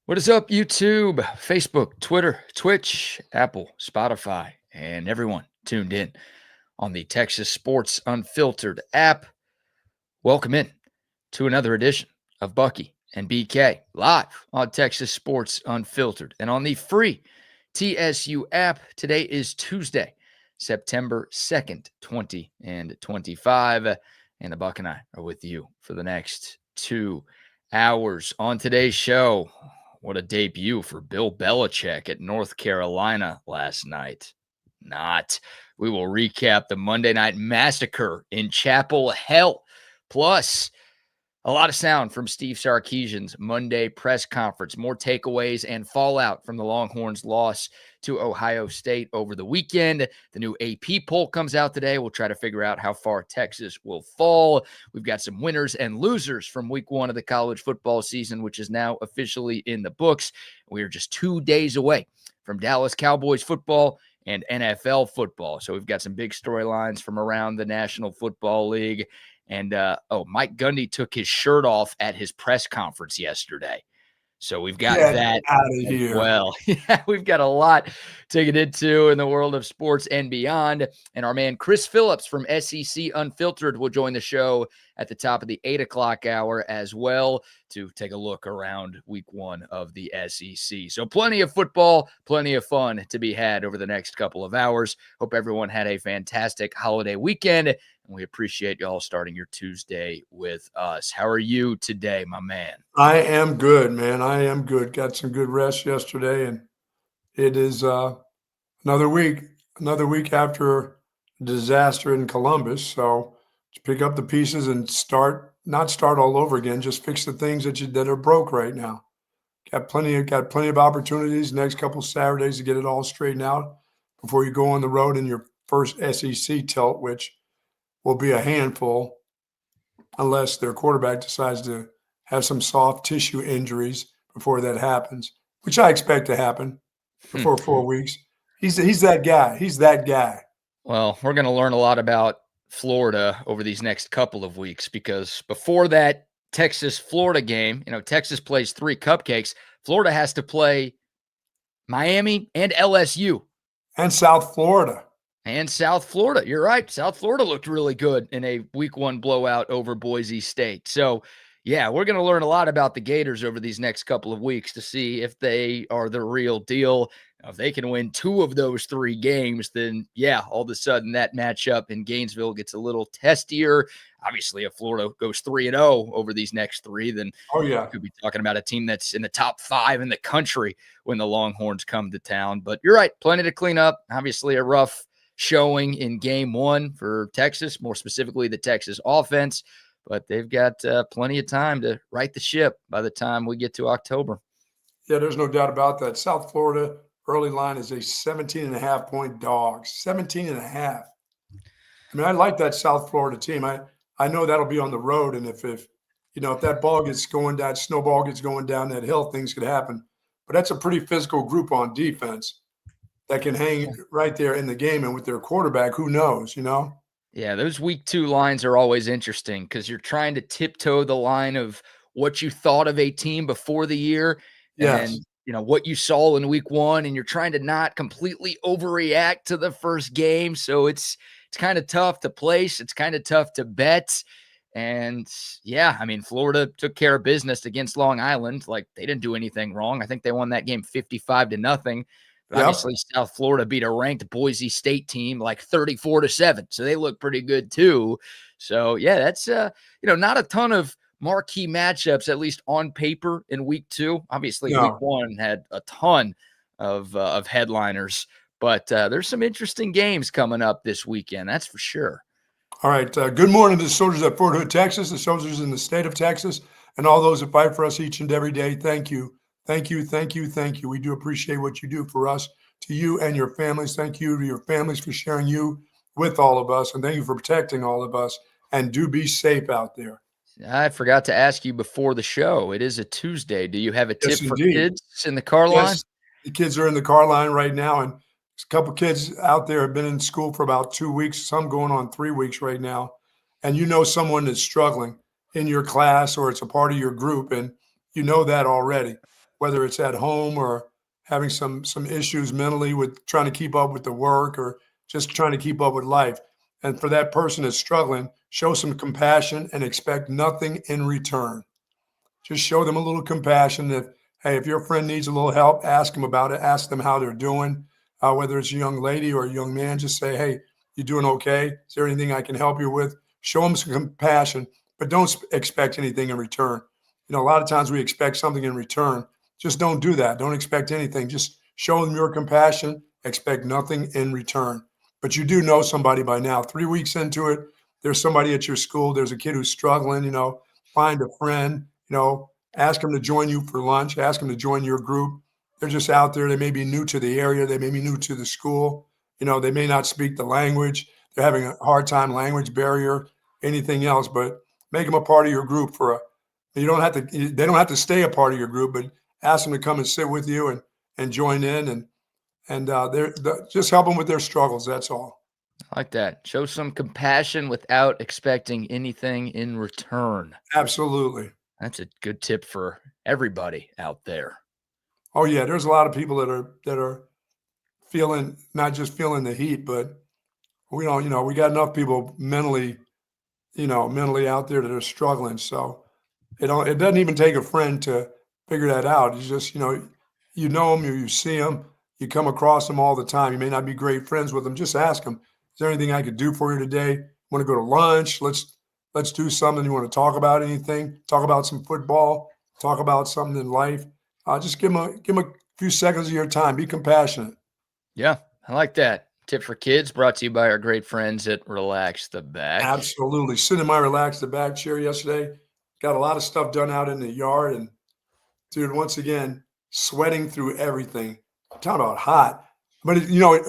What is up, YouTube, Facebook, Twitter, Twitch, Apple, Spotify, and everyone tuned in on the Texas Sports Unfiltered app? Welcome in to another edition of Bucky and BK live on Texas Sports Unfiltered and on the free TSU app. Today is Tuesday, September 2nd, 2025, and the Buck and I are with you for the next 2 hours. On today's show, what a debut for Bill Belichick at North Carolina last night. We will recap the Monday night massacre in Chapel Hill. Plus, a lot of sound from Steve Sarkeesian's Monday press conference. More takeaways and fallout from the Longhorns' loss to Ohio State over the weekend. The new AP poll comes out today. We'll try to figure out how far Texas will fall. We've got some winners and losers from week one of the college football season, which is now officially in the books. We are just 2 days away from Dallas Cowboys football and NFL football. So we've got some big storylines from around the National Football League. And, Mike Gundy took his shirt off at his press conference yesterday. So we've got that out of here. Well, yeah, we've got a lot to get into in the world of sports and beyond. And our man Chris Phillips from SEC Unfiltered will join the show at the top of the 8 o'clock hour as well to take a look around week one of the SEC. So plenty of football, plenty of fun to be had over the next couple of hours. Hope everyone had a fantastic holiday weekend. And we appreciate y'all starting your Tuesday with us. How are you today, my man? I am good, man. I am good. Got some good rest yesterday, and it is another week after disaster in Columbus. So let's pick up the pieces and not start all over again. Just fix the things that are broke right now. Got plenty of opportunities next couple Saturdays to get it all straightened out before you go on the road in your first SEC tilt, which will be a handful unless their quarterback decides to have some soft tissue injuries before that happens, which I expect to happen before 4 weeks. He's that guy. He's that guy. Well, we're going to learn a lot about Florida over these next couple of weeks because before that Texas-Florida game, Texas plays 3 cupcakes. Florida has to play Miami and LSU. And South Florida. You're right. South Florida looked really good in a week 1 blowout over Boise State. So, yeah, we're going to learn a lot about the Gators over these next couple of weeks to see if they are the real deal. If they can win 2 of those 3 games, then, yeah, all of a sudden that matchup in Gainesville gets a little testier. Obviously, if Florida goes 3-0 over these next 3, then we could be talking about a team that's in the top 5 in the country when the Longhorns come to town. But you're right, plenty to clean up. Obviously, a rough showing in game 1 for Texas, more specifically the Texas offense, but they've got plenty of time to right the ship by the time we get to October. Yeah, there's no doubt about that. South Florida early line is a 17.5-point dog. 17.5. I mean, I like that South Florida team. I know that'll be on the road, and if that ball gets going down, snowball gets going down that hill, things could happen. But that's a pretty physical group on defense that can hang right there in the game, and with their quarterback, who knows, Yeah, those week 2 lines are always interesting because you're trying to tiptoe the line of what you thought of a team before the year and what you saw in week 1, and you're trying to not completely overreact to the first game. So it's kind of tough to place. It's kind of tough to bet. And yeah, I mean, Florida took care of business against Long Island. Like, they didn't do anything wrong. I think they won that game 55-0. But obviously, South Florida beat a ranked Boise State team like 34-7. So they look pretty good too. So yeah, that's not a ton of marquee matchups, at least on paper, in week 2. Obviously, week 1 had a ton of headliners, but there's some interesting games coming up this weekend. That's for sure. All right. Good morning to the soldiers at Fort Hood, Texas, the soldiers in the state of Texas, and all those that fight for us each and every day. Thank you. Thank you, thank you, thank you. We do appreciate what you do for us, to you and your families. Thank you to your families for sharing you with all of us, and thank you for protecting all of us. And do be safe out there. I forgot to ask you before the show. It is a Tuesday. Do you have a tip for kids in the car line? The kids are in the car line right now, and a couple kids out there have been in school for about 2 weeks, some going on 3 weeks right now. And someone that's struggling in your class or it's a part of your group, and you know that already. whether it's at home or having some issues mentally with trying to keep up with the work or just trying to keep up with life. And for that person that's struggling, show some compassion and expect nothing in return. Just show them a little compassion. Hey, if your friend needs a little help, ask them about it. Ask them how they're doing. Whether it's a young lady or a young man, just say, hey, you doing okay? Is there anything I can help you with? Show them some compassion, but don't expect anything in return. A lot of times we expect something in return. Just don't do that. Don't expect anything. Just show them your compassion. Expect nothing in return. But you do know somebody by now. 3 weeks into it, there's somebody at your school. There's a kid who's struggling. Find a friend. Ask them to join you for lunch. Ask them to join your group. They're just out there. They may be new to the area. They may be new to the school. They may not speak the language. They're having a hard time, language barrier, anything else. But make them a part of your group they don't have to stay a part of your group, but ask them to come and sit with you and join in and just help them with their struggles. That's all. I like that. Show some compassion without expecting anything in return. Absolutely. That's a good tip for everybody out there. Oh yeah, there's a lot of people that are feeling, not just feeling the heat, but we don't. We got enough people mentally out there that are struggling. So it doesn't even take a friend to figure that out. It's just them, you see them, you come across them all the time. You may not be great friends with them. Just ask them, is there anything I could do for you today? Want to go to lunch? Let's do something. You want to talk about anything? Talk about some football. Talk about something in life. Just give them a few seconds of your time. Be compassionate. Yeah, I like that. Tip for kids brought to you by our great friends at Relax the Back. Absolutely. Sitting in my Relax the Back chair yesterday. Got a lot of stuff done out in the yard. And, dude, once again, sweating through everything. I'm talking about hot. But,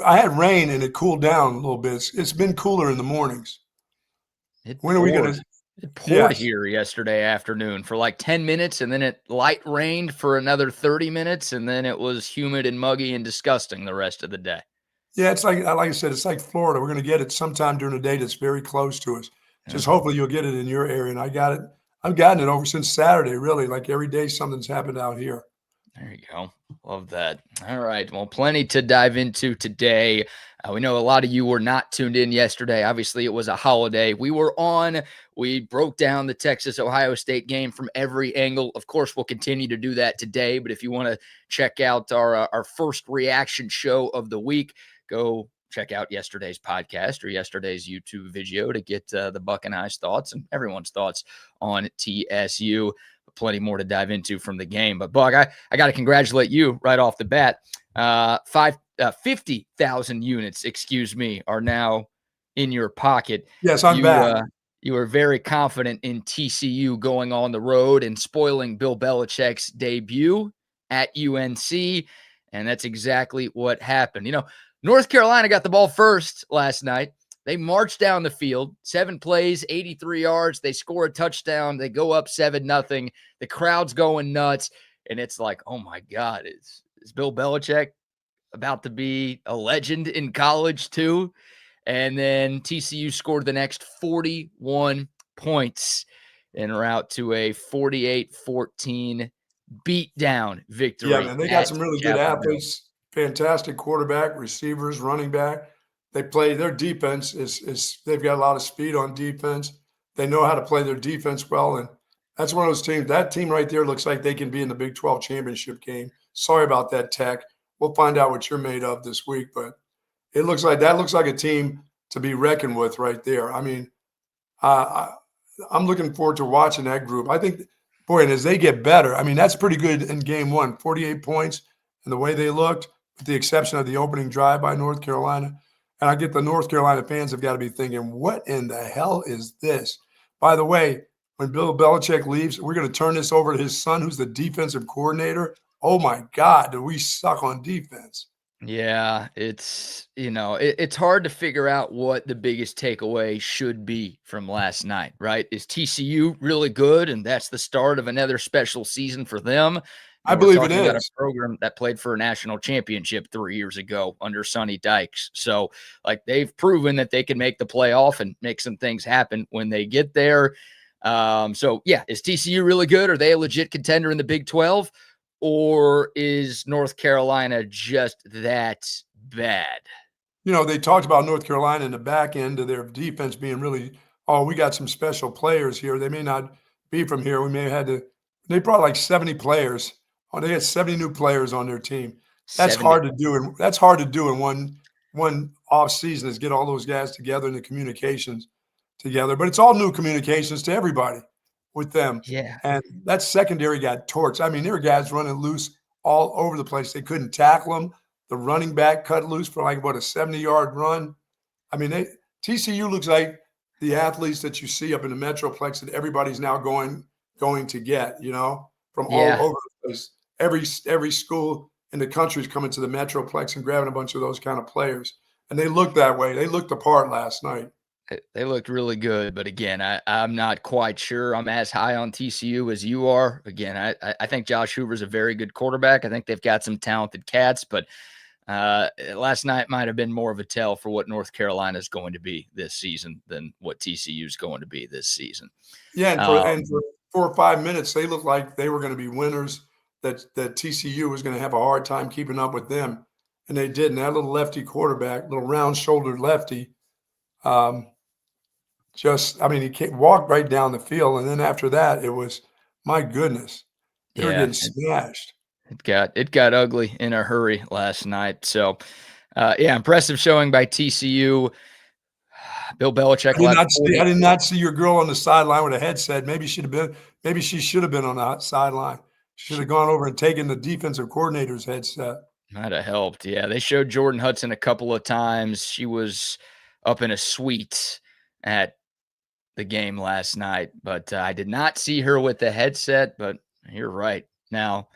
I had rain and it cooled down a little bit. It's been cooler in the mornings. When are we going to – It poured here yesterday afternoon for like 10 minutes, and then it light rained for another 30 minutes, and then it was humid and muggy and disgusting the rest of the day. Yeah, it's like I said, it's like Florida. We're going to get it sometime during the day that's very close to us. Just hopefully you'll get it in your area. And I got it. I've gotten it over since Saturday, really. Like every day something's happened out here. There you go. Love that. All right. Well, plenty to dive into today. We know a lot of you were not tuned in yesterday. Obviously, it was a holiday. We broke down the Texas-Ohio State game from every angle. Of course, we'll continue to do that today. But if you want to check out our first reaction show of the week, go check out yesterday's podcast or yesterday's YouTube video to get the Buck and I's thoughts and everyone's thoughts on TSU. Plenty more to dive into from the game. But, Buck, I got to congratulate you right off the bat. 50,000 units, are now in your pocket. Yes, I'm back. You were very confident in TCU going on the road and spoiling Bill Belichick's debut at UNC, and that's exactly what happened. North Carolina got the ball first last night. They marched down the field, 7 plays, 83 yards. They score a touchdown. They go up 7-0. The crowd's going nuts. And it's like, oh, my God, is Bill Belichick about to be a legend in college too? And then TCU scored the next 41 points en route to a 48-14 beatdown victory. Yeah, man, they got some really good athletes, fantastic quarterback, receivers, running back. Their defense is they've got a lot of speed on defense. They know how to play their defense well, and that's one of those teams. That team right there looks like they can be in the Big 12 championship game. Sorry about that, Tech. We'll find out what you're made of this week, but it looks like a team to be reckoned with right there. I mean, I'm looking forward to watching that group. I think, boy, and as they get better, I mean, that's pretty good in game one, 48 points, and the way they looked, with the exception of the opening drive by North Carolina. And I get the North Carolina fans have got to be thinking, what in the hell is this? By the way, when Bill Belichick leaves, we're going to turn this over to his son, who's the defensive coordinator. Oh, my God, do we suck on defense? Yeah, it's hard to figure out what the biggest takeaway should be from last night, right? Is TCU really good, and that's the start of another special season for them? I believe it is. About a program that played for a national championship 3 years ago under Sonny Dykes. So, they've proven that they can make the playoff and make some things happen when they get there. Is TCU really good? Are they a legit contender in the Big 12? or is North Carolina just that bad? They talked about North Carolina in the back end of their defense being really, oh, we got some special players here. They may not be from here. We may have had to, they brought like 70 players. Oh, they had 70 new players on their team. That's 70. hard to do. And that's hard to do in one off season is get all those guys together and the communications together. But it's all new communications to everybody with them. Yeah. And that secondary got torched. I mean, there were guys running loose all over the place. They couldn't tackle them. The running back cut loose for like, what, a 70-yard run. I mean, TCU looks like the athletes that you see up in the Metroplex that everybody's now going to get, from all over the place. Every school in the country is coming to the Metroplex and grabbing a bunch of those kind of players. And they look that way. They looked the part last night. They looked really good, but again, I'm not quite sure I'm as high on TCU as you are. Again, I think Josh Hoover's a very good quarterback. I think they've got some talented cats, but last night might have been more of a tell for what North Carolina is going to be this season than what TCU is going to be this season. Yeah, and for 4 or 5 minutes, they looked like they were going to be winners, that TCU was going to have a hard time keeping up with them, and they didn't. That little lefty quarterback, little round-shouldered lefty, he walked right down the field, and then after that, it was, my goodness, they were getting smashed. It got ugly in a hurry last night. So, impressive showing by TCU. Bill Belichick. I did not see your girl on the sideline with a headset. Maybe she should have been on the sideline. She should have gone over and taken the defensive coordinator's headset. Might have helped. Yeah, they showed Jordan Hudson a couple of times. She was up in a suite at the game last night, but I did not see her with the headset. But you're right. Now,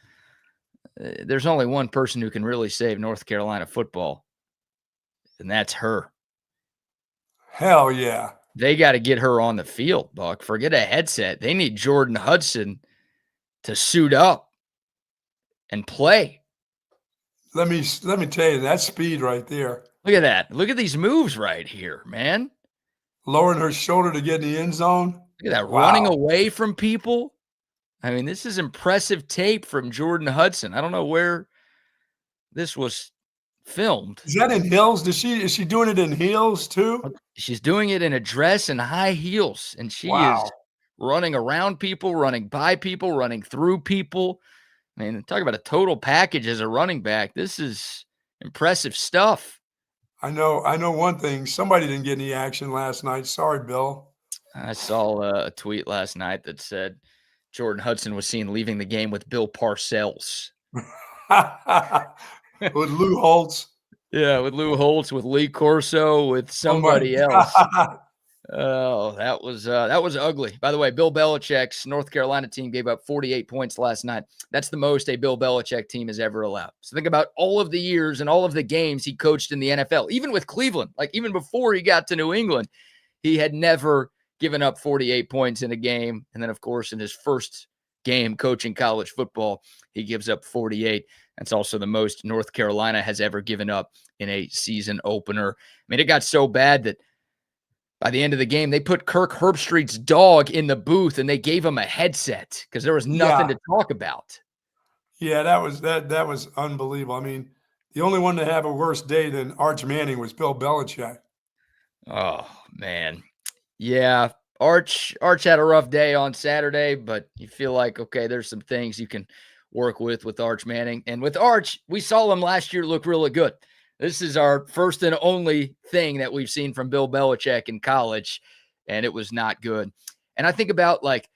there's only one person who can really save North Carolina football, and that's her. Hell yeah. They got to get her on the field, Buck. Forget a headset. They need Jordan Hudson to suit up and play. Let me tell you, that speed right there. Look at that. Look at these moves right here, man. Lowering her shoulder to get in the end zone. Look at that, running away from people. I mean, this is impressive tape from Jordan Hudson. I don't know where this was filmed. Is that in heels? Is she doing it in heels too? She's doing it in a dress and high heels, and she is running around people, running by people, running through people. I mean, talk about a total package as a running back. This is impressive stuff. I know one thing. Somebody didn't get any action last night. Sorry, Bill. I saw a tweet last night that said Jordan Hudson was seen leaving the game with Bill Parcells. With Lou Holtz. Yeah, with Lou Holtz, with Lee Corso, with somebody else. Oh, that was ugly. By the way, Bill Belichick's North Carolina team gave up 48 points last night. That's the most a Bill Belichick team has ever allowed. So think about all of the years and all of the games he coached in the NFL, even with Cleveland, like even before he got to New England, he had never given up 48 points in a game. And then, of course, in his first game coaching college football, he gives up 48. That's also the most North Carolina has ever given up in a season opener. I mean, it got so bad that by the end of the game, they put Kirk Herbstreit's dog in the booth and they gave him a headset because there was nothing to talk about. Yeah, that was unbelievable. I mean, the only one to have a worse day than Arch Manning was Bill Belichick. Oh, man. Yeah, Arch had a rough day on Saturday, but you feel like, okay, there's some things you can work with Arch Manning. And with Arch, we saw him last year look really good. This is our first and only thing that we've seen from Bill Belichick in college, and it was not good. And I think about like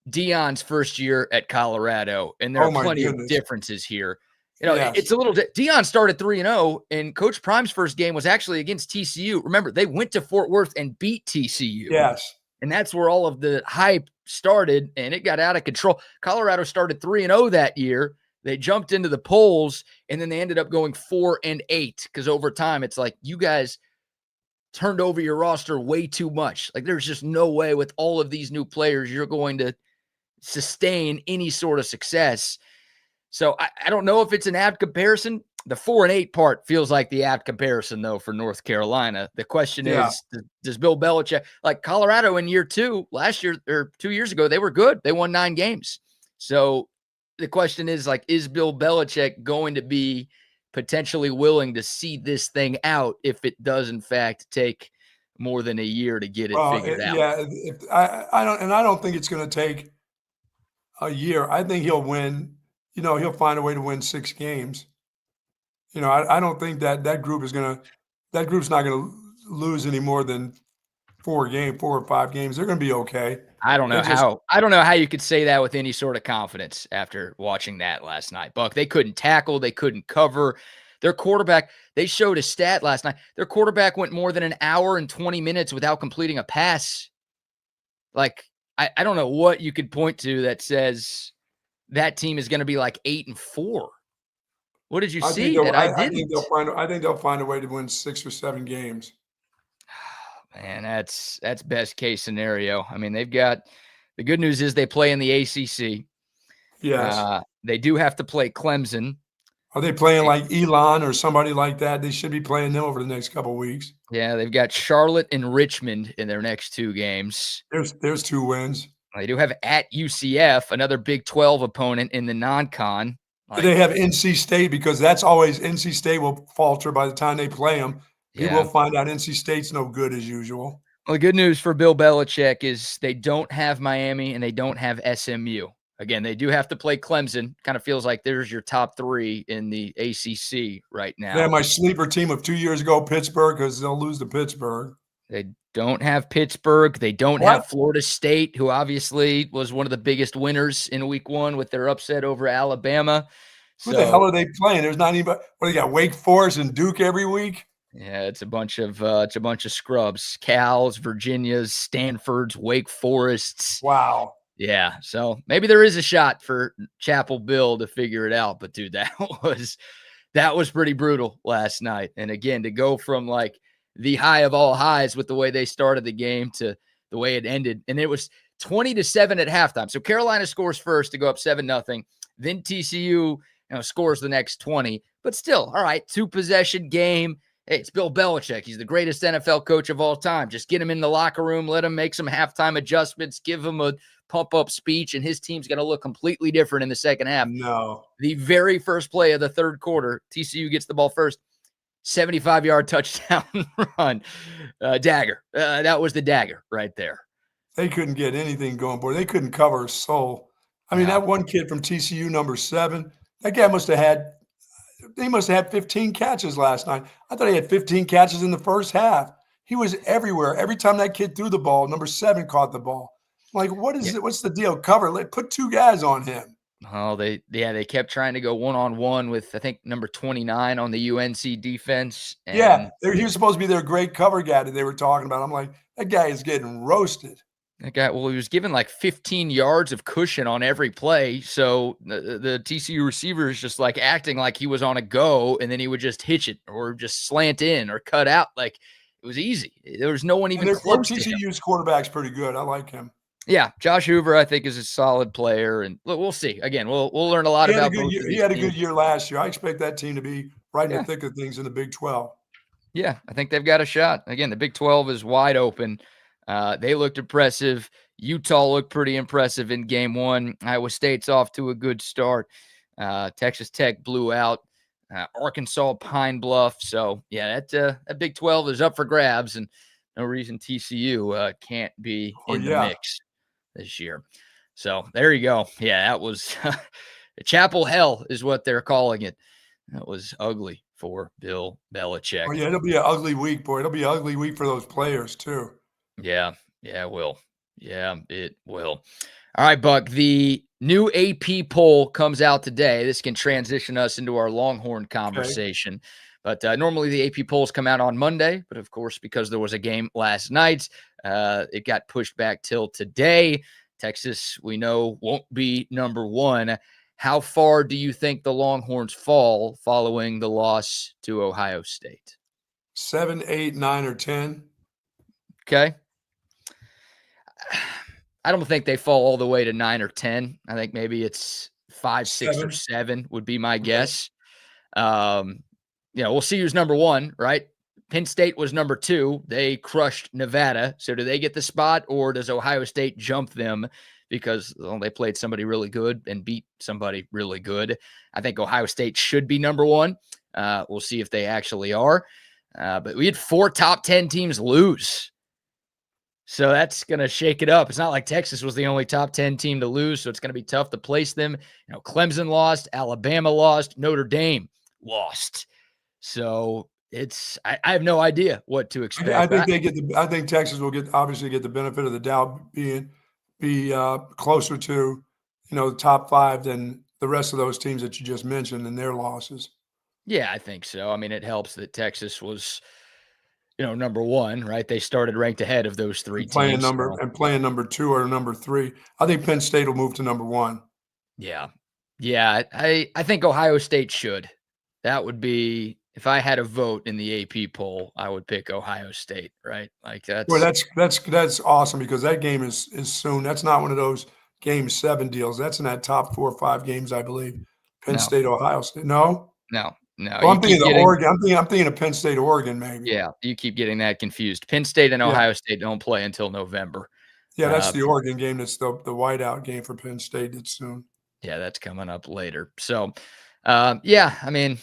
Deion's first year at Colorado, and there are plenty of differences here. You know, it's a little – Deion started 3-0, and Coach Prime's first game was actually against TCU. Remember, they went to Fort Worth and beat TCU. Yes. And that's where all of the hype started, and it got out of control. Colorado started 3-0 that year. They jumped into the polls, and then they ended up going 4-8 because over time it's like you guys turned over your roster way too much. Like there's just no way with all of these new players you're going to sustain any sort of success. So I don't know if it's an apt comparison. The 4-8 part feels like the apt comparison, though, for North Carolina. The question is, does Bill Belichick – like Colorado in year two, last year or 2 years ago, they were good. They won 9 games. So the question is, like, is Bill Belichick going to be potentially willing to see this thing out if it does, in fact, take more than a year to get it Well, figured out? yeah, if I don't think it's gonna take a year. I think he'll win, he'll find a way to win 6 games. I don't think that group's not gonna lose any more than 4 or 5 games. They're gonna be okay. I don't They know just how you could say that with any sort of confidence after watching that last night, Buck. They couldn't tackle, they couldn't cover. Their quarterback, they showed a stat last night. Their quarterback went more than an hour and 20 minutes without completing a pass. Like, I don't know what you could point to that says that team is gonna be like 8-4. What did you I think see they'll that I I didn't? I think they'll find a way to win 6 or 7 games. Man, that's best case scenario. I mean, they've got the good news is they play in the ACC. Yes. They do have to play Clemson. Are they playing like Elon or somebody like that? They should be playing them over the next couple weeks. Yeah, they've got Charlotte and Richmond in their next 2 games. There's 2 wins. They do have at UCF, another Big 12 opponent in the non-con. They Like, have NC State because that's always NC State will falter by the time they play them. People yeah. will find out NC State's no good as usual. Well, the good news for Bill Belichick is they don't have Miami and they don't have SMU. Again, they do have to play Clemson. Kind of feels like there's your top 3 in the ACC right They have now. my sleeper team of 2 years ago, Pittsburgh, because they'll lose to Pittsburgh. They don't have Pittsburgh. They don't What? have Florida State, who obviously was one of the biggest winners in week 1 with their upset over Alabama. Who the hell So, are they playing? There's not even. What, they got Wake Forest and Duke every week? yeah, it's a bunch of scrubs, Cal's, Virginia's, Stanford's, Wake Forest's. Wow. Yeah, so maybe there is a shot for Chapel Bill to figure it out, but dude, that was pretty brutal last night. And again, to go from like the high of all highs with the way they started the game to the way it ended, and it was 20-7 at halftime. So Carolina scores first to go up 7-0. Then TCU, scores the next 20. But still, all right, 2-possession game. Hey, it's Bill Belichick. He's the greatest NFL coach of all time. Just get him in the locker room, let him make some halftime adjustments, give him a pump-up speech, and his team's going to look completely different in the second half. No. The very first play of the third quarter, TCU gets the ball first, 75-yard touchdown run. Dagger. That was the dagger right there. They couldn't get anything going, boy. They couldn't cover a soul. I mean, No. that one kid from TCU, number 7, that guy must have had 15 catches last night. I thought he had 15 catches in the first half. He was everywhere. Every time that kid threw the ball, number 7 caught the ball. I'm like, what is Yeah. it? What's the deal? Cover. Put 2 guys on him. Oh, they kept trying to go one-on-one with, I think, number 29 on the UNC defense. Yeah, And he was supposed to be their great cover guy that they were talking about. I'm like, that guy is getting roasted. that guy, well, he was given like 15 yards of cushion on every play. So the TCU receiver is just like acting like he was on a go, and then he would just hitch it or just slant in or cut out. Like, it was easy. There was no one even And their close to him. TCU's quarterback's pretty good. I like him. Yeah, Josh Hoover, I think, is a solid player, and look, we'll see. Again, we'll learn a lot He had a about good both year. of He these had a teams. good year last year. I expect that team to be right in Yeah. the thick of things in the Big 12. Yeah, I think they've got a shot. Again, the Big 12 is wide open. They looked impressive. Utah looked pretty impressive in game 1. Iowa State's off to a good start. Texas Tech blew out Arkansas Pine Bluff. So, yeah, that Big 12 is up for grabs, and no reason TCU can't be Oh, in the yeah. mix this year. So there you go. Yeah, that was Chapel Hell is what they're calling it. That was ugly for Bill Belichick. Oh, yeah, it'll be an ugly week, boy. It'll be an ugly week for those players, too. Yeah, it will. Yeah, it will. All right, Buck. The new AP poll comes out today. This can transition us into our Longhorn conversation. But normally the AP polls come out on Monday. But, of course, because there was a game last night, it got pushed back till today. Texas, we know, won't be number 1. How far do you think the Longhorns fall following the loss to Ohio State? 7, 8, 9, or 10. Okay. I don't think they fall all the way to 9 or 10. I think maybe it's 5, 6, or 7. 7 would be my Okay. guess. We'll see who's number 1, right? Penn State was number 2. They crushed Nevada. So do they get the spot, or does Ohio State jump them because they played somebody really good and beat somebody really good. I think Ohio State should be number one. We'll see if they actually are. But we had 4 top 10 teams lose. So that's going to shake it up. It's not like Texas was the only top 10 team to lose, so it's going to be tough to place them. Clemson lost, Alabama lost, Notre Dame lost. So I have no idea what to expect. I think Texas will obviously get the benefit of the doubt, be closer to the top 5 than the rest of those teams that you just mentioned and their losses. Yeah, I think so. I mean, it helps that Texas was number 1, right? They started ranked ahead of those 3 teams. Playing number 2 or number 3. I think Penn State will move to number 1. Yeah. Yeah. I think Ohio State should. That would be, if I had a vote in the AP poll, I would pick Ohio State, right? Like that's awesome, because that game is soon. That's not one of those Game 7 deals. That's in that top 4 or 5 games, I believe. Penn State, Ohio State. No. Well, I'm thinking of Oregon. I'm thinking of Penn State, Oregon, maybe. Yeah, you keep getting that confused. Penn State and Ohio State don't play until November. Yeah, that's the Oregon game. That's the whiteout game for Penn State. That's soon. Yeah, that's coming up later. So, I mean,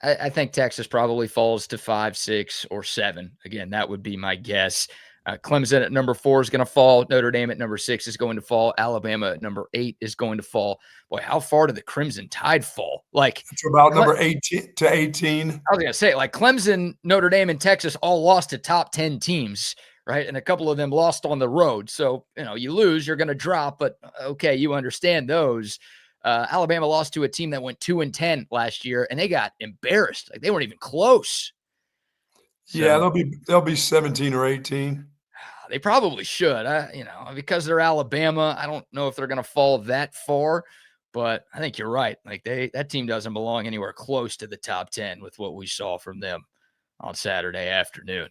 I think Texas probably falls to 5, 6, or 7. Again, that would be my guess. Clemson at number 4 is going to fall. Notre Dame at number 6 is going to fall. Alabama at number 8 is going to fall. Boy, how far did the Crimson Tide fall? Like, it's about number 18 to 18. I was going to say, like, Clemson, Notre Dame, and Texas all lost to top 10 teams, right? And a couple of them lost on the road. So, you lose, you're going to drop, but okay, you understand those. Alabama lost to a team that went 2-10 last year, and they got embarrassed. Like, they weren't even close. So, yeah, they'll be 17 or 18. They probably should. Because they're Alabama, I don't know if they're going to fall that far, but I think you're right. Like, that team doesn't belong anywhere close to the top 10 with what we saw from them on Saturday afternoon.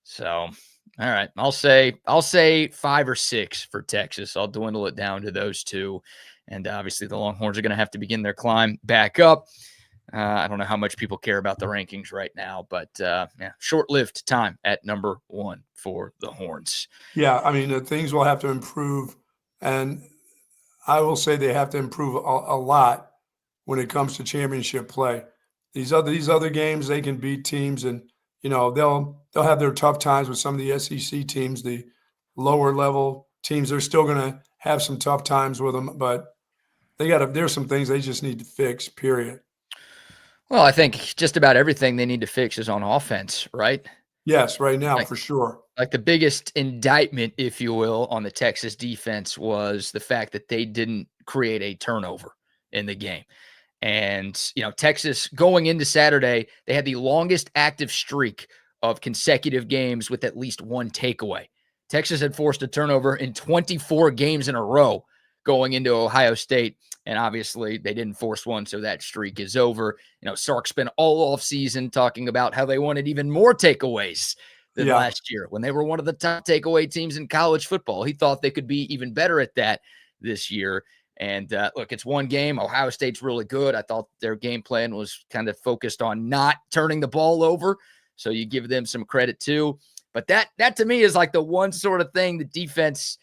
So, all right, I'll say 5 or 6 for Texas. I'll dwindle it down to those 2. And obviously the Longhorns are going to have to begin their climb back up. I don't know how much people care about the rankings right now, but short-lived time at number 1 for the Horns. Yeah, I mean, things will have to improve, and I will say they have to improve a lot when it comes to championship play. These other games, they can beat teams, and they'll have their tough times with some of the SEC teams, the lower level teams. They're still going to have some tough times with them, but there's some things they just need to fix, period. Well, I think just about everything they need to fix is on offense, right? Yes, right now, for sure. Like, the biggest indictment, if you will, on the Texas defense was the fact that they didn't create a turnover in the game. And, Texas going into Saturday, they had the longest active streak of consecutive games with at least 1 takeaway. Texas had forced a turnover in 24 games in a row going into Ohio State. And obviously they didn't force one, so that streak is over. Sark spent all offseason talking about how they wanted even more takeaways than last year when they were one of the top takeaway teams in college football. He thought they could be even better at that this year. And look, it's 1 game. Ohio State's really good. I thought their game plan was kind of focused on not turning the ball over, so you give them some credit too. But that to me is like the one sort of thing the defense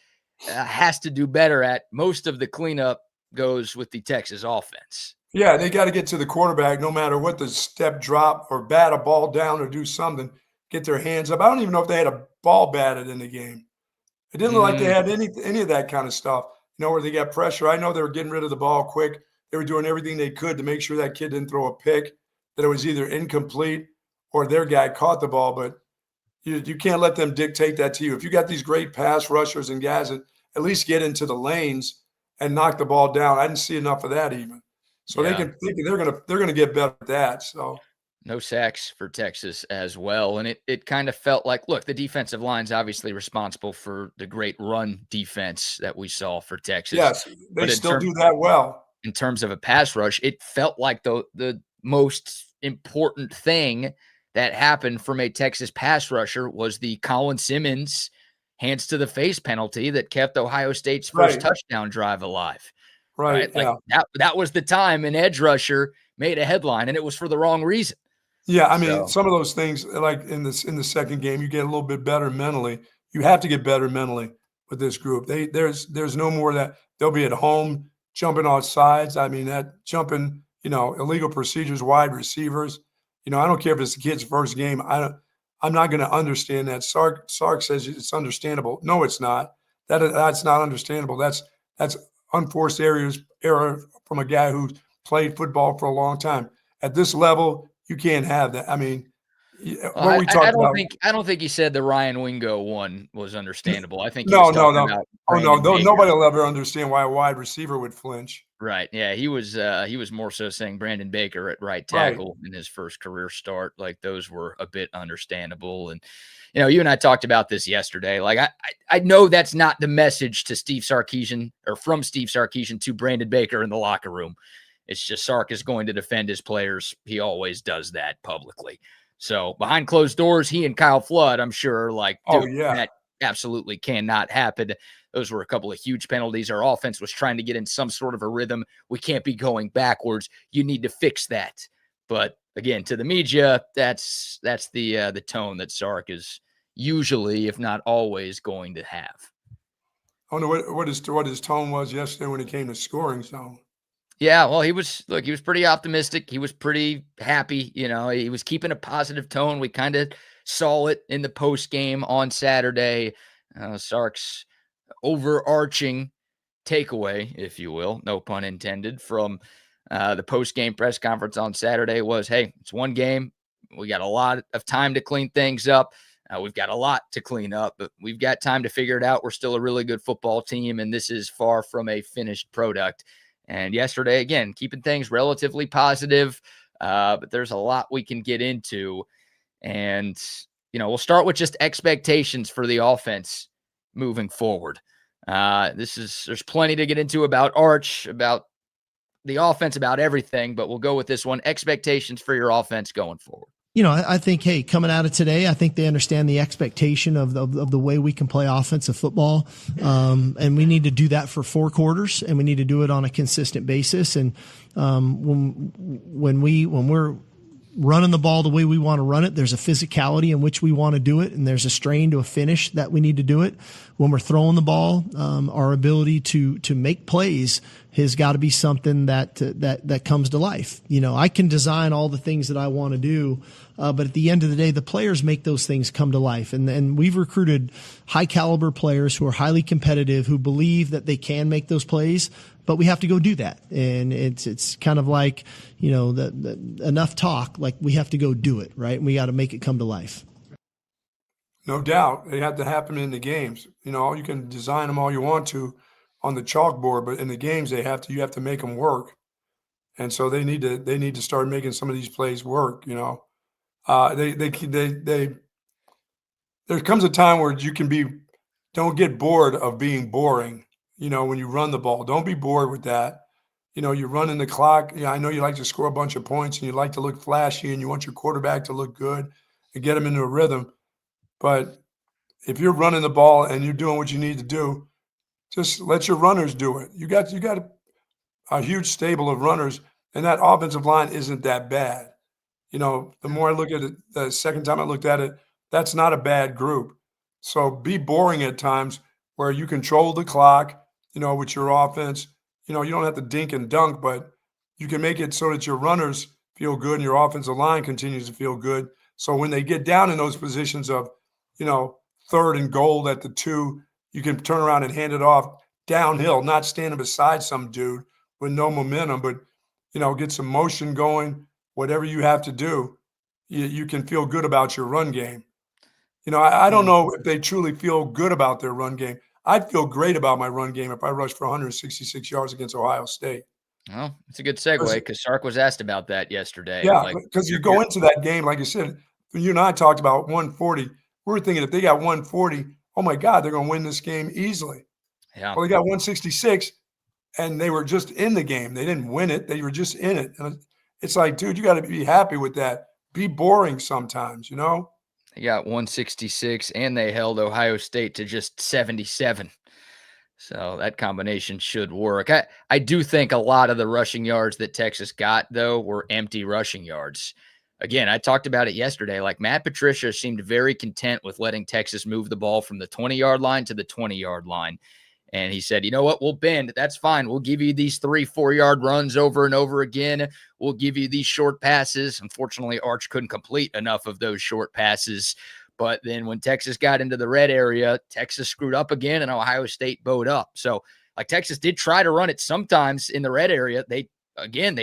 has to do better at. Most of the cleanup goes with the Texas offense. Yeah, they got to get to the quarterback no matter what, the step drop or bat a ball down or do something, get their hands up. I don't even know if they had a ball batted in the game. It didn't look like they had any of that kind of stuff, where they got pressure. I know they were getting rid of the ball quick. They were doing everything they could to make sure that kid didn't throw a pick, that it was either incomplete or their guy caught the ball. But you can't let them dictate that to you. If you got these great pass rushers and guys that at least get into the lanes and knock the ball down, I didn't see enough of that even. So they're gonna get better at that. So no sacks for Texas as well. And it kind of felt like, look, the defensive line's obviously responsible for the great run defense that we saw for Texas. Yes, they still do that well. In terms of a pass rush, it felt like the most important thing that happened from a Texas pass rusher was the Colin Simmons hands to the face penalty that kept Ohio State's first touchdown drive alive. Right. Like that was the time an edge rusher made a headline, and it was for the wrong reason. Yeah, I mean, some of those things, like in the second game, you get a little bit better mentally. You have to get better mentally, with this group. There's no more of that. They'll be at home jumping on sides. I mean, that jumping, illegal procedures, wide receivers. I don't care if it's the kid's first game. I'm not going to understand that. Sark says it's understandable. No, it's not. That's not understandable. That's unforced error from a guy who's played football for a long time. At this level, you can't have that. I mean, what we talked about. I don't think he said the Ryan Wingo one was understandable. I think he No, was talking about Brandon Baker. Nobody will ever understand why a wide receiver would flinch. Right. Yeah, he was more so saying Brandon Baker at right tackle in his first career start. Like those were a bit understandable. And you and I talked about this yesterday. Like I know that's not the message to Steve Sarkeesian or from Steve Sarkeesian to Brandon Baker in the locker room. It's just Sark is going to defend his players. He always does that publicly. So behind closed doors, he and Kyle Flood, I'm sure, that absolutely cannot happen. Those were a couple of huge penalties. Our offense was trying to get in some sort of a rhythm. We can't be going backwards. You need to fix that. But again, to the media, that's the tone that Sark is usually, if not always, going to have. I wonder what his tone was yesterday when it came to scoring. So. Yeah, well, he was pretty optimistic. He was pretty happy. He was keeping a positive tone. We kind of saw it in the post game on Saturday. Sark's overarching takeaway, if you will, no pun intended, from the post-game press conference on Saturday was, hey, it's one game. We got a lot of time to clean things up. We've got a lot to clean up, but we've got time to figure it out. We're still a really good football team, and this is far from a finished product. And yesterday, again, keeping things relatively positive, but there's a lot we can get into. And, we'll start with just expectations for the offense moving forward. There's plenty to get into about Arch, about the offense, about everything, but we'll go with this one. Expectations for your offense going forward. I think, hey, coming out of today, I think they understand the expectation of the way we can play offensive football. And we need to do that for 4 quarters, and we need to do it on a consistent basis. And, when we're running the ball the way we want to run it, there's a physicality in which we want to do it, and there's a strain to a finish that we need to do it. When we're throwing the ball, our ability to make plays has got to be something that comes to life. I can design all the things that I want to do, but at the end of the day, the players make those things come to life. And we've recruited high caliber players who are highly competitive, who believe that they can make those plays, but we have to go do that. And it's kind of like, enough talk, like we have to go do it, right? And we got to make it come to life. No doubt. They have to happen in the games. You can design them all you want to on the chalkboard, but in the games you have to make them work. And so they need to start making some of these plays work. There comes a time where don't get bored of being boring. When you run the ball, don't be bored with that. You're running the clock. I know you like to score a bunch of points and you like to look flashy and you want your quarterback to look good and get them into a rhythm. But if you're running the ball and you're doing what you need to do, just let your runners do it. You got a huge stable of runners, and that offensive line isn't that bad. The more I look at it, the second time I looked at it, that's not a bad group. So be boring at times where you control the clock, with your offense. You don't have to dink and dunk, but you can make it so that your runners feel good and your offensive line continues to feel good. So when they get down in those positions of, 3rd and goal at the 2, you can turn around and hand it off downhill, not standing beside some dude with no momentum, but, get some motion going, whatever you have to do, you can feel good about your run game. I don't know if they truly feel good about their run game. I'd feel great about my run game if I rushed for 166 yards against Ohio State. Well, it's a good segue because Sark was asked about that yesterday. Yeah, because you go into that game, like you said, when you and I talked about 140, we were thinking if they got 140, oh my God, they're going to win this game easily. Yeah. Well, they got 166, and they were just in the game. They didn't win it. They were just in it. And it's like, dude, you got to be happy with that. Be boring sometimes, They got 166, and they held Ohio State to just 77. So that combination should work. I do think a lot of the rushing yards that Texas got, though, were empty rushing yards. again, I talked about it yesterday. Like Matt Patricia seemed very content with letting Texas move the ball from the 20-yard line to the 20-yard line. And he said, you know what, we'll bend. That's fine. We'll give you these 3-4 yard runs over and over again. We'll give you these short passes. Unfortunately, Arch couldn't complete enough of those short passes. But then when Texas got into the red area, Texas screwed up again and Ohio State bowed up. So like Texas did try to run it sometimes in the red area. They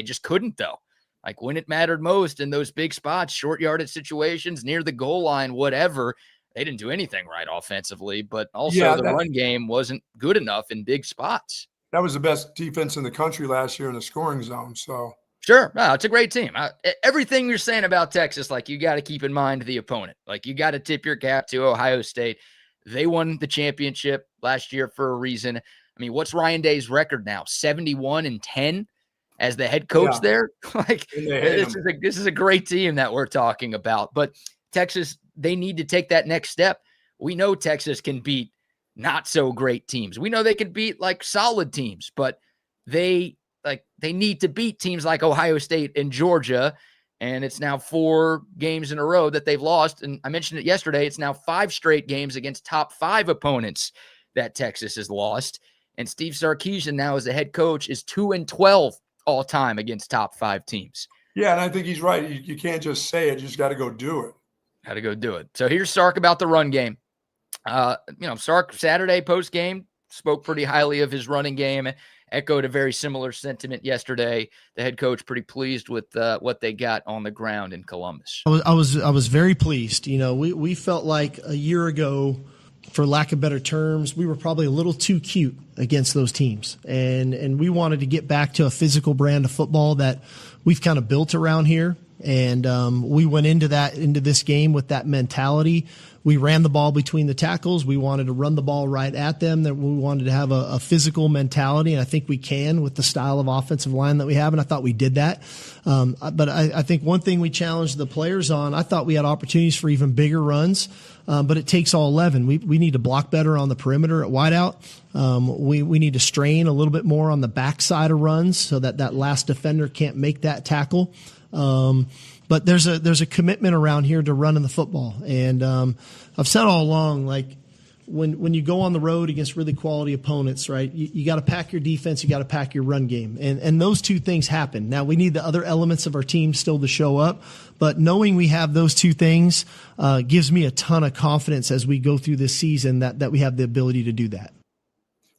just couldn't though. Like when it mattered most in those big spots, short yardage situations, near the goal line, whatever, they didn't do anything right offensively, but also the run game wasn't good enough in big spots. That was the best defense in the country last year in the scoring zone. So sure. No, it's a great team. Everything you're saying about Texas, like you got to keep in mind the opponent. Like you got to tip your cap to Ohio State. They won the championship last year for a reason. I mean, what's Ryan Day's record now? 71-10 as the head coach there. Like this is a great team that we're talking about. But Texas, they need to take that next step. We know Texas can beat not so great teams. We know they can beat like solid teams, but they need to beat teams like Ohio State and Georgia. And it's now 4 games in a row that they've lost. And I mentioned it yesterday. It's now 5 straight games against top 5 opponents that Texas has lost. And Steve Sarkeesian now as a head coach is 2-12 all time against top 5 teams. Yeah. And I think he's right. You can't just say it. You just got to go do it. Got to go do it. So here's Sark about the run game. Sark Saturday post game spoke pretty highly of his running game, echoed a very similar sentiment yesterday. The head coach pretty pleased with what they got on the ground in Columbus. I was very pleased. We felt like a year ago, for lack of better terms, we were probably a little too cute against those teams. And we wanted to get back to a physical brand of football that we've kind of built around here. And we went into this game with that mentality. We ran the ball between the tackles. We wanted to run the ball right at them. That we wanted to have a physical mentality, and I think we can with the style of offensive line that we have, and I thought we did that. But I think one thing we challenged the players on, I thought we had opportunities for even bigger runs, but it takes all 11. We need to block better on the perimeter at wideout. We need to strain a little bit more on the backside of runs so that last defender can't make that tackle. But there's a commitment around here to running the football. And I've said all along, like when you go on the road against really quality opponents, right, you got to pack your defense, you got to pack your run game. And those two things happen. Now we need the other elements of our team still to show up, but knowing we have those two things gives me a ton of confidence as we go through this season that we have the ability to do that.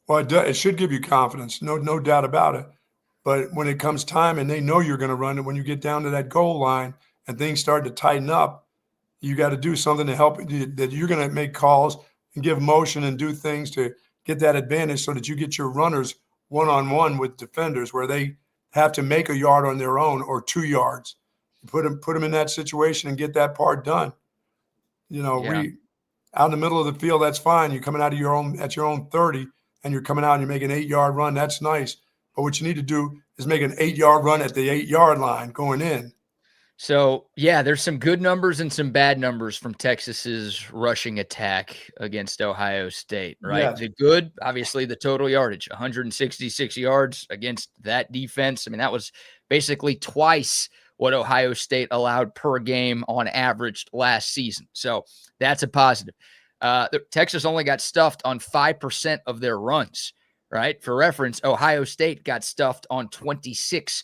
Well, it should give you confidence, no doubt about it. But when it comes time and they know you're going to run it, when you get down to that goal line and things start to tighten up, you got to do something to help that you're going to make calls and give motion and do things to get that advantage so that you get your runners one-on-one with defenders where they have to make a yard on their own or 2 yards. Put them in that situation and get that part done. We out in the middle of the field, that's fine. You're coming out of your own 30 and you're coming out and you're making an 8-yard run. That's nice. But what you need to do is make an 8-yard run at the 8-yard line going in. So, yeah, there's some good numbers and some bad numbers from Texas's rushing attack against Ohio State, right? Yes. The good, obviously, the total yardage, 166 yards against that defense. I mean, that was basically twice what Ohio State allowed per game on average last season. So that's a positive. Texas only got stuffed on 5% of their runs, right? For reference, Ohio State got stuffed on 26%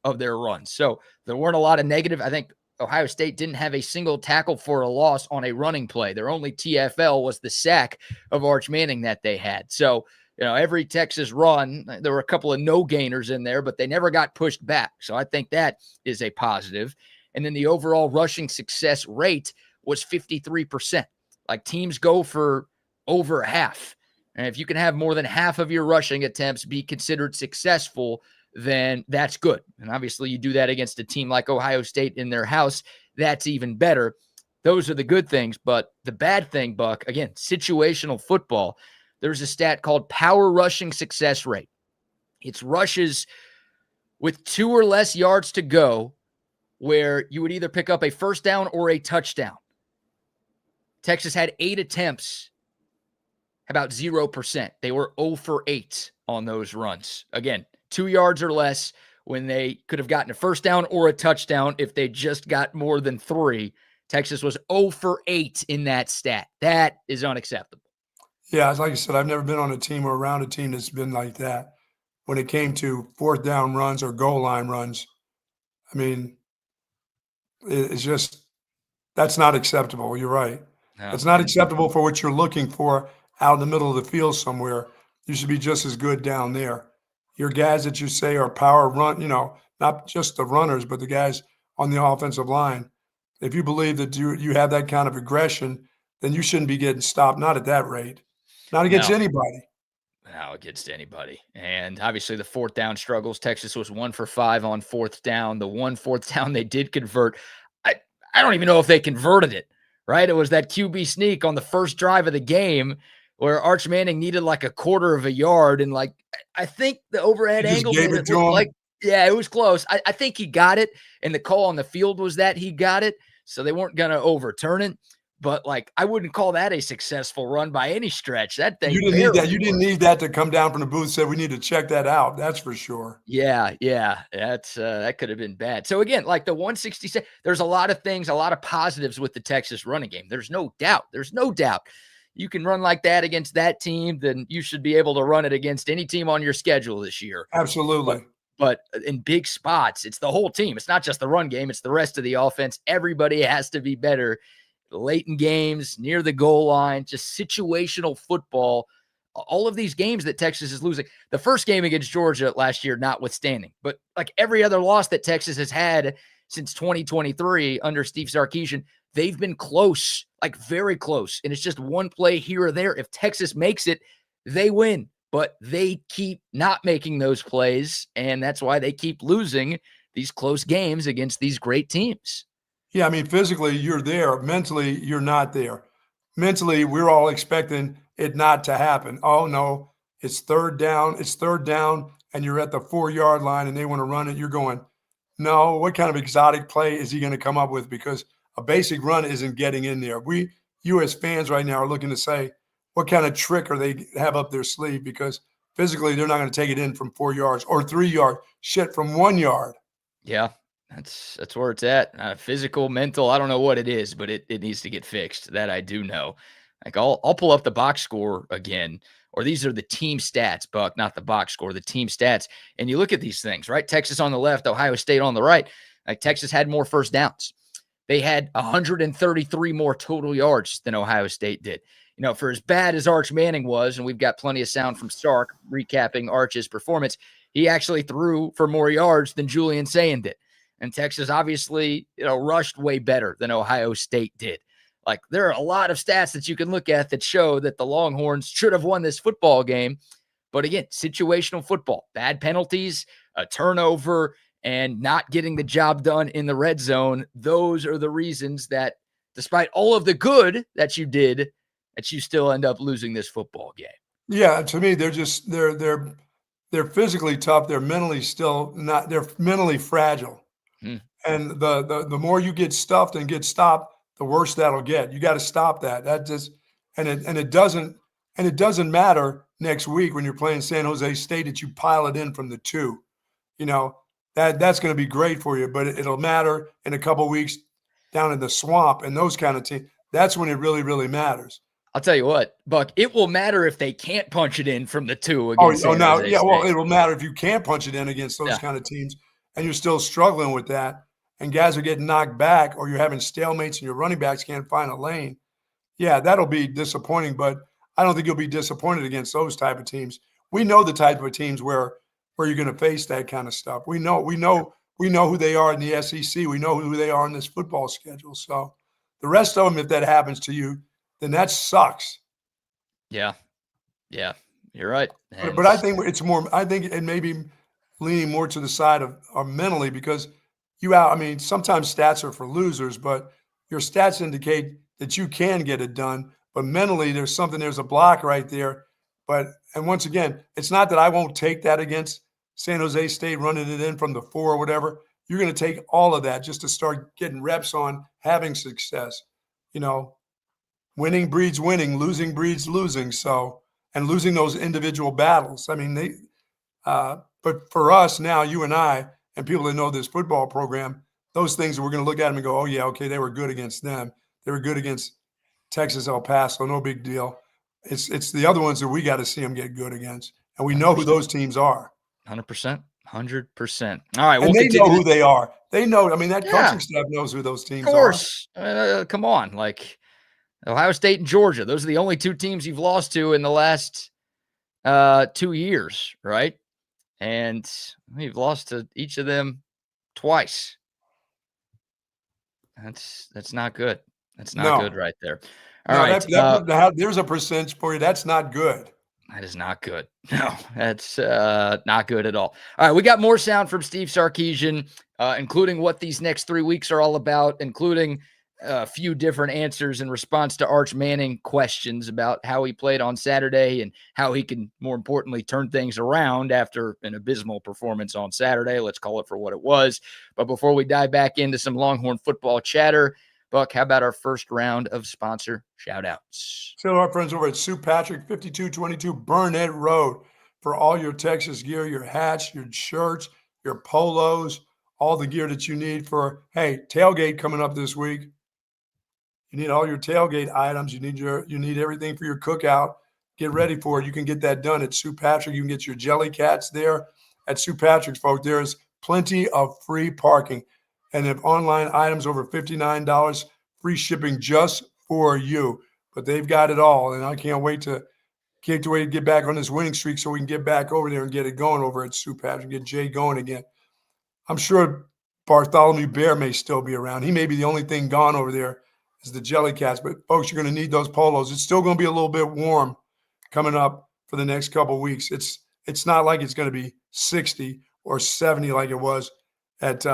of their runs. So there weren't a lot of negative. I think Ohio State didn't have a single tackle for a loss on a running play. Their only TFL was the sack of Arch Manning that they had. So, every Texas run, there were a couple of no gainers in there, but they never got pushed back. So I think that is a positive. And then the overall rushing success rate was 53%. Like teams go for over half. And if you can have more than half of your rushing attempts be considered successful, then that's good. And obviously you do that against a team like Ohio State in their house, that's even better. Those are the good things. But the bad thing, Buck, again, situational football, there's a stat called power rushing success rate. It's rushes with 2 or less yards to go where you would either pick up a first down or a touchdown. Texas had 8 attempts, about 0%. They were 0 for 8 on those runs. Again, 2 yards or less when they could have gotten a first down or a touchdown if they just got more than 3. Texas was 0 for 8 in that stat. That is unacceptable. Yeah, like I said, I've never been on a team or around a team that's been like that when it came to fourth down runs or goal line runs. I mean, it's just that's not acceptable. You're right. No. It's not acceptable for what you're looking for out in the middle of the field somewhere. You should be just as good down there. Your guys that you say are power run, not just the runners, but the guys on the offensive line. If you believe that you have that kind of aggression, then you shouldn't be getting stopped, not at that rate, not against anybody. No, against anybody. And obviously the fourth down struggles. Texas was 1 for 5 on fourth down. The one fourth down they did convert. I don't even know if they converted it, right? It was that QB sneak on the first drive of the game where Arch Manning needed like a quarter of a yard. And I think the overhead angle made it look like, yeah, it was close. I think he got it. And the call on the field was that he got it. So they weren't going to overturn it. But I wouldn't call that a successful run by any stretch. That thing you didn't need that. You didn't need that to come down from the booth and say we need to check that out. That's for sure. Yeah. That's that could have been bad. So again, the 166, there's a lot of things, a lot of positives with the Texas running game. There's no doubt. You can run like that against that team, then you should be able to run it against any team on your schedule this year. Absolutely. But in big spots, it's the whole team. It's not just the run game. It's the rest of the offense. Everybody has to be better. Late in games, near the goal line, just situational football. All of these games that Texas is losing. The first game against Georgia last year, notwithstanding, but every other loss that Texas has had since 2023 under Steve Sarkeesian, they've been close, very close. And it's just one play here or there. If Texas makes it, they win, but they keep not making those plays. And that's why they keep losing these close games against these great teams. Yeah, I mean, physically you're there. Mentally, you're not there. Mentally, we're all expecting it not to happen. Oh, no, it's third down. It's third down, and you're at the 4-yard line, and they want to run it. You're going, no, what kind of exotic play is he going to come up with? Because a basic run isn't getting in there. You as fans right now are looking to say, what kind of trick are they have up their sleeve? Because physically, they're not going to take it in from 4 yards or 3 yards. Shit, from 1 yard. Yeah. That's where it's at. Physical, mental, I don't know what it is, but it needs to get fixed. That I do know. I'll pull up the box score again, or these are the team stats, Buck, not the box score, the team stats. And you look at these things, right? Texas on the left, Ohio State on the right. Texas had more first downs. They had 133 more total yards than Ohio State did. For as bad as Arch Manning was, and we've got plenty of sound from Sark recapping Arch's performance, he actually threw for more yards than Julian Sayin did. And Texas obviously, rushed way better than Ohio State did. There are a lot of stats that you can look at that show that the Longhorns should have won this football game. But again, situational football, bad penalties, a turnover, and not getting the job done in the red zone. Those are the reasons that despite all of the good that you did, that you still end up losing this football game. Yeah, to me, they're physically tough. They're mentally still not. They're mentally fragile. And the more you get stuffed and get stopped, the worse that'll get. You got to stop that. It doesn't matter next week when you're playing San Jose State that you pile it in from the 2. That's going to be great for you, but it'll matter in a couple of weeks down in the swamp and those kind of teams. That's when it really, really matters. I'll tell you what, Buck, it will matter if they can't punch it in from the 2 against San Jose State. Well, it'll matter if you can't punch it in against those kind of teams and you're still struggling with that. And guys are getting knocked back, or you're having stalemates and your running backs can't find a lane. Yeah, that'll be disappointing, but I don't think you'll be disappointed against those type of teams. We know the type of teams where you're going to face that kind of stuff. We know who they are in the SEC. We know who they are in this football schedule. So the rest of them, if that happens to you, then that sucks. Yeah, you're right. But I think it's more. I think it may be leaning more to the side of mentally because. Sometimes stats are for losers, but your stats indicate that you can get it done. But mentally, there's a block right there. And once again, it's not that I won't take that against San Jose State running it in from the 4 or whatever. You're going to take all of that just to start getting reps on having success. Winning breeds winning, losing breeds losing. So, and losing those individual battles. But for us now, you and I, and people that know this football program, those things we're going to look at them and go, oh, yeah, okay, they were good against them. They were good against Texas El Paso, no big deal. It's the other ones that we got to see them get good against, and we know 100%. Who those teams are. 100%. 100%. All right, and they know who they are. They know. I mean, that coaching staff knows who those teams are. Of course. Come on. Like Ohio State and Georgia, those are the only two teams you've lost to in the last 2 years, right? And you've lost to each of them twice. That's not good. That's not good right there. All right. There's a percentage for you. That's not good. That is not good. No, that's not good at all. All right, we got more sound from Steve Sarkeesian, including what these next 3 weeks are all about, including a few different answers in response to Arch Manning questions about how he played on Saturday and how he can, more importantly, turn things around after an abysmal performance on Saturday. Let's call it for what it was. But before we dive back into some Longhorn football chatter, Buck, how about our first round of sponsor shout-outs? So our friends over at Sue Patrick, 5222 Burnett Road, for all your Texas gear, your hats, your shirts, your polos, all the gear that you need for, hey, tailgate coming up this week. You need all your tailgate items. You need everything for your cookout. Get ready for it. You can get that done at Sue Patrick. You can get your jelly cats there at Sue Patrick's, folks. There's plenty of free parking. And if online items over $59, free shipping just for you. But they've got it all, and I can't wait to get back on this winning streak so we can get back over there and get it going over at Sue Patrick, get Jay going again. I'm sure Bartholomew Bear may still be around. He may be the only thing gone over there is the jelly cats. But, folks, you're going to need those polos. It's still going to be a little bit warm coming up for the next couple of weeks. It's not like it's going to be 60 or 70 like it was at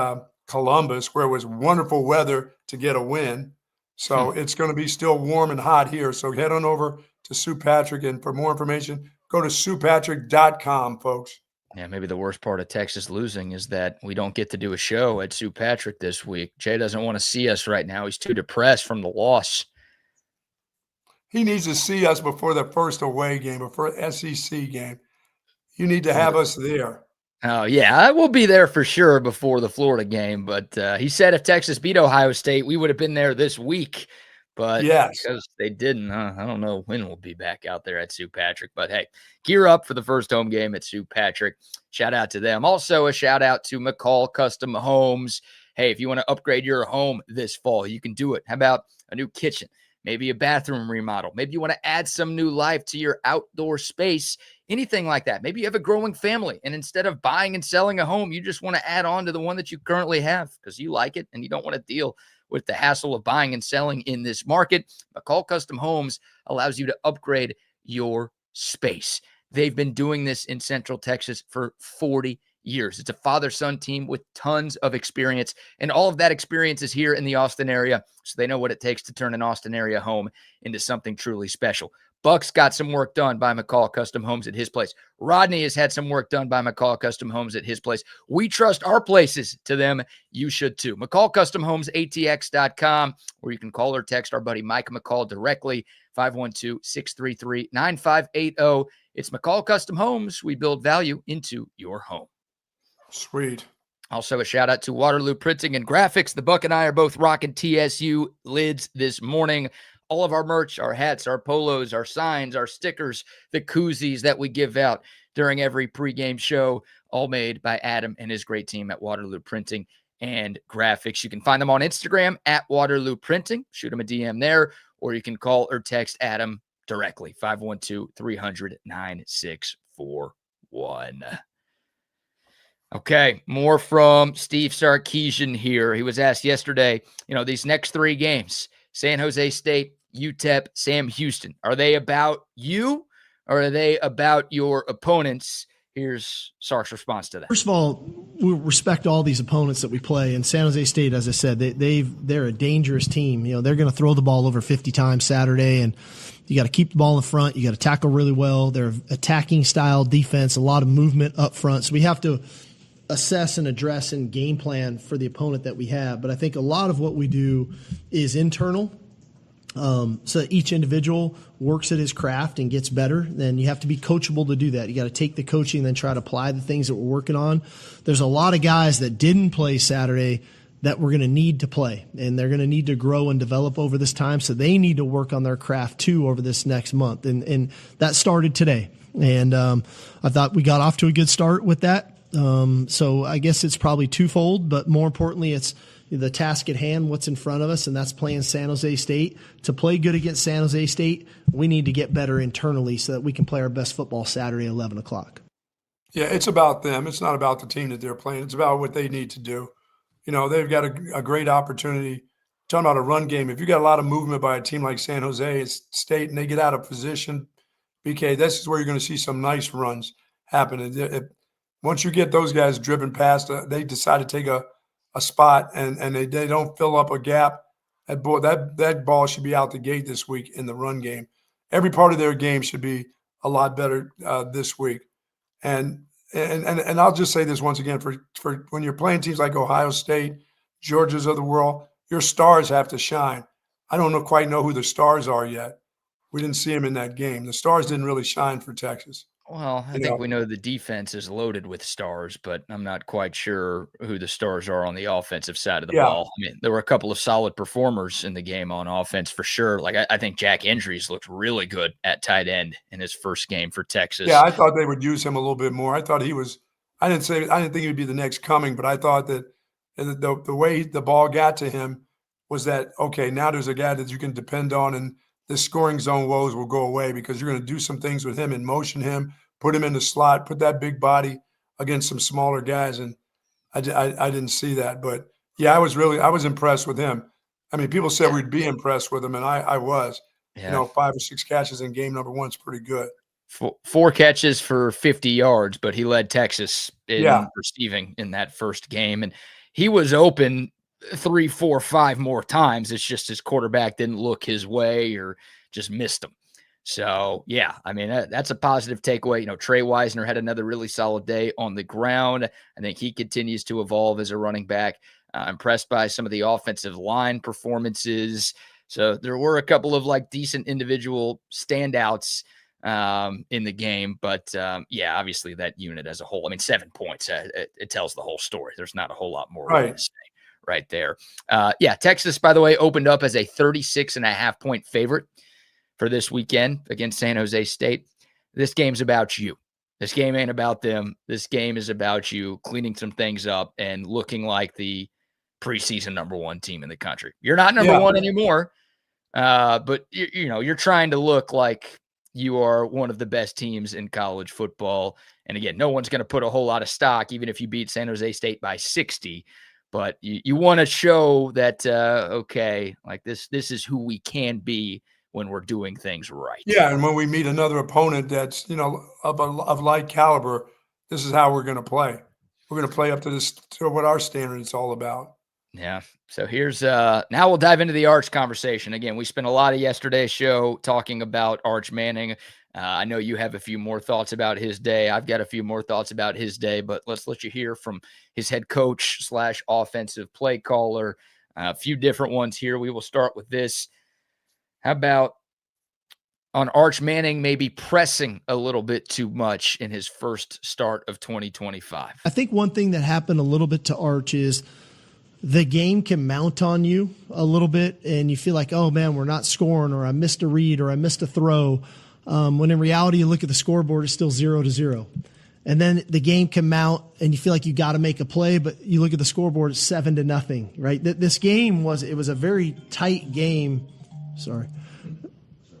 Columbus, where it was wonderful weather to get a win. So it's going to be still warm and hot here. So head on over to Sue Patrick, and for more information, go to SuePatrick.com, folks. Yeah, maybe the worst part of Texas losing is that we don't get to do a show at Sue Patrick this week. Jay doesn't want to see us right now. He's too depressed from the loss. He needs to see us before the first away game, before SEC game. You need to have us there. Oh, yeah, I will be there for sure before the Florida game. But he said if Texas beat Ohio State, we would have been there this week. But because they didn't, I don't know when we'll be back out there at Sue Patrick. But, hey, gear up for the first home game at Sue Patrick. Shout out to them. Also, a shout out to McCall Custom Homes. Hey, if you want to upgrade your home this fall, you can do it. How about a new kitchen? Maybe a bathroom remodel. Maybe you want to add some new life to your outdoor space, anything like that. Maybe you have a growing family, and instead of buying and selling a home, you just want to add on to the one that you currently have because you like it and you don't want to deal with the hassle of buying and selling in this market. McCall Custom Homes allows you to upgrade your space. They've been doing this in Central Texas for 40 years. It's a father-son team with tons of experience, and all of that experience is here in the Austin area, so they know what it takes to turn an Austin area home into something truly special. Buck's got some work done by McCall Custom Homes at his place. Rodney has had some work done by McCall Custom Homes at his place. We trust our places to them. You should too. McCall Custom Homes, ATX.com, or you can call or text our buddy Mike McCall directly, 512-633-9580. It's McCall Custom Homes. We build value into your home. Sweet. Also, a shout out to Waterloo Printing and Graphics. The Buck and I are both rocking TSU lids this morning. All of our merch, our hats, our polos, our signs, our stickers, the koozies that we give out during every pregame show, all made by Adam and his great team at Waterloo Printing and Graphics. You can find them on Instagram at Waterloo Printing. Shoot them a DM there, or you can call or text Adam directly, 512-300-9641. Okay, more from Steve Sarkeesian here. He was asked yesterday, these next three games, San Jose State, UTEP, Sam Houston, are they about you or are they about your opponents? Here's Sark's response to that. First of all, we respect all these opponents that we play. And San Jose State, as I said, they're a dangerous team. They're going to throw the ball over 50 times Saturday, and you got to keep the ball in front. You got to tackle really well. They're attacking style defense, a lot of movement up front. So we have to assess and address and game plan for the opponent that we have. But I think a lot of what we do is internal. so that each individual works at his craft and gets better. Then you have to be coachable to do that. You got to take the coaching and then try to apply the things that we're working on. There's a lot of guys that didn't play Saturday that we're going to need to play, and they're going to need to grow and develop over this time. So they need to work on their craft too over this next month. And that started today. And I thought we got off to a good start with that. So I guess it's probably twofold, but more importantly, it's the task at hand, what's in front of us, and that's playing San Jose State. To play good against San Jose State, we need to get better internally so that we can play our best football Saturday at 11 o'clock. Yeah, it's about them. It's not about the team that they're playing. It's about what they need to do. You know, they've got a great opportunity. Talking about a run game, if you got a lot of movement by a team like San Jose State and they get out of position, BK, this is where you're going to see some nice runs happen. Once you get those guys driven past, they decide to take a spot and they don't fill up a gap, that ball should be out the gate this week in the run game. Every part of their game should be a lot better this week. And I'll just say this once again, for when you're playing teams like Ohio State, Georgia's of the world, your stars have to shine. I don't quite know who the stars are yet. We didn't see them in that game. The stars didn't really shine for Texas. Well, I think we know the defense is loaded with stars, but I'm not quite sure who the stars are on the offensive side of the ball. I mean, there were a couple of solid performers in the game on offense for sure. Like I think Jack Endries looked really good at tight end in his first game for Texas. Yeah, I thought they would use him a little bit more. I thought I didn't think he would be the next coming, but I thought that the way the ball got to him was that, okay, now there's a guy that you can depend on, and the scoring zone woes will go away because you're going to do some things with him and motion him, put him in the slot, put that big body against some smaller guys. And I didn't see that. But, yeah, I was impressed with him. I mean, people said we'd be impressed with him, and I was. Yeah. You know, 5 or 6 catches in game number 1 is pretty good. 4 catches for 50 yards, but he led Texas in receiving in that first game. And he was open 3, 4, 5 more times. It's just his quarterback didn't look his way or just missed him. So, yeah, I mean, that's a positive takeaway. You know, Trey Wisner had another really solid day on the ground. I think he continues to evolve as a running back. Impressed by some of the offensive line performances. So there were a couple of like decent individual standouts in the game. But, yeah, obviously that unit as a whole, I mean, 7 points, it tells the whole story. There's not a whole lot more to say right there. Yeah, Texas, by the way, opened up as a 36.5-point favorite for this weekend against San Jose State. This game's about you. This game ain't about them. This game is about you cleaning some things up and looking like the preseason number 1 team in the country. You're not number 1 anymore, but you're trying to look like you are one of the best teams in college football. And again, no one's going to put a whole lot of stock, even if you beat San Jose State by 60. But you want to show that, okay, like this is who we can be when we're doing things right. Yeah, and when we meet another opponent that's, of like caliber, this is how we're going to play. We're going to play up to what our standard is all about. Yeah. So here's now we'll dive into the Arch conversation. Again, we spent a lot of yesterday's show talking about Arch Manning. I know you have a few more thoughts about his day. I've got a few more thoughts about his day, but let's let you hear from his head coach / offensive play caller. A few different ones here. We will start with this. How about on Arch Manning maybe pressing a little bit too much in his first start of 2025? I think one thing that happened a little bit to Arch is the game can mount on you a little bit, and you feel like, oh, man, we're not scoring, or I missed a read, or I missed a throw. When in reality, you look at the scoreboard, it's still 0-0. And then the game can mount, and you feel like you got to make a play, but you look at the scoreboard, it's 7-0, right? This game was a very tight game. Sorry.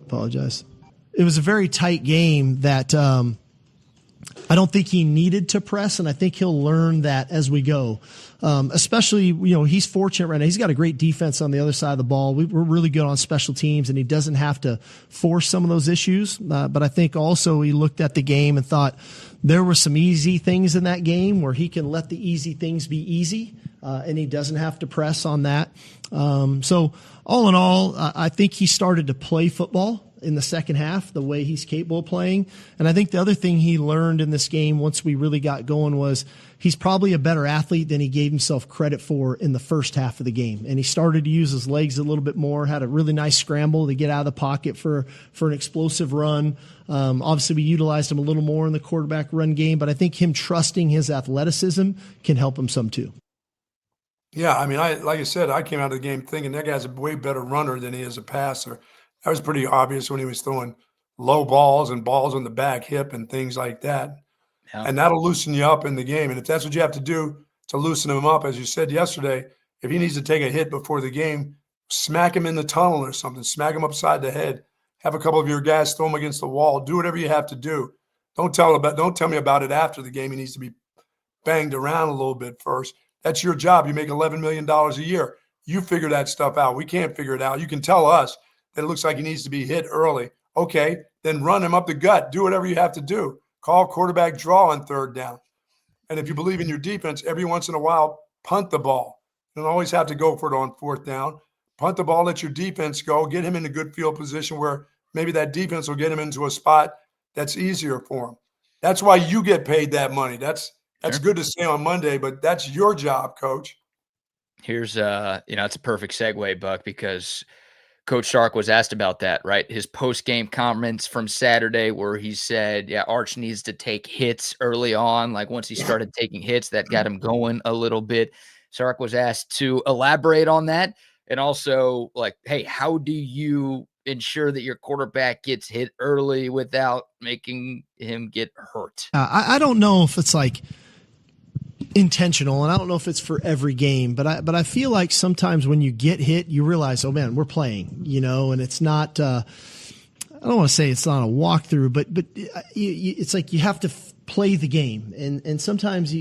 Apologize. It was a very tight game that I don't think he needed to press, and I think he'll learn that as we go. Especially, he's fortunate right now. He's got a great defense on the other side of the ball. We're really good on special teams, and he doesn't have to force some of those issues. But I think also he looked at the game and thought there were some easy things in that game where he can let the easy things be easy, and he doesn't have to press on that. So all in all, I think he started to play football in the second half, the way he's capable of playing. And I think the other thing he learned in this game once we really got going was he's probably a better athlete than he gave himself credit for in the first half of the game. And he started to use his legs a little bit more, had a really nice scramble to get out of the pocket for an explosive run. Obviously, we utilized him a little more in the quarterback run game, but I think him trusting his athleticism can help him some too. Yeah, I mean, like I said, I came out of the game thinking that guy's a way better runner than he is a passer. That was pretty obvious when he was throwing low balls and balls on the back hip and things like that. Yeah. And that'll loosen you up in the game. And if that's what you have to do to loosen him up, as you said yesterday, if he needs to take a hit before the game, smack him in the tunnel or something, smack him upside the head, have a couple of your guys throw him against the wall, do whatever you have to do. Don't tell me about it after the game. He needs to be banged around a little bit first. That's your job. You make $11 million a year. You figure that stuff out. We can't figure it out. You can tell us that it looks like he needs to be hit early. Okay, then run him up the gut. Do whatever you have to do. Call quarterback draw on third down. And if you believe in your defense, every once in a while, punt the ball. You don't always have to go for it on fourth down. Punt the ball, let your defense go. Get him in a good field position where maybe that defense will get him into a spot that's easier for him. That's why you get paid that money. That's good to say on Monday, but that's your job, Coach. Here's it's a perfect segue, Buck, because Coach Sark was asked about that, right? His post-game comments from Saturday where he said, yeah, Arch needs to take hits early on. Like once he started taking hits, that got him going a little bit. Sark was asked to elaborate on that. And also, like, hey, how do you ensure that your quarterback gets hit early without making him get hurt? I don't know if it's like intentional, and I don't know if it's for every game, but I feel like sometimes when you get hit, you realize, oh man, we're playing, and it's not. I don't want to say it's not a walkthrough, but it's like you have to play the game, and sometimes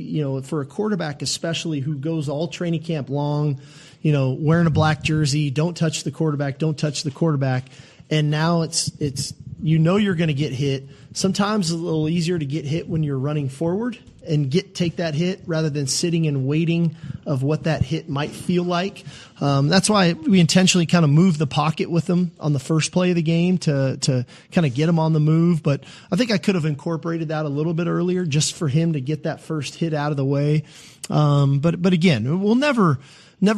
for a quarterback especially who goes all training camp long, wearing a black jersey, don't touch the quarterback, and now it's you're going to get hit. Sometimes it's a little easier to get hit when you're running forward and take that hit rather than sitting and waiting of what that hit might feel like. That's why we intentionally kind of moved the pocket with them on the first play of the game to kind of get him on the move. But I think I could have incorporated that a little bit earlier just for him to get that first hit out of the way. But again, we'll never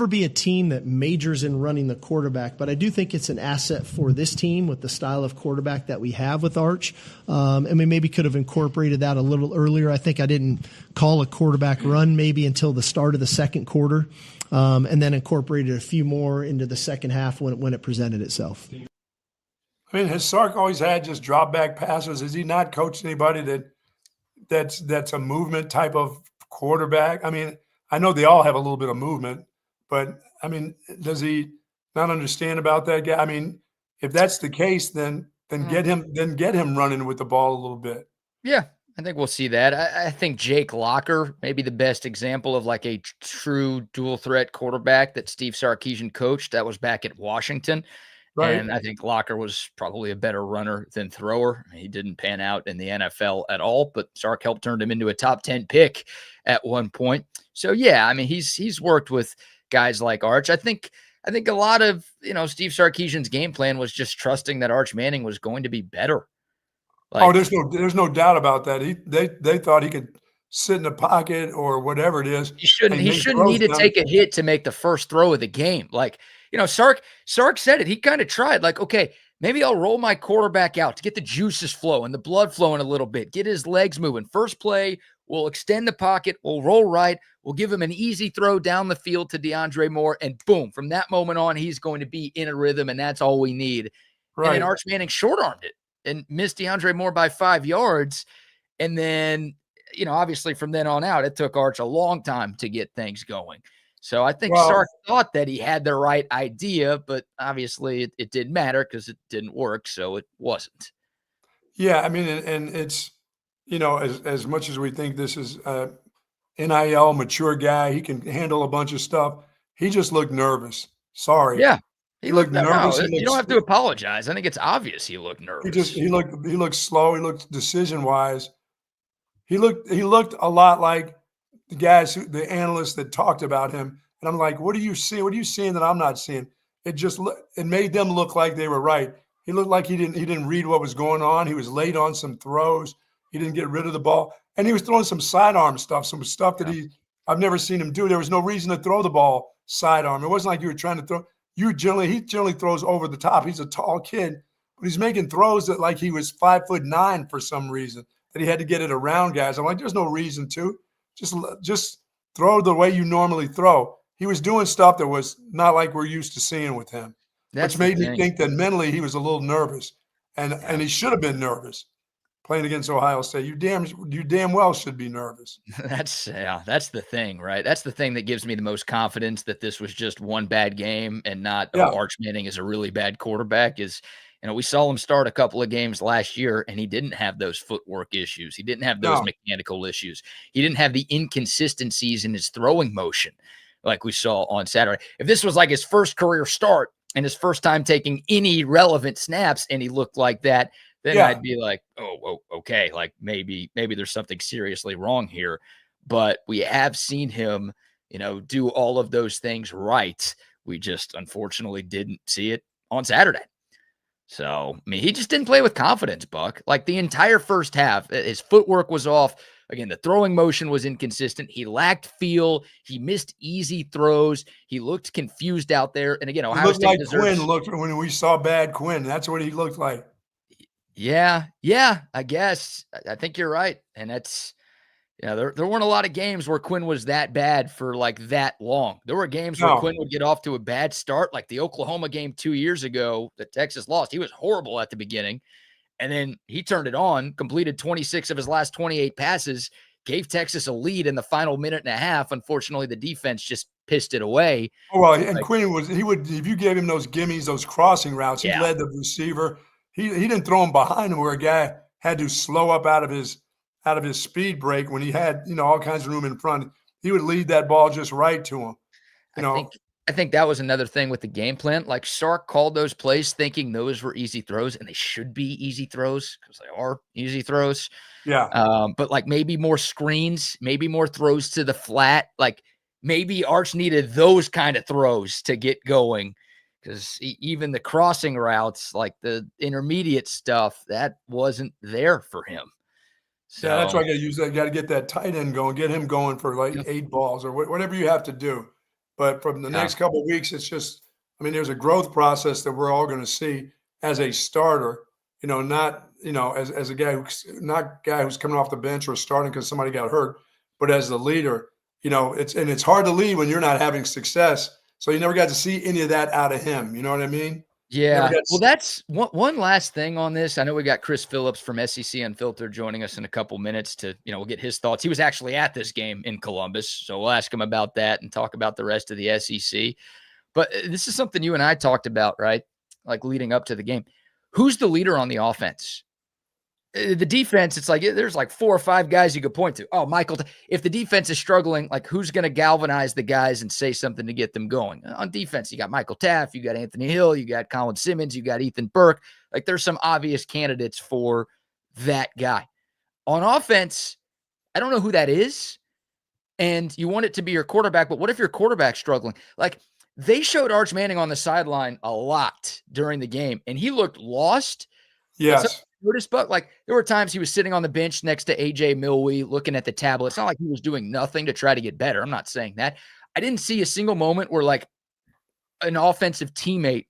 be a team that majors in running the quarterback, but I do think it's an asset for this team with the style of quarterback that we have with Arch. And we maybe could have incorporated that a little earlier. I think I didn't call a quarterback run maybe until the start of the second quarter, and then incorporated a few more into the second half when it presented itself. I mean, has Sark always had just drop back passes? Has he not coached anybody that's a movement type of quarterback? I mean, I know they all have a little bit of movement. But, I mean, does he not understand about that guy? I mean, if that's the case, then get him running with the ball a little bit. Yeah, I think we'll see that. I think Jake Locker may be the best example of like a true dual threat quarterback that Steve Sarkeesian coached. That was back at Washington. Right. And I think Locker was probably a better runner than thrower. He didn't pan out in the NFL at all, but Sark helped turn him into a top 10 pick at one point. So, yeah, I mean, he's worked with guys like Arch. I think a lot of, Steve Sarkeesian's game plan was just trusting that Arch Manning was going to be better. There's no doubt about that. They thought he could sit in the pocket or whatever it is. He shouldn't need to take a hit to make the first throw of the game. Like, Sark said it. He kind of tried, like, okay, maybe I'll roll my quarterback out to get the juices flowing, the blood flowing a little bit, get his legs moving. First play, we'll extend the pocket, we'll roll right, we'll give him an easy throw down the field to DeAndre Moore, and boom, from that moment on, he's going to be in a rhythm, and that's all we need. Right. And then Arch Manning short-armed it and missed DeAndre Moore by 5 yards. And then, obviously from then on out, it took Arch a long time to get things going. So I think Sark thought that he had the right idea, but obviously it didn't matter because it didn't work, so it wasn't. Yeah, I mean, and it's, as much as we think this is a NIL mature guy, he can handle a bunch of stuff. He just looked nervous. Sorry. Yeah. He looked nervous. You don't have to apologize. I think it's obvious he looked nervous. He looked slow. He looked decision-wise. He looked a lot like the analysts that talked about him. And I'm like, what do you see? What are you seeing that I'm not seeing? It made them look like they were right. He looked like he didn't read what was going on. He was late on some throws. He didn't get rid of the ball, and he was throwing some sidearm stuff, some stuff that I've never seen him do. There was no reason to throw the ball sidearm. It wasn't like you were trying to throw. He generally throws over the top. He's a tall kid, but he's making throws that like he was 5'9" for some reason, that he had to get it around guys. I'm like, there's no reason to. Just throw the way you normally throw. He was doing stuff that was not like we're used to seeing with him, which made me think that mentally he was a little nervous, and he should have been nervous playing against Ohio State. You damn well should be nervous. That's the thing, right? That's the thing that gives me the most confidence that this was just one bad game and not Arch Manning is a really bad quarterback. Is, we saw him start a couple of games last year and he didn't have those footwork issues. He didn't have those mechanical issues. He didn't have the inconsistencies in his throwing motion like we saw on Saturday. If this was like his first career start and his first time taking any relevant snaps and he looked like that, then I'd be like, oh, okay, like maybe there's something seriously wrong here. But we have seen him, do all of those things right. We just unfortunately didn't see it on Saturday. So, I mean, he just didn't play with confidence, Buck. Like the entire first half, his footwork was off. Again, the throwing motion was inconsistent. He lacked feel. He missed easy throws. He looked confused out there. And again, Ohio State deserves. Quinn looked when we saw bad Quinn. That's what he looked like. Yeah, I guess. I think you're right. And that's, there weren't a lot of games where Quinn was that bad for like that long. There were games where Quinn would get off to a bad start, like the Oklahoma game 2 years ago that Texas lost. He was horrible at the beginning, and then he turned it on, completed 26 of his last 28 passes, gave Texas a lead in the final minute and a half. Unfortunately, the defense just pissed it away. Oh, well, and Quinn if you gave him those gimmies, those crossing routes, he led the receiver. He didn't throw him behind him where a guy had to slow up out of his speed break when he had, all kinds of room in front. He would lead that ball just right to him. I think that was another thing with the game plan. Like Sark called those plays thinking those were easy throws, and they should be easy throws because they are easy throws. Yeah. But like maybe more screens, maybe more throws to the flat. Like maybe Arch needed those kind of throws to get going. Because even the crossing routes, like the intermediate stuff, that wasn't there for him. So that's why I got to use that. Got to get that tight end going, get him going for like 8 balls or whatever you have to do. But from the next couple of weeks, it's just, there's a growth process that we're all going to see as a starter. Not as a guy who's coming off the bench or starting because somebody got hurt, but as the leader. It's hard to lead when you're not having success. So you never got to see any of that out of him. You know what I mean? Yeah. Well, that's one last thing on this. I know we got Chris Phillips from SEC Unfiltered joining us in a couple minutes to, we'll get his thoughts. He was actually at this game in Columbus. So we'll ask him about that and talk about the rest of the SEC. But this is something you and I talked about, right? Like leading up to the game. Who's the leader on the offense? The defense, it's like there's like 4 or 5 guys you could point to. Oh, Michael, if the defense is struggling, like who's going to galvanize the guys and say something to get them going? On defense, you got Michael Taft, you got Anthony Hill, you got Colin Simmons, you got Ethan Burke. Like there's some obvious candidates for that guy. On offense, I don't know who that is. And you want it to be your quarterback, but what if your quarterback's struggling? Like they showed Arch Manning on the sideline a lot during the game, and he looked lost. Yes. Notice, but like there were times he was sitting on the bench next to AJ Milwee looking at the tablet. It's not like he was doing nothing to try to get better. I'm not saying that. I didn't see a single moment where like an offensive teammate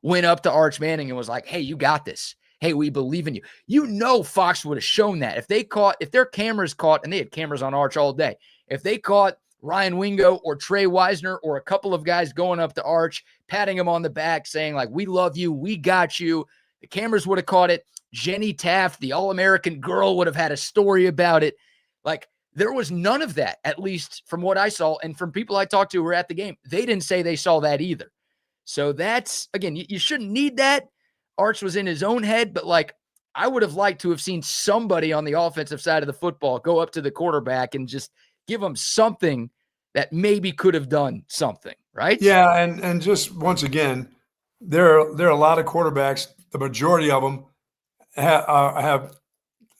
went up to Arch Manning and was like, hey, you got this. Hey, we believe in you. Fox would have shown that if their cameras caught, and they had cameras on Arch all day. If they caught Ryan Wingo or Trey Wisner or a couple of guys going up to Arch, patting him on the back, saying like, we love you. We got you. The cameras would have caught it. Jenny Taft, the All-American girl, would have had a story about it. Like, there was none of that, at least from what I saw. And from people I talked to who were at the game, they didn't say they saw that either. So that's, again, you shouldn't need that. Arch was in his own head, but like, I would have liked to have seen somebody on the offensive side of the football go up to the quarterback and just give him something that maybe could have done something, right? Yeah, and just once again, there are a lot of quarterbacks, the majority of them, have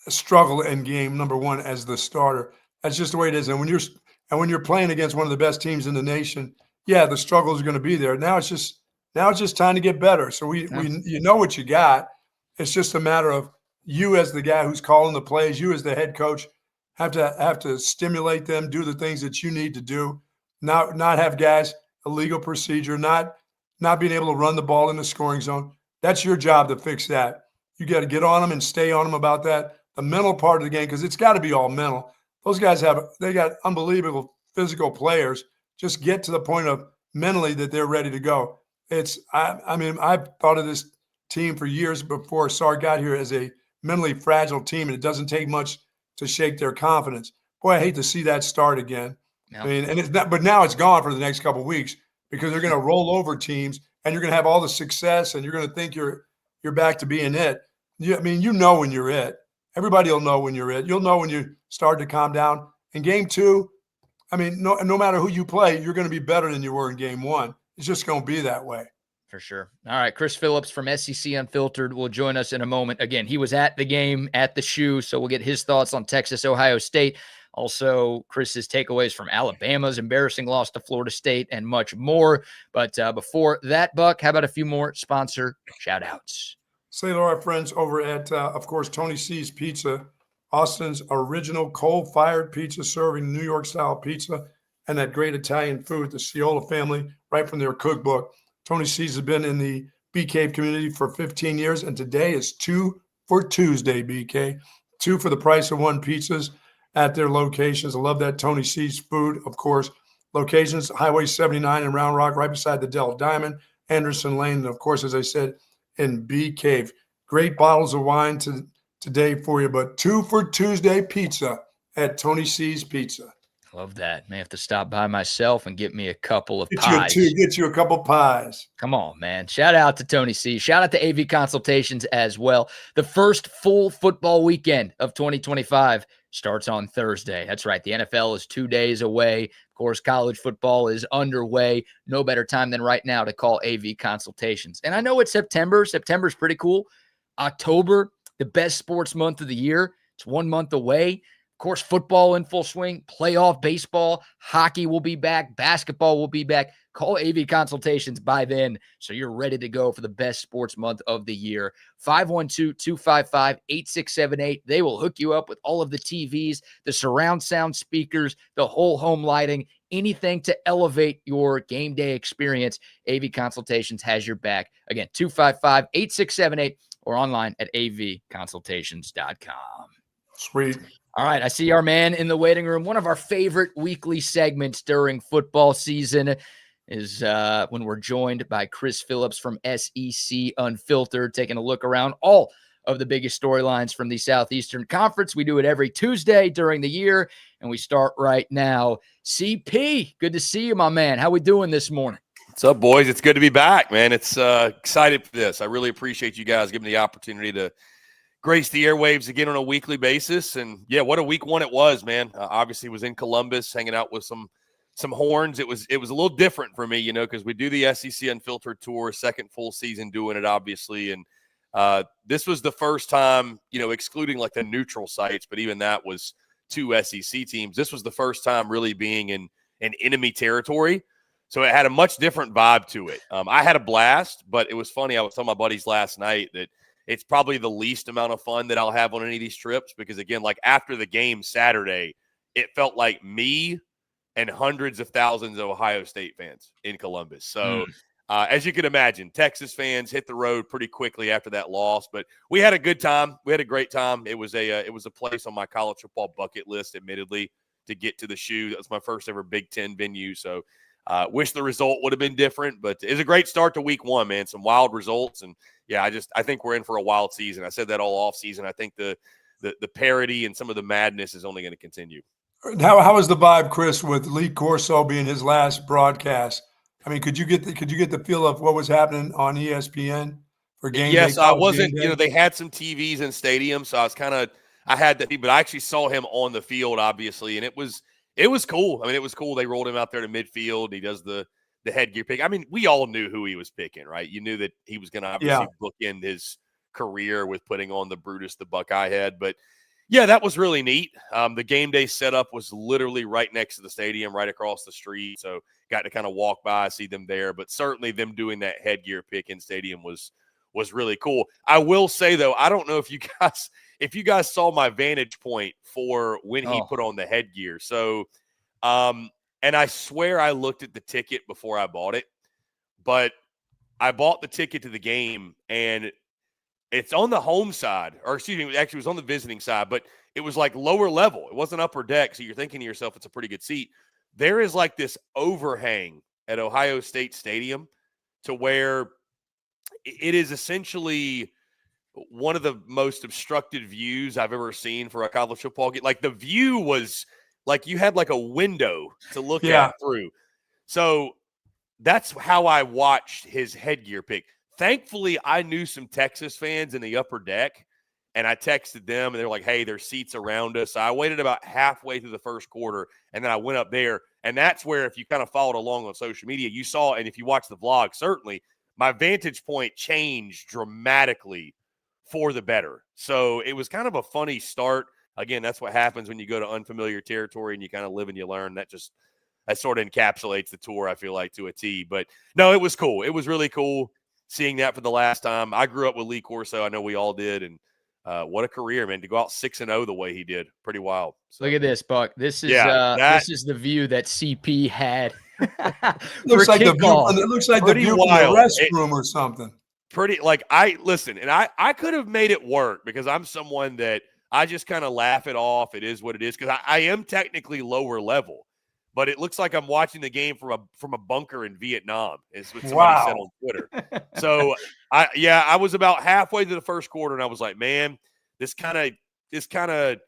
struggled in game number one as the starter. That's just the way it is. And when you're playing against one of the best teams in the nation, yeah, the struggle is going to be there. Now it's just Now it's just time to get better. So we you know what you got. It's just a matter of you as the guy who's calling the plays, you as the head coach have to stimulate them, do the things that you need to do, not have guys illegal procedure, not being able to run the ball in the scoring zone. That's your job to fix that. You got to get on them and stay on them about that. The mental part of the game, because it's got to be all mental. Those guys they got unbelievable physical players. Just get to the point of mentally that they're ready to go. I mean, I've thought of this team for years before Sark got here as a mentally fragile team, and it doesn't take much to shake their confidence. Boy, I hate to see that start again. Yeah. I mean, and it's not, but now it's gone for the next couple of weeks because they're going to roll over teams, and you're going to have all the success, and you're going to think you're back to being it. I mean, you know when you're it. Everybody will know when you're it. You'll know when you start to calm down. In game 2, I mean, no matter who you play, you're going to be better than you were in game 1. It's just going to be that way. For sure. All right. Chris Phillips from SEC Unfiltered will join us in a moment. Again, he was at the game at the shoe, so we'll get his thoughts on Texas, Ohio State. Also, Chris's takeaways from Alabama's embarrassing loss to Florida State and much more. But before that, Buck, how about a few more sponsor shout-outs? Say hello to our friends over at, of course, Tony C's Pizza, Austin's original coal-fired pizza serving New York-style pizza and that great Italian food, the Ciola family, right from their cookbook. Tony C's has been in the Bee Cave community for 15 years, and today is 2 for Tuesday, BK. 2 for the price of 1 pizzas at their locations. I love that Tony C's food, of course. Locations, Highway 79 in Round Rock, right beside the Dell Diamond, Anderson Lane, and, of course, as I said, in Bee Cave. Great bottles of wine today for you, but 2 for Tuesday pizza at Tony C's Pizza. Love that. May have to stop by myself and get me a couple of pies. Get you a couple pies. Come on, man. Shout out to Tony C. Shout out to AV Consultations as well. The first full football weekend of 2025 starts on Thursday. That's right. The NFL is 2 days away. Of course, college football is underway. No better time than right now to call AV Consultations. And I know it's September. September's pretty cool. October, the best sports month of the year. It's 1 month away. Of course, football in full swing, playoff baseball, hockey will be back, basketball will be back. Call AV Consultations by then so you're ready to go for the best sports month of the year. 512-255-8678. They will hook you up with all of the TVs, the surround sound speakers, the whole home lighting, anything to elevate your game day experience. AV Consultations has your back. Again, 255-8678 or online at avconsultations.com. Sweet. All right, I see our man in the waiting room. One of our favorite weekly segments during football season is when we're joined by Chris Phillips from SEC Unfiltered, taking a look around all of the biggest storylines from the Southeastern Conference. We do it every Tuesday during the year, and we start right now. CP, good to see you, my man. How we doing this morning? What's up, boys? It's good to be back, man. It's excited for this. I really appreciate you guys giving me the opportunity to grace the airwaves again on a weekly basis. And yeah, what a week 1 it was, man. Obviously was in Columbus hanging out with some horns. It was a little different for me, because we do the SEC Unfiltered tour, second full season doing it, obviously. And this was the first time, excluding like the neutral sites, but even that was 2 SEC teams. This was the first time really being in enemy territory. So it had a much different vibe to it. I had a blast, but it was funny. I was telling my buddies last night that it's probably the least amount of fun that I'll have on any of these trips because, again, like after the game Saturday, it felt like me and hundreds of thousands of Ohio State fans in Columbus. So as you can imagine, Texas fans hit the road pretty quickly after that loss. But we had a good time. We had a great time. It was a place on my college football bucket list, admittedly, to get to the shoe. That was my first ever Big Ten venue. So wish the result would have been different, but it was a great start to week 1, man. Some wild results. And yeah, I think we're in for a wild season. I said that all off season. I think the parity and some of the madness is only going to continue. How was the vibe, Chris, with Lee Corso being his last broadcast? I mean, could you get the feel of what was happening on ESPN for game day? Yes, I wasn't, they had some TVs in stadiums, so I had that, but I actually saw him on the field, obviously, and it was cool. I mean, it was cool. They rolled him out there to midfield. He does the headgear pick. I mean, we all knew who he was picking, right? You knew that he was going to obviously bookend his career with putting on the Brutus the Buckeye head. But Yeah, that was really neat. The game day setup was literally right next to the stadium, right across the street. So got to kind of walk by, see them there. But certainly them doing that headgear pick in stadium was really cool. I will say though, I don't know if you guys saw my vantage point for when he put on the headgear. So, and I swear I looked at the ticket before I bought it, but I bought the ticket to the game and it's on the home side, or excuse me, actually it was on the visiting side, but it was like lower level. It wasn't upper deck. So you're thinking to yourself, it's a pretty good seat. There is like this overhang at Ohio State Stadium to where it is essentially one of the most obstructed views I've ever seen for a college football game. Like the view was like you had like a window to look at through. So that's how I watched his headgear pick. Thankfully, I knew some Texas fans in the upper deck, and I texted them, and they're like, hey, there's seats around us. So I waited about halfway through the first quarter, and then I went up there, and that's where if you kind of followed along on social media, you saw, and if you watch the vlog, certainly, my vantage point changed dramatically for the better. So it was kind of a funny start. Again, that's what happens when you go to unfamiliar territory and you kind of live and you learn. That sort of encapsulates the tour, I feel like, to a T. But no, it was cool. It was really cool seeing that for the last time. I grew up with Lee Corso. I know we all did. And what a career, man, to go out 6-0 the way he did. Pretty wild. So, look at this, Buck. This is this is the view that CP had. Looks like the view, it looks like the view from the restroom or something. Pretty, like, listen, and I could have made it work because I'm someone that I just kind of laugh it off. It is what it is, because I am technically lower level. But it looks like I'm watching the game from a bunker in Vietnam, is what somebody said on Twitter. So I was about halfway through the first quarter, and I was like, man, this kind of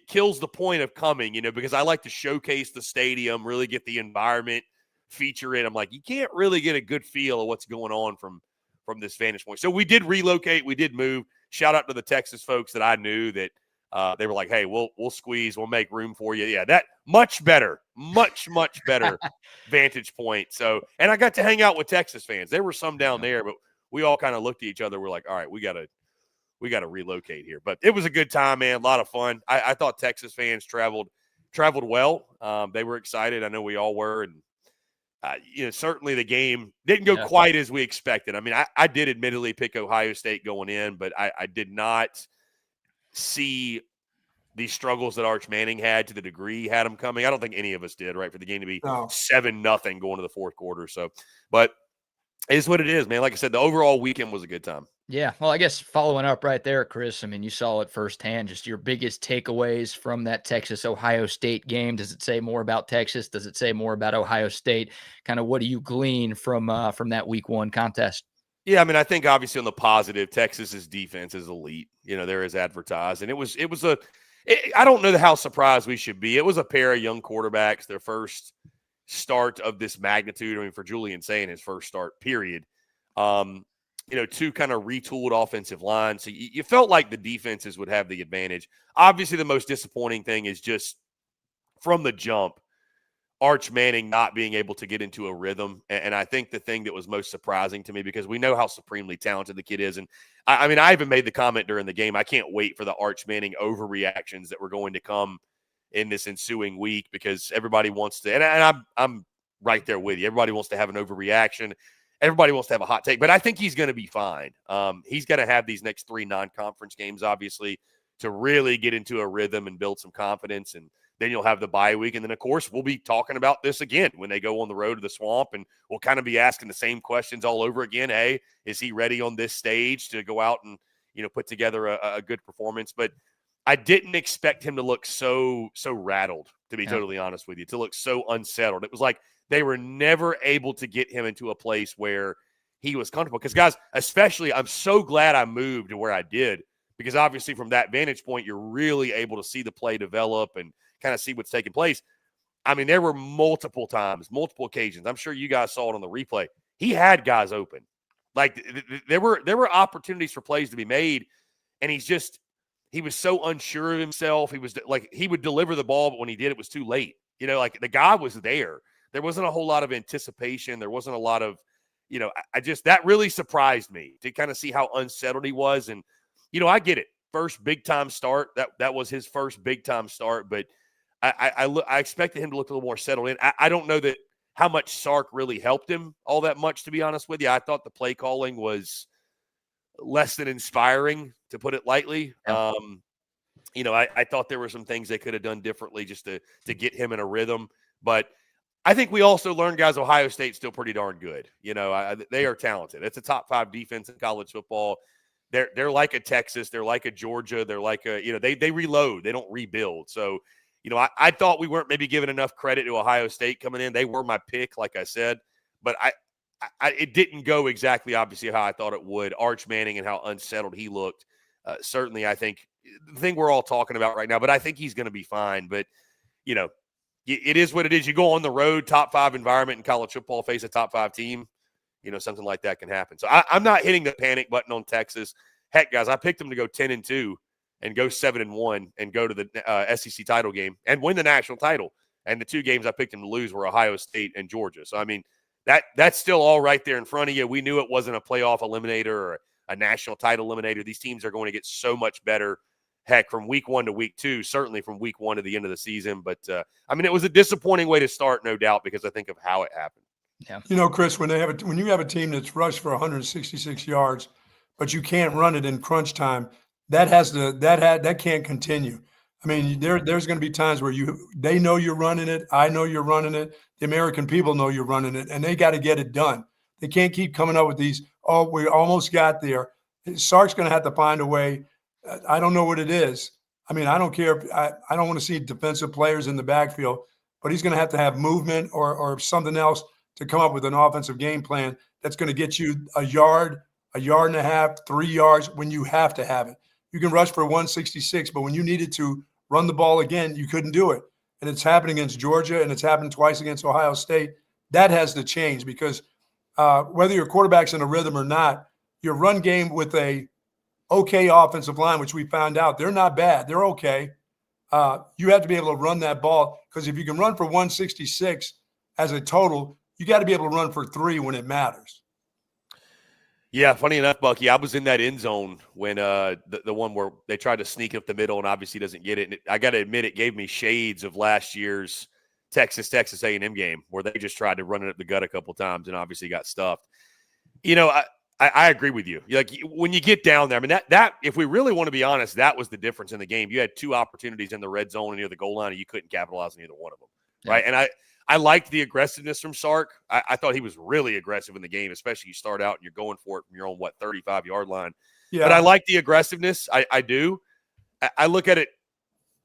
kills the point of coming, because I like to showcase the stadium, really get the environment, feature it. I'm like, you can't really get a good feel of what's going on from this vantage point. So we did relocate, we did move. Shout out to the Texas folks that I knew that. They were like, hey, we'll squeeze, we'll make room for you. Yeah, that much better vantage point. So, and I got to hang out with Texas fans. There were some down there, but we all kind of looked at each other. We're like, all right, we got to relocate here. But it was a good time, man. A lot of fun. I thought Texas fans traveled well. They were excited. I know we all were. And, certainly the game didn't go quite as we expected. I mean, I did admittedly pick Ohio State going in, but I did not see the struggles that Arch Manning had to the degree he had them coming. I don't think any of us did, right, for the game to be 7-0 going to the fourth quarter. So, but it's what it is, man. Like I said, the overall weekend was a good time. Yeah. Well, I guess following up right there, Chris, I mean, you saw it firsthand, just your biggest takeaways from that Texas-Ohio State game. Does it say more about Texas? Does it say more about Ohio State? Kind of what do you glean from that week one contest? Yeah, I mean, I think obviously on the positive, Texas's defense is elite. There is advertised. And I don't know how surprised we should be. It was a pair of young quarterbacks, their first start of this magnitude. I mean, for Julian saying his first start, period. Two kind of retooled offensive lines. So you felt like the defenses would have the advantage. Obviously, the most disappointing thing is just from the jump, Arch Manning not being able to get into a rhythm. And I think the thing that was most surprising to me, because we know how supremely talented the kid is. And I mean, I even made the comment during the game, I can't wait for the Arch Manning overreactions that were going to come in this ensuing week, because everybody wants to, and I'm right there with you. Everybody wants to have an overreaction. Everybody wants to have a hot take, but I think he's going to be fine. He's going to have these next 3 non-conference games, obviously, to really get into a rhythm and build some confidence. And then you'll have the bye week. And then, of course, we'll be talking about this again when they go on the road to the Swamp. And we'll kind of be asking the same questions all over again. Hey, is he ready on this stage to go out and, put together a good performance? But I didn't expect him to look so rattled, to be totally honest with you, to look so unsettled. It was like they were never able to get him into a place where he was comfortable. Because, guys, especially, I'm so glad I moved to where I did, because obviously from that vantage point, you're really able to see the play develop and kind of see what's taking place. I mean, there were multiple times, multiple occasions. I'm sure you guys saw it on the replay. He had guys open. Like there were opportunities for plays to be made, and he was so unsure of himself. He was like, he would deliver the ball, but when he did, it was too late. Like the guy was there. There wasn't a whole lot of anticipation. There wasn't a lot of, that really surprised me to kind of see how unsettled he was. And, I get it. first big-time start. That was his first big-time start, but I expected him to look a little more settled in. I don't know that how much Sark really helped him all that much, to be honest with you. I thought the play calling was less than inspiring, to put it lightly. Yeah. I thought there were some things they could have done differently just to get him in a rhythm. But I think we also learned, guys, Ohio State's still pretty darn good. They are talented. It's a top 5 defense in college football. They're like a Texas. They're like a Georgia. They're like they reload. They don't rebuild. So, I thought we weren't maybe giving enough credit to Ohio State coming in. They were my pick, like I said. But it didn't go exactly, obviously, how I thought it would. Arch Manning and how unsettled he looked. Certainly, I think the thing we're all talking about right now, but I think he's going to be fine. But, it is what it is. You go on the road, top 5 environment in college football, face a top 5 team, something like that can happen. So I'm not hitting the panic button on Texas. Heck, guys, I picked them to go 10-2 and go 7-1 and go to the SEC title game and win the national title. And the 2 games I picked them to lose were Ohio State and Georgia. So, I mean, that's still all right there in front of you. We knew it wasn't a playoff eliminator or a national title eliminator. These teams are going to get so much better, heck, from week 1 to week 2, certainly from week 1 to the end of the season. But, it was a disappointing way to start, no doubt, because I think of how it happened. Yeah. Chris, when you have a team that's rushed for 166 yards, but you can't run it in crunch time, that can't continue. I mean, there's going to be times where they know you're running it. I know you're running it. The American people know you're running it, and they got to get it done. They can't keep coming up with these, oh, we almost got there. Sark's going to have to find a way. I don't know what it is. I mean, I don't care. I don't want to see defensive players in the backfield, but he's going to have movement or something else to come up with an offensive game plan that's going to get you a yard and a half, 3 yards when you have to have it. You can rush for 166, but when you needed to run the ball again, you couldn't do it. And it's happening against Georgia, and it's happened twice against Ohio State. That has to change because whether your quarterback's in a rhythm or not, your run game with a okay offensive line, which we found out, they're not bad. They're okay. You have to be able to run that ball because if you can run for 166 as a total, you got to be able to run for 3 when it matters. Yeah, funny enough, Bucky, I was in that end zone when the one where they tried to sneak up the middle and obviously doesn't get it. And I got to admit, it gave me shades of last year's Texas A&M game where they just tried to run it up the gut a couple times and obviously got stuffed. I agree with you. Like when you get down there, I mean, that if we really want to be honest, that was the difference in the game. You had 2 opportunities in the red zone and near the goal line, and you couldn't capitalize on either one of them, right? And I liked the aggressiveness from Sark. I thought he was really aggressive in the game, especially you start out and you're going for it from your own, 35-yard line. Yeah. But I like the aggressiveness. I do. I look at it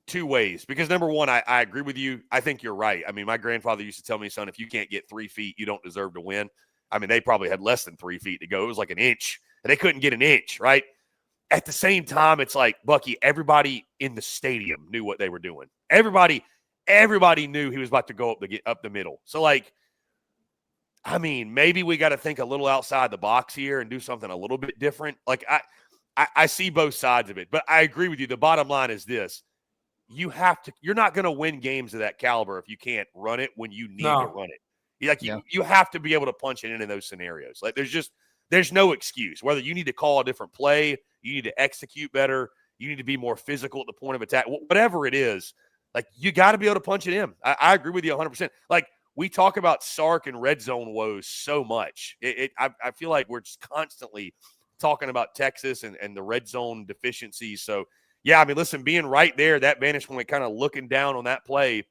2 ways because, number one, I agree with you. I think you're right. I mean, my grandfather used to tell me, son, if you can't get 3 feet, you don't deserve to win. I mean, they probably had less than 3 feet to go. It was like an inch. And they couldn't get an inch, right? At the same time, it's like, Bucky, everybody in the stadium knew what they were doing. Everybody knew he was about to go up the middle. So, maybe we got to think a little outside the box here and do something a little bit different. Like, I see both sides of it. But I agree with you. The bottom line is this. You're not going to win games of that caliber if you can't run it when you need to run it. You have to be able to punch it in those scenarios. Like, there's no excuse. Whether you need to call a different play, you need to execute better, you need to be more physical at the point of attack, whatever it is, like, you got to be able to punch it in. I agree with you 100%. Like, we talk about Sark and red zone woes so much. I feel like we're just constantly talking about Texas and the red zone deficiencies. So, yeah, I mean, listen, being right there, that vantage point, kind of looking down on that play,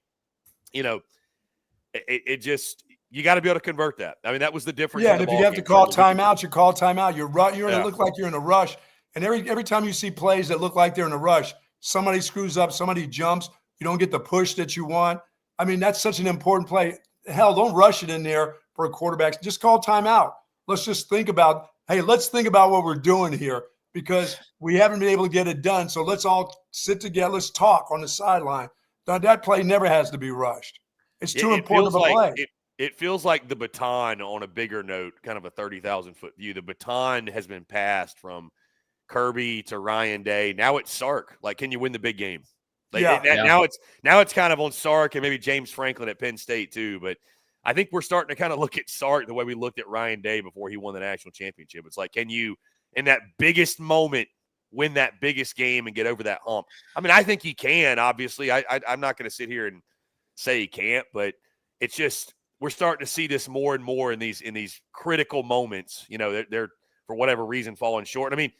it just – you got to be able to convert that. I mean, that was the difference. Yeah, and if you have to call timeouts, you call timeout. You're going to look like you're in a rush. And every time you see plays that look like they're in a rush, somebody screws up, somebody jumps, you don't get the push that you want. I mean, that's such an important play. Hell, don't rush it in there for a quarterback. Just call timeout. Let's just think about, let's think about what we're doing here because we haven't been able to get it done. So let's all sit together. Let's talk on the sideline. Now, that play never has to be rushed. It's too important of a play. It feels like the baton, on a bigger note, kind of a 30,000-foot view, the baton has been passed from Kirby to Ryan Day. Now it's Sark. Like, can you win the big game? Now it's kind of on Sark and maybe James Franklin at Penn State too. But I think we're starting to kind of look at Sark the way we looked at Ryan Day before he won the national championship. It's like, can you, in that biggest moment win that biggest game and get over that hump. I mean, I think he can, obviously. I'm not going to sit here and say he can't, but it's just we're starting to see this more and more in these critical moments. You know, they're for whatever reason falling short. I mean,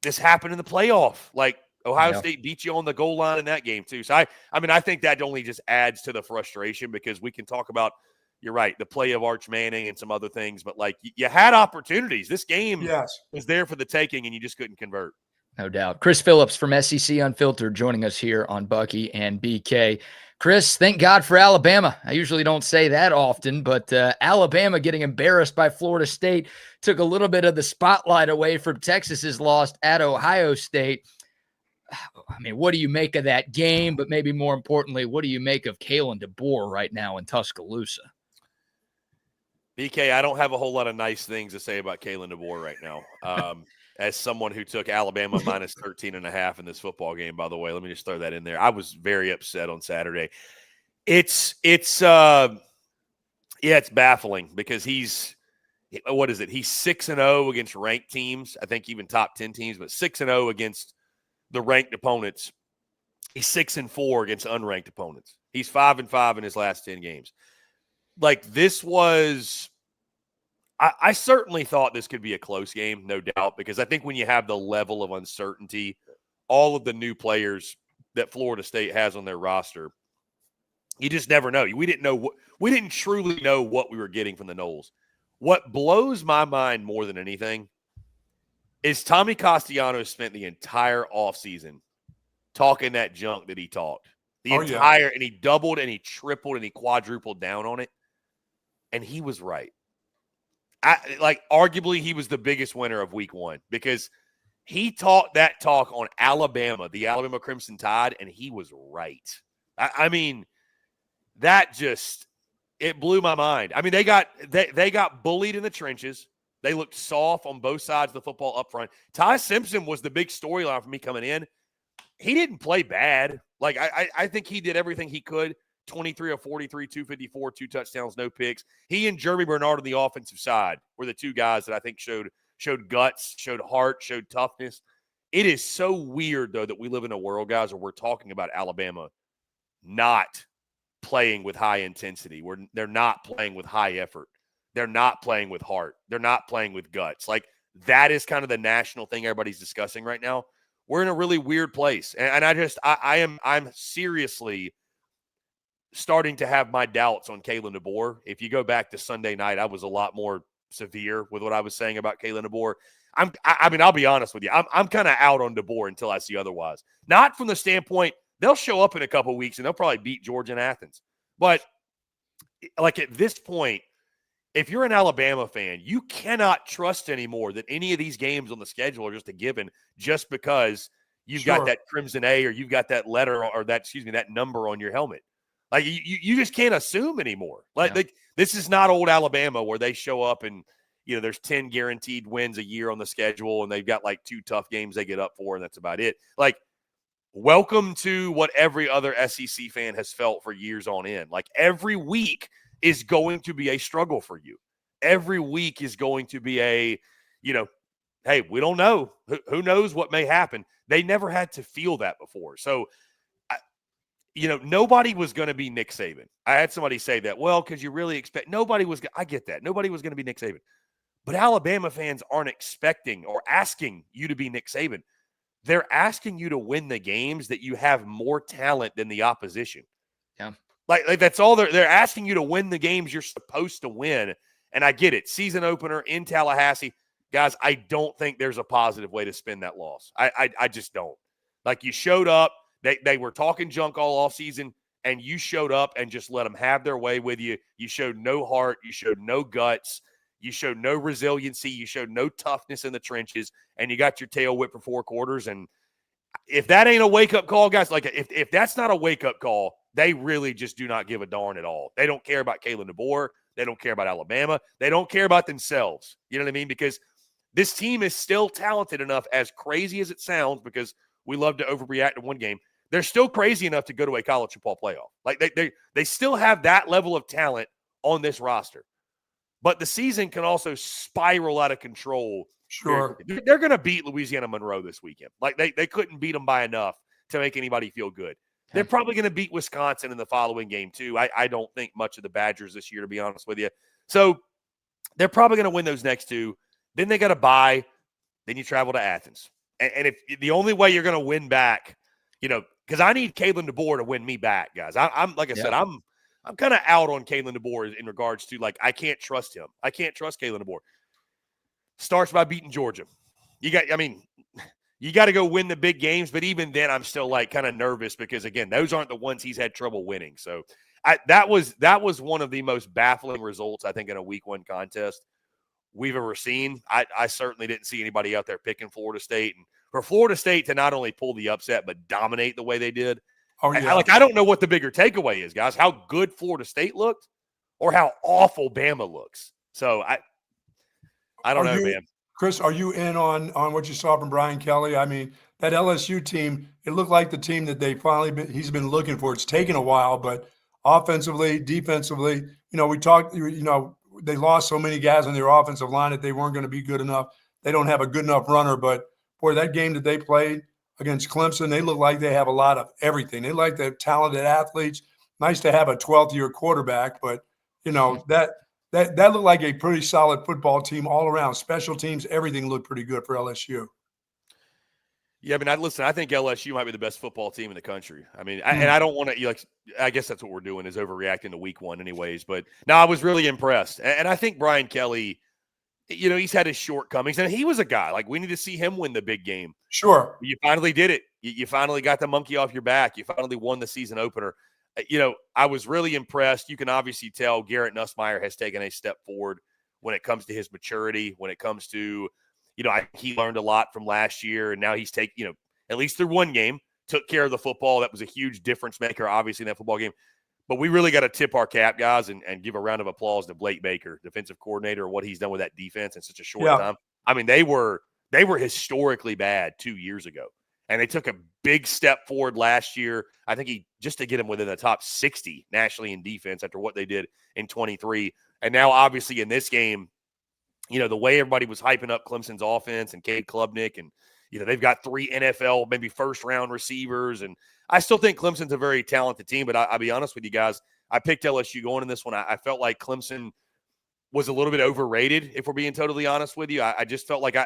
this happened in the playoff. Like, Ohio State beat you on the goal line in that game too. So, I mean, I think that only just adds to the frustration because we can talk about, you're right, the play of Arch Manning and some other things, but, like, you had opportunities. This game was there for the taking, and you just couldn't convert. No doubt. Chris Phillips from SEC Unfiltered joining us here on Bucky and BK. Chris, thank God for Alabama. I usually don't say that often, but Alabama getting embarrassed by Florida State took a little bit of the spotlight away from Texas's loss at Ohio State. I mean, what do you make of that game? But maybe more importantly, what do you make of Kalen DeBoer right now in Tuscaloosa? BK, I don't have a whole lot of nice things to say about Kalen DeBoer right now. As someone who took Alabama minus 13.5 in this football game, by the way, let me just throw that in there. I was very upset on Saturday. It's baffling because he's 6-0 against ranked teams. I think even top 10 teams, but 6-0 against the ranked opponents. He's 6-4 against unranked opponents. He's 5-5 in his last 10 games. Like, this was, I certainly thought this could be a close game, no doubt, because I think when you have the level of uncertainty, all of the new players that Florida State has on their roster, you just never know. We didn't truly know what we were getting from the Noles. What blows my mind more than anything is Tommy Castellanos spent the entire offseason talking that junk that he talked. And he doubled and he tripled and he quadrupled down on it. And he was right. Arguably, he was the biggest winner of week one because he talked that talk on Alabama, the Alabama Crimson Tide, and he was right. I mean, that just, it blew my mind. I mean, they got bullied in the trenches. They looked soft on both sides of the football up front. Ty Simpson was the big storyline for me coming in. He didn't play bad. Like, I think he did everything he could. 23 of 43, 254, 2 touchdowns, no picks. He and Jeremy Bernard on the offensive side were the two guys that I think showed guts, showed heart, showed toughness. It is so weird, though, that we live in a world, guys, where we're talking about Alabama not playing with high intensity, where they're not playing with high effort. They're not playing with heart. They're not playing with guts. Like, that is kind of the national thing everybody's discussing right now. We're in a really weird place. And I'm seriously starting to have my doubts on Kalen DeBoer. If you go back to Sunday night, I was a lot more severe with what I was saying about Kalen DeBoer. I'll be honest with you. I'm kind of out on DeBoer until I see otherwise. Not from the standpoint, they'll show up in a couple of weeks and they'll probably beat Georgia and Athens. But, like, at this point, if you're an Alabama fan, you cannot trust anymore that any of these games on the schedule are just a given just because you've got that Crimson A or you've got that letter or that number on your helmet. Like, you just can't assume anymore. Like, this is not old Alabama where they show up and, there's 10 guaranteed wins a year on the schedule and they've got like 2 tough games they get up for and that's about it. Like, welcome to what every other SEC fan has felt for years on end. Like, every week is going to be a struggle for you. Every week is going to be a, hey, we don't know. Who knows what may happen? They never had to feel that before. So, nobody was going to be Nick Saban. I had somebody say that, well, because you really expect I get that. Nobody was going to be Nick Saban. But Alabama fans aren't expecting or asking you to be Nick Saban. They're asking you to win the games that you have more talent than the opposition. Yeah. Like that's all they're asking you to win the games you're supposed to win. And I get it. Season opener in Tallahassee. Guys, I don't think there's a positive way to spin that loss. I just don't. Like, you showed up. They were talking junk all offseason, and you showed up and just let them have their way with you. You showed no heart. You showed no guts. You showed no resiliency. You showed no toughness in the trenches, and you got your tail whipped for 4 quarters. And if that ain't a wake-up call, guys, like, if that's not a wake-up call, they really just do not give a darn at all. They don't care about Kalen DeBoer. They don't care about Alabama. They don't care about themselves. You know what I mean? Because this team is still talented enough, as crazy as it sounds, because we love to overreact to one game. They're still crazy enough to go to a college football playoff. Like, they still have that level of talent on this roster. But the season can also spiral out of control Sure. They're going to beat Louisiana Monroe this weekend. Like they couldn't beat them by enough to make anybody feel good. They're probably going to beat Wisconsin in the following game too. I don't think much of the Badgers this year, to be honest with you. So they're probably going to win those next two. Then they got to bye. Then you travel to Athens. And if the only way you're going to win back, because I need Kalen DeBoer to win me back, guys. I'm like I said, I'm kind of out on Kalen DeBoer in regards to, like, I can't trust him. I can't trust Kalen DeBoer. Starts by beating Georgia. You got to go win the big games, but even then I'm still like kind of nervous because, again, those aren't the ones he's had trouble winning. So that was one of the most baffling results, I think, in a week one contest we've ever seen. I certainly didn't see anybody out there picking Florida State. And for Florida State to not only pull the upset but dominate the way they did, I don't know what the bigger takeaway is, guys, how good Florida State looked or how awful Bama looks. So I don't know, man. Chris, are you in on what you saw from Brian Kelly? I mean, that LSU team, it looked like the team that he's been looking for. It's taken a while, but offensively, defensively, we talked, they lost so many guys on their offensive line that they weren't going to be good enough. They don't have a good enough runner, but boy, that game that they played against Clemson, they look like they have a lot of everything. They like the talented athletes. Nice to have a 12th-year quarterback, but that looked like a pretty solid football team all around. Special teams, everything looked pretty good for LSU. Yeah, I mean, I think LSU might be the best football team in the country. I mean, and I don't want to, I guess that's what we're doing is overreacting to week one anyways. But no, I was really impressed. And I think Brian Kelly, he's had his shortcomings. And he was a guy, like, we need to see him win the big game. Sure. You finally did it. You finally got the monkey off your back. You finally won the season opener. I was really impressed. You can obviously tell Garrett Nussmeier has taken a step forward when it comes to his maturity, when it comes to, he learned a lot from last year, and now he's at least through one game, took care of the football. That was a huge difference maker, obviously, in that football game. But we really got to tip our cap, guys, and give a round of applause to Blake Baker, defensive coordinator, and what he's done with that defense in such a short time. I mean, they were historically bad 2 years ago, and they took a big step forward last year. I think just to get him within the top 60 nationally in defense after what they did in 23. And now, obviously, in this game, the way everybody was hyping up Clemson's offense and Cade Klubnik, and, they've got 3 NFL, maybe first-round receivers. And I still think Clemson's a very talented team, but I'll be honest with you guys, I picked LSU going in this one. I felt like Clemson was a little bit overrated, if we're being totally honest with you. I just felt like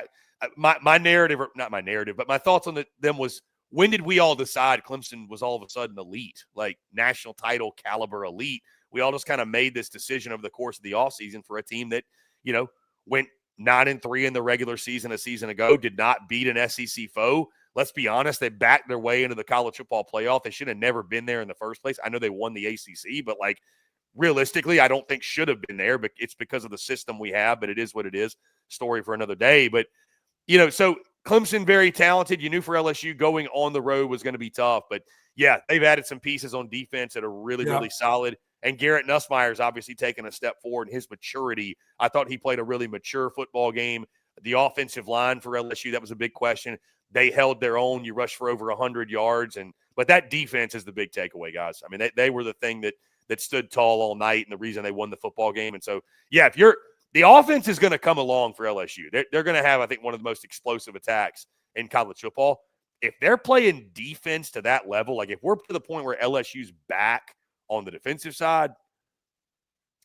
my narrative, or not my narrative, but my thoughts on them was, when did we all decide Clemson was all of a sudden elite, like national title caliber elite? We all just kind of made this decision over the course of the offseason for a team that, went 9-3 in the regular season a season ago, did not beat an SEC foe. Let's be honest, they backed their way into the college football playoff. They should have never been there in the first place. I know they won the ACC, but, like, realistically, I don't think should have been there, but it's because of the system we have, but it is what it is. Story for another day. But, so Clemson, very talented. You knew for LSU going on the road was going to be tough, but yeah, they've added some pieces on defense that are really, really solid. And Garrett Nussmeier's obviously taken a step forward in his maturity. I thought he played a really mature football game. The offensive line for LSU, that was a big question. They held their own. You rushed for over 100 yards. But that defense is the big takeaway, guys. I mean, they were the thing that stood tall all night and the reason they won the football game. And so, yeah, the offense is going to come along for LSU. They're going to have, I think, one of the most explosive attacks in college football. If they're playing defense to that level, like if we're to the point where LSU's back on the defensive side,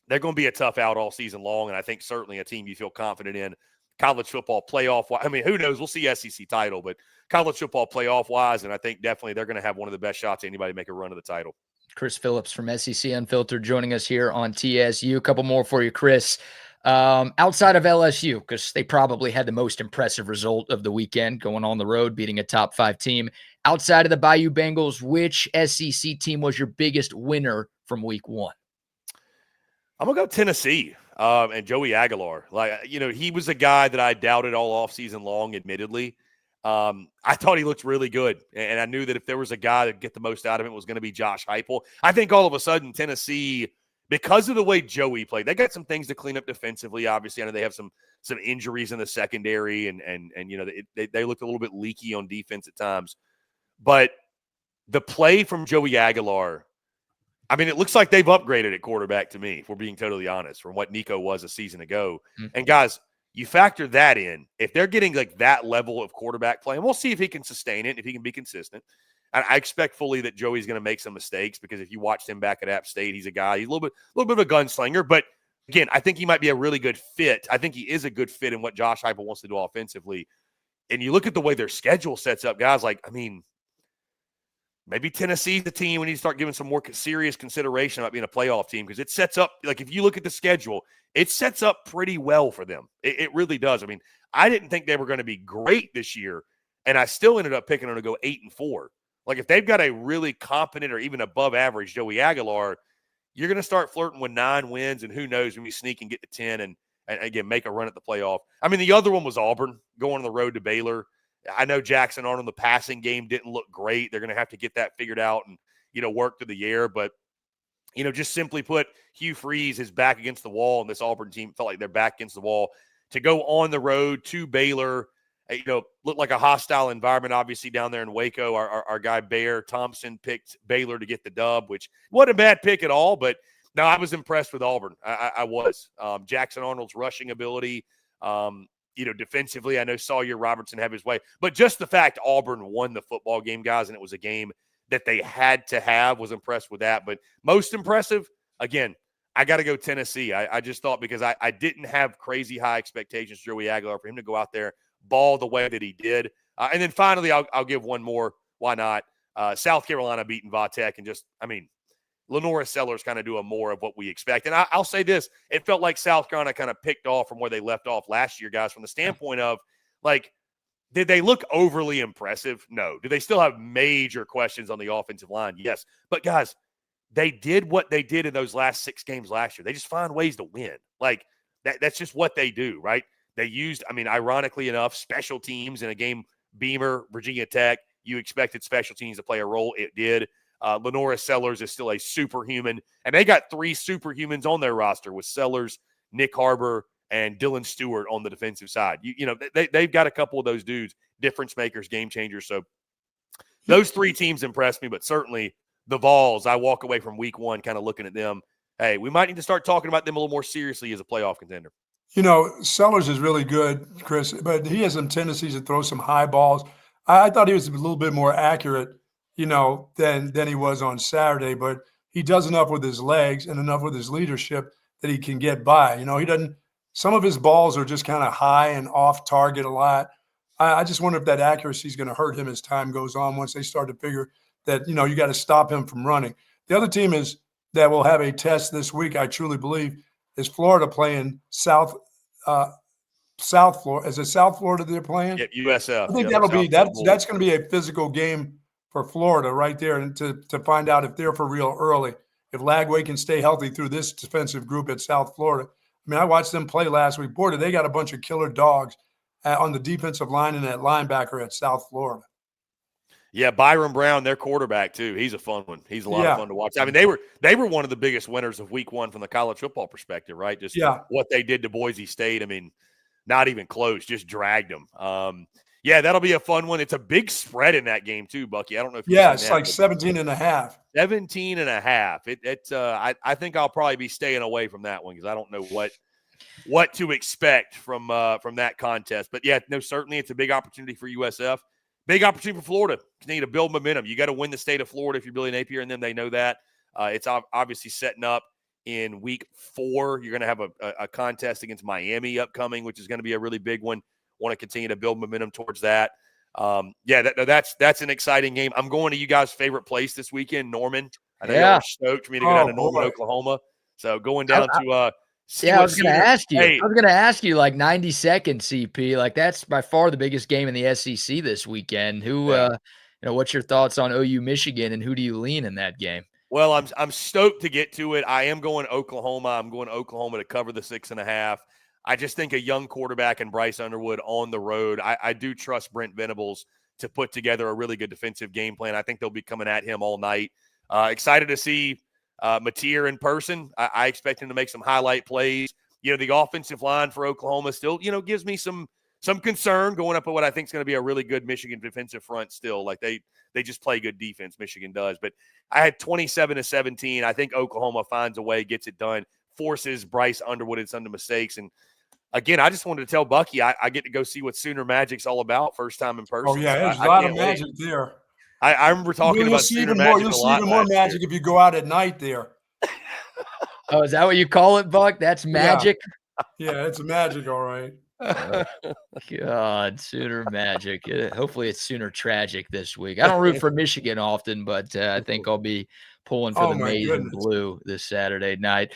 they're going to be a tough out all season long, and I think certainly a team you feel confident in college football playoff. I mean, who knows? We'll see SEC title, but college football playoff-wise, and I think definitely they're going to have one of the best shots anybody make a run of the title. Chris Phillips from SEC Unfiltered joining us here on TSU. A couple more for you, Chris. Outside of LSU, because they probably had the most impressive result of the weekend going on the road, beating a top 5 team. Outside of the Bayou Bengals, which SEC team was your biggest winner from week 1? I'm going to go Tennessee and Joey Aguilar. Like, he was a guy that I doubted all offseason long, admittedly. I thought he looked really good, and I knew that if there was a guy that get the most out of it, was going to be Josh Heupel. I think all of a sudden Tennessee, because of the way Joey played, they got some things to clean up defensively. Obviously, I know they have some injuries in the secondary, and they looked a little bit leaky on defense at times. But the play from Joey Aguilar, I mean, it looks like they've upgraded at quarterback to me, if we're being totally honest, from what Nico was a season ago. Mm-hmm. And guys, You factor that in. If they're getting like that level of quarterback play, and we'll see if he can sustain it, if he can be consistent. I expect fully that Joey's going to make some mistakes because if you watched him back at App State, he's a guy, he's a little bit of a gunslinger. But again, I think he might be a really good fit. I think he is a good fit in what Josh Heupel wants to do offensively. And you look at the way their schedule sets up, guys, like, I mean, maybe Tennessee's the team we need to start giving some more serious consideration about being a playoff team because it sets up, like, if you look at the schedule, it sets up pretty well for them. It really does. I mean, I didn't think they were going to be great this year, and I still ended up picking them to go 8-4. Like, if they've got a really competent or even above average Joey Aguilar, you're going to start flirting with 9 wins, and who knows, when we sneak and get to 10 and again, make a run at the playoff. I mean, the other one was Auburn going on the road to Baylor. I know Jackson Arnold, the passing game didn't look great. They're going to have to get that figured out and, work through the air. But, just simply put, Hugh Freeze is back against the wall, and this Auburn team felt like they're back against the wall. To go on the road to Baylor, looked like a hostile environment, obviously, down there in Waco. Our guy Bear Thompson picked Baylor to get the dub, which wasn't a bad pick at all. But, no, I was impressed with Auburn. I was. Jackson Arnold's rushing ability, defensively, I know Sawyer Robertson have his way. But just the fact Auburn won the football game, guys, and it was a game that they had to have, was impressed with that. But most impressive, again, I got to go Tennessee. I just thought because I didn't have crazy high expectations for Joey Aguilar for him to go out there, ball the way that he did. And then finally, I'll give one more. Why not? South Carolina beating Vatek and just, Lenora Sellers kind of doing more of what we expect. And I'll say this, it felt like South Carolina kind of picked off from where they left off last year, guys, from the standpoint of, like, did they look overly impressive? No. Do they still have major questions on the offensive line? Yes. But, guys, they did what they did in those last 6 games last year. They just find ways to win. Like, that's just what they do, right? They used, ironically enough, special teams in a game, Beamer, Virginia Tech. You expected special teams to play a role. It did. Lenora Sellers is still a superhuman, and they got 3 superhumans on their roster with Sellers, Nick Harbor, and Dylan Stewart on the defensive side. They've got a couple of those dudes, difference makers, game changers. So those 3 teams impressed me, but certainly the Vols, I walk away from week 1 kind of looking at them. Hey, we might need to start talking about them a little more seriously as a playoff contender. Sellers is really good, Chris, but he has some tendencies to throw some high balls. I thought he was a little bit more accurate than he was on Saturday, but he does enough with his legs and enough with his leadership that he can get by. He doesn't, some of his balls are just kind of high and off target a lot. I just wonder if that accuracy is going to hurt him as time goes on once they start to figure that, you got to stop him from running. The other team that will have a test this week, I truly believe, is Florida playing South Florida. Is it South Florida they're playing? Yeah, USF. I think that's going to be a physical game for Florida right there, and to find out if they're for real early. If Lagway can stay healthy through this defensive group at South Florida. I watched them play last week. Boy, they got a bunch of killer dogs on the defensive line and at linebacker at South Florida. Yeah, Byron Brown, their quarterback too. He's a fun one. He's a lot of fun to watch. They were one of the biggest winners of week 1 from the college football perspective, right? Just what they did to Boise State. Not even close. Just dragged them. Yeah, that'll be a fun one. It's a big spread in that game too, Bucky. I don't know if it's like 17.5. 17.5. I think I'll probably be staying away from that one because I don't know what to expect from that contest. But yeah, no, certainly it's a big opportunity for USF. Big opportunity for Florida. Continue to build momentum. You got to win the state of Florida if you're Billy Napier and them. They know that. It's obviously setting up in week 4. You're going to have a contest against Miami upcoming, which is going to be a really big one. Want to continue to build momentum towards that. That's an exciting game. I'm going to you guys' favorite place this weekend, Norman. I know you're stoked for me to go down to Norman, Oklahoma. So going down to I was going to ask you. I was going to ask you, like, 90 seconds, CP. Like, that's by far the biggest game in the SEC this weekend. What's your thoughts on OU Michigan, and who do you lean in that game? Well, I'm stoked to get to it. I am going Oklahoma. I'm going Oklahoma to cover the 6.5. I just think a young quarterback in Bryce Underwood on the road. I do trust Brent Venables to put together a really good defensive game plan. I think they'll be coming at him all night. Excited to see Mateer in person. I expect him to make some highlight plays. The offensive line for Oklahoma still, gives me some concern going up at what I think is going to be a really good Michigan defensive front still. Like they just play good defense, Michigan does. But I had 27-17. I think Oklahoma finds a way, gets it done, forces Bryce Underwood into some mistakes. And again, I just wanted to tell Bucky I get to go see what Sooner Magic's all about first time in person. Oh yeah, So there's a I lot of can't wait. magic there. I remember talking You'll about see Sooner even more. Magic You'll a see lot even more last magic year. if you go out at night there. Oh, is that what you call it, Buck? That's magic? Yeah, it's magic, all right. God, Sooner Magic. Hopefully it's Sooner Tragic this week. I don't root for Michigan often, but I think I'll be pulling for Oh, the my maize and goodness. blue this Saturday night.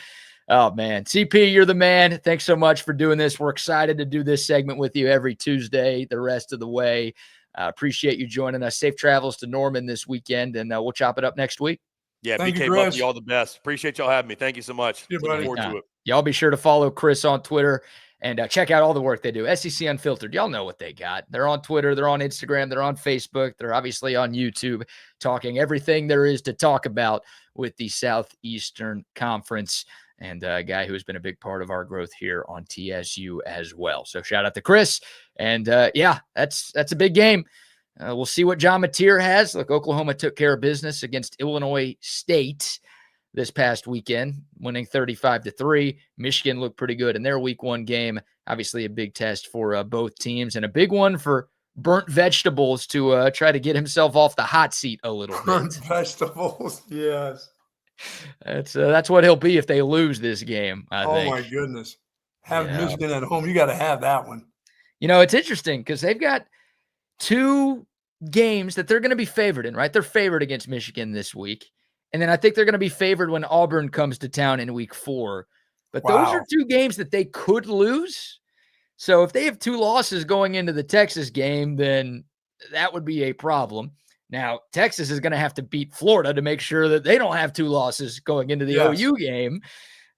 Oh, man. CP, you're the man. Thanks so much for doing this. We're excited to do this segment with you every Tuesday the rest of the way. Appreciate you joining us. Safe travels to Norman this weekend, and we'll chop it up next week. Yeah, Thank you, BK Chris. Bucky, all the best. Appreciate y'all having me. Thank you so much. Yeah, Looking buddy. forward to it. Y'all be sure to follow Chris on Twitter and check out all the work they do. SEC Unfiltered. Y'all know what they got. They're on Twitter. They're on Instagram. They're on Facebook. They're obviously on YouTube, talking everything there is to talk about with the Southeastern Conference, and a guy who's been a big part of our growth here on TSU as well. So shout out to Chris. And yeah, that's a big game. We'll see what John Mateer has. Look, Oklahoma took care of business against Illinois State this past weekend, winning 35-3. Michigan looked pretty good in their week 1 game. Obviously a big test for both teams, and a big one for Burnt Vegetables to try to get himself off the hot seat a little bit. Burnt Vegetables, yes. That's what he'll be if they lose this game, I think. Oh, my goodness. Michigan at home, you got to have that one. You know, it's interesting because they've got 2 games that they're going to be favored in, right? They're favored against Michigan this week. And then I think they're going to be favored when Auburn comes to town in week 4. But those are 2 games that they could lose. So if they have 2 losses going into the Texas game, then that would be a problem. Now, Texas is going to have to beat Florida to make sure that they don't have 2 losses going into the OU game.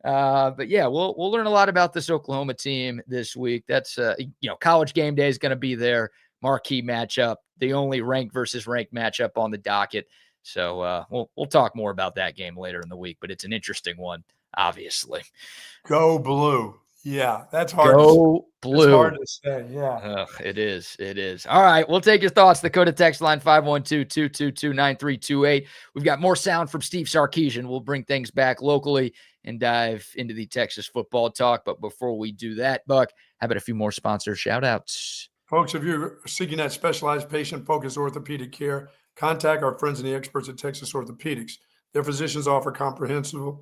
But yeah, we'll learn a lot about this Oklahoma team this week. That's College Game Day is going to be their marquee matchup, the only ranked versus ranked matchup on the docket. So we'll talk more about that game later in the week, but it's an interesting one, obviously. Go blue. Yeah, that's hard. Go blue. It's hard to say. Yeah. It is. It is. All right. We'll take your thoughts. Dakota text line 512-222-9328. We've got more sound from Steve Sarkeesian. We'll bring things back locally and dive into the Texas football talk. But before we do that, Buck, how about a few more sponsor shout outs? Folks, if you're seeking that specialized patient-focused orthopedic care, contact our friends and the experts at Texas Orthopedics. Their physicians offer comprehensive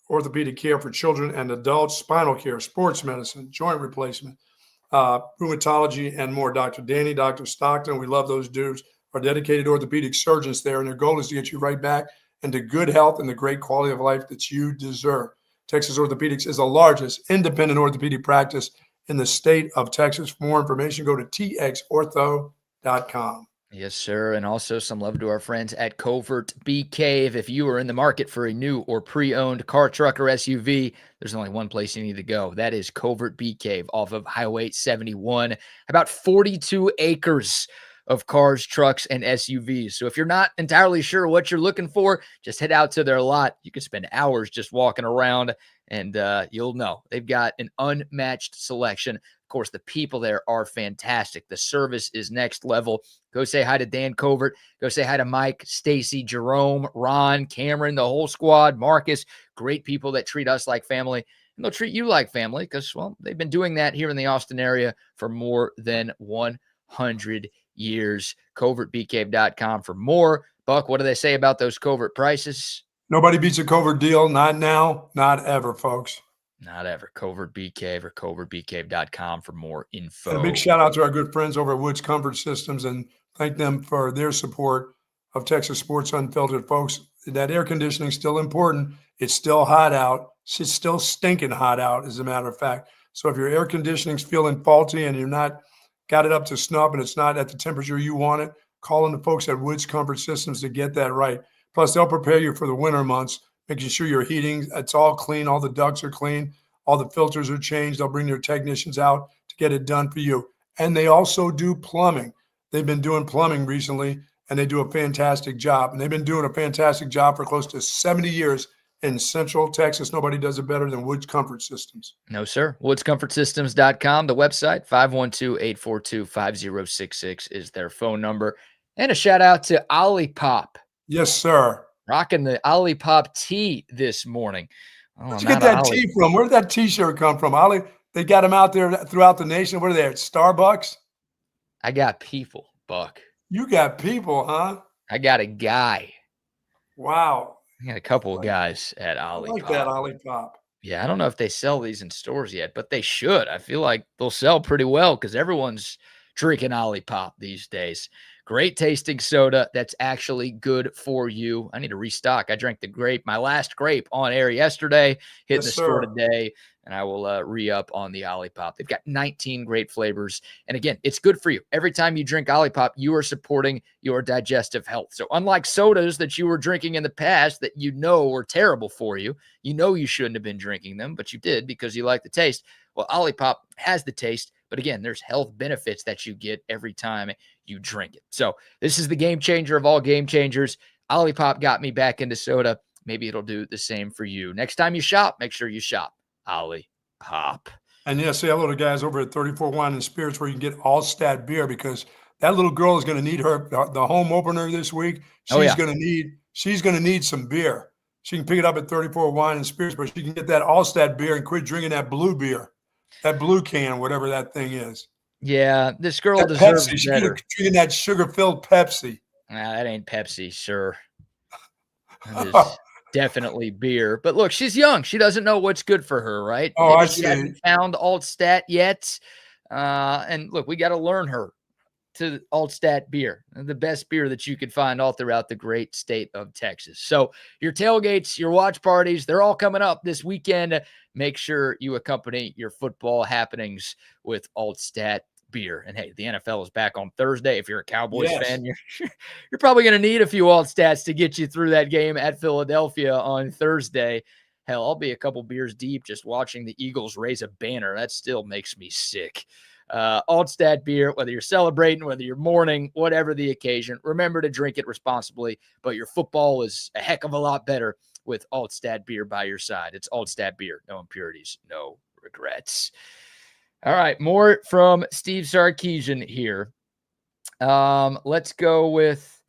orthopedic care for children and adults, spinal care, sports medicine, joint replacement, rheumatology, and more. Dr. Danny, Dr. Stockton, we love those dudes, are dedicated orthopedic surgeons there, and their goal is to get you right back into good health and the great quality of life that you deserve. Texas Orthopedics is the largest independent orthopedic practice in the state of Texas. For more information, go to txortho.com. Yes, sir. And also some love to our friends at Covert Bee Cave. If you are in the market for a new or pre-owned car, truck, or SUV, there's only one place you need to go. That is Covert Bee Cave off of Highway 71. About 42 acres of cars, trucks, and SUVs. So if you're not entirely sure what you're looking for, just head out to their lot. You can spend hours just walking around, and you'll know. They've got an unmatched selection. Of course, the people there are fantastic. The service is next level. Go say hi to Dan Covert. Go say hi to Mike, Stacy, Jerome, Ron, Cameron, the whole squad, Marcus. Great people that treat us like family. And they'll treat you like family because, well, they've been doing that here in the Austin area for more than 100 years. CovertBeeCave.com for more. Buck, what do they say about those Covert prices? Nobody beats a Covert deal. Not now, not ever, folks. Not ever. Covert Bee Cave or CovertBeeCave.com for more info. And a big shout out to our good friends over at Woods Comfort Systems, and thank them for their support of Texas Sports Unfiltered. Folks, that air conditioning is still important. It's still hot out. It's still stinking hot out, as a matter of fact. So if your air conditioning's feeling faulty and you're not got it up to snuff and it's not at the temperature you want it, call in the folks at Woods Comfort Systems to get that right. Plus, they'll prepare you for the winter months, making sure your heating, it's all clean, all the ducts are clean, all the filters are changed. They'll bring their technicians out to get it done for you. And they also do plumbing. They've been doing plumbing recently, and they do a fantastic job. And they've been doing a fantastic job for close to 70 years in Central Texas. Nobody does it better than Woods Comfort Systems. No, sir. WoodsComfortSystems.com, the website, 512-842-5066 is their phone number. And a shout out to OLIPOP. Yes, sir. Rocking the OLIPOP tee this morning. Where'd you get that tee from? Where did that T-shirt come from? They got them out there throughout the nation. What are they at? Starbucks? I got people, Buck. You got people, huh? I got a guy. Wow. I got a couple of guys at I OLIPOP. like that OLIPOP. Yeah, I don't know if they sell these in stores yet, but they should. I feel like they'll sell pretty well because everyone's drinking OLIPOP these days. Great tasting soda that's actually good for you. I need to restock. I drank my last grape on air yesterday, hit the store today, and I will re-up on the OLIPOP. They've got 19 great flavors. And again, it's good for you. Every time you drink OLIPOP, you are supporting your digestive health. So unlike sodas that you were drinking in the past that you know were terrible for you, you know you shouldn't have been drinking them, but you did because you like the taste. Well, OLIPOP has the taste, but again, there's health benefits that you get every time you drink it. So this is the game changer of all game changers. OLIPOP got me back into soda. Maybe it'll do the same for you. Next time you shop, make sure you shop OLIPOP. And yeah, say hello to guys over at 34 Wine and Spirits where you can get Altstadt Beer, because that little girl is going to need the home opener this week. She's going to need some beer. She can pick it up at 34 Wine and Spirits, but she can get that Altstadt Beer and quit drinking that blue beer, that blue can, whatever that thing is. Yeah, this girl that deserves Pepsi. better. She's drinking that sugar-filled Pepsi. Nah, that ain't Pepsi, sir. That is definitely beer. But look, she's young. She doesn't know what's good for her, right? Oh, Maybe I she see. hasn't found Altstadt yet. And look, we got to learn her to Altstadt Beer, the best beer that you could find all throughout the great state of Texas. So your tailgates, your watch parties, they're all coming up this weekend. Make sure you accompany your football happenings with Altstadt Beer. And hey, the NFL is back on Thursday. If you're a Cowboys fan, you're probably going to need a few Altstats to get you through that game at Philadelphia on Thursday. Hell, I'll be a couple beers deep just watching the Eagles raise a banner. That still makes me sick. Altstadt Beer, whether you're celebrating, whether you're mourning, whatever the occasion, remember to drink it responsibly, but your football is a heck of a lot better with Altstadt Beer by your side. It's Altstadt Beer. No impurities, no regrets. All right, more from Steve Sarkeesian here. Let's go with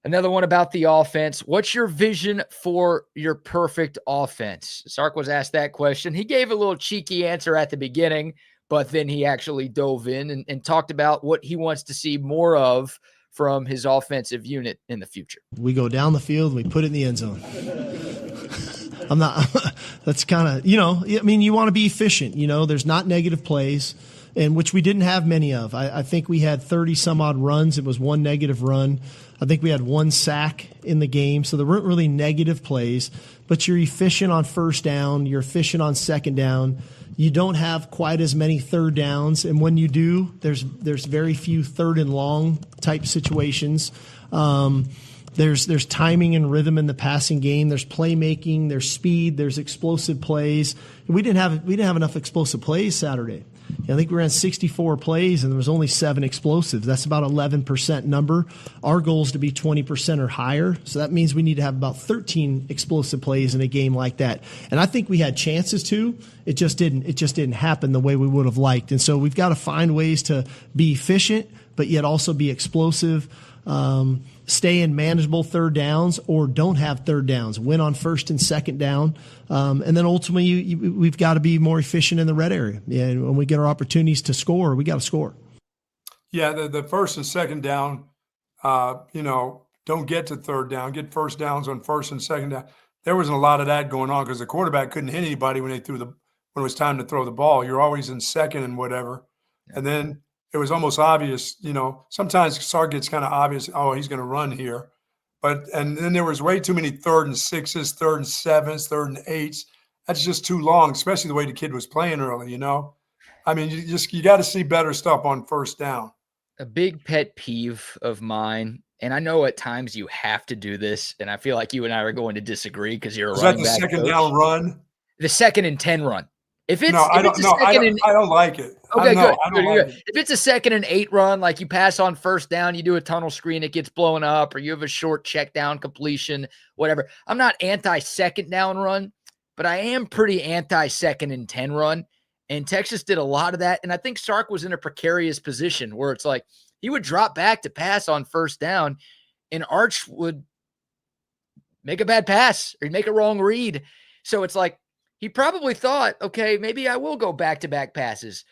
another one about the offense. What's your vision for your perfect offense? Sark was asked that question. He gave a little cheeky answer at the beginning, but then he actually dove in and talked about what he wants to see more of from his offensive unit in the future. We go down the field and we put it in the end zone. That's kind of, I mean, you want to be efficient. There's not negative plays, and which we didn't have many of. I think we had 30 some odd runs. It was one negative run. I think we had one sack in the game. So there weren't really negative plays, but you're efficient on first down. You're efficient on second down. You don't have quite as many third downs. And when you do, there's very few third and long type situations. There's timing and rhythm in the passing game. There's playmaking. There's speed. There's explosive plays. We didn't have enough explosive plays Saturday. I think we ran 64 plays and there was only 7 explosives. That's about 11% number. Our goal is to be 20% or higher. So that means we need to have about 13 explosive plays in a game like that. And I think we had chances to. It just didn't happen the way we would have liked. And so we've got to find ways to be efficient, but yet also be explosive. Stay in manageable third downs or don't have third downs. Win on first and second down. And then ultimately, we've got to be more efficient in the red area. Yeah, when we get our opportunities to score, we got to score. Yeah, the first and second down, don't get to third down. Get first downs on first and second down. There wasn't a lot of that going on because the quarterback couldn't hit anybody when it was time to throw the ball. You're always in second and whatever. And then it was almost obvious, sometimes Sark gets kind of obvious, oh, he's going to run here. And then there was way too many 3rd and 6s, 3rd and 7s, 3rd and 8s. That's just too long, especially the way the kid was playing early, I mean, you got to see better stuff on first down. A big pet peeve of mine, and I know at times you have to do this, and I feel like you and I are going to disagree because you're a running back. Is that the second down run? The 2nd and 10 run. I don't like it. Okay, good. Like it. If it's a 2nd and 8 run, like you pass on first down, you do a tunnel screen, it gets blown up, or you have a short check down completion, whatever. I'm not anti-second down run, but I am pretty anti-2nd and 10 run. And Texas did a lot of that. And I think Sark was in a precarious position where it's like he would drop back to pass on first down, and Arch would make a bad pass or make a wrong read. So it's like, he probably thought, okay, maybe I will go back-to-back passes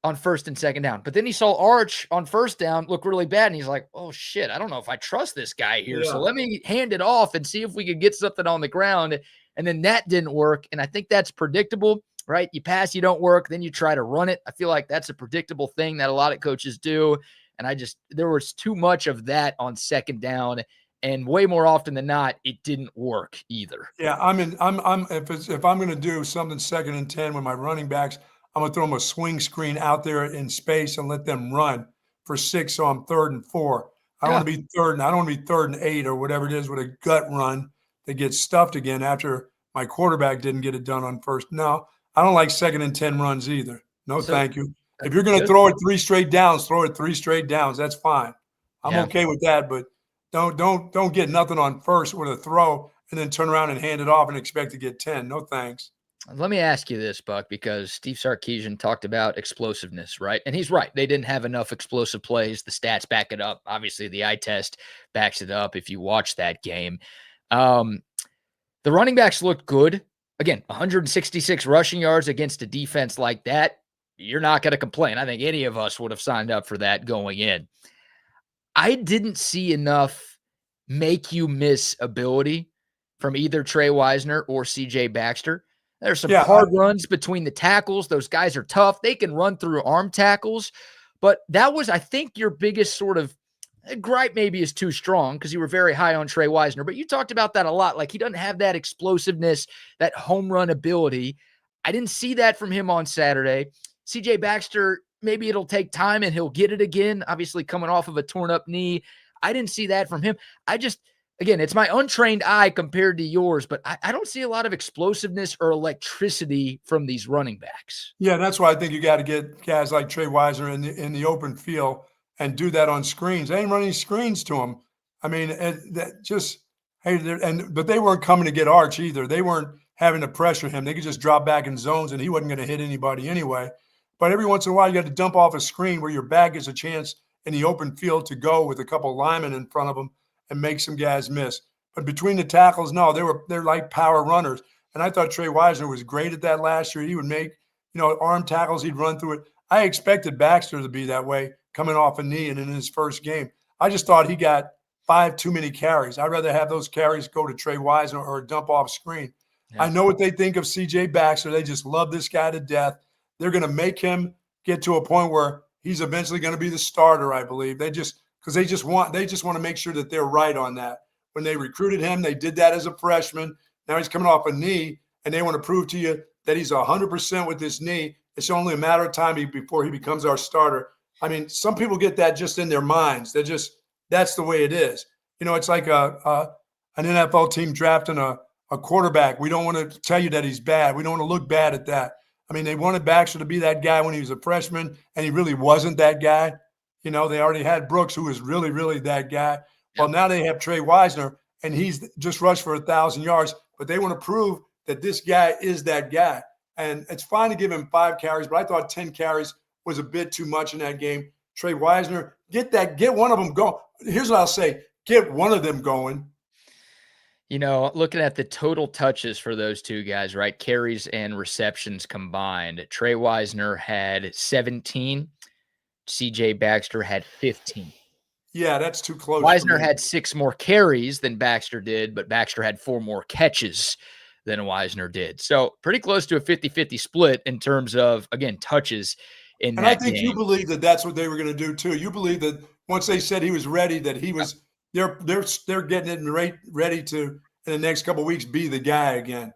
on first and second down. But then he saw Arch on first down look really bad, and he's like, oh, shit, I don't know if I trust this guy here. Yeah. So let me hand it off and see if we could get something on the ground. And then that didn't work, and I think that's predictable, right? You pass, you don't work, then you try to run it. I feel like that's a predictable thing that a lot of coaches do, and there was too much of that on second down, and way more often than not, it didn't work either. Yeah, if I'm going to do something 2nd and 10 with my running backs, I'm going to throw them a swing screen out there in space and let them run for 6. So I'm 3rd and 4. I don't want to be 3rd and 8 or whatever it is with a gut run that gets stuffed again after my quarterback didn't get it done on first. No, I don't like 2nd and 10 runs either. No, thank you. If you're going to throw it 3 straight downs, throw it 3 straight downs. That's fine. I'm okay with that, but don't get nothing on first with a throw and then turn around and hand it off and expect to get 10. No thanks. Let me ask you this, Buck, because Steve Sarkeesian talked about explosiveness, right? And he's right. They didn't have enough explosive plays. The stats back it up. Obviously, the eye test backs it up if you watch that game. The running backs looked good. Again, 166 rushing yards against a defense like that. You're not going to complain. I think any of us would have signed up for that going in. I didn't see enough make you miss ability from either Trey Wisner or CJ Baxter. There's some hard runs between the tackles. Those guys are tough. They can run through arm tackles. But that was, I think, your biggest sort of gripe maybe is too strong because you were very high on Trey Wisner. But you talked about that a lot. Like, he doesn't have that explosiveness, that home run ability. I didn't see that from him on Saturday. CJ Baxter, maybe it'll take time and he'll get it again, obviously coming off of a torn up knee. I didn't see that from him. Again, it's my untrained eye compared to yours, but I don't see a lot of explosiveness or electricity from these running backs. Yeah, that's why I think you got to get guys like Trey Wisner in the open field and do that on screens. They ain't running screens to him. I mean, but they weren't coming to get Arch either. They weren't having to pressure him. They could just drop back in zones, and he wasn't going to hit anybody anyway. But every once in a while, you got to dump off a screen where your back gets a chance in the open field to go with a couple linemen in front of them and make some guys miss. But between the tackles, no, they're like power runners. And I thought Trey Wisner was great at that last year. He would make, arm tackles. He'd run through it. I expected Baxter to be that way coming off a knee and in his first game. I just thought he got 5 too many carries. I'd rather have those carries go to Trey Wisner or a dump off screen. Yeah. I know what they think of CJ Baxter. They just love this guy to death. They're going to make him get to a point where he's eventually going to be the starter, I believe. Because they just want to make sure that they're right on that. When they recruited him, they did that as a freshman. Now he's coming off a knee, and they want to prove to you that he's 100% with this knee. It's only a matter of time before he becomes our starter. I mean, some people get that just in their minds. That's the way it is. It's like an NFL team drafting a quarterback. We don't want to tell you that he's bad. We don't want to look bad at that. I mean, they wanted Baxter to be that guy when he was a freshman, and he really wasn't that guy. They already had Brooks, who was really, really that guy. Well, now they have Trey Wisner, and he's just rushed for 1,000 yards. But they want to prove that this guy is that guy. And it's fine to give him 5 carries, but I thought 10 carries was a bit too much in that game. Trey Wisner, get one of them going. Here's what I'll say. Get one of them going. Looking at the total touches for those two guys, right? Carries and receptions combined. Trey Wisner had 17. CJ Baxter had 15. Yeah, that's too close. Wisner had 6 more carries than Baxter did, but Baxter had 4 more catches than Wisner did. So pretty close to a 50-50 split in terms of, again, touches in that game. And I think you believe that that's what they were going to do too. You believe that once they said he was ready, that he was they're getting it ready to in the next couple of weeks be the guy again.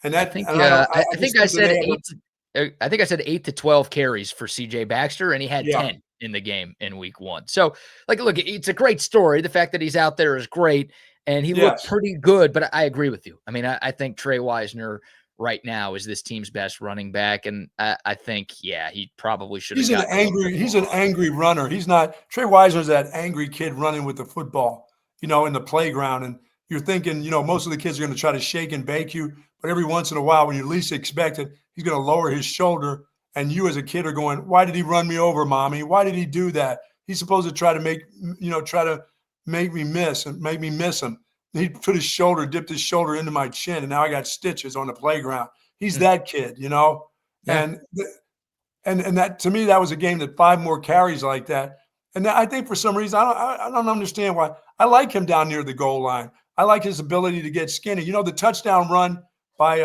And that I think I said 8 to 12 carries for CJ Baxter, and he had 10 in the game in week 1. So, look, it's a great story. The fact that he's out there is great, and he looked pretty good, but I agree with you. I mean, I think Trey Wisner right now is this team's best running back, and I think, he probably should have He's an angry runner. He's not – Trey Wisner's that angry kid running with the football, in the playground, and you're thinking, most of the kids are going to try to shake and bake you, but every once in a while when you least expect it, he's going to lower his shoulder, and you as a kid are going, why did he run me over, Mommy? Why did he do that? He's supposed to try to make me miss and make me miss him. And he dipped his shoulder into my chin, and now I got stitches on the playground He's that kid, you know? Yeah. And that, to me, that was a game that 5 more carries like that. And I think for some reason, I don't understand why. I like him down near the goal line. I like his ability to get skinny. You know, the touchdown run by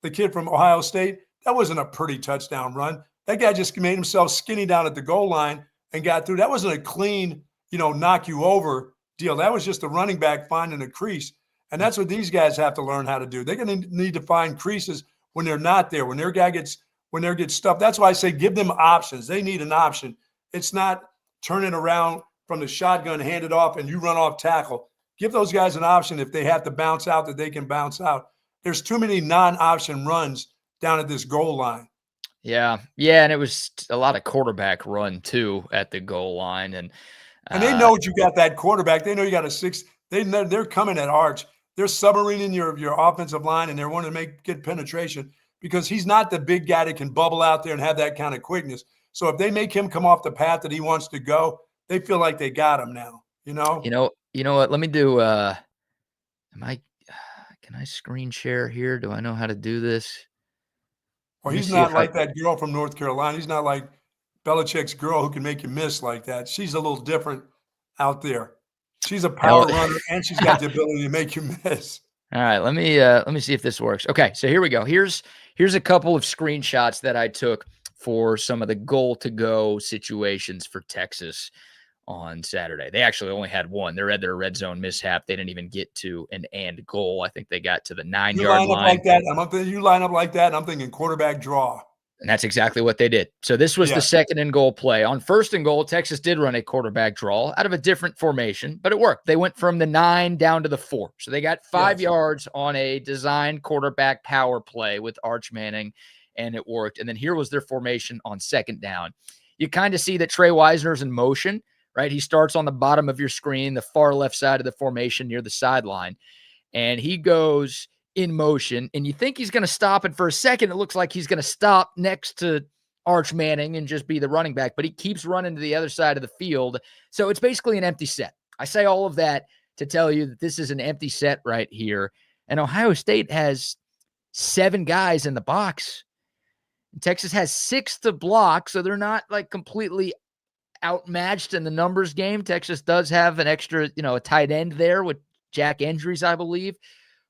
the kid from Ohio State, that wasn't a pretty touchdown run. That guy just made himself skinny down at the goal line and got through. That wasn't a clean, knock you over deal. That was just a running back finding a crease. And that's what these guys have to learn how to do. They're going to need to find creases when they're not there, when their guy gets stuffed. That's why I say give them options. They need an option. It's not turning around from the shotgun, hand it off, and you run off tackle. Give those guys an option if they have to bounce out, that they can bounce out. There's too many non-option runs down at this goal line. Yeah. Yeah. And it was a lot of quarterback run too at the goal line. And they know you got that quarterback. They know you got a 6. They're coming at Arch. They're submarining your offensive line, and they're wanting to get penetration because he's not the big guy that can bubble out there and have that kind of quickness. So if they make him come off the path that he wants to go, they feel like they got him now, You know what? Let me do can I screen share here? Do I know how to do this? Well, he's not like that girl from North Carolina. He's not like Belichick's girl who can make you miss like that. She's a little different out there. She's a power runner, and she's got the ability to make you miss. All right, let me see if this works. Okay, so here we go. Here's a couple of screenshots that I took for some of the goal-to-go situations for Texas on Saturday. They actually only had one. They had their red zone mishap. They didn't even get to an and goal. I think they got to the 9-yard line. You line up like that, and I'm thinking quarterback draw. And that's exactly what they did. So this was the second and goal play. On first and goal, Texas did run a quarterback draw out of a different formation, but it worked. They went from the 9 down to the 4. So they got 5 yards on a designed quarterback power play with Arch Manning, and it worked. And then here was their formation on second down. You kind of see that Trey Wisner's in motion, right? He starts on the bottom of your screen, the far left side of the formation near the sideline, and he goes in motion, and you think he's going to stop, and for a second it looks like he's going to stop next to Arch Manning and just be the running back, but he keeps running to the other side of the field. So it's basically an empty set. I say all of that to tell you that this is an empty set right here, and Ohio State has 7 guys in the box. Texas has 6 to block, so they're not like completely outmatched in the numbers game. Texas does have an extra, a tight end there with Jack Andrews, I believe,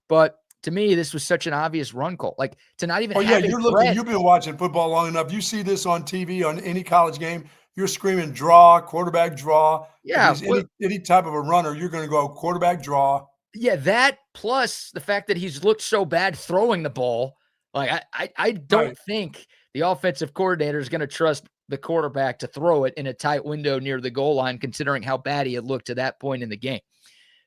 but to me, this was such an obvious run call. Like, to not even you've been watching football long enough. You see this on TV on any college game, you're screaming draw, quarterback draw. Yeah. Any type of a runner, you're going to go quarterback draw. Yeah, that plus the fact that he's looked so bad throwing the ball. Like, I don't think the offensive coordinator is going to trust the quarterback to throw it in a tight window near the goal line, considering how bad he had looked to that point in the game.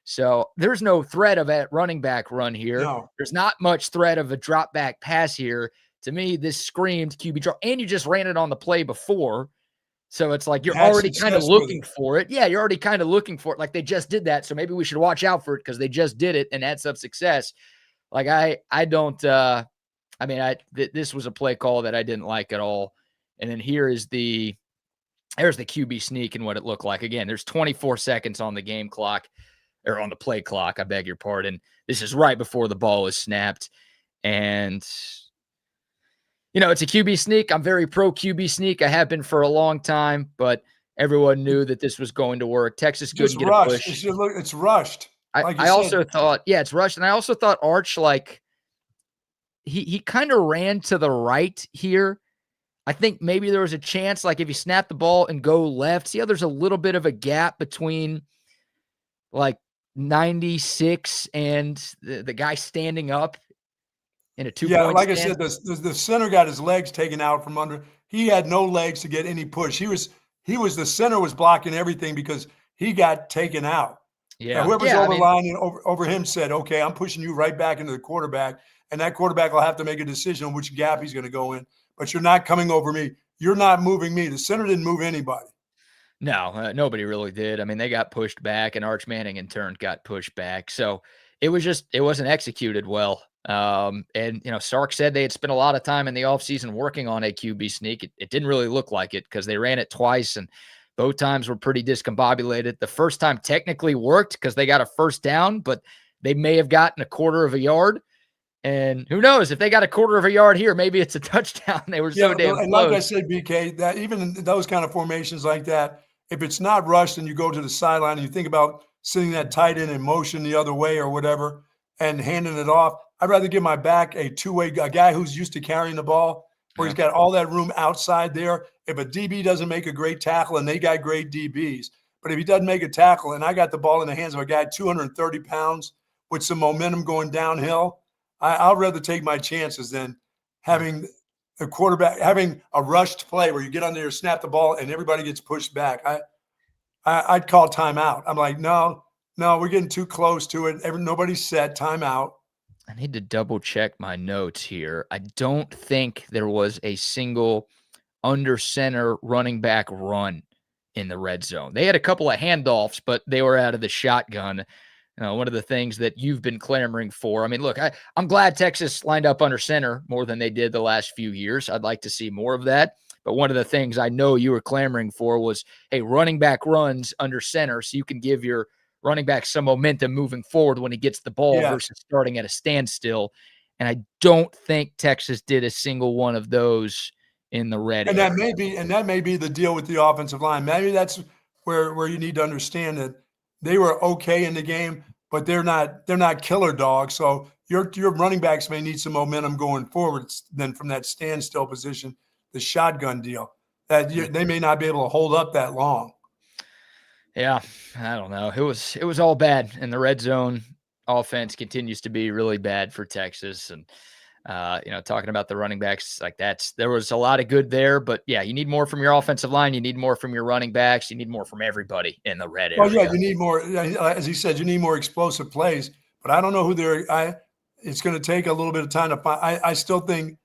So there's no threat of a running back run here. No. There's not much threat of a drop back pass here. To me, this screamed QB draw, and you just ran it on the play before. So it's like you're already kind of looking for it. Yeah, you're already kind of looking for it. Like, they just did that. So maybe we should watch out for it because they just did it and had some success. Like, this was a play call that I didn't like at all. And then there's the QB sneak and what it looked like. Again, there's 24 seconds on the game clock. Or on the play clock, I beg your pardon. This is right before the ball is snapped. And, it's a QB sneak. I'm very pro QB sneak. I have been for a long time, but everyone knew that this was going to work. Texas couldn't get a push. It's rushed. I also thought, it's rushed. And I also thought Arch, he kind of ran to the right here. I think maybe there was a chance, like, if you snap the ball and go left, see how there's a little bit of a gap between, 96 and the guy standing up in a 2-point like stand. I said, the center got his legs taken out from under. He had no legs to get any push. The center was blocking everything because he got taken out. Yeah. Whoever's over him said, okay, I'm pushing you right back into the quarterback, and that quarterback will have to make a decision on which gap he's going to go in. But you're not coming over me. You're not moving me. The center didn't move anybody. No, nobody really did. I mean, they got pushed back, and Arch Manning in turn got pushed back. So it wasn't executed well. And Sark said they had spent a lot of time in the offseason working on a QB sneak. It didn't really look like it because they ran it twice, and both times were pretty discombobulated. The first time technically worked because they got a first down, but they may have gotten a quarter of a yard. And who knows, if they got a quarter of a yard here, maybe it's a touchdown. They were so damn and close. like I said, BK, that even in those kind of formations like that, if it's not rushed and you go to the sideline and you think about sending that tight end in motion the other way or whatever and handing it off, I'd rather give my back a two-way guy who's used to carrying the ball, where he's got all that room outside there. If a DB doesn't make a great tackle, and they got great DBs, but if he doesn't make a tackle and I got the ball in the hands of a guy 230 pounds with some momentum going downhill, I'll rather take my chances than having a quarterback, having a rushed play where you get under there, snap the ball, and everybody gets pushed back. I'd call timeout. I'm like, no, we're getting too close to it. Nobody's set. Timeout. I need to double check my notes here. I don't think there was a single under center running back run in the red zone. They had a couple of handoffs, but they were out of the shotgun. One of the things that you've been clamoring for. I mean, look, I'm glad Texas lined up under center more than they did the last few years. I'd like to see more of that. But one of the things I know you were clamoring for was, hey, running back runs under center so you can give your running back some momentum moving forward when he gets the ball versus starting at a standstill. And I don't think Texas did a single one of those in the red area. That may be the deal with the offensive line. Maybe that's where you need to understand that they were okay in the game, but they're not killer dogs. So your running backs may need some momentum going forward then from that standstill position, the shotgun deal, that they may not be able to hold up that long. Yeah, I don't know. It was all bad, and the red zone offense continues to be really bad for Texas. And talking about the running backs, like there was a lot of good there, but yeah, you need more from your offensive line. You need more from your running backs. You need more from everybody in the red area. Well, yeah, you need more. As he said, you need more explosive plays. But I don't know who it's going to take a little bit of time to find. I still think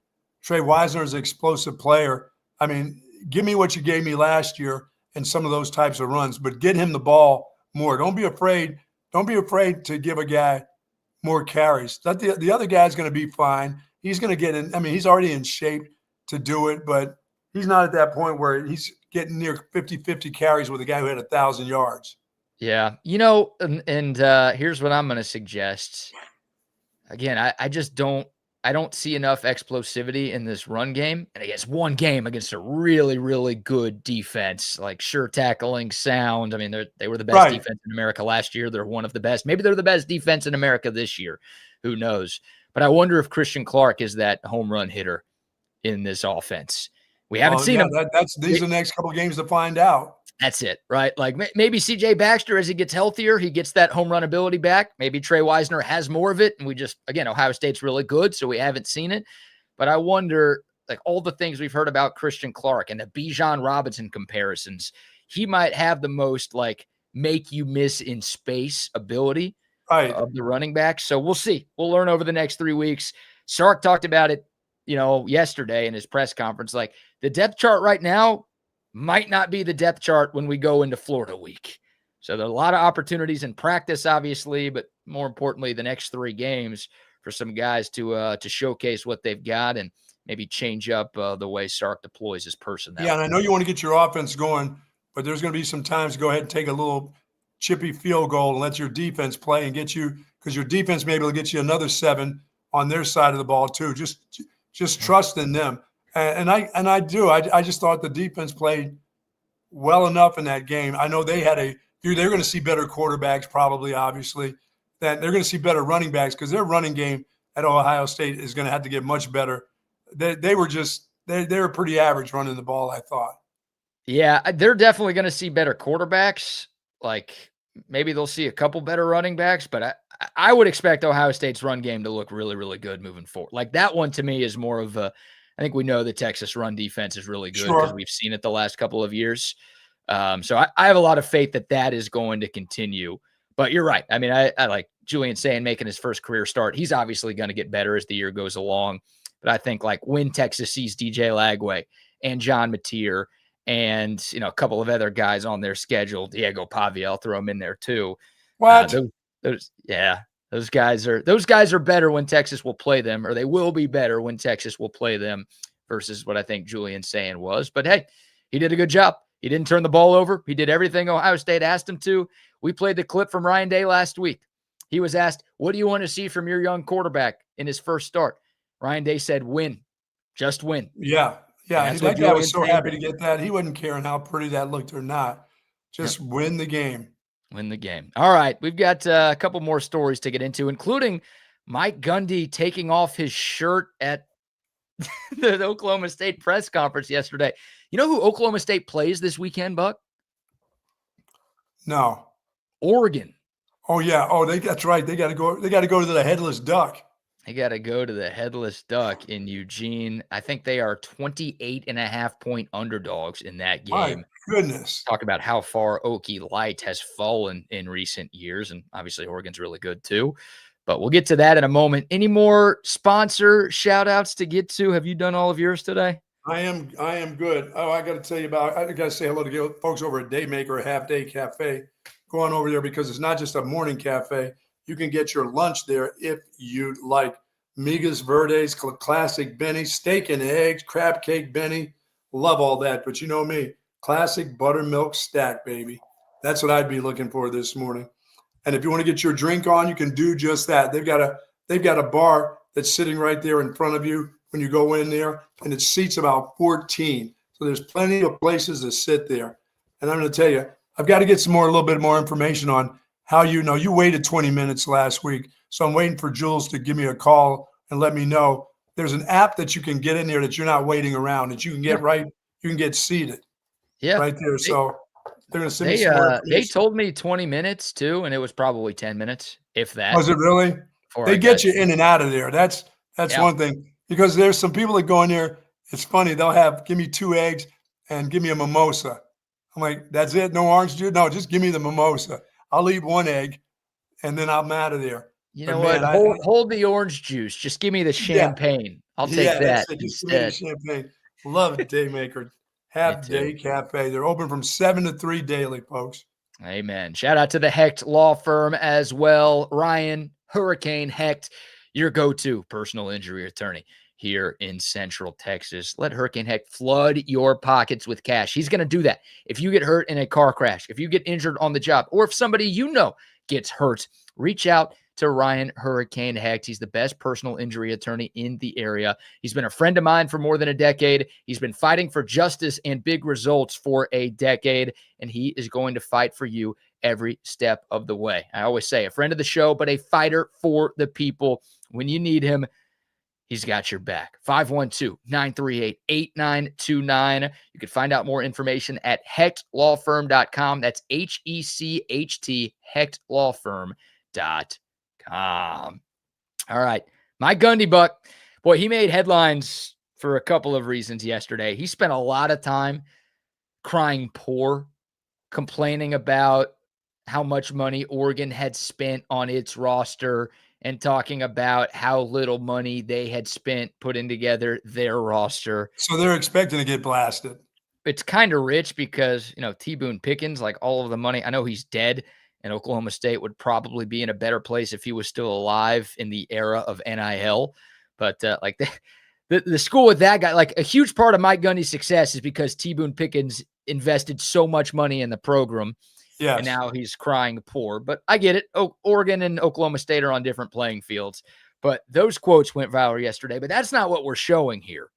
Trey Wisner is an explosive player. I mean, give me what you gave me last year and some of those types of runs, but get him the ball more. Don't be afraid. Don't be afraid to give a guy more carries. The other guy's going to be fine. He's going to get in. I mean, he's already in shape to do it, but he's not at that point where he's getting near 50-50 carries with a guy who had 1,000 yards. Yeah. And here's what I'm going to suggest. Again, I don't see enough explosivity in this run game. And it's one game against a really, really good defense, like sure tackling, sound. I mean, they were the best defense in America last year. They're one of the best. Maybe they're the best defense in America this year. Who knows? But I wonder if Christian Clark is that home run hitter in this offense. We haven't seen him. These are the next couple of games to find out. That's it, right? Like maybe CJ Baxter, as he gets healthier, he gets that home run ability back. Maybe Trey Wisner has more of it. And Ohio State's really good, so we haven't seen it. But I wonder, like all the things we've heard about Christian Clark and the Bijan Robinson comparisons, he might have the most like make you miss in space ability of the running back. So we'll see. We'll learn over the next 3 weeks. Sark talked about it, yesterday in his press conference. Like the depth chart right now might not be the depth chart when we go into Florida week. So there are a lot of opportunities in practice, obviously, but more importantly, the next 3 games for some guys to showcase what they've got and maybe change up the way Sark deploys his personnel. Yeah, and I know you want to get your offense going, but there's going to be some times to go ahead and take a little chippy field goal and let your defense play and get you, because your defense may be able to get you another 7 on their side of the ball too. Just trust in them. And I do. I just thought the defense played well enough in that game. I know they're going to see better quarterbacks probably, obviously, that they're going to see better running backs because their running game at Ohio State is going to have to get much better. They were pretty average running the ball, I thought. Yeah, they're definitely going to see better quarterbacks. Like maybe they'll see a couple better running backs, but I would expect Ohio State's run game to look really, really good moving forward. Like that one to me is more of I think we know the Texas run defense is really good because we've seen it the last couple of years. So I have a lot of faith that is going to continue. But you're right. I mean, I like Julian saying making his first career start. He's obviously going to get better as the year goes along. But I think like when Texas sees DJ Lagway and John Mateer and, a couple of other guys on their schedule, Diego Pavia, I'll throw him in there too. What? Those guys are better when Texas will play them, or they will be better when Texas will play them versus what I think Julian's saying was. But hey, he did a good job. He didn't turn the ball over. He did everything Ohio State asked him to. We played the clip from Ryan Day last week. He was asked, what do you want to see from your young quarterback in his first start? Ryan Day said, win. Just win. Yeah. Yeah. That's what That guy was Julian so said. happy to get that. He wasn't caring how pretty that looked or not. Just win the game. Win the game. All right. We've got a couple more stories to get into, including Mike Gundy taking off his shirt at the Oklahoma State press conference yesterday. You know who Oklahoma State plays this weekend, Buck? No. Oregon. Oh yeah. Oh, that's right. They got to go to the Headless Duck. They got to go to the Headless Duck in Eugene. I think they are 28.5-point underdogs in that game. My goodness. Talk about how far Okie Light has fallen in recent years. And obviously Oregon's really good too. But we'll get to that in a moment. Any more sponsor shout outs to get to? Have you done all of yours today? I am good. Oh, I got to tell you I got to say hello to the folks over at Daymaker, a half day cafe. Go on over there because it's not just a morning cafe. You can get your lunch there if you'd like. Migas Verdes, classic Benny, steak and eggs, crab cake Benny. Love all that. But you know me, classic buttermilk stack, baby. That's what I'd be looking for this morning. And if you want to get your drink on, you can do just that. They've got a bar that's sitting right there in front of you when you go in there, and it seats about 14. So there's plenty of places to sit there. And I'm going to tell you, I've got to get a little bit more information on how you waited 20 minutes last week. So I'm waiting for Jules to give me a call and let me know. There's an app that you can get in there that you're not waiting around, that you can get you can get seated. Yeah. Right there. So they're going to send me some more information. They told me 20 minutes too, and it was probably 10 minutes, if that. Was it really? They get you in and out of there. That's one thing. Because there's some people that go in there. It's funny. They'll give me 2 eggs and give me a mimosa. I'm like, that's it? No orange juice? No, just give me the mimosa. I'll eat 1 egg, and then I'm out of there. You know what? Hold the orange juice. Just give me the champagne. I'll take that. Just give me the champagne. Love Daymaker. Half Day Cafe. They're open from 7 to 3 daily, folks. Amen. Shout out to the Hecht Law Firm as well. Ryan, Hurricane Hecht, your go-to personal injury attorney here in Central Texas. Let Hurricane Hecht flood your pockets with cash. He's going to do that. If you get hurt in a car crash, if you get injured on the job, or if somebody you know gets hurt, reach out to Ryan Hurricane Hecht. He's the best personal injury attorney in the area. He's been a friend of mine for more than a decade. He's been fighting for justice and big results for a decade, and he is going to fight for you every step of the way. I always say, a friend of the show, but a fighter for the people. When you need him, he's got your back. 512-938-8929. You can find out more information at hechtlawfirm.com. That's HECHT, hechtlawfirm.com. All right. My Gundy Buck, boy, he made headlines for a couple of reasons yesterday. He spent a lot of time crying poor, complaining about how much money Oregon had spent on its roster and talking about how little money they had spent putting together their roster. So they're expecting to get blasted. It's kind of rich because, T. Boone Pickens, like all of the money, I know he's dead, and Oklahoma State would probably be in a better place if he was still alive in the era of NIL. But the school with that guy, like a huge part of Mike Gundy's success is because T. Boone Pickens invested so much money in the program. Yes. And now he's crying poor. But I get it. Oregon and Oklahoma State are on different playing fields. But those quotes went viral yesterday. But that's not what we're showing here.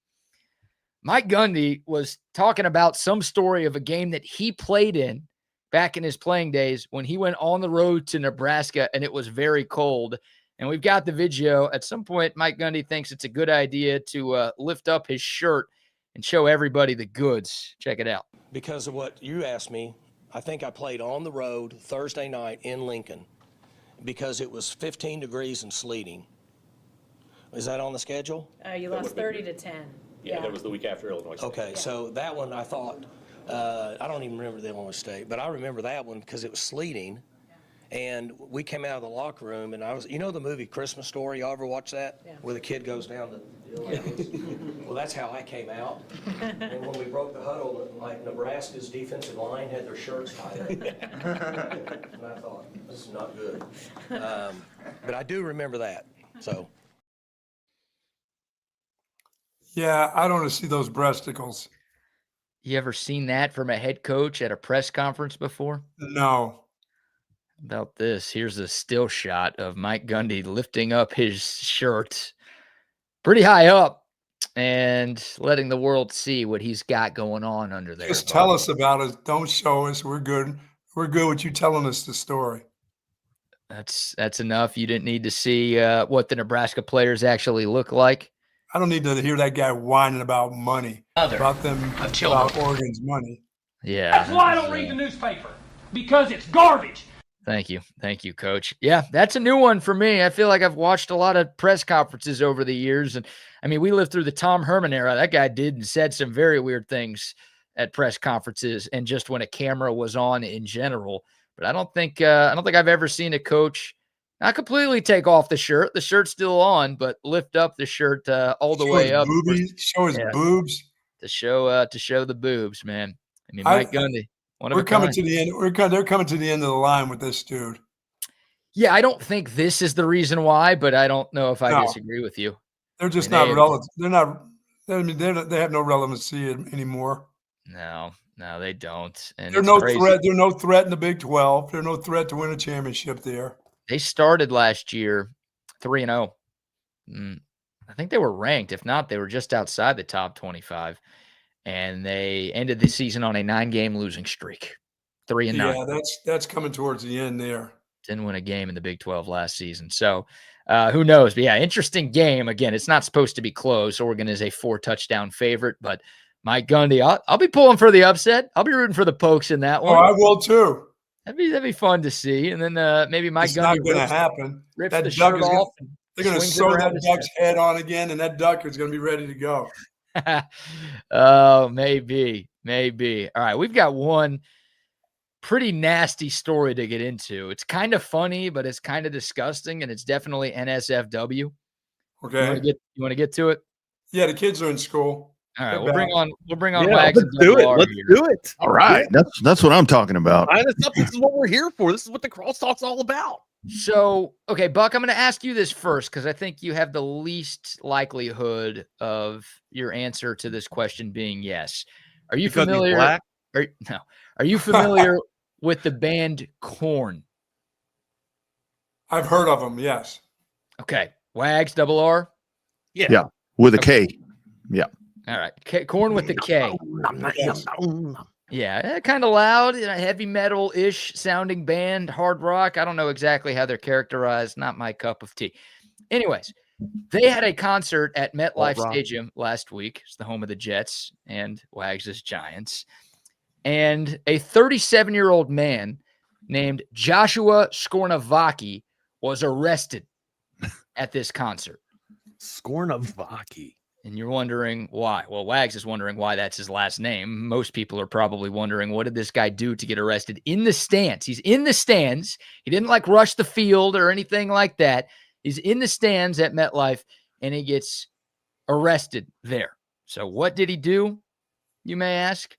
Mike Gundy was talking about some story of a game that he played in back in his playing days when he went on the road to Nebraska and it was very cold. And we've got the video. At some point, Mike Gundy thinks it's a good idea to lift up his shirt and show everybody the goods. Check it out. Because of what you asked me, I think I played on the road Thursday night in Lincoln because it was 15 degrees and sleeting. Is that on the schedule? You lost 30-10. Yeah, that was the week after Illinois State. Okay, so that one I thought, I don't even remember the Illinois State, but I remember that one because it was sleeting. And we came out of the locker room, and the movie Christmas Story? Y'all ever watch that? Yeah. Where the kid goes down the Well, that's how I came out. And when we broke the huddle, like Nebraska's defensive line had their shirts tied up. And I thought, this is not good. But I do remember that, so. Yeah, I don't want to see those breasticles. You ever seen that from a head coach at a press conference before? No. About this, here's a still shot of Mike Gundy lifting up his shirt pretty high up and letting the world see what he's got going on under there. Just tell us about it. Don't show us. We're good. We're good with you telling us the story. That's enough. You didn't need to see what the Nebraska players actually look like. I don't need to hear that guy whining about money, about Oregon's money. Yeah. That's why I don't read the newspaper, because it's garbage. Thank you, Coach. Yeah, that's a new one for me. I feel like I've watched a lot of press conferences over the years, and I mean, we lived through the Tom Herman era. That guy did and said some very weird things at press conferences, and just when a camera was on in general. But I don't think I've ever seen a coach not completely take off the shirt. The shirt's still on, but lift up the shirt all the way up. Show his boobs. To show the boobs, man. I mean, Mike Gundy. We're coming to the end. They're coming to the end of the line with this dude. Yeah, I don't think this is the reason why, but I don't know if I disagree with you. They're just not relevant. They're not. I mean, they have no relevancy anymore. No, they don't. And they're no threat. They're no threat in the Big 12. They're no threat to win a championship there. They started last year 3-0. I think they were ranked. If not, they were just outside the top 25. And they ended the season on a 9-game losing streak, 3-9. Yeah, that's coming towards the end there. Didn't win a game in the Big 12 last season. So who knows? But yeah, interesting game. Again, it's not supposed to be close. Oregon is a 4-touchdown favorite, but Mike Gundy, I'll be pulling for the upset. I'll be rooting for the Pokes in that one. Oh, I will too. That'd be fun to see. And then maybe Mike Gundy. It's not going to happen. Rips the shirt off. They're going to sew that duck's head on again, and that duck is going to be ready to go. Oh, maybe. All right, we've got one pretty nasty story to get into. It's kind of funny, but it's kind of disgusting, and it's definitely NSFW. Okay. You want to get to it? Yeah, the kids are in school. All right, we'll bring on Wags. Let's do it. Let's do it. All right, that's what I'm talking about. This is what we're here for. This is what the crosstalk's all about. So, okay, Buck, I'm going to ask you this first because I think you have the least likelihood of your answer to this question being yes. Are you familiar? Are you familiar with the band Korn? I've heard of them. Yes. Okay, Wags, double R. Yeah, with a K. Yeah. All right, Korn with the K. Yeah, kind of loud, heavy metal-ish sounding band, hard rock. I don't know exactly how they're characterized. Not my cup of tea. Anyways, they had a concert at MetLife Stadium last week. It's the home of the Jets and Wags' Giants. And a 37-year-old man named Joshua Skornavaki was arrested at this concert. Skornavaki. And you're wondering why. Well, Wags is wondering why that's his last name. Most people are probably wondering, what did this guy do to get arrested in the stands? He's in the stands. He didn't rush the field or anything like that. He's in the stands at MetLife, and he gets arrested there. So what did he do, you may ask?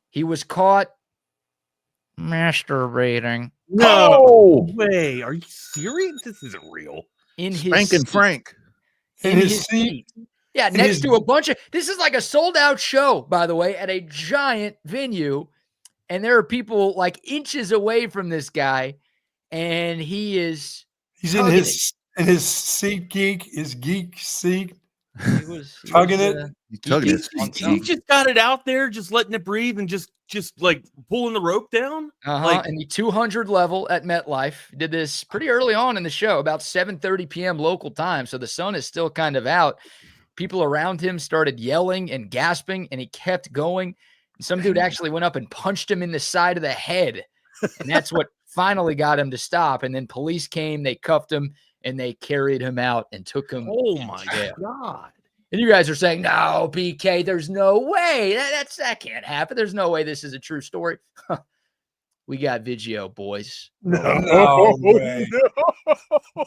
He was caught masturbating. No way. Are you serious? This isn't real. In his Spanking Frank. In his seat. Yeah, next to a bunch of – this is like a sold-out show, by the way, at a giant venue, and there are people inches away from this guy, and he's in his seat geek, his geek seat. He was tugging it. He just got it out there, just letting it breathe and just pulling the rope down. And the 200 level at MetLife. Did this pretty early on in the show, about 7:30 p.m. local time, so the sun is still kind of out. People around him started yelling and gasping, and he kept going. And some dude actually went up and punched him in the side of the head, and that's what finally got him to stop. And then police came, they cuffed him, and they carried him out and took him. Oh my God. And you guys are saying, no, BK, there's no way. That can't happen. There's no way this is a true story. We got video, boys. No way.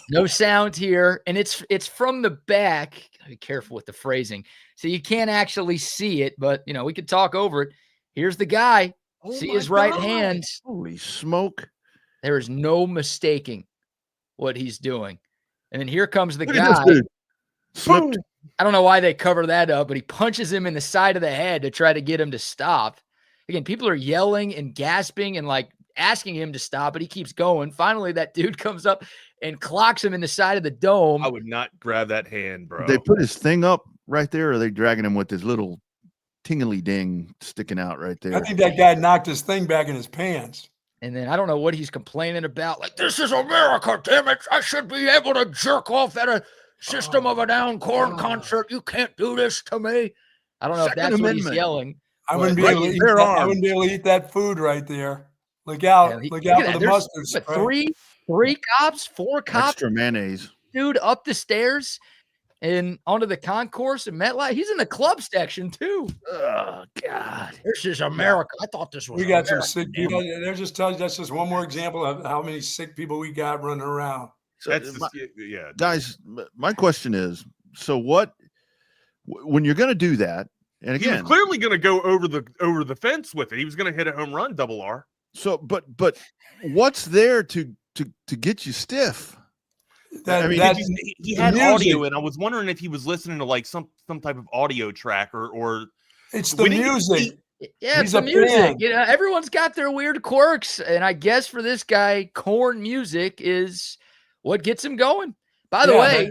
No sound here. And it's from the back. Be careful with the phrasing. So you can't actually see it, but, we could talk over it. Here's the guy. See his right hand. Holy smoke. There is no mistaking what he's doing. And then here comes the Look guy. at this dude. Slipped. I don't know why they cover that up, but he punches him in the side of the head to try to get him to stop. Again, people are yelling and gasping and asking him to stop, but he keeps going. Finally, that dude comes up and clocks him in the side of the dome. I would not grab that hand, bro. They put his thing up right there, or are they dragging him with his little tingly ding sticking out right there? I think that guy knocked his thing back in his pants. And then I don't know what he's complaining about. Like, this is America, damn it. I should be able to jerk off at a System of a Down Korn concert. You can't do this to me. I don't know if that's what he's yelling. I wouldn't be able to eat that. I wouldn't be able to eat that food right there. Look out. Look out for the mustard spray. Four cops. Extra mayonnaise. Dude up the stairs and onto the concourse and MetLife. He's in the club section too. Oh God. This is America. I thought this was We got America, some sick people. They're just telling you that's just one more example of how many sick people we got running around. So guys, my question is, so what when you're going to do that, and again, he was clearly going to go over the fence with it. He was going to hit a home run, double R. So, but what's there to get you stiff? I mean, he had audio, and I was wondering if he was listening to like some type of audio track or it's the music. Yeah, it's the music. You know, everyone's got their weird quirks, and I guess for this guy, Korn music is what gets him going. By the way,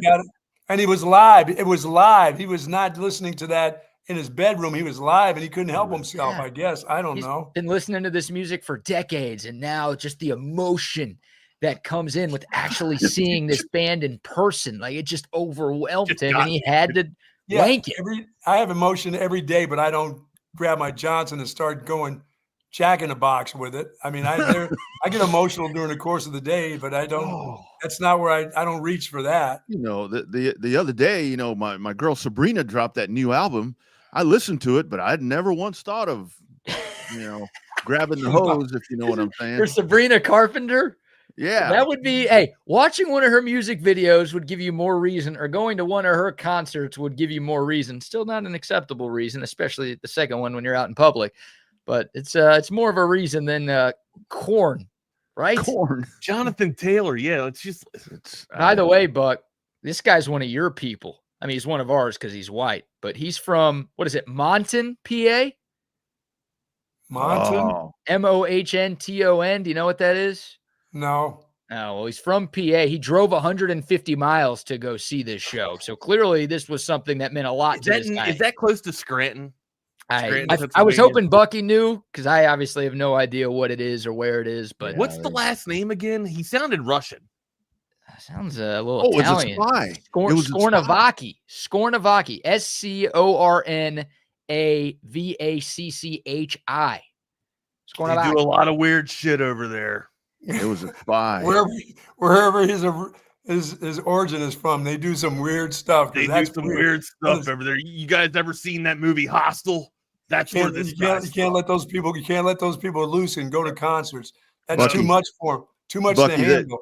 and he was live. It was live. He was not listening to that in his bedroom. He was live, and he couldn't help himself. I guess I don't know. Been listening to this music for decades, and now just the emotion that comes in with actually seeing this band in person, like it just overwhelmed him, and he had to wank it. I have emotion every day, but I don't grab my Johnson and start going Jack in the Box with it. I mean, I get emotional during the course of the day, but I don't. That's not where I don't reach for that. You know, the other day, you know, my girl Sabrina dropped that new album. I listened to it, but I'd never once thought of, you know, grabbing the hose, if you know what I'm saying. For Sabrina Carpenter. Yeah. That would be, hey, watching one of her music videos would give you more reason, or going to one of her concerts would give you more reason. Still not an acceptable reason, especially the second one when you're out in public. But it's more of a reason than Korn, right? Korn. Jonathan Taylor, yeah. By the way, Buck, this guy's one of your people. I mean, he's one of ours because he's white, but he's from, what is it, Monton, PA? Monton? Mohonton. Do you know what that is? No. Oh, well, he's from PA. He drove 150 miles to go see this show. So clearly this was something that meant a lot to this guy. Is that close to Scranton? I was hoping Bucky knew, because I obviously have no idea what it is or where it is. But what's the last name again? He sounded Russian. Sounds a little Italian. It's a spy. Scornavacchi. Scornavacchi. Scornavacchi. They do a lot of weird shit over there. It was a spy. Wherever his origin is from, they do some weird stuff. They do some weird stuff over there. You guys ever seen that movie Hostel? That's where this you can't let those people loose and go to concerts. That's too much for them. Too much to handle.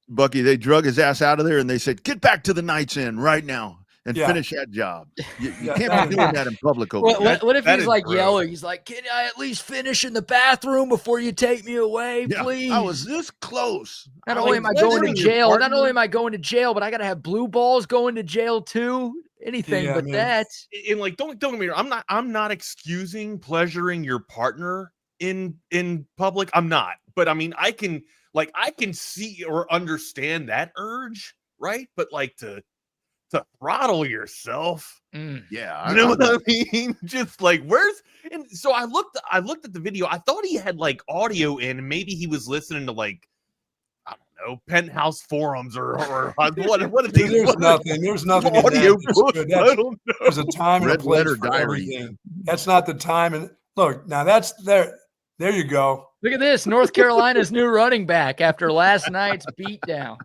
Bucky, they drug his ass out of there and they said, "Get back to the Night's End right now and finish that job." You can't be doing that in public. What if he's like yelling? He's like, "Can I at least finish in the bathroom before you take me away, please?" I was this close. Not only am I going to jail, but I got to have blue balls going to jail too. Anything but that. And like, don't get me wrong. I'm not excusing pleasuring your partner in public. I'm not. But I mean, I can see or understand that urge, right? But like to throttle yourself. Yeah. You know what I mean? Just like, and so I looked at the video. I thought he had like audio in, and maybe he was listening to like, I don't know, Penthouse forums or what did they There's nothing audio books. I don't know. There's a time and a place for everything. That's not the time. And look, now that's there you go. Look at this. North Carolina's new running back after last night's beatdown.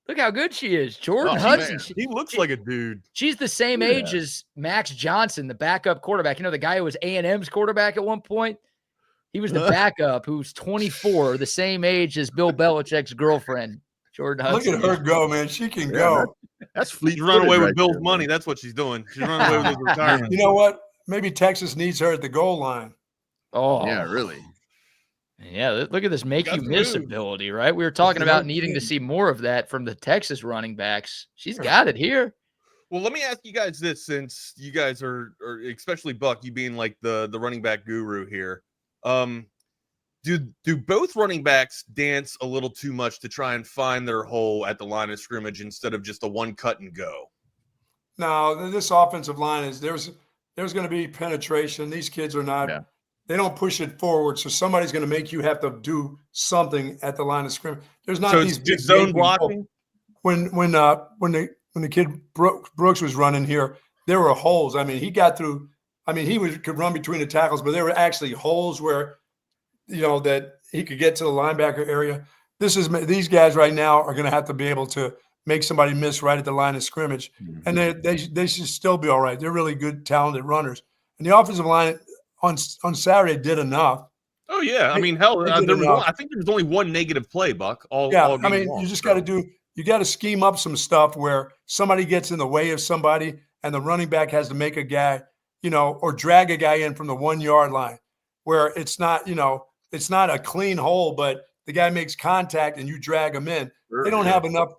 Look how good she is. Jordan Hudson. He looks like a dude. She's the same age as Max Johnson, the backup quarterback. You know, the guy who was A&M's quarterback at one point? He was the backup who's 24, the same age as Bill Belichick's girlfriend, Jordan Hudson. Look at her go, man. She can go. That's fleet. She's running away with Bill's money. That's what she's doing. She's running away with his retirement. You know what? Maybe Texas needs her at the goal line. Oh, yeah, really. Yeah, look at this make you miss ability, right? We were talking about needing to see more of that from the Texas running backs. She's got it here. Well, let me ask you guys this, since you guys are especially Buck, you being like the running back guru here. Do do both running backs dance a little too much to try and find their hole at the line of scrimmage instead of just a one cut and go? No, this offensive line is there's going to be penetration. These kids are not. Yeah. They don't push it forward, so somebody's going to make you have to do something at the line of scrimmage. There's not So these it's big just zone games. blocking. When the kid Brooks was running here, there were holes. I mean, he got through. I mean, could run between the tackles, but there were actually holes where, that he could get to the linebacker area. These guys right now are going to have to be able to make somebody miss right at the line of scrimmage, and they should still be all right. They're really good, talented runners, and the offensive line on Saturday did enough. Oh yeah, I mean, hell, I think there was only one negative play, Buck. All I game mean, long, you just got to scheme up some stuff where somebody gets in the way of somebody, and the running back has to make a guy, or drag a guy in from the 1 yard line, where it's not a clean hole, but the guy makes contact and you drag him in. They don't have enough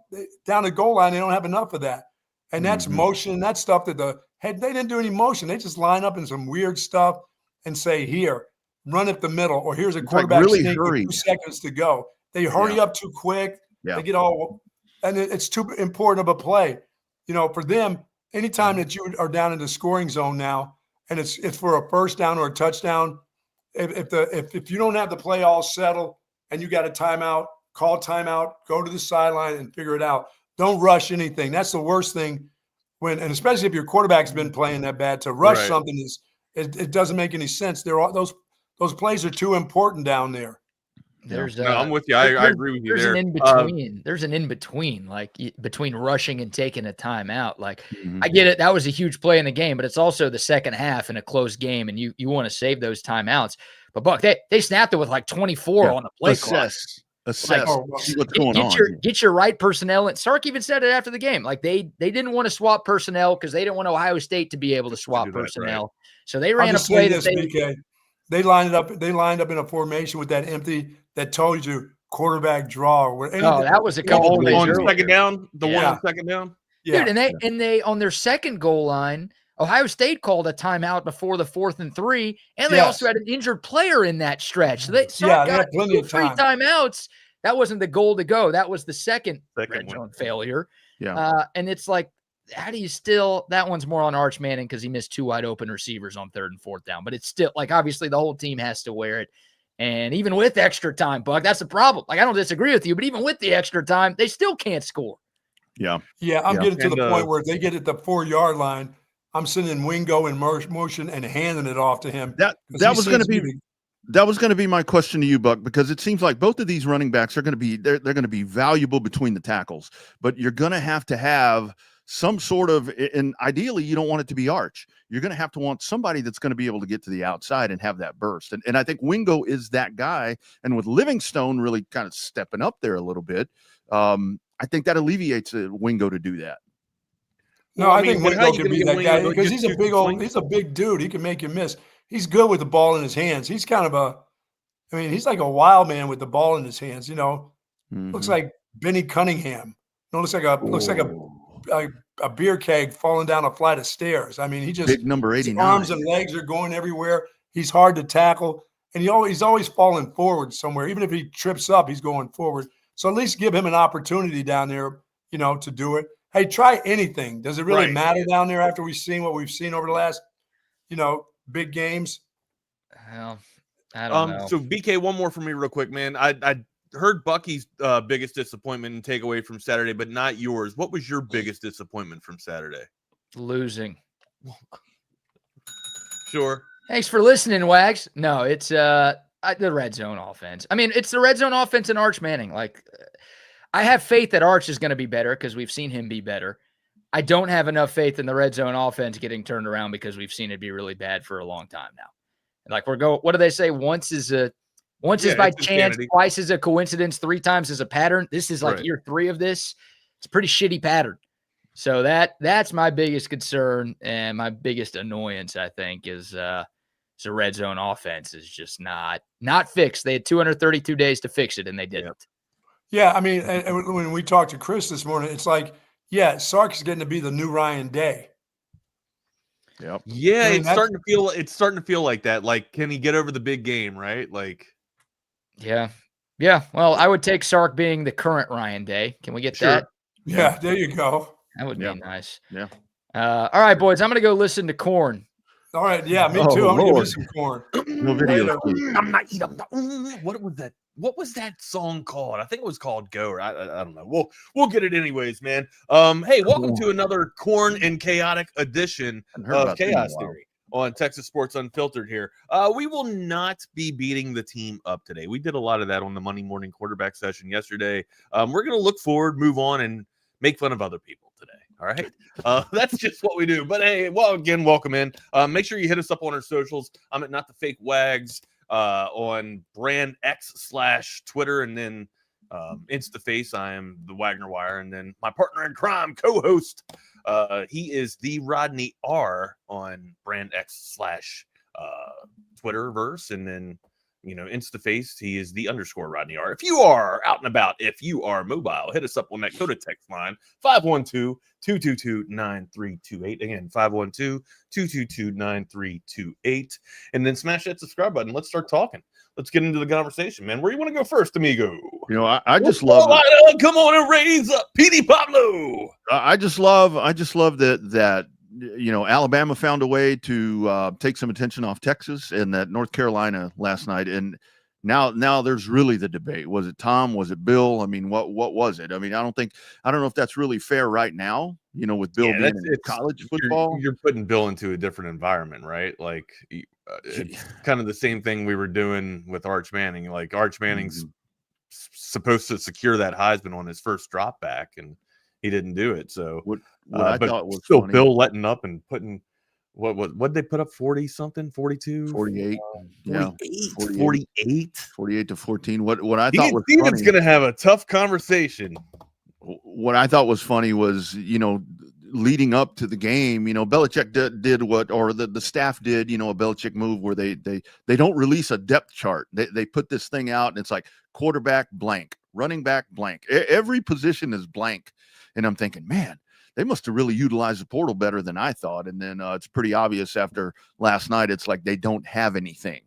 down the goal line. They don't have enough of that, and that's motion. That's stuff that they didn't do any motion. They just line up in some weird stuff and say, here, run up the middle, or here's a quarterback really sneak with 2 seconds to go. They hurry up too quick. Yeah. They get all, and it's too important of a play. For them, anytime that you are down in the scoring zone now, and it's for a first down or a touchdown, if you don't have the play all settled and you got a timeout, call timeout, go to the sideline and figure it out. Don't rush anything. That's the worst thing and especially if your quarterback's been playing that bad, to rush something it doesn't make any sense. Those plays are too important down there. I'm with you. I agree with you there. There's an in between, like between rushing and taking a timeout. Like I get it. That was a huge play in the game, but it's also the second half in a close game, and you want to save those timeouts. But Buck, they snapped it with like 24 on the play clock. Assess. See what's going on. Get your right personnel. And Sark even said it after the game. Like they didn't want to swap personnel because they didn't want Ohio State to be able to swap personnel. Right. So they ran a play they lined up in a formation with that told you quarterback draw. That was a couple plays on second down. The one on second down. Yeah. Dude, and they on their second goal line, Ohio State called a timeout before the 4th and 3, and they also had an injured player in that stretch. So they got 2 free timeouts. That wasn't the goal to go. That was the second red zone failure. Yeah. And it's like, how do you still – that one's more on Arch Manning because he missed 2 wide open receivers on 3rd and 4th down. But it's still – like, obviously the whole team has to wear it. And even with extra time, Buck, that's the problem. Like, I don't disagree with you, but even with the extra time, they still can't score. Yeah. Yeah, I'm getting to the point where if they get at the 4 yard line, I'm sending Wingo in motion and handing it off to him. That was going to be my question to you, Buck, because it seems like both of these running backs are going to be they're going to be valuable between the tackles, but you're going to have some sort of, and ideally you don't want it to be Arch. You're going to want somebody that's going to be able to get to the outside and have that burst. And I think Wingo is that guy. And with Livingstone really kind of stepping up there a little bit, I think that alleviates Wingo to do that. No, I think Wingo can be that guy because he's a big dude. He can make you miss. He's good with the ball in his hands. He's kind of he's like a wild man with the ball in his hands. Looks like Benny Cunningham. Looks like a beer keg falling down a flight of stairs. I mean, he just big number 89. His arms and legs are going everywhere. He's hard to tackle, and he's always falling forward somewhere. Even if he trips up, he's going forward. So at least give him an opportunity down there, to do it. Hey, try anything. Does it really matter down there after we've seen what we've seen over the last, big games? Well, I don't know. So BK, one more for me real quick, man. I heard Bucky's biggest disappointment and takeaway from Saturday, but not yours. What was your biggest disappointment from Saturday? Losing. Sure. Thanks for listening, Wags. No, it's the red zone offense. I mean, it's the red zone offense and Arch Manning. Like, I have faith that Arch is going to be better because we've seen him be better. I don't have enough faith in the red zone offense getting turned around because we've seen it be really bad for a long time now. Like what do they say? Once is by chance, insanity. Twice is a coincidence, 3 times is a pattern. This is like year 3 of this. It's a pretty shitty pattern. So that's my biggest concern and my biggest annoyance, I think, is the red zone offense is just not fixed. They had 232 days to fix it, and they didn't. Yeah, I mean, and when we talked to Chris this morning, it's like, Sark is getting to be the new Ryan Day. Yep. Yeah, it's starting to feel like that. Like, can he get over the big game, right? Like, Yeah. Yeah. Well, I would take Sark being the current Ryan Day. Can we get Sure. that? Yeah, there you go. That would Yeah. be nice. Yeah. All right, boys. I'm going to go listen to Korn. All right. Yeah, me Oh, too. I'm going to give Lord. me some corn. No video. What was that song called? I think it was called Go. Or I don't know. We'll get it anyways, man. Hey, welcome to another Korn and Chaotic edition of Chaos Theory on Texas Sports Unfiltered here. We will not be beating the team up today. We did a lot of that on the Monday morning quarterback session yesterday. We're going to look forward, move on, and make fun of other people today. All right. That's just what we do. But hey, well, again, welcome in. Make sure you hit us up on our socials. I'm at Not the Fake Wags on brand X/Twitter, and then InstaFace. I am the Wagner Wire, and then my partner in crime, co-host. He is the Rodney R on brand X/Twitterverse, and then InstaFace. He is the _ Rodney R. If you are out and about, if you are mobile, hit us up on that Coda text line 512-222-9328. Again, 512-222-9328, and then smash that subscribe button. Let's start talking. Let's get into the conversation, man. Where do you want to go first, amigo? I just love it. Come on and raise up PD Pablo. I just love that Alabama found a way to take some attention off Texas, and that North Carolina last night. And now there's really the debate. Was it Tom? Was it Bill? I mean, what was it? I mean, I don't know if that's really fair right now, with Bill being in college football. You're putting Bill into a different environment, right? Like it's kind of the same thing we were doing with Arch Manning. Like Arch Manning's supposed to secure that Heisman on his first drop back, and he didn't do it. So what I thought was still funny, Bill letting up and putting what they put up 40 something 42 48 48 to 14. What I thought was Steven's gonna have a tough conversation. What I thought was funny was leading up to the game, Belichick did what, or the staff did, a Belichick move where they don't release a depth chart. They put this thing out, and it's like quarterback blank, running back blank. Every position is blank. And I'm thinking, man, they must have really utilized the portal better than I thought. And then it's pretty obvious after last night, it's like they don't have anything,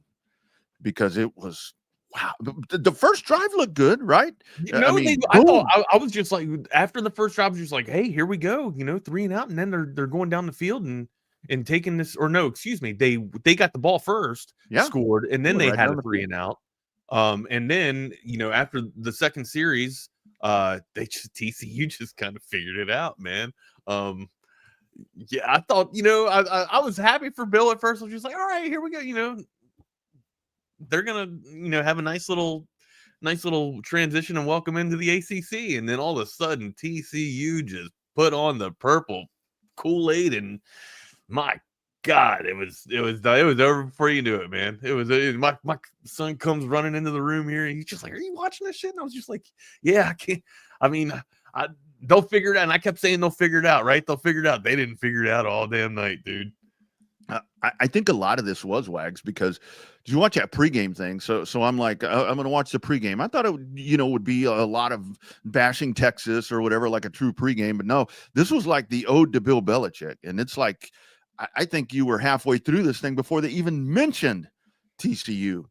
because it was, wow. The first drive looked good, right? I thought I was just like, after the first drive, I was just like, hey, here we go, 3 and out, and then they're going down the field and taking this, or no, excuse me, they got the ball first, scored, and then they had a 3 and out. And then after the second series, TCU just kind of figured it out, man. Yeah, I thought, I was happy for Bill at first. I was just like, all right, here we go. They're gonna, have a nice little transition and welcome into the ACC. And then all of a sudden, TCU just put on the purple Kool-Aid, and my God, it was over before you knew it, man. It was my son comes running into the room here, and he's just like, "Are you watching this shit?" And I was just like, "Yeah, I can't." I mean, they'll figure it out. And I kept saying they'll figure it out, right? They'll figure it out. They didn't figure it out all damn night, dude. I think a lot of this was Wags, because did you watch that pregame thing? So I'm like, I'm going to watch the pregame. I thought it would be a lot of bashing Texas or whatever, like a true pregame, but no, this was like the ode to Bill Belichick. And it's like, I think you were halfway through this thing before they even mentioned TCU.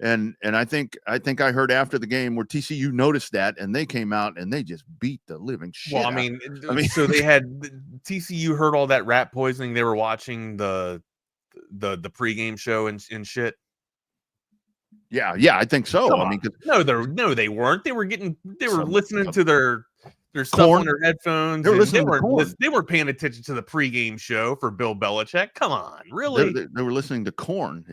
And I think I heard after the game where TCU noticed that, and they came out and they just beat the living shit. Well, I mean, so they had TCU heard all that rat poisoning. They were watching the pregame show and shit. Yeah, I think so. I mean, no, they weren't. They were listening to their stuff on their headphones. They were paying attention to the pregame show for Bill Belichick. Come on, really? They were listening to Korn.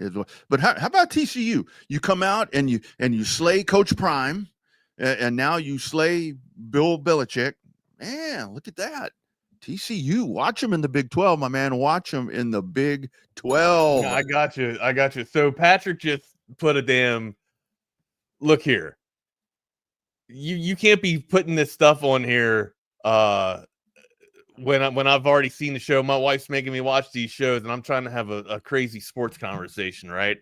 But how about TCU? You come out and you slay Coach Prime, and now you slay Bill Belichick. Man, look at that. TCU, watch them in the Big 12, my man. Watch them in the Big 12. I got you. So Patrick just put a damn look here. You can't be putting this stuff on here when I've already seen the show. My wife's making me watch these shows, and I'm trying to have a crazy sports conversation, right?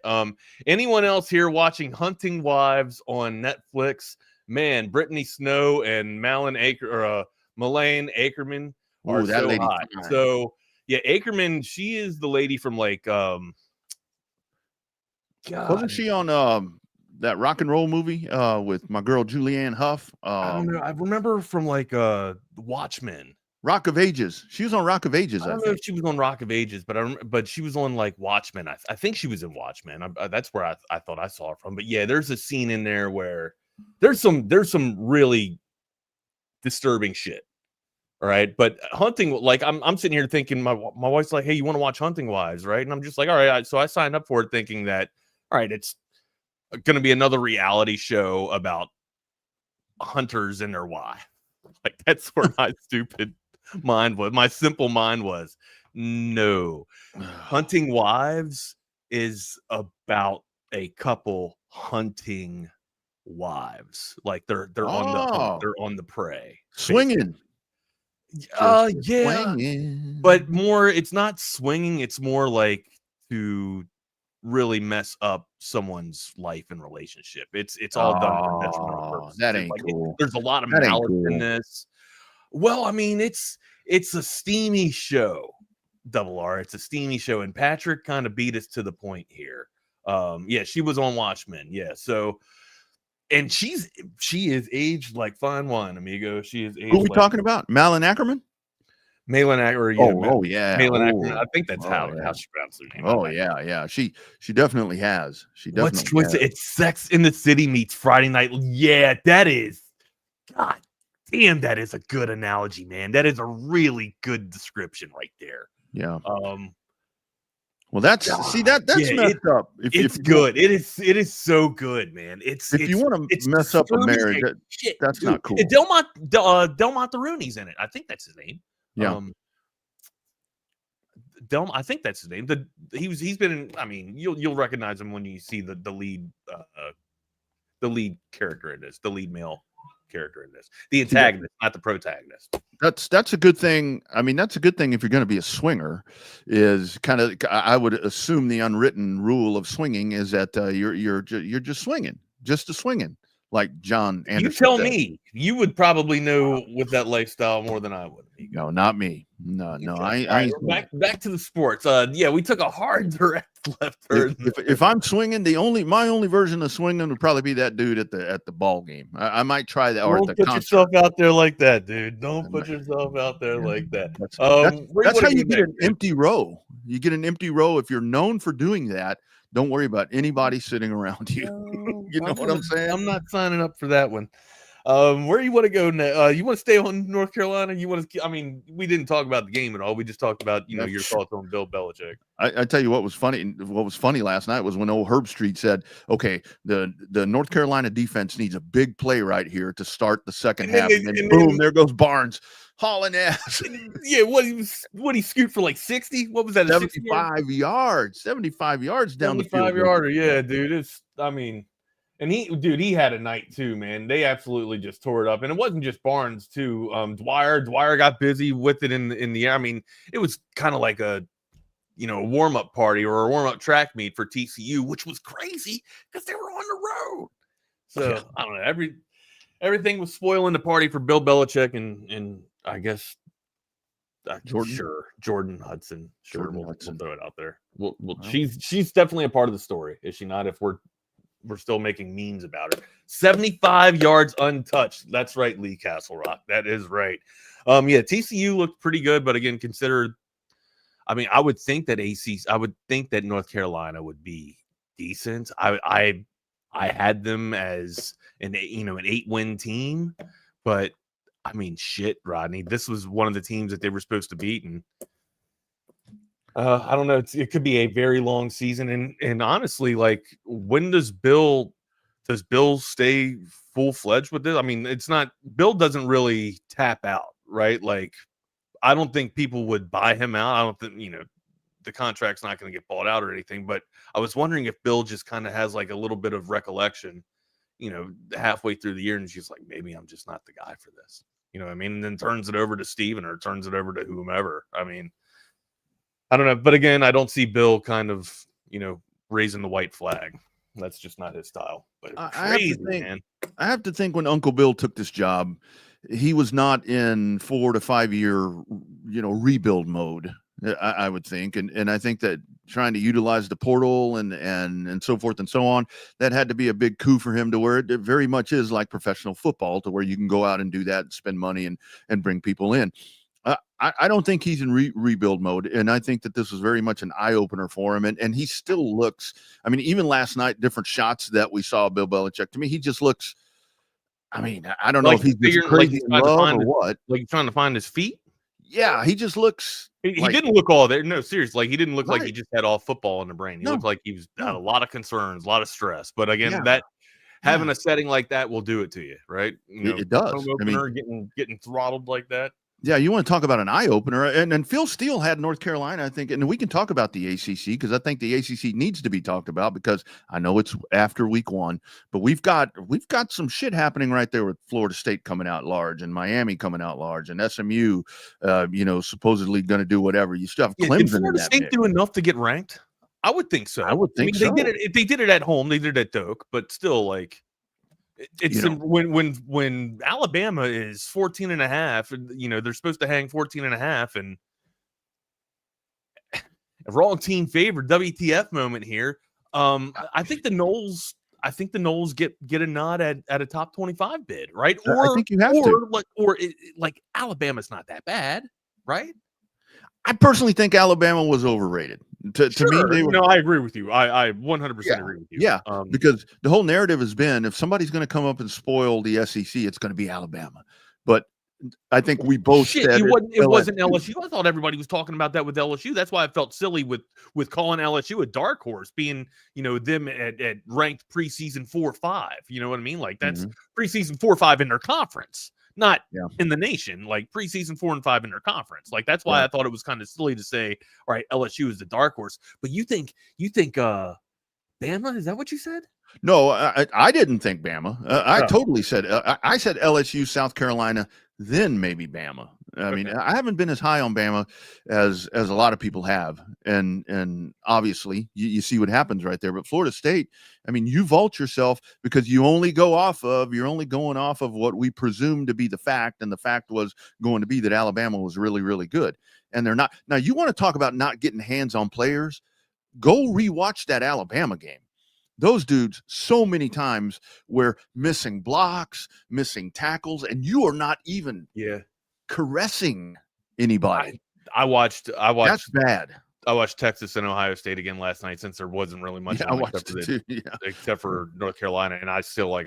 Anyone else here watching Hunting Wives on Netflix? Man, Brittany Snow and Melaine Ackerman are so hot. So yeah, Ackerman, she is the lady from like wasn't she on that rock and roll movie with my girl Julianne Hough. I don't know. I remember from like Watchmen. Rock of Ages. She was on Rock of Ages. I don't know if she was on Rock of Ages, but she was on like Watchmen. I think she was in Watchmen. That's where I thought I saw her from. But yeah, there's a scene in there where there's some really disturbing shit. All right, but hunting, like I'm sitting here thinking, my wife's like, hey, you want to watch Hunting Wives, right? And I'm just like, all right. So I signed up for it thinking that, all right, it's going to be another reality show about hunters and their wife. Like that's where my stupid mind was. My simple mind was, no. Hunting Wives is about a couple hunting wives. Like they're on the prey. Swinging. Yeah, swinging. but more. It's not swinging. It's more like to really mess up someone's life and relationship. It's all done for detrimental purposes. That ain't cool. There's a lot of That ain't malice cool. in this. Well, I mean, it's a steamy show. Double R. It's a steamy show, and Patrick kind of beat us to the point here. Yeah, she was on Watchmen. Yeah, so. And she is aged like fine wine, amigo. She is aged. Who are we talking about? Malin Ackerman? Malin Ackerman. Yeah. Malin Ackerman. I think that's how she pronounced her name. Oh yeah. She definitely has. What's twisted? It's Sex in the City meets Friday Night. Yeah, that is. God damn, that is a good analogy, man. That is a really good description right there. Yeah. Well, that's messed up. It's good. It is so good, man. If you want to mess up a marriage, that's not cool. Delmont Rooney's in it. I think that's his name. Yeah. I think that's his name. He's been in. I mean, you'll recognize him when you see the lead character in this, the lead male character in this, the antagonist, not the protagonist. That's a good thing. I mean, that's a good thing if you're going to be a swinger. Is kind of, I would assume the unwritten rule of swinging is that you're just swinging, just a swinging, like John Anderson. You tell me, you would probably know with that lifestyle more than I would. No, not me. No. I back to the sports. Yeah, we took a hard direct left turn. If I'm swinging, my only version of swinging would probably be that dude at the ball game. I might try that. Don't put yourself out there like that, dude. Don't put yourself out there like that. That's how you get an empty row. You get an empty row if you're known for doing that. Don't worry about anybody sitting around you. You know what I'm saying? I'm not signing up for that one. Where you want to go now? You want to stay on North Carolina? You want to? I mean, we didn't talk about the game at all. We just talked about your thoughts on Bill Belichick. I tell you what was funny. What was funny last night was when old Herb Street said, "Okay, the North Carolina defense needs a big play right here to start the second half." And boom, there goes Barnes hauling ass. Yeah, what he scooped for like 60? What was that? 75 yards. 75 yards down the field. 75-yarder. Yeah, dude. And he had a night too, man. They absolutely just tore it up. And it wasn't just Barnes too. Dwyer got busy with it in the air. I mean, it was kind of like a warm-up party or a warm-up track meet for TCU, which was crazy because they were on the road. So yeah. I don't know. Everything was spoiling the party for Bill Belichick and I guess Jordan Hudson. Sure, we'll throw it out there. She's definitely a part of the story, is she not? If we're still making memes about her. 75 yards untouched. That's right, Lee Castle Rock. That is right. TCU looked pretty good, but again, I would think that North Carolina would be decent. I had them as an 8-win team, but I mean, shit, Rodney. This was one of the teams that they were supposed to beat, and I don't know. It could be a very long season, and honestly, like, when does Bill stay full-fledged with this? I mean, Bill doesn't really tap out, right? Like, I don't think people would buy him out. I don't think the contract's not going to get bought out or anything. But I was wondering if Bill just kind of has like a little bit of recollection, halfway through the year, and she's like, maybe I'm just not the guy for this. You know what I mean? And then turns it over to Steven or turns it over to whomever. I mean, I don't know. But again, I don't see Bill kind of, raising the white flag. That's just not his style. But crazy, man. I have to think when Uncle Bill took this job, he was not in 4 to 5 year, rebuild mode, I would think. And I think that trying to utilize the portal and so forth and so on. That had to be a big coup for him, to where it very much is like professional football, to where you can go out and do that and spend money and bring people in. I don't think he's in rebuild mode, and I think that this was very much an eye-opener for him, and he still looks, I mean, even last night, different shots that we saw of Bill Belichick, to me, he just looks, I mean, I don't know if he's just crazy in love or what. Like he's trying to find his feet? Yeah, he just looks. He didn't look all there. No, seriously. Like, he didn't look Right. like he just had all football in the brain. He No. looked like he was had No. a lot of concerns, a lot of stress. But again, Yeah. that having a setting like that will do it to you, right? You It does. home I mean, opener, getting throttled like that. yeah, you want to talk about an eye opener, and Phil Steele had North Carolina, I think, and we can talk about the ACC, because I think the ACC needs to be talked about, because I know it's after week 1, but we've got some shit happening right there with Florida State coming out large, and Miami coming out large, and SMU, supposedly going to do whatever. You still have Clemson. Did Florida State do enough to get ranked? I would think so. I would think They so. did it. They did it at home. They did it at Doak, but still, like, it's when Alabama is 14.5, and they're supposed to hang 14.5, and a wrong team favored. WTF moment here. I think the Noles. get a nod at a top 25 bid, right? I think you have to. Like Alabama's not that bad, right? I personally think Alabama was overrated. To me, they were. No, I agree with you. I 100% agree with you. Yeah, because the whole narrative has been, if somebody's going to come up and spoil the SEC, it's going to be Alabama. But I think we both said it wasn't LSU. I thought everybody was talking about that with LSU. That's why I felt silly with calling LSU a dark horse, being them at ranked preseason 4 or 5. You know what I mean? Like, that's preseason 4 or 5 in their conference, not in the nation. Like, preseason 4 and 5 in their conference. Like, that's why I thought it was kind of silly to say, all right, LSU is the dark horse. But you think Bama? Is that what you said? No, I didn't think Bama. I totally said I said LSU, South Carolina, then maybe Bama. I mean, I haven't been as high on Bama as a lot of people have, and obviously you see what happens right there. But Florida State, I mean, you vault yourself because you're only going off of what we presume to be the fact, and the fact was going to be that Alabama was really, really good, and they're not. Now, you want to talk about not getting hands on players? Go rewatch that Alabama game. Those dudes, so many times, were missing blocks, missing tackles, and you are not even caressing anybody. I watched. That's bad. I watched Texas and Ohio State again last night, since there wasn't really much I watched it too. except for North Carolina, and I still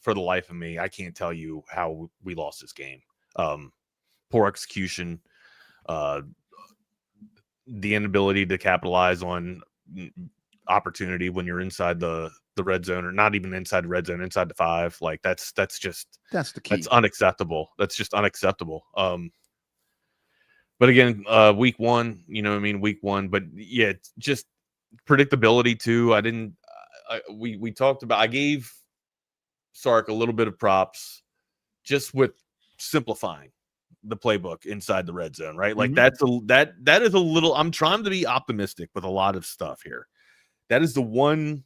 for the life of me, I can't tell you how we lost this game. Poor execution, the inability to capitalize on opportunity when you're inside the red zone, or not even inside the red zone, inside the 5. Like, that's the key. That's unacceptable. That's just unacceptable. But again, week 1, week 1, but yeah, just predictability too. We talked about, I gave Sark a little bit of props just with simplifying the playbook inside the red zone, right? Like, that is a little, I'm trying to be optimistic with a lot of stuff here. That is the one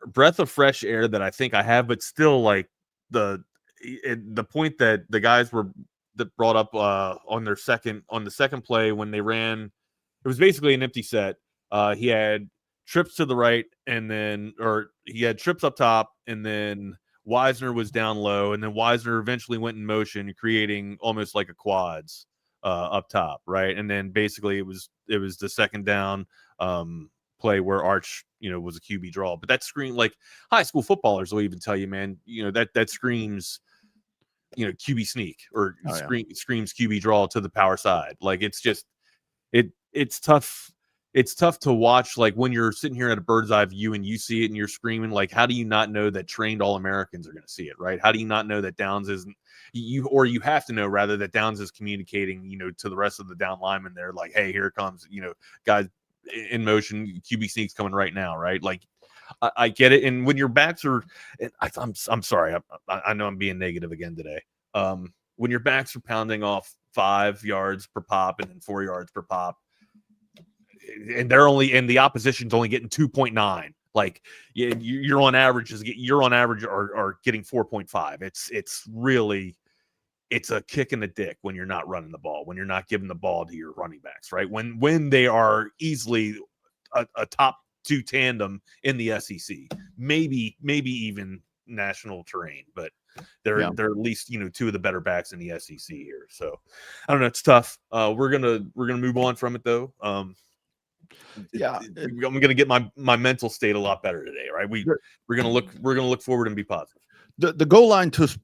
breath of fresh air that I think I have, but still, like, the point that the guys that brought up on the second play when they ran, it was basically an empty set. He had trips to the right, or he had trips up top, and then Wisner was down low, and then Wisner eventually went in motion, creating almost like a quads up top, right? And then basically it was the second down play where Arch, was a QB draw. But that screen, like, high school footballers will even tell you, man, that screams, QB sneak, or screams QB draw to the power side. Like, it's just it's tough. It's tough to watch, like, when you're sitting here at a bird's eye view and you see it and you're screaming, like, how do you not know that trained All-Americans are going to see it, right? How do you not know that Downs isn't you have to know, rather, that Downs is communicating, to the rest of the down linemen there, like, hey, here comes, guys in motion, QB sneak's coming right now, right? Like, I get it. And when your backs are, I'm sorry, I know I'm being negative again today. When your backs are pounding off 5 yards per pop and then 4 yards per pop, and the opposition's only getting 2.9. Like, you're on average are getting 4.5. It's really, it's a kick in the dick when you're not running the ball, when you're not giving the ball to your running backs, right? When they are easily a top 2 tandem in the SEC, maybe even national terrain, but they're at least 2 of the better backs in the SEC here. So I don't know, it's tough. We're gonna move on from it though. I'm gonna get my mental state a lot better today, right? We're gonna look forward and be positive. The goal line tush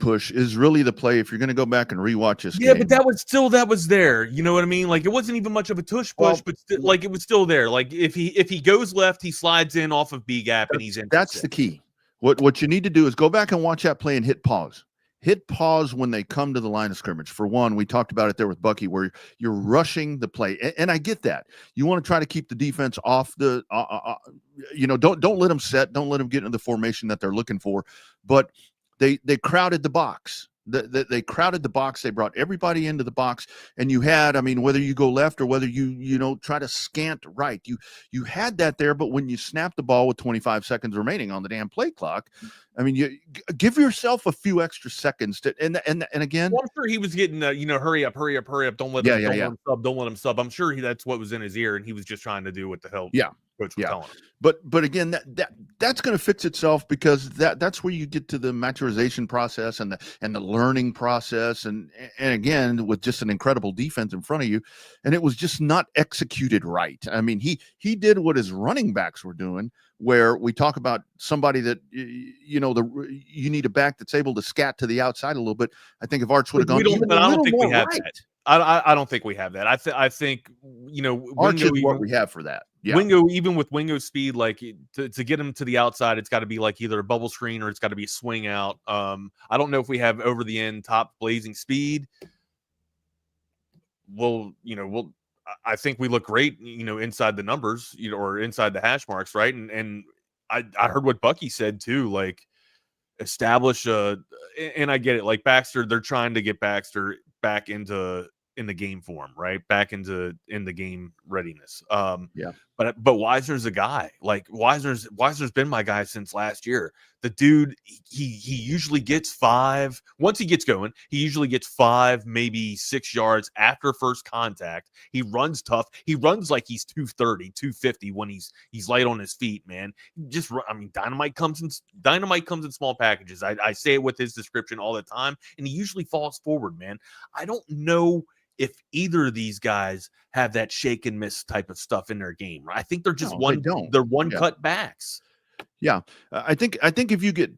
push is really the play if you're going to go back and rewatch this game. But that was there. You know what I mean? Like, it wasn't even much of a tush push, but like it was still there. Like if he goes left, he slides in off of B gap and he's in. That's the key. What you need to do is go back and watch that play and hit pause. Hit pause when they come to the line of scrimmage. For one, we talked about it there with Bucky, where you're rushing the play, and I get that. You want to try to keep the defense off the, don't let them set, don't let them get into the formation that they're looking for. But they crowded the box. They crowded the box. They brought everybody into the box, and you had, whether you go left or whether you try to scant right, you had that there. But when you snap the ball with 25 seconds remaining on the damn play clock, you give yourself a few extra seconds to, and again, well, I'm sure he was getting, hurry up, don't let him sub. I'm sure that's what was in his ear, and he was just trying to do what the hell. Coach was telling him. But again, that's going to fix itself, because that's where you get to the maturization process and the learning process, and again, with just an incredible defense in front of you, and it was just not executed right. He did what his running backs were doing, where we talk about somebody that you need a back that's able to scat to the outside a little bit. I think if Arch would have gone, I don't think we have that. I don't think we have that. I think Arch is what we have for that. Yeah. Wingo, even with Wingo's speed, like to get him to the outside, it's got to be like either a bubble screen or it's got to be a swing out. I don't know if we have over the end top blazing speed. I think we look great, inside the numbers, or inside the hash marks, right? And I heard what Bucky said too, like establish and I get it, like Baxter, they're trying to get Baxter back in the game form, right? Back in the game readiness. But Wisner's a guy. Like Wisner's been my guy since last year. The dude, he usually gets 5. Once he gets going, he usually gets 5, maybe 6 yards after first contact. He runs tough. He runs like he's 230, 250 when he's light on his feet, man. Dynamite comes in small packages. I say it with his description all the time, and he usually falls forward, man. I don't know if either of these guys have that shake and miss type of stuff in their game. I think they're just cut backs. Yeah. I think if you get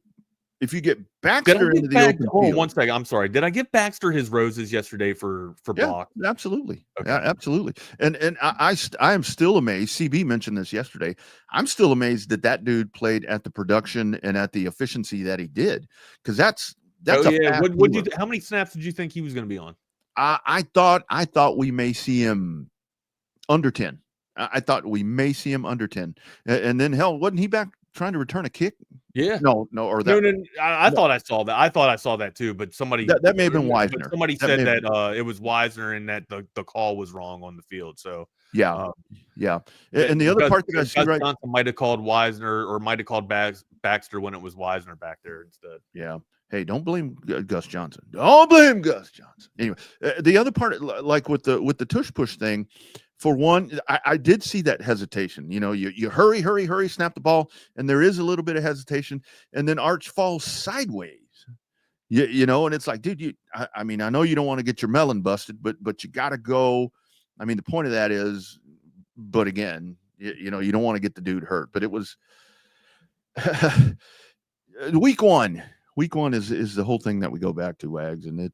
Baxter into the open field. 1 second. I'm sorry. Did I give Baxter his roses yesterday for block? Absolutely. Okay. Yeah, absolutely. And I am still amazed. CB mentioned this yesterday. I'm still amazed that dude played at the production and at the efficiency that he did. Because that's how many snaps did you think he was going to be on? I thought we may see him under 10. I thought we may see him under 10. And then hell, wasn't he back trying to return a kick? Yeah. No. I thought I saw that. I thought I saw that too, but somebody that may have been Wisner. Somebody said that it was Wisner and that the call was wrong on the field. So yeah. And the other part that I see right, Johnson might have called Wisner or might have called Baxter when it was Wisner back there instead. Yeah. Hey, don't blame Gus Johnson. Don't blame Gus Johnson. Anyway, the other part, like with the tush push thing, for one, I did see that hesitation. You hurry, snap the ball, and there is a little bit of hesitation, and then Arch falls sideways. And it's like, dude, I know you don't want to get your melon busted, but you got to go. The point of that is, but again, you don't want to get the dude hurt. But it was week one. Week one is the whole thing that we go back to, Wags, and it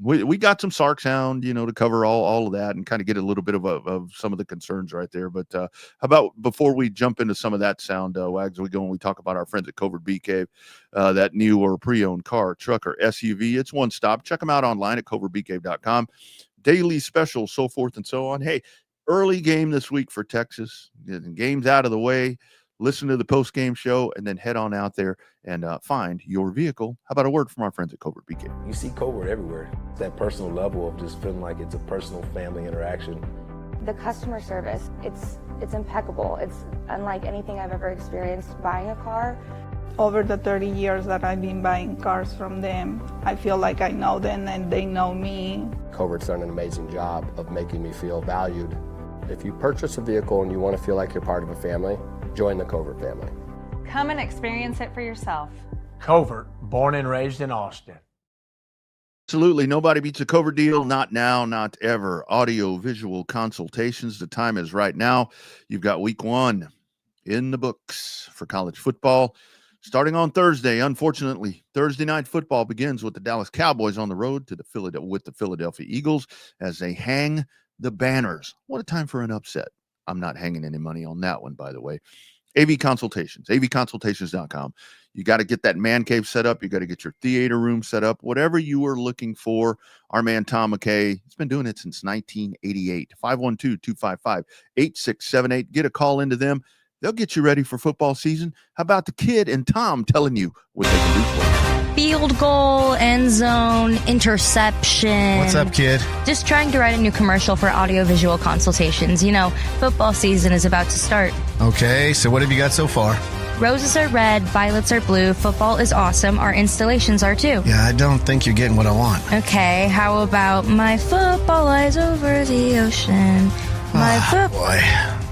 we got some Sark sound, to cover all of that and kind of get a little bit of some of the concerns right there. But how about before we jump into some of that sound, Wags, we go and we talk about our friends at Covert Bee Cave, that new or pre-owned car, truck, or SUV. It's one stop. Check them out online at covertbeecave.com. Daily specials, so forth and so on. Hey, early game this week for Texas. Game's out of the way. Listen to the post-game show, and then head on out there and find your vehicle. How about a word from our friends at Covert BK? You see Covert everywhere. It's that personal level of just feeling like it's a personal family interaction. The customer service, it's impeccable. It's unlike anything I've ever experienced buying a car. over the 30 years that I've been buying cars from them, I feel like I know them and they know me. Covert's done an amazing job of making me feel valued. If you purchase a vehicle and you want to feel like you're part of a family, join the Covert family. Come and experience it for yourself. Covert, born and raised in Austin. Absolutely. Nobody beats a Covert deal. Not now, not ever. Audio visual consultations. The time is right now. You've got week 1 in the books for college football. Starting on Thursday, unfortunately, Thursday night football begins with the Dallas Cowboys on the road to the Philadelphia Eagles as they hang the banners. What a time for an upset. I'm not hanging any money on that one, by the way. AV Consultations, avconsultations.com. You got to get that man cave set up. You got to get your theater room set up. Whatever you are looking for, our man Tom McKay, he's been doing it since 1988. 512-255-8678. Get a call into them. They'll get you ready for football season. How about the kid and Tom telling you what they can do for you? Field goal, end zone, interception. What's up, kid? Just trying to write a new commercial for audiovisual consultations. You know, football season is about to start. Okay, so what have you got so far? Roses are red, violets are blue. Football is awesome. Our installations are too. Yeah, I don't think you're getting what I want. Okay, how about my football lies over the ocean? Boy.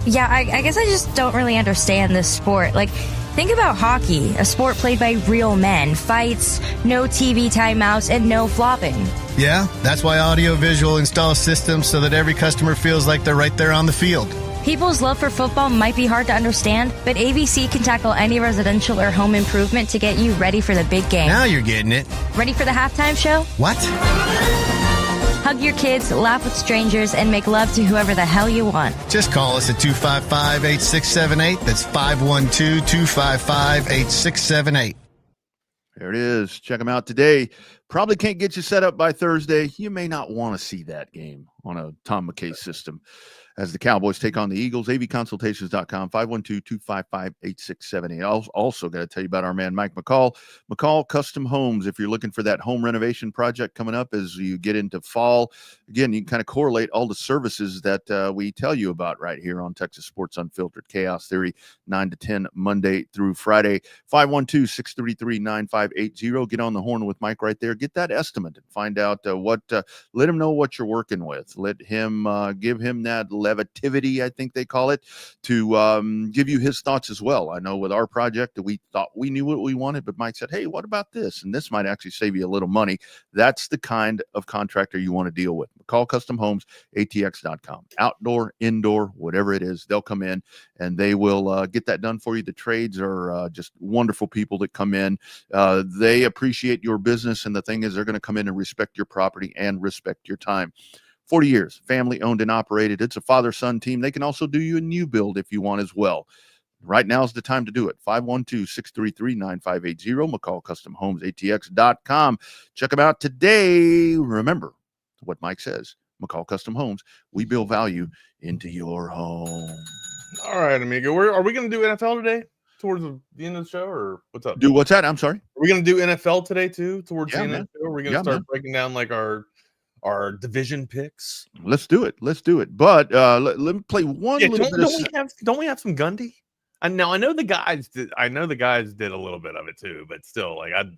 Yeah, I guess I just don't really understand this sport. Like, think about hockey, a sport played by real men. Fights, no TV timeouts, and no flopping. Yeah, that's why Audiovisual installs systems so that every customer feels like they're right there on the field. People's love for football might be hard to understand, but AVC can tackle any residential or home improvement to get you ready for the big game. Now you're getting it. Ready for the halftime show? What? Hug your kids, laugh with strangers, and make love to whoever the hell you want. Just call us at 255-8678. That's 512-255-8678. There it is. Check them out today. Probably can't get you set up by Thursday. You may not want to see that game on a Tom McKay system as the Cowboys take on the Eagles. avconsultations.com, 512-255-8678. Also got to tell you about our man Mike McCall. McCall Custom Homes. If you're looking for that home renovation project coming up as you get into fall, again, you can kind of correlate all the services that we tell you about right here on Texas Sports Unfiltered. Chaos Theory, 9 to 10, Monday through Friday. 512-633-9580. Get on the horn with Mike right there. Get that estimate and find out let him know what you're working with. Let him give him that levitivity, I think they call it, to give you his thoughts as well. I know with our project that we thought we knew what we wanted, but Mike said, hey, what about this? And this might actually save you a little money. That's the kind of contractor you want to deal with. Call Custom Homes, ATX.com. Outdoor, indoor, whatever it is, they'll come in and they will get that done for you. The trades are just wonderful people that come in. They appreciate your business, and the thing is they're going to come in and respect your property and respect your time. 40 years, family owned and operated. It's a father-son team. They can also do you a new build if you want as well. Right now is the time to do it. 512-633-9580. McCall Custom Homes, ATX.com. Check them out today. Remember what Mike says. McCall Custom Homes. We build value into your home. All right, amigo. Are we going to do NFL today towards the end of the show, or what's up? Do what's that? I'm sorry. Are we going to do NFL today too towards the end man. of the show? Are we going to start breaking down like our division picks? Let's do it. But let me play one little bit. Don't we have some Gundy? I know the guys did. I know the guys did a little bit of it too, but still, like I'd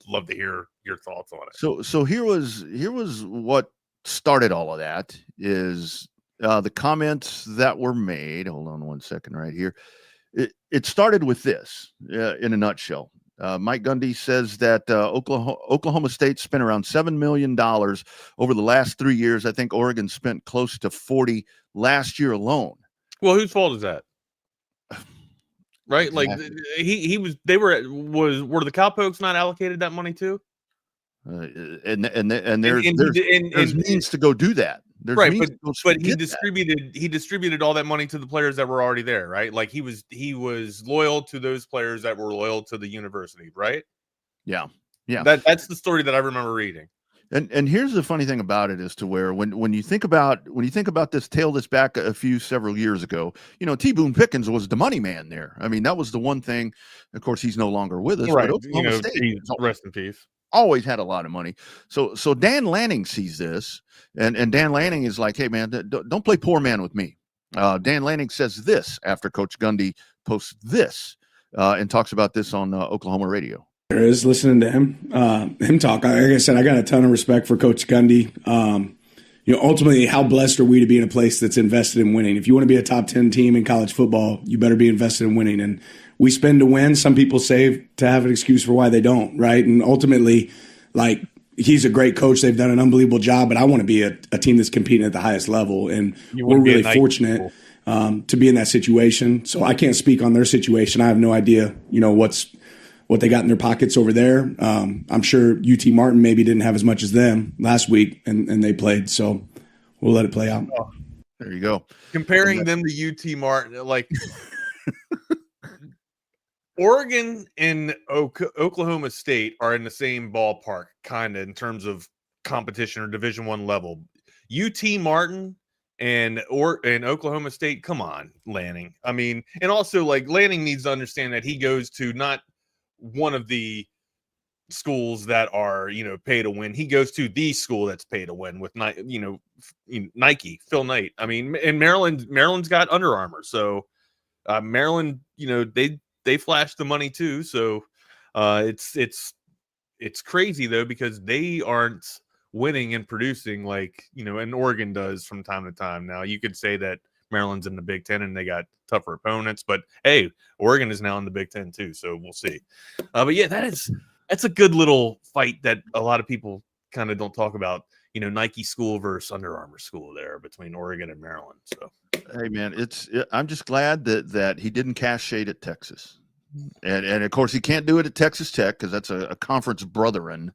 love to hear your thoughts on it. So here was what started all of that is the comments that were made. Hold on one second right here. It started with this in a nutshell. Mike Gundy says that Oklahoma State spent around $7 million over the last 3 years. I think Oregon spent close to 40 last year alone. Well, whose fault is that? Right? Like were the Cowpokes not allocated that money too? And there's means to go do that. But he distributed all that money to the players that were already there, right? Like he was loyal to those players that were loyal to the university, right? Yeah. That's the story that I remember reading. And here's the funny thing about it is to where when you think about this, tail this back several years ago, T. Boone Pickens was the money man there. I mean, that was the one thing. Of course, he's no longer with us. Right. But Oklahoma State, rest in peace. Always had a lot of money. So Dan Lanning sees this, and Dan Lanning is like, hey man, don't play poor man with me. Dan Lanning says this after Coach Gundy posts this. and talks about this on Oklahoma radio. There is listening to him talk. Like I said, I got a ton of respect for Coach Gundy. Ultimately, how blessed are we to be in a place that's invested in winning? If you want to be a top 10 team in college football, you better be invested in winning. And we spend to win. Some people save to have an excuse for why they don't, right? And ultimately, like, he's a great coach. They've done an unbelievable job, but I want to be a team that's competing at the highest level. And we're really fortunate to be in that situation. So I can't speak on their situation. I have no idea, what they got in their pockets over there. I'm sure UT Martin maybe didn't have as much as them last week, and they played. So we'll let it play out. Oh, there you go. Comparing them to UT Martin, like Oregon and Oklahoma State are in the same ballpark, kind of in terms of competition or Division I level. UT Martin and Oklahoma State, come on, Lanning. I mean, and also like Lanning needs to understand that he goes to not one of the schools that are, pay to win. He goes to the school that's pay to win with, Nike, Phil Knight. I mean, and Maryland's got Under Armour. So Maryland, they flash the money too. So it's crazy though, because they aren't winning and producing like, and Oregon does from time to time. Now you could say that Maryland's in the Big Ten and they got tougher opponents, but hey, Oregon is now in the Big Ten too. So we'll see. But yeah, that's a good little fight that a lot of people kind of don't talk about, Nike school versus Under Armour school there between Oregon and Maryland. So, hey man, I'm just glad that he didn't cast shade at Texas. And of course he can't do it at Texas Tech, cause that's a conference brethren,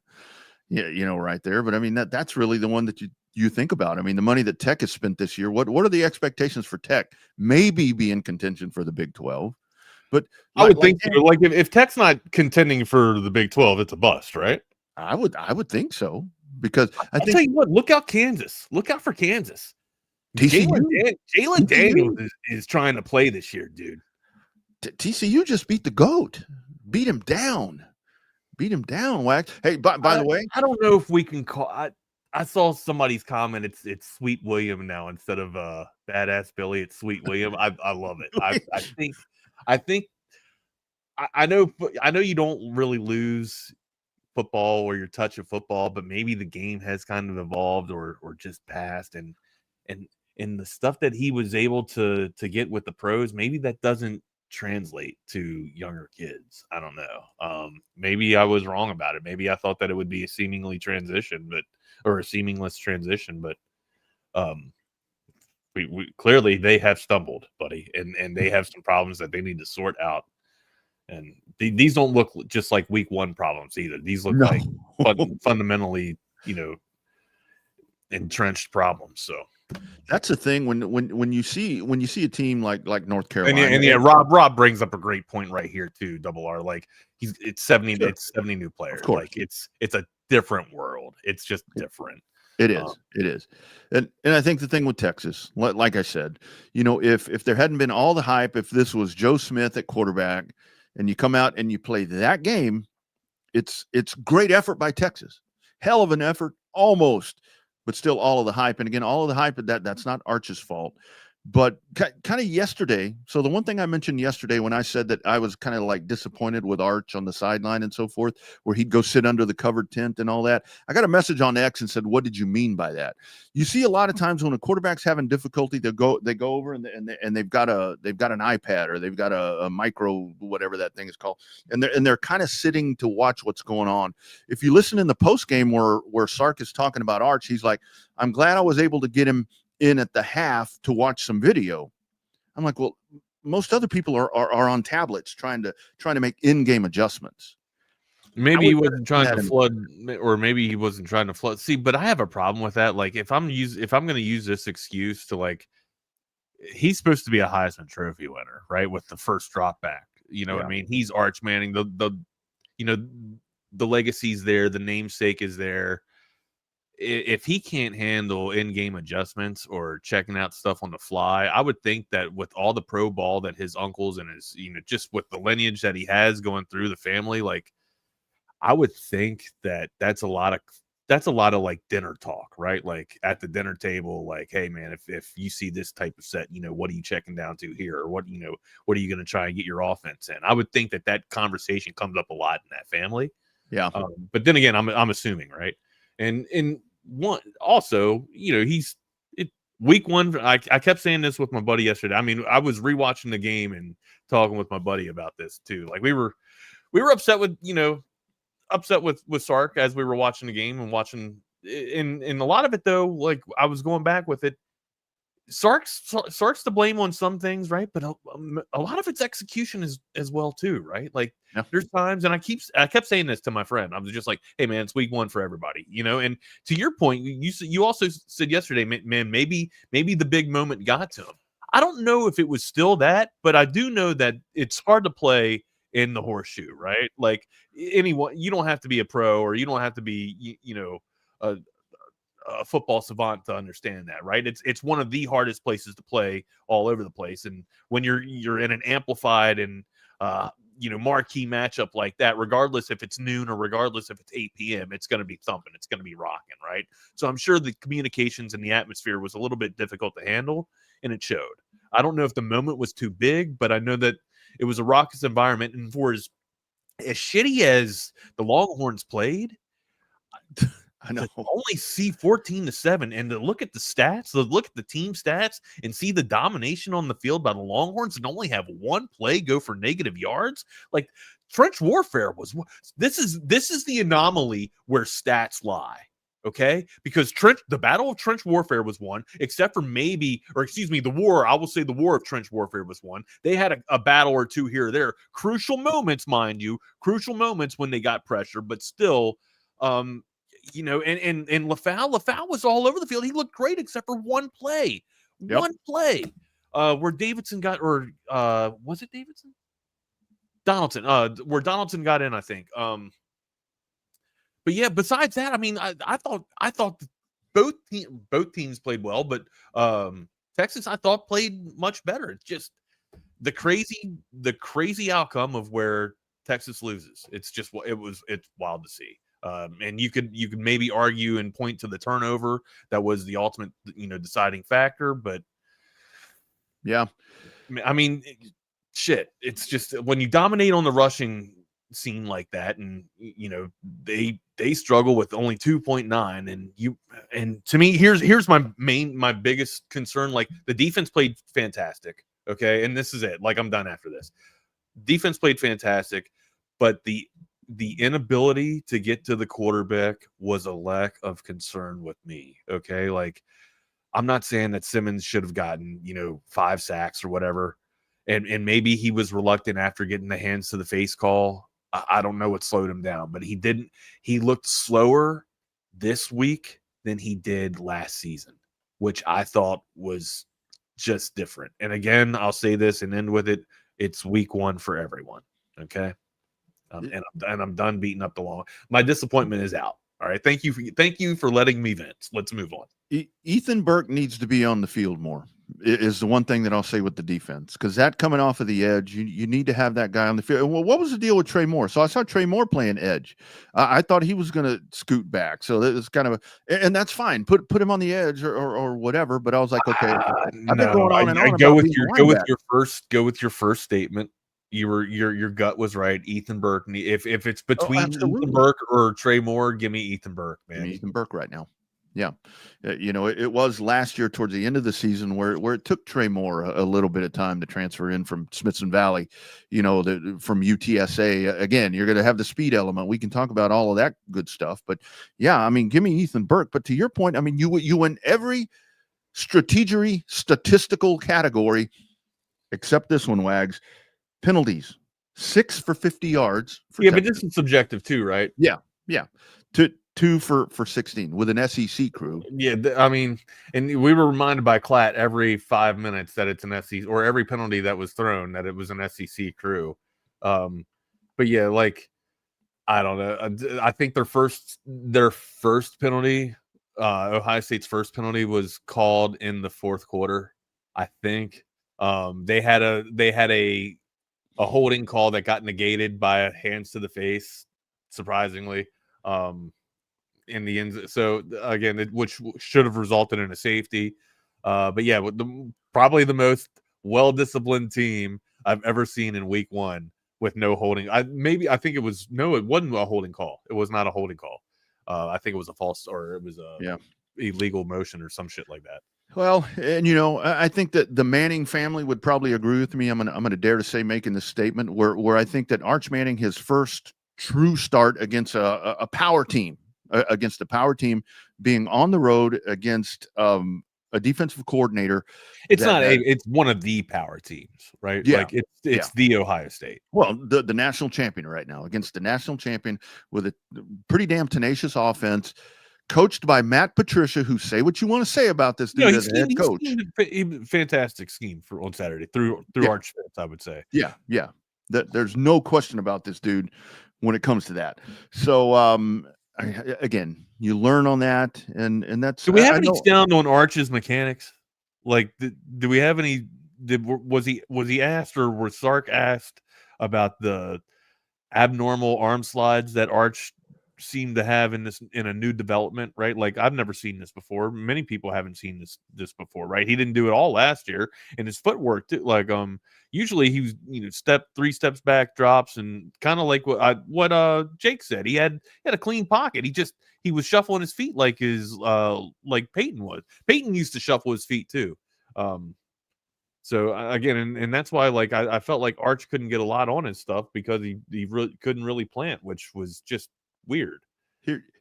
right there. But I mean, that's really the one that you think about. I mean, the money that Tech has spent this year, what are the expectations for Tech? Maybe be in contention for the Big 12. But I would think so. Like if Tech's not contending for the Big 12, it's a bust, right? I would think so, because I'll tell you what, look out Kansas. Look out for Kansas. Jalen Daniels is trying to play this year, dude. TCU just beat the GOAT. Beat him down, Wax. Hey, by the way, I don't know if we can call. I saw somebody's comment. It's Sweet William now instead of Badass Billy. It's Sweet William. I love it. I know you don't really lose football or your touch of football, but maybe the game has kind of evolved or just passed, and the stuff that he was able to get with the pros, maybe that doesn't translate to younger kids. I don't know. Maybe I was wrong about it. Maybe I thought that it would be a seamless transition, but we clearly they have stumbled, buddy, and they have some problems that they need to sort out. And these don't look just like week one problems either. These look like fundamentally, entrenched problems. So that's the thing when you see a team like North Carolina, and Rob brings up a great point right here too. Double R, like it's 70 new players. Of course. Like it's a different world. It's just different. It is. And I think the thing with Texas, like I said, if there hadn't been all the hype, if this was Joe Smith at quarterback and you come out and you play that game, it's great effort by Texas. Hell of an effort, almost, but still all of the hype. And again, all of the hype, that's not Arch's fault. But kind of yesterday, so the one thing I mentioned yesterday when I said that I was kind of like disappointed with Arch on the sideline and so forth, where he'd go sit under the covered tent and all that, I got a message on X and said, what did you mean by that? You see a lot of times when a quarterback's having difficulty, they go over and they've got an iPad or they've got a micro, whatever that thing is called, and they're kind of sitting to watch what's going on. If you listen in the post game where Sark is talking about Arch, he's like, I'm glad I was able to get him in at the half to watch some video. I'm like, well, most other people are on tablets trying to make in-game adjustments. Maybe he wasn't trying to flood, or maybe he wasn't trying to flood. See, but I have a problem with that. Like, if I'm going to use this excuse to, like, he's supposed to be a Heisman Trophy winner, right? With the first drop back, what I mean? He's Arch Manning. The legacy's there. The namesake is there. If he can't handle in-game adjustments or checking out stuff on the fly, I would think that with all the pro ball that his uncles and his, just with the lineage that he has going through the family, like, I would think that that's that's a lot of like dinner talk, right? Like at the dinner table, like, hey man, if you see this type of set, what are you checking down to here? Or what are you going to try and get your offense in? I would think that conversation comes up a lot in that family. Yeah. But then again, I'm assuming, right? And one also, week one, I kept saying this with my buddy yesterday. I mean, I was rewatching the game and talking with my buddy about this too. Like we were upset with, with Sark as we were watching the game and watching in a lot of it though, like I was going back with it. Sark's to blame on some things, right? But a lot of its execution is as well too, right? Like there's times, and I kept saying this to my friend. I was just like, "Hey man, it's week one for everybody," And to your point, you also said yesterday, man, maybe the big moment got to him. I don't know if it was still that, but I do know that it's hard to play in the horseshoe, right? Like anyone, you don't have to be a pro or you don't have to be, a football savant to understand that, right? It's one of the hardest places to play all over the place. And when you're in an amplified and marquee matchup like that, regardless if it's noon or regardless if it's 8 p.m., it's going to be thumping, it's going to be rocking, right? So I'm sure the communications and the atmosphere was a little bit difficult to handle, and it showed. I don't know if the moment was too big, but I know that it was a raucous environment. And for as shitty as the Longhorns played, I know. to only see 14-7 and to look at the stats, to look at the team stats and see the domination on the field by the Longhorns and only have one play go for negative yards. Like trench warfare was this is the anomaly where stats lie. Okay, because the Battle of Trench Warfare was won, except for the war. I will say the War of Trench Warfare was won. They had a battle or two here or there, crucial moments, mind you, when they got pressure, but still, and LaFau was all over the field. He looked great except for one play, where Davidson got, or was it Davidson? Donaldson, where Donaldson got in, I think. But yeah, besides that, I mean, I thought both teams played well, but Texas I thought played much better. It's just the crazy outcome of where Texas loses. It's wild to see. And you could maybe argue and point to the turnover that was the ultimate deciding factor, but yeah, I mean, shit. It's just when you dominate on the rushing scene like that, and they struggle with only 2.9, and to me here's my biggest concern. Like the defense played fantastic, okay, and this is it. Like I'm done after this. Defense played fantastic, but the inability to get to the quarterback was a lack of concern with me. Okay, like I'm not saying that Simmons should have gotten 5 sacks or whatever, and maybe he was reluctant after getting the hands to the face call. I don't know what slowed him down, but he didn't. He looked slower this week than he did last season, which I thought was just different. And again, I'll say this and end with it. It's week one for everyone. Okay. And I'm done beating up the law. My disappointment is out. All right. Thank you for letting me vent. Let's move on. Ethan Burke needs to be on the field more, is the one thing that I'll say with the defense, because that coming off of the edge, you need to have that guy on the field. Well, what was the deal with Trey Moore? So I saw Trey Moore playing edge. I thought he was going to scoot back. So that was kind of and that's fine. Put him on the edge or whatever. But I was like, okay, I've been going on and on. Go with your first statement. Your gut was right. Ethan Burke. If it's between Ethan Burke or Trey Moore, give me Ethan Burke, man. Give me Ethan Burke right now. Yeah. It was last year towards the end of the season where it took Trey Moore a little bit of time to transfer in from Smithson Valley, from UTSA. Again, you're going to have the speed element. We can talk about all of that good stuff, but yeah, I mean, give me Ethan Burke. But to your point, I mean, you win every statistical category except this one, Wags. Penalties, 6 for 50 yards. But this is subjective too, right? Yeah. 2 for 16 with an SEC crew. Yeah, I mean, and we were reminded by Klatt every 5 minutes that it's an SEC, or every penalty that was thrown that it was an SEC crew. But yeah, like I don't know. I think their first penalty, Ohio State's first penalty, was called in the fourth quarter. I think they had a holding call that got negated by a hands to the face. Surprisingly. in the end. So again, which should have resulted in a safety. But yeah, probably the most well-disciplined team I've ever seen in week 1 with no holding. I think it wasn't a holding call. It was not a holding call. I think it was a false, or it was a illegal motion or some shit like that. Well, and I think that the Manning family would probably agree with me. I'm gonna dare to say, making this statement where I think that Arch Manning, his first true start against a power team, being on the road against a defensive coordinator. It's one of the power teams, right? Yeah, like it's the Ohio State. Well, the national champion right now against the national champion with a pretty damn tenacious offense, coached by Matt Patricia, who, say what you want to say about this dude as a head coach. Fantastic scheme on Saturday through Arch Fitz, I would say. Yeah. There's no question about this dude when it comes to that. So, again, you learn on that, and that's. Do we have any sound on Arch's mechanics? Like, do we have any? Was he asked, or was Sark asked about the abnormal arm slides that Arch seem to have in a new development, right? Like, I've never seen this before. Many people haven't seen this before, right? He didn't do it all last year, and his footwork too. Like, usually he was 3 steps back, drops, and kind of like what Jake said. He had a clean pocket. He was shuffling his feet like like Peyton was. Peyton used to shuffle his feet too. So again, and that's why, like, I felt like Arch couldn't get a lot on his stuff because he really couldn't really plant, which was just weird.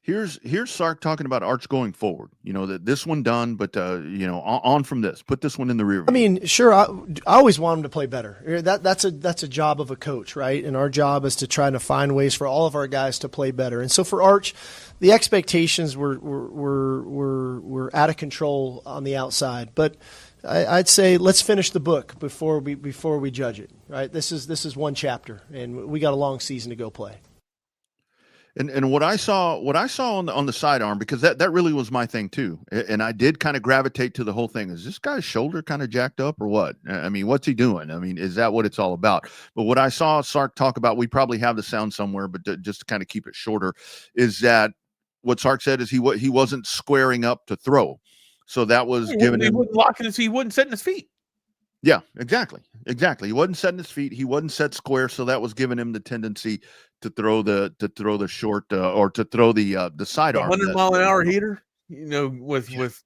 Here's Sark talking about Arch going forward. That this one done, but on from this, put this one in the rear view. I mean, sure, I always want him to play better. That's a job of a coach, right? And our job is to try to find ways for all of our guys to play better. And so for Arch, the expectations were out of control on the outside, but I'd say let's finish the book before we judge it. Right? This is one chapter, and we got a long season to go play. And what I saw on the sidearm, because that really was my thing too, and I did kind of gravitate to the whole thing. Is this guy's shoulder kind of jacked up or what? I mean, what's he doing? I mean, is that what it's all about? But what I saw Sark talk about, we probably have the sound somewhere, but just to kind of keep it shorter, is that what Sark said is he wasn't squaring up to throw, so that was giving him. He wasn't setting his feet. Yeah, exactly. He wasn't setting his feet. He wasn't set square, so that was giving him the tendency to throw the short or to throw the sidearm. 100-mile-an-hour heater, with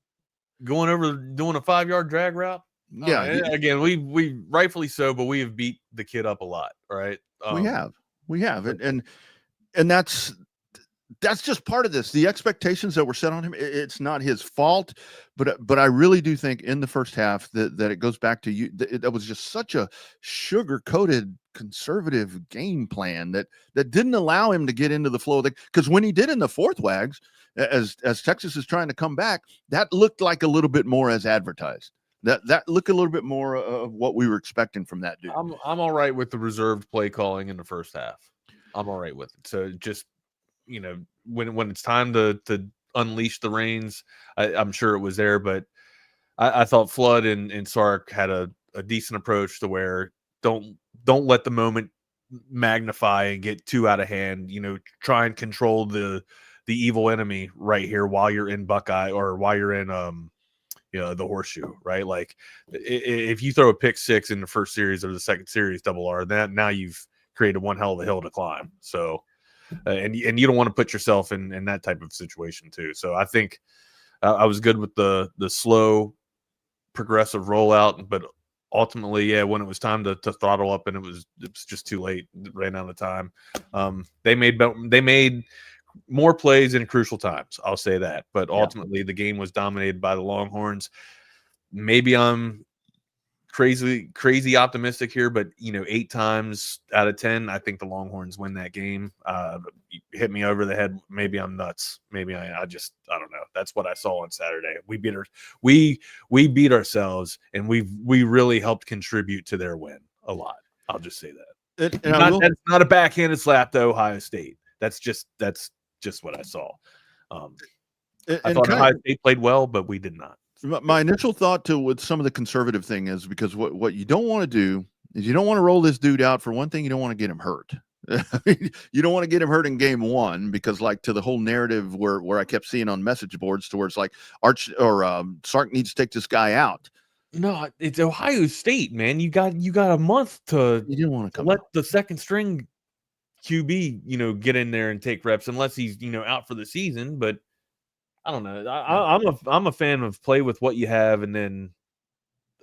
going over doing a 5-yard drag route. Yeah. Again, we rightfully so, but we have beat the kid up a lot, right? We have it, and that's just part of this. The expectations that were set on him, it's not his fault, but I really do think in the first half that it goes back to you. That was just such a sugar-coated conservative game plan that didn't allow him to get into the flow of because when he did in the fourth wags, as Texas is trying to come back, that looked like a little bit more as advertised. That looked a little bit more of what we were expecting from that dude. I'm all right with the reserved play calling in the first half. I'm all right with it. So just, when it's time to unleash the reins, I'm sure it was there, but I thought Flood and Sark had a decent approach to where don't let the moment magnify and get too out of hand. Try and control the evil enemy right here while you're in Buckeye or while you're in the horseshoe, right? Like if you throw a pick 6 in the first series or the second series double R, now you've created one hell of a hill to climb. So and you don't want to put yourself in that type of situation too. So I think I was good with the slow progressive rollout, but ultimately, when it was time to throttle up and it was just too late, ran out of time. They made more plays in crucial times. I'll say that, but ultimately the game was dominated by the Longhorns. Maybe I'm crazy optimistic here, but 8 times out of 10, I think the Longhorns win that game. Hit me over the head. Maybe I'm nuts. Maybe I don't know. That's what I saw on Saturday. We beat ourselves, and we really helped contribute to their win a lot. I'll just say that. That's not a backhanded slap to Ohio State. That's just what I saw. I thought Ohio State played well, but we did not. My initial thought with some of the conservative thing is because what you don't want to do is you don't want to roll this dude out. For one thing, you don't want to get him hurt. You don't want to get him hurt in game one because, like, to the whole narrative where I kept seeing on message boards to where it's like Sark needs to take this guy out. No, it's Ohio State, man. You got a month to. You didn't want to let the second string QB, get in there and take reps unless he's out for the season. But I don't know. I'm a fan of play with what you have, and then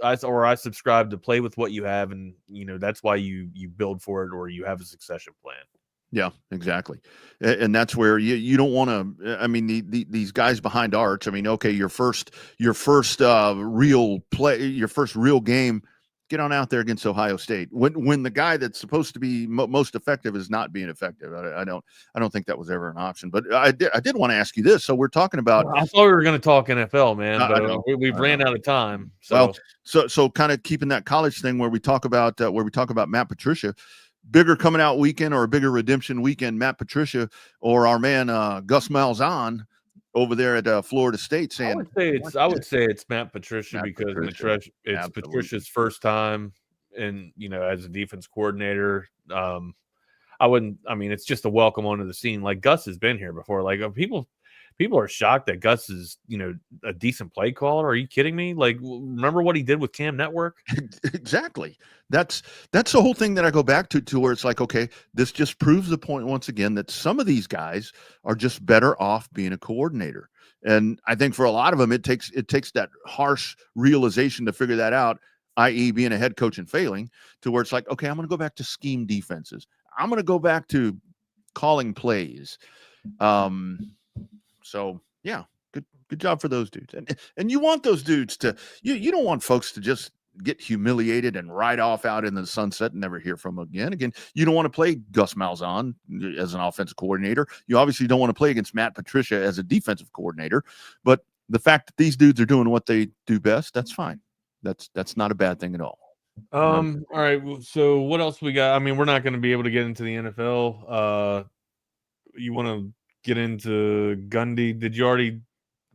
I subscribe to play with what you have, and that's why you build for it or you have a succession plan. Yeah, exactly. And that's where you don't want to, I mean, these guys behind Arch, I mean, okay, your first real play, your first real game, get on out there against Ohio State. When the guy that's supposed to be most effective is not being effective. I don't think that was ever an option. But I did want to ask you this. So we're talking about. I thought we were going to talk NFL, man, but we've ran out of time. So. Well, so kind of keeping that college thing where we talk about Matt Patricia. Bigger coming out weekend or a bigger redemption weekend, Matt Patricia or our man Gus Malzahn over there at Florida State saying, I would say it's Matt Patricia because it's absolutely. Patricia's first time and as a defense coordinator. It's just a welcome onto the scene. Like Gus has been here before. Like people are shocked that Gus is, a decent play caller. Are you kidding me? Like, remember what he did with Cam Network? Exactly. That's the whole thing that I go back to where it's like, okay, this just proves the point once again that some of these guys are just better off being a coordinator. And I think for a lot of them, it takes that harsh realization to figure that out, i.e. being a head coach and failing, to where it's like, okay, I'm going to go back to scheme defenses. I'm going to go back to calling plays. So yeah, good job for those dudes. And you want those dudes to, you don't want folks to just get humiliated and ride off out in the sunset and never hear from them again. Again, you don't want to play Gus Malzahn as an offensive coordinator. You obviously don't want to play against Matt Patricia as a defensive coordinator, but the fact that these dudes are doing what they do best, that's fine. That's not a bad thing at all. All right. So what else we got? I mean, we're not going to be able to get into the NFL. You want to get into Gundy?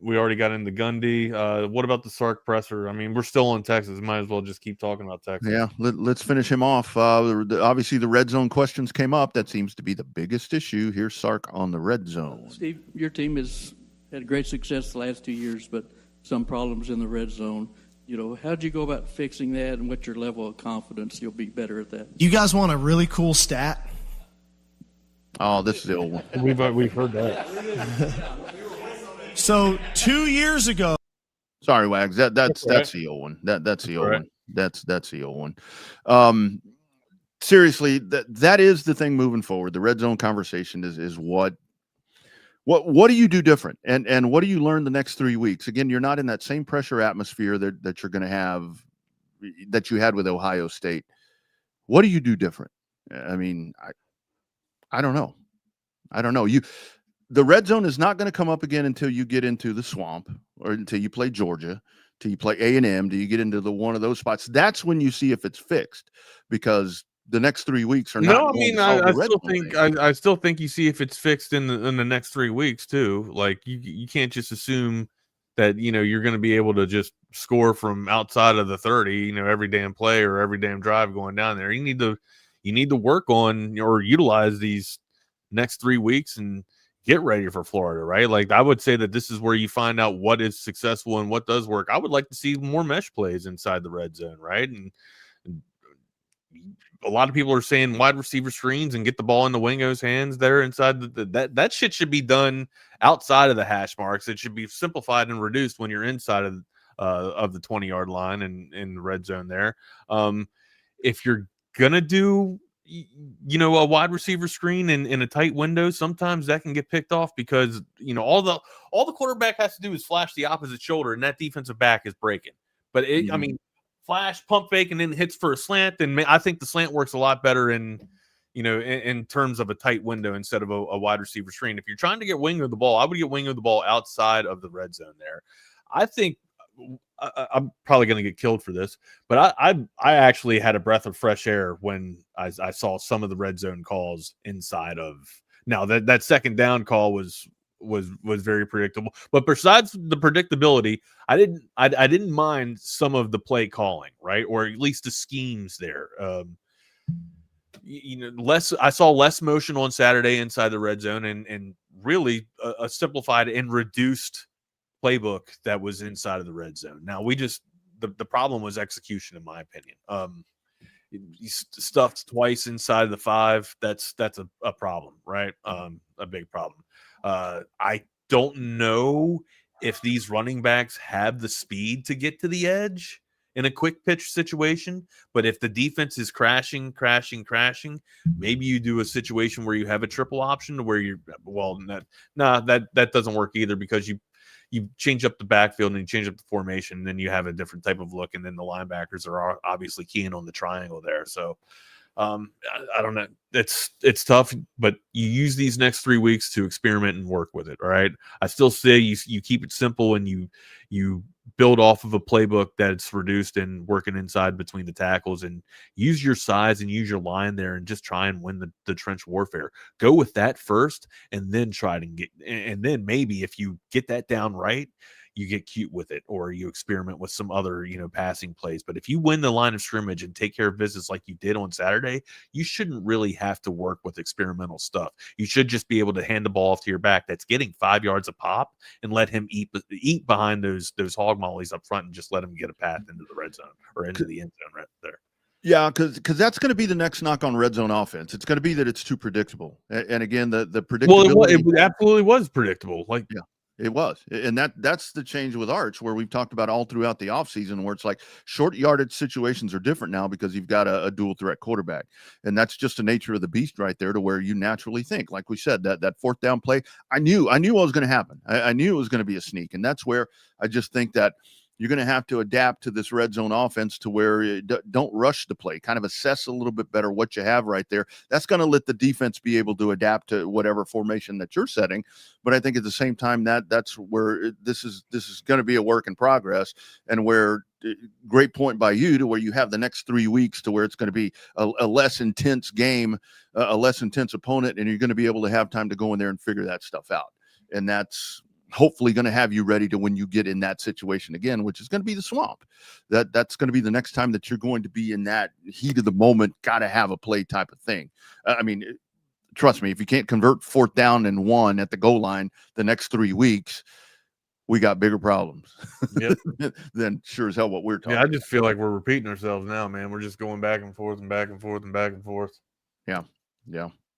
We already got into Gundy. What about the Sark presser? I mean, we're still in Texas. Might as well just keep talking about Texas. Yeah, let's finish him off. Obviously, the red zone questions came up. That seems to be the biggest issue. Here's Sark on the red zone. Steve, your team has had great success the last 2 years, but some problems in the red zone. How'd you go about fixing that, and what's your level of confidence you'll be better at that? You guys want a really cool stat? Oh, this is the old one. We've heard that. So 2 years ago. Sorry, Wags. That's the old one. That's the old one. That's the old one. Seriously, that is the thing moving forward. The red zone conversation is what do you do different, and what do you learn the next 3 weeks? Again, you're not in that same pressure atmosphere that you're going to have that you had with Ohio State. What do you do different? I mean, I don't know. The red zone is not going to come up again until you get into the swamp or until you play Georgia, till you play A&M, till you get into one of those spots. That's when you see if it's fixed, because the next 3 weeks are not. No, I mean, I still think you see if it's fixed in the next 3 weeks too. Like you can't just assume that you're going to be able to just score from outside of the 30, every damn play or every damn drive going down there. You need to work on or utilize these next 3 weeks and get ready for Florida, right? Like, I would say that this is where you find out what is successful and what does work. I would like to see more mesh plays inside the red zone, right? And a lot of people are saying wide receiver screens and get the ball in the wingo's hands there inside that shit should be done outside of the hash marks. It should be simplified and reduced when you're inside of the 20-yard line and in the red zone there. If you're gonna do a wide receiver screen in a tight window, sometimes that can get picked off because all the quarterback has to do is flash the opposite shoulder and that defensive back is breaking. But I mean, flash, pump fake, and then hits for a slant. And I think the slant works a lot better in terms of a tight window instead of a wide receiver screen. If you're trying to get wing of the ball, I would get wing of the ball outside of the red zone there. I think I'm probably going to get killed for this, but I actually had a breath of fresh air when I saw some of the red zone calls inside of. Now that second down call was very predictable, but besides the predictability, I didn't mind some of the play calling, right, or at least the schemes there. I saw less motion on Saturday inside the red zone, and really a simplified and reduced playbook that was inside of the red zone. Now the problem was execution, in my opinion. You stuffed twice inside of the 5. That's a problem, right? A big problem. I don't know if these running backs have the speed to get to the edge in a quick pitch situation, but if the defense is crashing, maybe you do a situation where you have a triple option where that doesn't work either, because you change up the backfield and you change up the formation, and then you have a different type of look, and then the linebackers are obviously keying on the triangle there. So I don't know. It's tough, but you use these next 3 weeks to experiment and work with it. All right. I still say you keep it simple, and you build off of a playbook that's reduced and working inside between the tackles, and use your size and use your line there, and just try and win the trench warfare. Go with that first, and then and then maybe if you get that down right, you get cute with it, or you experiment with some other, passing plays. But if you win the line of scrimmage and take care of business like you did on Saturday, you shouldn't really have to work with experimental stuff. You should just be able to hand the ball off to your back that's getting 5 yards a pop, and let him eat behind those hog mollies up front, and just let him get a path into the red zone or into the end zone right there. Yeah, because that's going to be the next knock on red zone offense. It's going to be that it's too predictable. And again, the predictability. Well, it absolutely was predictable. Yeah. It was. And that's the change with Arch, where we've talked about all throughout the offseason, where it's like short yardage situations are different now because you've got a dual threat quarterback. And that's just the nature of the beast right there, to where you naturally think, like we said, that fourth down play, I knew what was going to happen. I knew it was going to be a sneak. And that's where I just think that you're going to have to adapt to this red zone offense, to where you don't rush the play, kind of assess a little bit better what you have right there. That's going to let the defense be able to adapt to whatever formation that you're setting. But I think at the same time, that's where this is going to be a work in progress, and where great point by you, to where you have the next 3 weeks to where it's going to be a less intense game, a less intense opponent, and you're going to be able to have time to go in there and figure that stuff out. And that's hopefully going to have you ready to, when you get in that situation again, which is going to be the swamp. That's going to be the next time that you're going to be in that heat of the moment, got to have a play type of thing. I mean, trust me, if you can't convert 4th down and 1 at the goal line the next 3 weeks, we got bigger problems. Yep. Than sure as hell what we're talking I just about. feel like we're repeating ourselves now, man. We're just going back and forth and back and forth and back and forth. Yeah.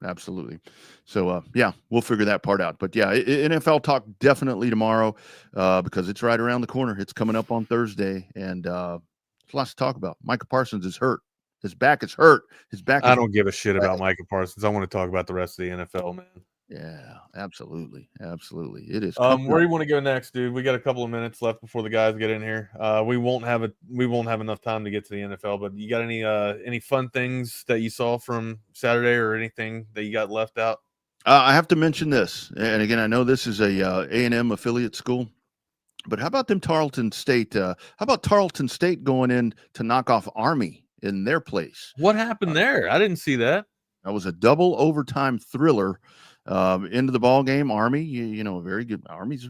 Absolutely. So, we'll figure that part out. But, NFL talk definitely tomorrow, because it's right around the corner. It's coming up on Thursday, and there's lots to talk about. Micah Parsons is hurt. His back is hurt. I don't give a shit about Micah Parsons. I want to talk about the rest of the NFL, man. Yeah, absolutely. It is. Where do you want to go next, dude? We got a couple of minutes left before the guys get in here. We won't have enough time to get to the NFL, but you got any fun things that you saw from Saturday, or anything that you got left out? I have to mention this, and again, I know this is a A&M affiliate school, but how about Tarleton State? How about Tarleton State going in to knock off Army in their place? What happened there? I didn't see that. That was a double overtime thriller. Into the ball game. Army, a very good. Army's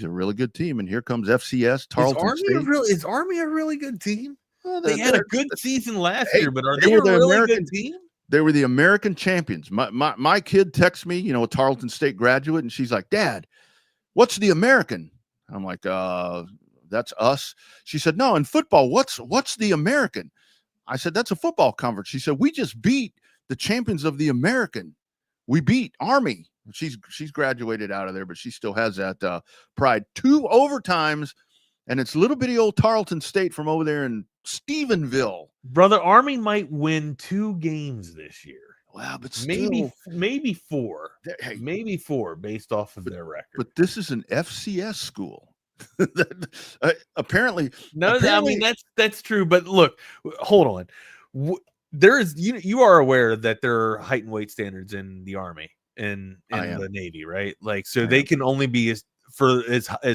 a really good team, and here comes FCS Tarleton State. Is Army a really good team? Well, they had a good season last year, but are they they were a the really American good team? They were the American champions. My kid texts me, a Tarleton State graduate, and she's like, "Dad, what's the American?" I'm like, "That's us." She said, "No, in football, what's the American?" I said, "That's a football conference." She said, "We just beat the champions of the American. We beat Army." She's graduated out of there, but she still has that pride. 2 overtimes, and it's little bitty old Tarleton State from over there in Stephenville. Brother, Army might win 2 games this year. Wow, but maybe still, 4. Maybe 4 based off of their record. But this is an FCS school. Apparently, I mean that's true. But look, hold on. There is you are aware that there are height and weight standards in the Army and the Navy, right? Like, so they can only be as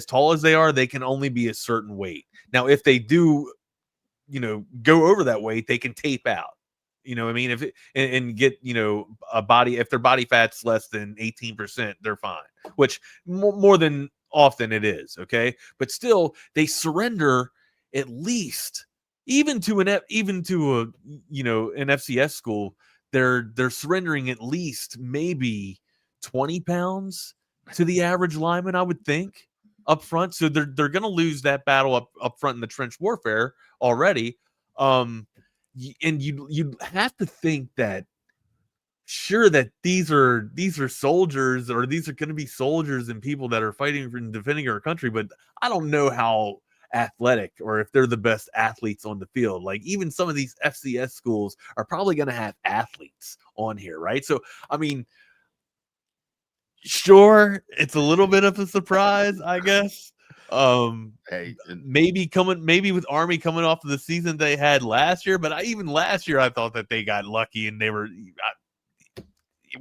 tall as they are. They can only be a certain weight. Now, if they do, go over that weight, they can tape out. You know what I mean? If and get a body, if their body fat's less than 18%, they're fine. Which more than often it is, okay. But still, they surrender at least. Even to an FCS school, they're surrendering at least maybe 20 pounds to the average lineman, I would think, up front. So they're going to lose that battle up front in the trench warfare already. And you have to think that, sure, that these are soldiers, or these are going to be soldiers and people that are fighting for and defending our country, but I don't know how athletic or if they're the best athletes on the field. Like, even some of these FCS schools are probably going to have athletes on here, right? So, I mean, sure, it's a little bit of a surprise, I guess. Maybe with Army coming off of the season they had last year, but even last year I thought that they got lucky, and they were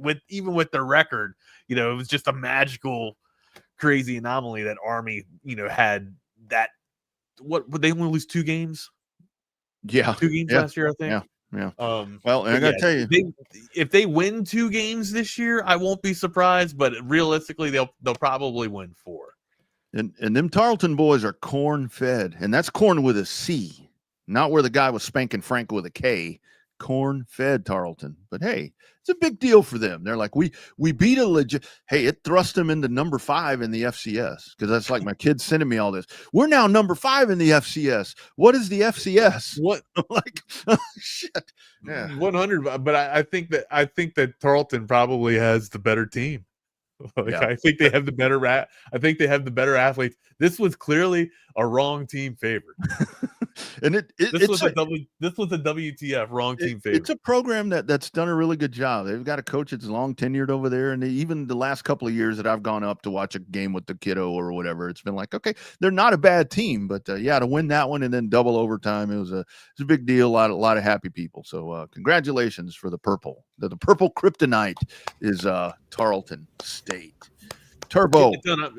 with their record, it was just a magical, crazy anomaly that Army, had that. What would they only lose 2 games? Yeah, 2 games last year, I think. Yeah. Well, I gotta tell you, if they win 2 games this year, I won't be surprised. But realistically, they'll probably win 4. And them Tarleton boys are corn fed, and that's corn with a C, not where the guy was spanking Frank with a K. Corn fed Tarleton. But hey, it's a big deal for them. They're like, we beat a legit. Hey, it thrust them into number 5 in the FCS, because that's like my kids sending me all this. We're now number 5 in the FCS. What is the FCS? What? Like, oh, shit. Yeah, 100. But I think that Tarleton probably has the better team. I think they have the better better athletes. This was clearly a wrong team favorite. And this was a WTF wrong team favorite. It's a program that's done a really good job. They've got a coach that's long tenured over there, and even the last couple of years that I've gone up to watch a game with the kiddo or whatever, it's been like, okay, they're not a bad team, but to win that one and then double overtime, it was a big deal. A lot of happy people. So congratulations for the purple. The purple kryptonite is Tarleton State. Turbo.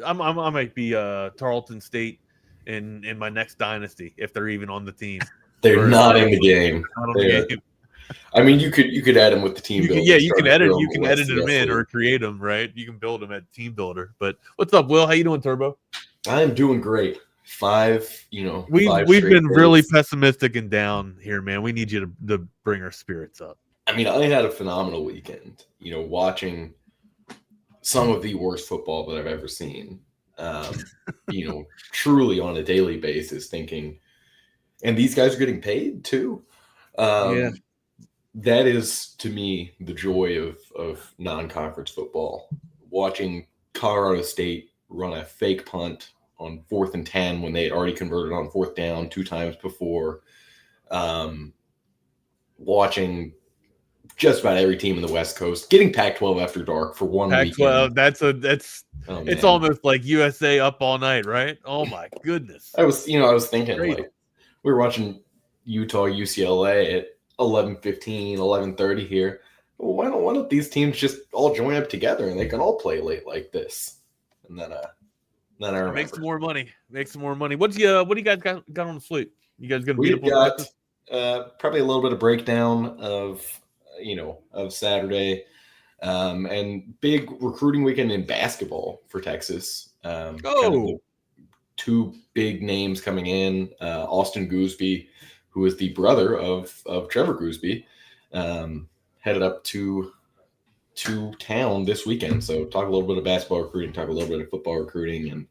I might be Tarleton State in my next dynasty, if they're even on the team. They're not in the game. I mean, you could add them with the team builder. You can edit them in or create them, right? You can build them at Team Builder. But what's up, Will? How you doing, Turbo? I am doing great. We've been really pessimistic and down here, man. We need you to bring our spirits up. I mean, I had a phenomenal weekend, watching some of the worst football that I've ever seen. Truly on a daily basis, thinking, and these guys are getting paid too. That is, to me, the joy of non-conference football. Watching Colorado State run a fake punt on 4th and 10 when they had already converted on 4th down 2 times before. Watching just about every team in the West Coast getting Pac-12 after dark for one Pac-12, weekend. It's almost like USA up all night, right? Oh my goodness. I was thinking, great. Like, we were watching Utah, UCLA at 11:15, 11:30 here. Well, why don't these teams just all join up together and they can all play late like this? And then I remember. Make some more money. What do you guys got on the slate? You guys gonna beat up? Probably a little bit of breakdown of Saturday, and big recruiting weekend in basketball for Texas. Kind of 2 big names coming in. Austin Gooseby, who is the brother of Trevor Gooseby, headed up to town this weekend. So talk a little bit of basketball recruiting, talk a little bit of football recruiting, and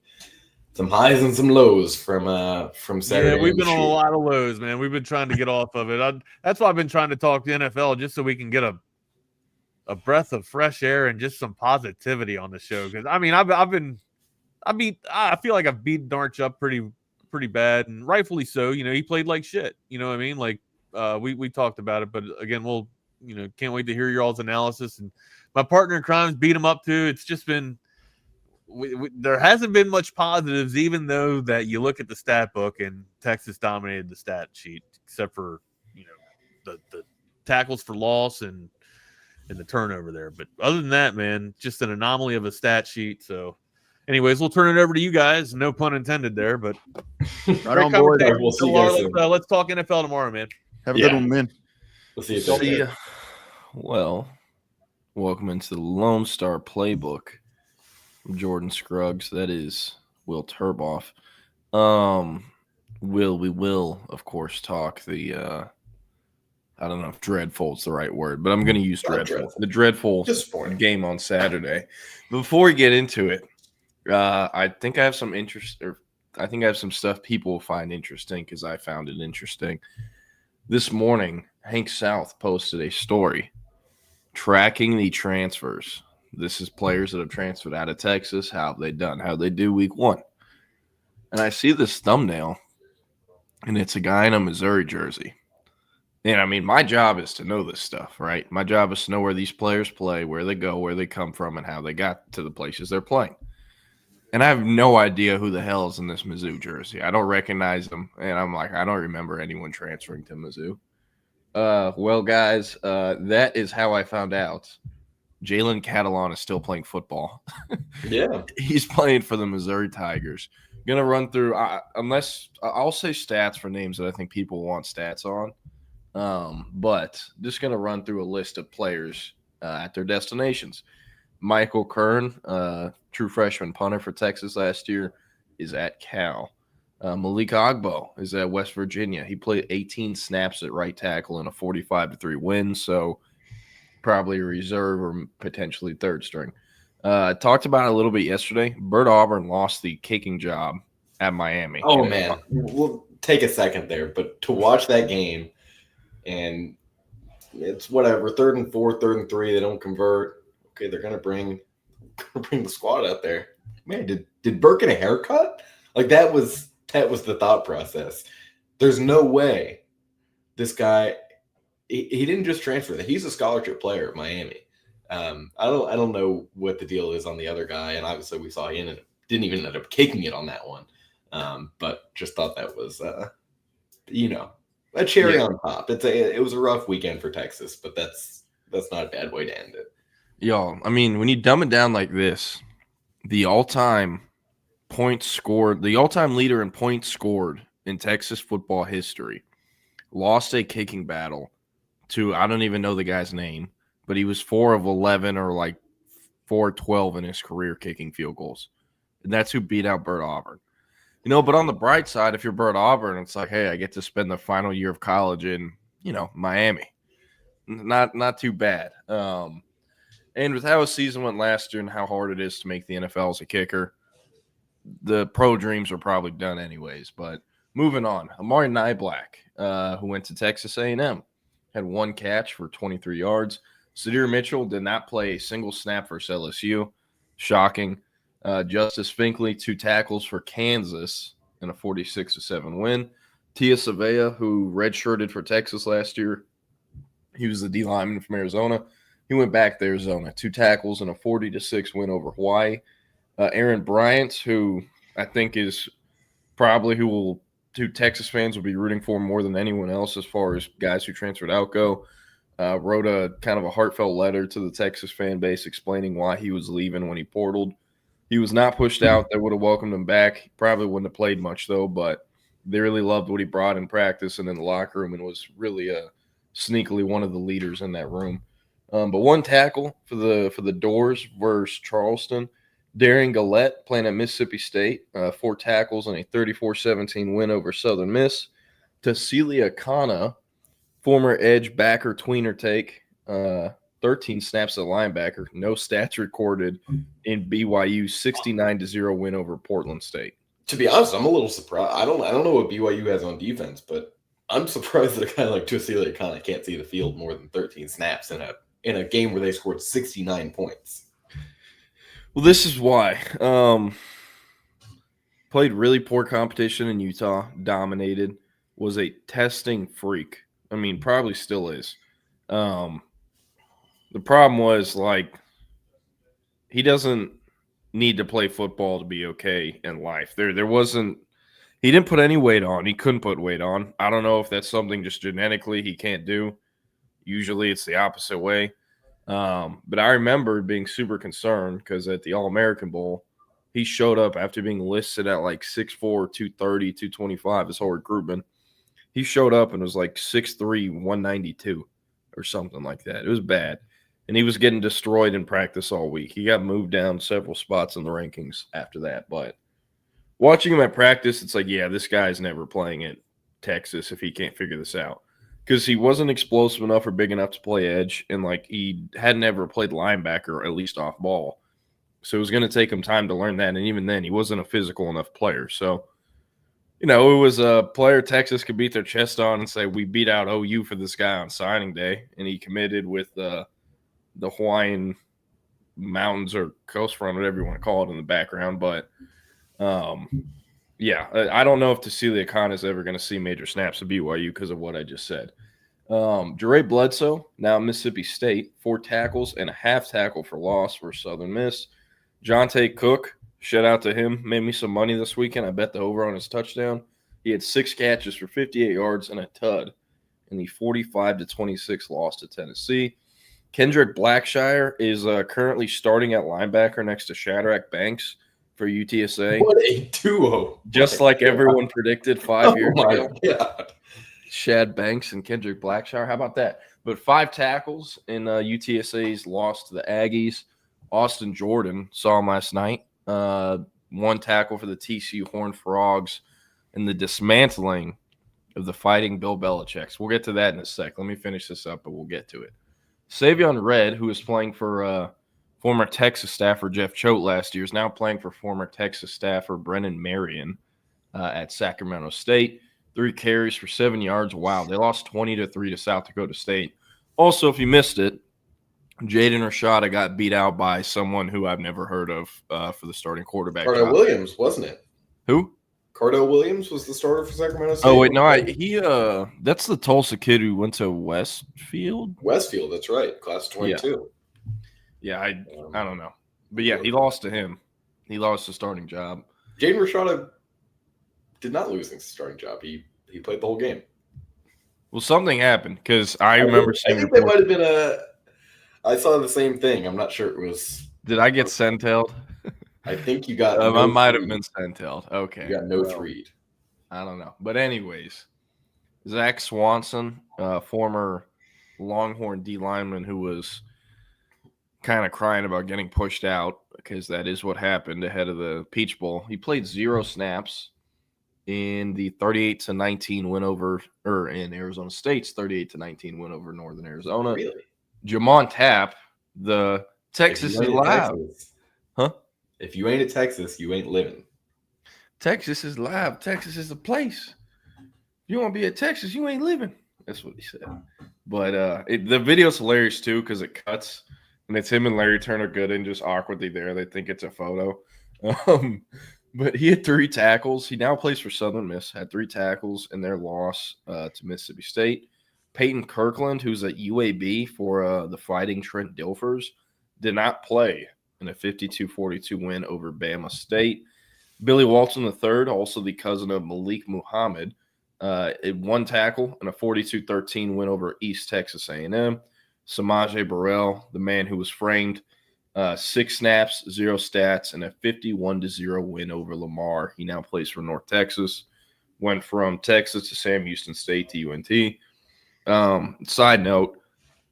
some highs and some lows from Saturday. Yeah, we've been on a lot of lows, man. We've been trying to get off of it. That's why I've been trying to talk to NFL, just so we can get a breath of fresh air and just some positivity on the show. Because I mean, I feel like I've beat Darch up pretty bad, and rightfully so. He played like shit. You know what I mean? Like we talked about it, but again, we'll can't wait to hear your all's analysis. And my partner in crime's beat him up too. It's just been. There hasn't been much positives, even though that you look at the stat book and Texas dominated the stat sheet, except for the tackles for loss and the turnover there. But other than that, man, just an anomaly of a stat sheet. So, anyways, we'll turn it over to you guys. No pun intended there, but right on board. We'll see you guys soon. Let's talk NFL tomorrow, man. Have a good one, man. We'll see you. Well, welcome into the Lone Star Playbook. Jordan Scruggs, that is Will Turboff. We will of course talk the I don't know if dreadful is the right word, but I'm going to use dreadful. The dreadful game on Saturday. Before we get into it, I think I have some interest, or I think I have some stuff people will find interesting because I found it interesting. This morning, Hank South posted a story tracking the transfers. This is players that have transferred out of Texas. How have they done? How they do week one? And I see this thumbnail, and it's a guy in a Missouri jersey. And I mean, my job is to know this stuff, right? My job is to know where these players play, where they go, where they come from, and how they got to the places they're playing. And I have no idea who the hell is in this Mizzou jersey. I don't recognize them. And I'm like, I don't remember anyone transferring to Mizzou. Well, guys, that is how I found out Jalen Catalon is still playing football. Yeah. He's playing for the Missouri Tigers. Going to run through, unless I'll say stats for names that I think people want stats on. But just going to run through a list of players at their destinations. Michael Kern, true freshman punter for Texas last year, is at Cal. Malik Agbo is at West Virginia. He played 18 snaps at right tackle in a 45-3 win, so probably a reserve or potentially third string. Talked about it a little bit yesterday. Bert Auburn lost the kicking job at Miami. Oh, man. We'll take a second there, but to watch that game, and it's whatever, 3rd and 4, 3rd and 3, they don't convert. Okay, they're gonna bring the squad out there. Man, did Burke get a haircut? Like that was the thought process. There's no way this guy he didn't just transfer. He's a scholarship player at Miami. I don't know what the deal is on the other guy, and obviously we saw he didn't even end up kicking it on that one. But just thought that was a cherry on top. It was a rough weekend for Texas, but that's not a bad way to end it. Y'all, I mean, when you dumb it down like this, the all-time leader in points scored in Texas football history lost a kicking battle to, I don't even know the guy's name, but he was 4 of 11 or like 4 of 12 in his career kicking field goals. And that's who beat out Bert Auburn. But on the bright side, if you're Bert Auburn, it's like, hey, I get to spend the final year of college in, Miami. Not too bad. And with how his season went last year and how hard it is to make the NFL as a kicker, the pro dreams are probably done anyways. But moving on, Amari Nyblack, who went to Texas A&M, had 1 catch for 23 yards. Sadir Mitchell did not play a single snap for LSU. Shocking. Justice Finkley, 2 tackles for Kansas in a 46-7 win. Tia Savea, who redshirted for Texas last year, he was the D lineman from Arizona. He went back to Arizona, 2 tackles and a 40-6 win over Hawaii. Aaron Bryant, who I think is probably who Texas fans will be rooting for more than anyone else as far as guys who transferred out go, wrote a kind of a heartfelt letter to the Texas fan base explaining why he was leaving when he portaled. He was not pushed out. They would have welcomed him back. He probably wouldn't have played much, though, but they really loved what he brought in practice and in the locker room and was really sneakily one of the leaders in that room. But 1 tackle for the Doors versus Charleston. Darian Gillette playing at Mississippi State, 4 tackles and a 34-17 win over Southern Miss. Tassilia Kana, former edge backer tweener take, 13 snaps at linebacker, no stats recorded in BYU's 69-0 win over Portland State. To be honest, I'm a little surprised. I don't know what BYU has on defense, but I'm surprised that a guy like Tassilia Kana can't see the field more than 13 snaps in a game where they scored 69 points. Well, this is why. Played really poor competition in Utah, dominated, was a testing freak. I mean, probably still is. The problem was, he doesn't need to play football to be okay in life. There wasn't – he didn't put any weight on. He couldn't put weight on. I don't know if that's something just genetically he can't do. Usually it's the opposite way. But I remember being super concerned because at the All-American Bowl, he showed up after being listed at 6'4", 230, 225, his whole recruitment. He showed up and was 6'3", 192 or something like that. It was bad. And he was getting destroyed in practice all week. He got moved down several spots in the rankings after that. But watching him at practice, it's yeah, this guy's never playing at Texas if he can't figure this out. because he wasn't explosive enough or big enough to play edge, and like he hadn't ever played linebacker, at least off ball. So it was going to take him time to learn that, and even then, he wasn't a physical enough player. So, it was a player Texas could beat their chest on and say, we beat out OU for this guy on signing day, and he committed with the Hawaiian mountains or coastfront, whatever you want to call it, in the background. But, yeah, I don't know if Cecilia Khan is ever going to see major snaps at BYU because of what I just said. Jure Bledsoe, now Mississippi State, 4 tackles and a half tackle for loss for Southern Miss. Jonte Cook, shout out to him, made me some money this weekend. I bet the over on his touchdown. He had 6 catches for 58 yards and a tud in the 45-26 loss to Tennessee. Kendrick Blackshire is currently starting at linebacker next to Shadrack Banks for UTSA. What a duo. Just like everyone predicted 5 years ago. God. Shad Banks and Kendrick Blackshire. How about that? But 5 tackles in UTSA's loss to the Aggies. Austin Jordan saw him last night. 1 tackle for the TCU Horned Frogs and the dismantling of the Fighting Bill Belichicks. We'll get to that in a sec. Let me finish this up, but we'll get to it. Savion Red, who was playing for former Texas staffer Jeff Choate last year, is now playing for former Texas staffer Brennan Marion at Sacramento State. 3 carries for 7 yards. Wow, they lost 20-3 to South Dakota State. Also, if you missed it, Jaden Rashada got beat out by someone who I've never heard of for the starting quarterback. Cardell Williams, wasn't it? Who? Cardell Williams was the starter for Sacramento State. Oh, wait, no, that's the Tulsa kid who went to Westfield. Westfield, that's right. Class of 22. Yeah, I don't know. But, yeah, he lost to him. He lost the starting job. Jaden Rashada did not lose his starting job. He played the whole game. Well, something happened because I remember seeing. I think that might have been I saw the same thing. I'm not sure it was. Did I get sent-tailed? I think you got. I might have been sent-tailed. Okay. You got no threed. I don't know. But anyways, Zach Swanson, former Longhorn D lineman who was kind of crying about getting pushed out because that is what happened ahead of the Peach Bowl. He played 0 snaps in the 38-19 win over, or in Arizona State's 38-19 win over Northern Arizona. Really? Jamon Tapp, the Texas is live. Huh? If you ain't at Texas, you ain't living. Texas is live. Texas is the place. If you want to be at Texas, you ain't living. That's what he said. But the video's hilarious, too, because it cuts. And it's him and Larry Turner Gooden just awkwardly there. They think it's a photo. But he had 3 tackles. He now plays for Southern Miss. Had 3 tackles in their loss to Mississippi State. Peyton Kirkland, who's at UAB for the Fighting Trent Dilfers, did not play in a 52-42 win over Bama State. Billy Walton III, also the cousin of Malik Muhammad, 1 tackle and a 42-13 win over East Texas A&M. Samaje Burrell, the man who was framed, 6 snaps, 0 stats, and a 51-0 win over Lamar. He now plays for North Texas. Went from Texas to Sam Houston State to UNT. Side note,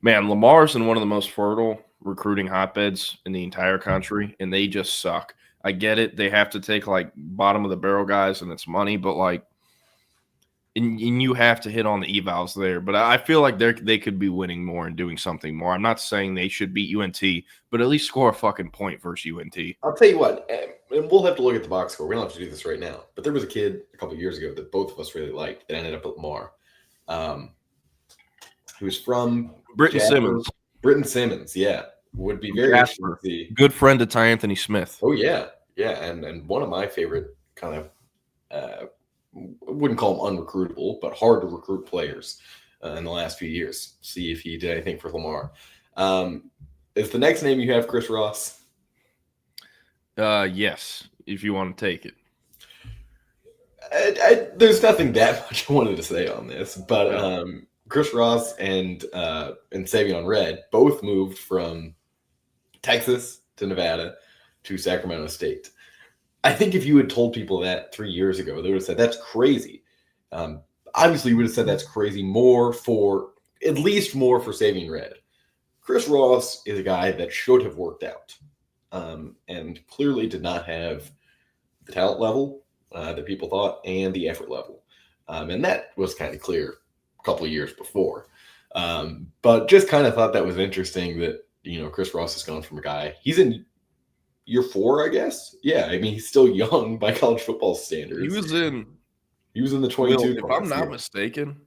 man, Lamar's in one of the most fertile recruiting hotbeds in the entire country, and they just suck. I get it. They have to take, like, bottom-of-the-barrel guys, and it's money, but, like, and you have to hit on the evals there. But I feel like they could be winning more and doing something more. I'm not saying they should beat UNT, but at least score a fucking point versus UNT. I'll tell you what, and we'll have to look at the box score. We don't have to do this right now. But there was a kid a couple of years ago that both of us really liked that ended up at Lamar. Who was from Britton Simmons. Britton Simmons, yeah. Would be very interesting to see. Good friend to Ty Anthony Smith. Oh, yeah. Yeah, and one of my favorite kind of wouldn't call them unrecruitable, but hard to recruit players in the last few years. See if he did anything for Lamar. Is the next name you have Chris Ross? Yes, if you want to take it. There's nothing that much I wanted to say on this, but Chris Ross and Savion Red both moved from Texas to Nevada to Sacramento State. I think if you had told people that 3 years ago, they would have said, that's crazy. Obviously, you would have said that's crazy at least more for Savion Red. Chris Ross is a guy that should have worked out and clearly did not have the talent level that people thought and the effort level. And that was kind of clear couple of years before. But just kind of thought that was interesting that, Chris Ross has gone from a guy. He's in year 4, I guess. Yeah, I mean, he's still young by college football standards. He was in the 22. If I'm not mistaken,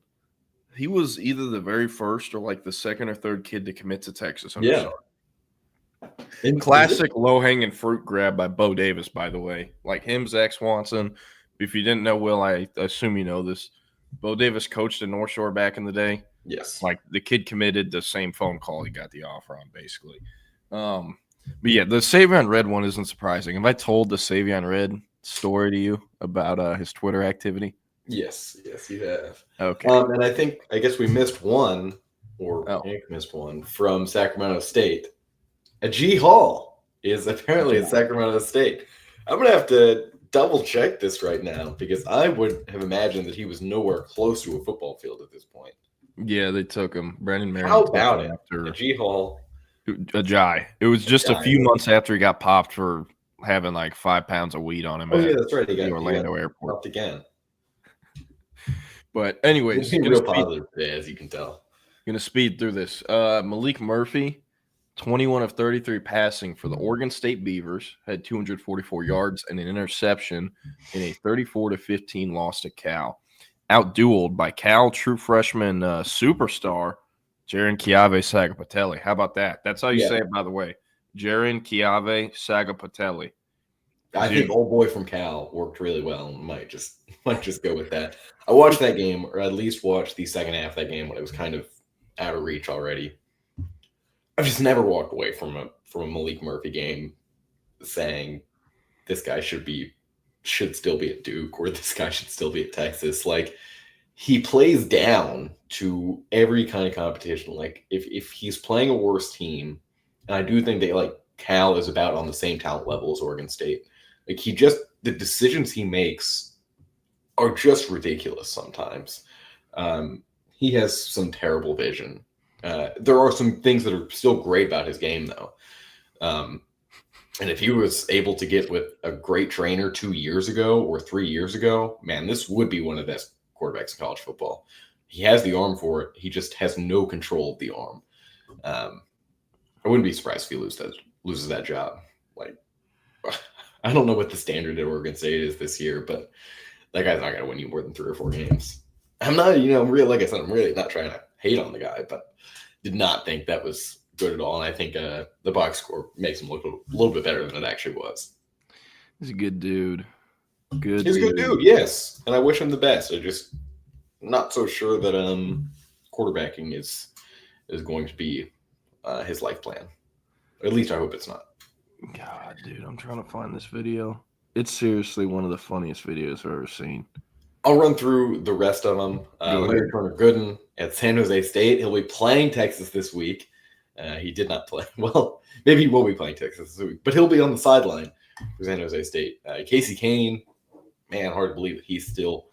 he was either the very first or like the second or third kid to commit to Texas. Yeah. Classic low-hanging fruit grab by Bo Davis, by the way. Like him, Zach Swanson. If you didn't know, Will, I assume you know this. Bo Davis coached at North Shore back in the day. Yes. Like the kid committed the same phone call he got the offer on, basically. But yeah, the Savion Red one isn't surprising. Have I told the Savion Red story to you about his Twitter activity? Yes, you have. Okay. And I guess we missed one, or Hank missed one from Sacramento State. A G Hall is apparently at Sacramento State. I'm going to have to double check this right now because I would have imagined that he was nowhere close to a football field at this point. Yeah, they took him. Brandon Marion. How about it? After A G Hall. A Jai. It was just a few months after he got popped for having like 5 pounds of weed on him. Oh, yeah, that's right. He the got Orlando airport. Popped again. But anyways, it's real positive today, as you can tell. Gonna speed through this. Malik Murphy, 21 of 33 passing for the Oregon State Beavers, had 244 yards and an interception in a 34-15 loss to Cal. Outdueled by Cal true freshman superstar Jaron Chiave Sagapatelli. How about that? That's how you say it, by the way. Jaron Chiave Sagapatelli. I think old boy from Cal worked really well and might just go with that. I watched that game, or at least watched the second half of that game when it was kind of out of reach already. I've just never walked away from a Malik Murphy game saying this guy should still be at Duke or this guy should still be at Texas. Like, he plays down to every kind of competition. Like, if he's playing a worse team, and I do think Cal is about on the same talent level as Oregon State. Like, the decisions he makes are just ridiculous sometimes. He has some terrible vision. There are some things that are still great about his game, though. And if he was able to get with a great trainer 2 years ago or 3 years ago, man, this would be one of the best quarterbacks in college football. He has the arm for it. He just has no control of the arm. I wouldn't be surprised if he loses that job. Like, I don't know what the standard at Oregon State is this year, but that guy's not going to win you more than 3 or 4 games. I'm not, like I said, I'm really not trying to hate on the guy, but did not think that was good at all. And I think the box score makes him look a little bit better than it actually was. He's a good dude. He's a good dude, yes. And I wish him the best. I'm just not so sure that quarterbacking is going to be his life plan. At least I hope it's not. God, dude, I'm trying to find this video. It's seriously one of the funniest videos I've ever seen. I'll run through the rest of them. Larry Turner-Gooden at San Jose State. He'll be playing Texas this week. He did not play. Well, maybe he will be playing Texas this week, but he'll be on the sideline for San Jose State. Casey Kane, man, hard to believe that he's still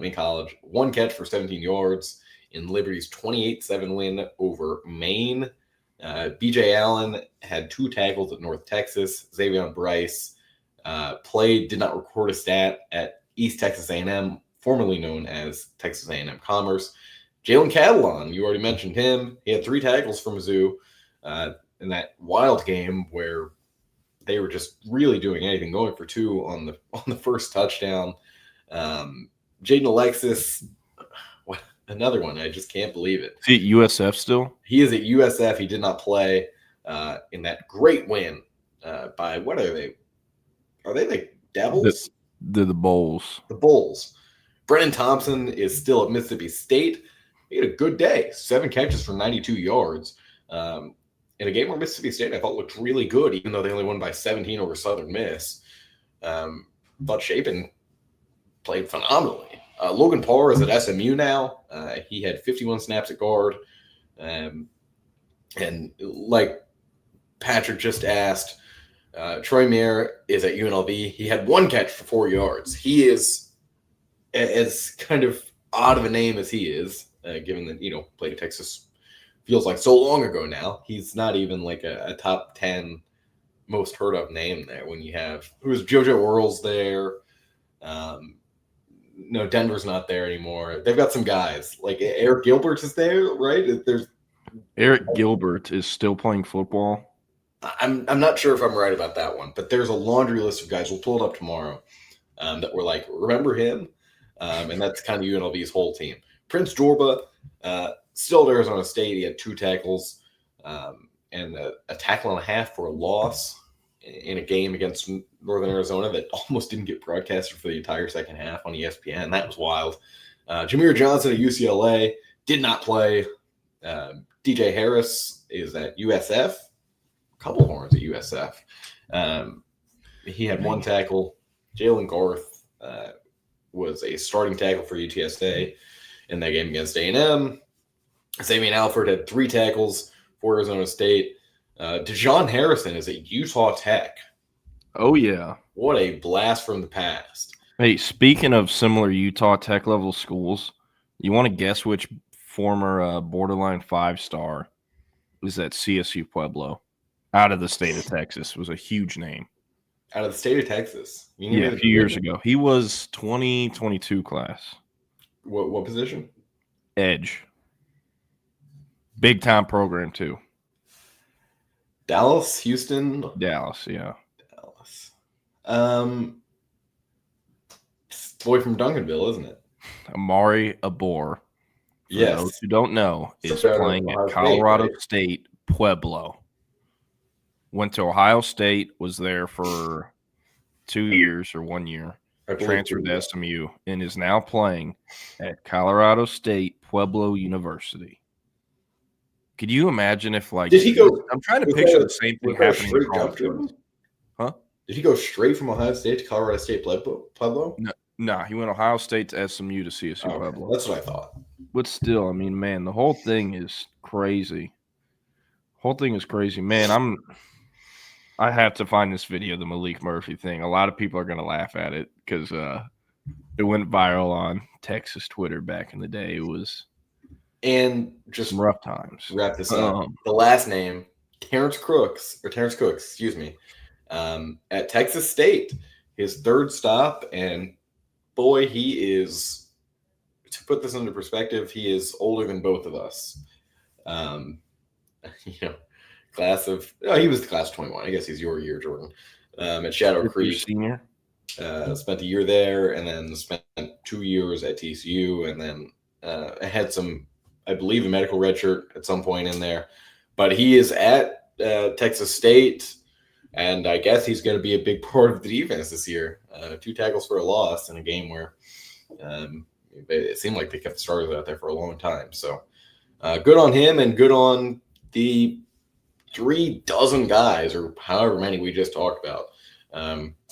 in college. 1 catch for 17 yards in Liberty's 28-7 win over Maine. BJ Allen had 2 tackles at North Texas. Xavier Bryce did not record a stat at East Texas A&M, formerly known as Texas A&M Commerce. Jalen Catalon, you already mentioned him. He had 3 tackles from Mizzou in that wild game where they were just really doing anything, going for 2 on the first touchdown. Jaden Alexis, another one. I just can't believe it. Is he at USF still? He is at USF. He did not play in that great win by, what are they? Are they the Devils? They're the Bulls. The Bulls. Brennan Thompson is still at Mississippi State. He had a good day. 7 catches for 92 yards. In a game where Mississippi State, I thought, looked really good, even though they only won by 17 over Southern Miss. But Shapen played phenomenally. Logan Parr is at SMU now. He had 51 snaps at guard. And like Patrick just asked, Troy Mayer is at UNLV. He had 1 catch for 4 yards. He is, as kind of odd of a name as he is, given that, played at Texas feels like so long ago now. He's not even like a top 10 most heard of name there when you have, who was JoJo Earls there. no, Denver's not there anymore. They've got some guys like Eric Gilbert is there, right? There's Eric Gilbert is still playing football. I'm not sure if I'm right about that one, but there's a laundry list of guys. We'll pull it up tomorrow that were like, remember him? And that's kind of UNLV's whole team. Prince Jorba, still at Arizona State. He had 2 tackles and a tackle and a half for a loss in a game against Northern Arizona that almost didn't get broadcasted for the entire second half on ESPN. That was wild. Jameer Johnson at UCLA did not play. DJ Harris is at USF. A couple of horns at USF. He had 1 tackle. Jalen Garth was a starting tackle for UTSA in that game against A&M. Xavier Alford had 3 tackles for Arizona State. Dejon Harrison is at Utah Tech. Oh, yeah. What a blast from the past. Hey, speaking of similar Utah Tech level schools, you want to guess which former borderline 5-star is at CSU Pueblo out of the state of Texas? It was a huge name. Out of the state of Texas? Yeah, a few years ago. He was 2022 class. What position? Edge. Big time program, too. Dallas, Houston? Dallas, yeah. Dallas. Boy from Duncanville, isn't it? Amari Abor. Yes. Those who don't know, is playing at Colorado State, Pueblo. Went to Ohio State, was there for 2 years or 1 year, transferred to SMU, and is now playing at Colorado State, Pueblo University. Could you imagine if, like, did he go? I'm trying to picture the same thing happening in college. Huh? Did he go straight from Ohio State to Colorado State Pueblo? No, he went Ohio State to SMU to CSU Pueblo. That's what I thought. But still, I mean, man, the whole thing is crazy. Man, I have to find this video of the Malik Murphy thing. A lot of people are going to laugh at it because it went viral on Texas Twitter back in the day. It was just some rough times. Wrap this up. The last name, Terrence Cooks, excuse me, at Texas State, his 3rd stop, and boy, he is, to put this into perspective, he is older than both of us. He was the class of 21. I guess he's your year, Jordan. At Shadow Creek. Senior. Spent a year there, and then spent 2 years at TCU, and then had some, I believe, a medical redshirt at some point in there. But he is at Texas State, and I guess he's going to be a big part of the defense this year. 2 tackles for a loss in a game where it seemed like they kept the starters out there for a long time. So good on him, and good on the 36 guys, or however many we just talked about,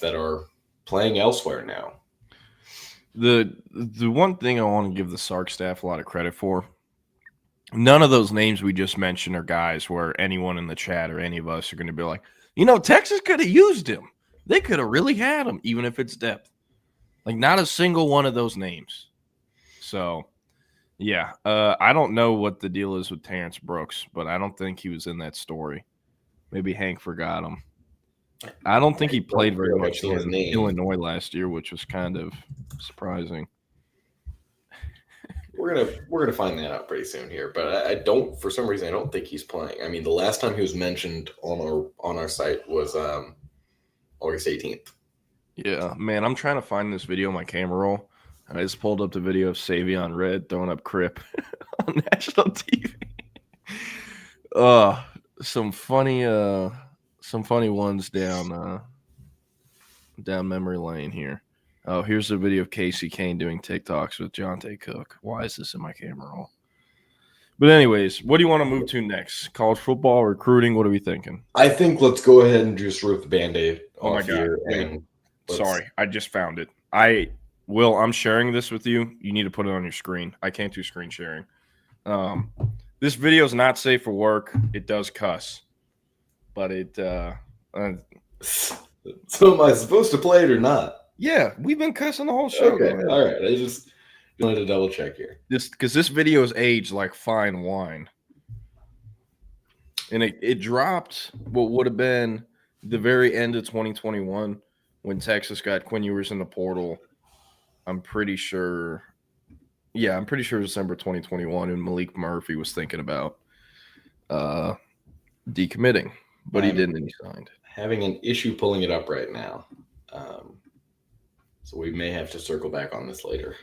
that are playing elsewhere now. The one thing I want to give the Sark staff a lot of credit for, none of those names we just mentioned are guys where anyone in the chat or any of us are going to be like, Texas could have used him. They could have really had him, even if it's depth. Like, not a single one of those names. So, yeah, I don't know what the deal is with Terrence Brooks, but I don't think he was in that story. Maybe Hank forgot him. I don't think he played very much in Illinois last year, which was kind of surprising. We're gonna find that out pretty soon here, but I don't, for some reason, I don't think he's playing. I mean, the last time he was mentioned on our site was August 18th. Yeah, man, I'm trying to find this video on my camera roll. I just pulled up the video of Savion Red throwing up Crip on national TV. Some funny ones down memory lane here. Oh, here's a video of Casey Kane doing TikToks with Jonte Cook. Why is this in my camera roll? But anyways, what do you want to move to next? College football, recruiting? What are we thinking? I think let's go ahead and just rip the Band-Aid off. Oh my God. Here. Sorry, I just found it. I'm sharing this with you. You need to put it on your screen. I can't do screen sharing. This video is not safe for work. It does cuss. But it so am I supposed to play it or not? Yeah, we've been cussing the whole show. Okay, all right. I just wanted to double check here. Because this video is aged like fine wine. And it dropped what would have been the very end of 2021 when Texas got Quinn Ewers in the portal. I'm pretty sure. Yeah, I'm pretty sure December 2021, and Malik Murphy was thinking about decommitting, but he didn't, and he signed. Having an issue pulling it up right now. So we may have to circle back on this later.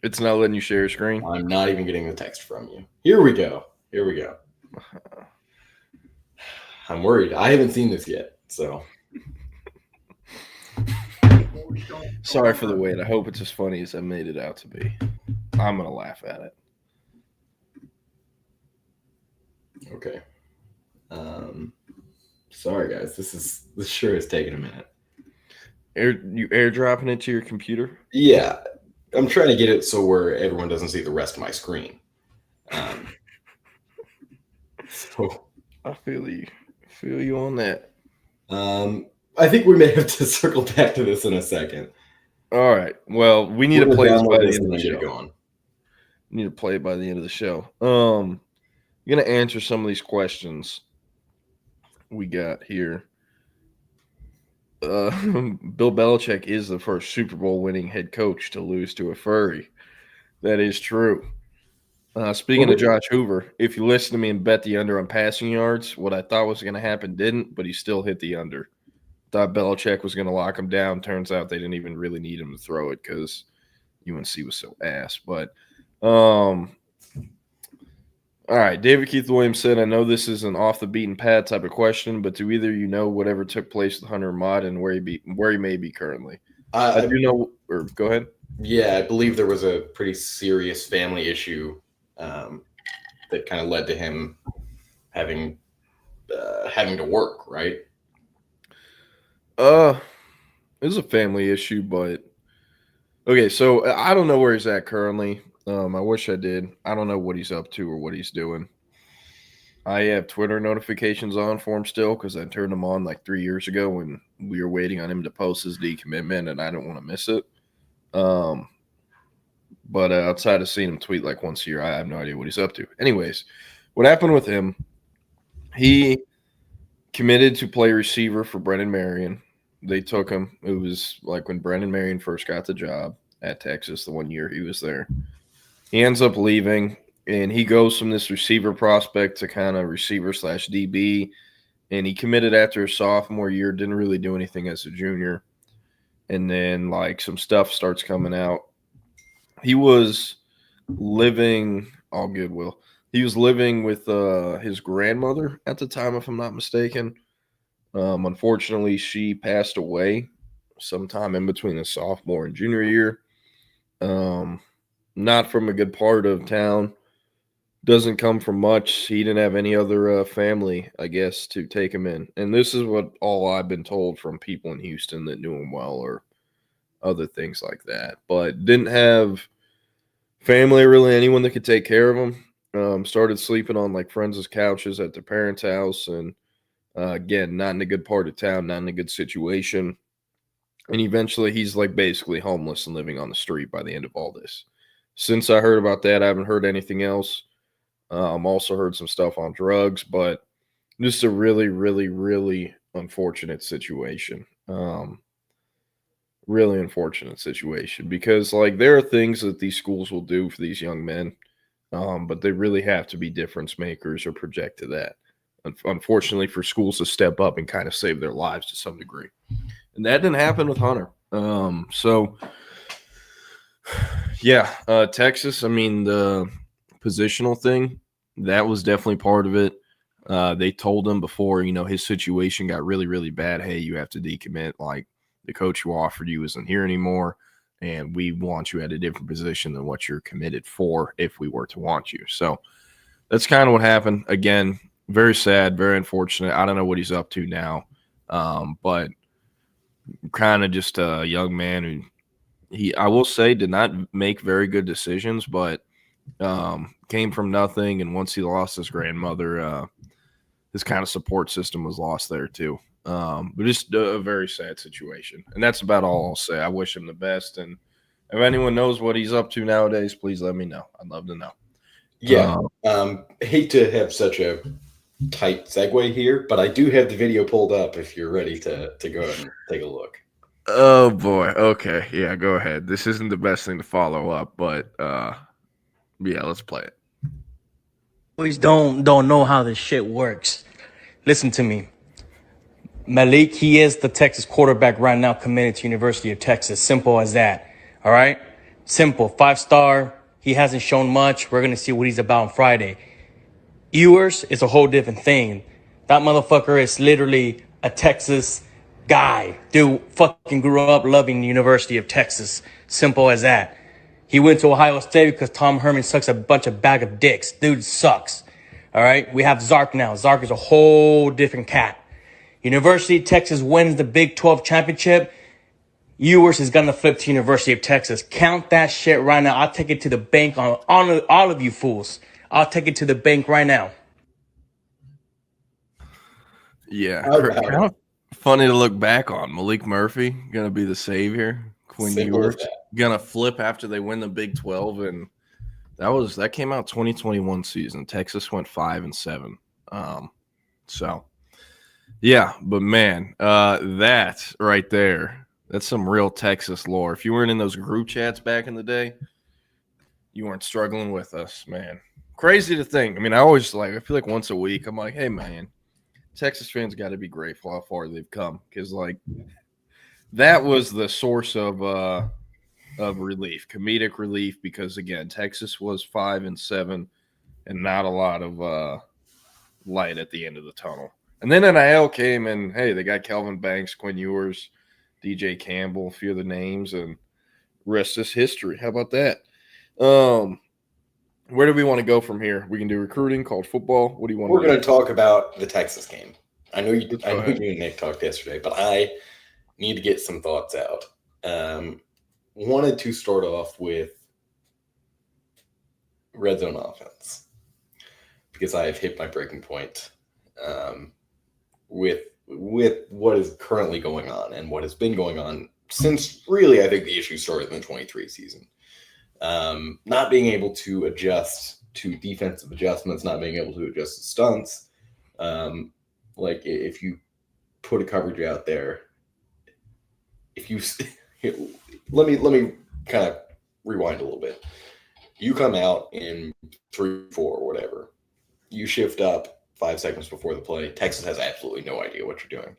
It's not letting you share your screen? I'm not even getting the text from you. Here we go. I'm worried. I haven't seen this yet, so. Sorry for the wait. I hope it's as funny as I made it out to be. I'm going to laugh at it. Okay. Sorry, guys. This sure is taking a minute. You airdropping it to your computer? Yeah. I'm trying to get it so where everyone doesn't see the rest of my screen. So I feel you on that. I think we may have to circle back to this in a second. All right. Well, we need to play this by the end of the show. Going. We need to play it by the end of the show. I'm going to answer some of these questions we got here. Bill Belichick is the first Super Bowl winning head coach to lose to a furry. That is true. Speaking of Josh Hoover, if you listen to me and bet the under on passing yards, what I thought was going to happen didn't, but he still hit the under. Thought Belichick was going to lock him down. Turns out they didn't even really need him to throw it because UNC was so ass. But, all right, David Keith Williams said, I know this is an off-the-beaten-path type of question, but do either you know whatever took place with Hunter Ahmad and where he may be currently? I do know – or go ahead. Yeah, I believe there was a pretty serious family issue that kind of led to him having to work, right? It was a family issue, but – okay, so I don't know where he's at currently. I wish I did. I don't know what he's up to or what he's doing. I have Twitter notifications on for him still because I turned them on like 3 years ago when we were waiting on him to post his decommitment, and I don't want to miss it. But outside of seeing him tweet like once a year, I have no idea what he's up to. Anyways, what happened with him, he committed to play receiver for Brennan Marion. They took him. It was like when Brennan Marion first got the job at Texas the 1 year he was there. He ends up leaving, and he goes from this receiver prospect to kind of receiver/DB, and he committed after his sophomore year, didn't really do anything as a junior. And then, like, some stuff starts coming out. He was living – all good, Will. He was living with his grandmother at the time, if I'm not mistaken. Unfortunately, she passed away sometime in between his sophomore and junior year. Not from a good part of town. Doesn't come from much. He didn't have any other family, I guess, to take him in. And this is what all I've been told from people in Houston that knew him well or other things like that. But didn't have family, really, anyone that could take care of him. Started sleeping on, like, friends' couches at their parents' house. And, again, not in a good part of town, not in a good situation. And eventually he's, like, basically homeless and living on the street by the end of all this. Since I heard about that, I haven't heard anything else. Also heard some stuff on drugs, but just a really, really, really unfortunate situation. Really unfortunate situation because, like, there are things that these schools will do for these young men, but they really have to be difference makers or project to that. Unfortunately, for schools to step up and kind of save their lives to some degree. And that didn't happen with Hunter. Texas, I mean, the positional thing, that was definitely part of it. They told him before, his situation got really, really bad. Hey, you have to decommit. Like, the coach who offered you isn't here anymore, and we want you at a different position than what you're committed for if we were to want you. So that's kind of what happened. Again, very sad, very unfortunate. I don't know what he's up to now, but kind of just a young man who I will say, did not make very good decisions, but came from nothing. And once he lost his grandmother, his kind of support system was lost there too. But just a very sad situation. And that's about all I'll say. I wish him the best. And if anyone knows what he's up to nowadays, please let me know. I'd love to know. Yeah. Hate to have such a tight segue here, but I do have the video pulled up if you're ready to go ahead and take a look. Oh boy. Okay. Yeah, go ahead. This isn't the best thing to follow up, but yeah, let's play it. Boys don't know how this shit works. Listen to me. Malik, he is the Texas quarterback right now committed to University of Texas. Simple as that. All right? Simple. 5-star. He hasn't shown much. We're going to see what he's about on Friday. Ewers is a whole different thing. That motherfucker is literally a Texas guy. Dude fucking grew up loving the University of Texas. Simple as that. He went to Ohio State because Tom Herman sucks a bunch of bag of dicks. Dude sucks. All right? We have Zark now. Zark is a whole different cat. University of Texas wins the Big 12 championship. Ewers is going to flip to University of Texas. Count that shit right now. I'll take it to the bank on all of you fools. I'll take it to the bank right now. Yeah. Funny to look back on. Malik Murphy going to be the savior. Quinn Ewers going to flip after they win the Big 12. And that came out 2021 season. Texas went 5-7. So. Yeah, but man, that right there, that's some real Texas lore. If you weren't in those group chats back in the day, you weren't struggling with us, man. Crazy to think. I mean, I feel like once a week, I'm like, hey, man, Texas fans got to be grateful how far they've come because, like, that was the source of relief, comedic relief, because, again, Texas was 5-7 and not a lot of light at the end of the tunnel. And then NIL came, and hey, they got Kelvin Banks, Quinn Ewers, DJ Campbell, a few of the names, and rest is history. How about that? Where do we want to go from here? We can do recruiting, college football. What do you want? We're going to talk about the Texas game. I know you and Nick talked yesterday, but I need to get some thoughts out. Wanted to start off with red zone offense because I have hit my breaking point. With what is currently going on and what has been going on since really I think the issue started in the 23 season. Not being able to adjust to defensive adjustments, not being able to adjust to stunts. Like if you put a coverage out there, if you let me kind of rewind a little bit. You come out in 3-4 or whatever, you shift up 5 seconds before the play. Texas has absolutely no idea what you're doing.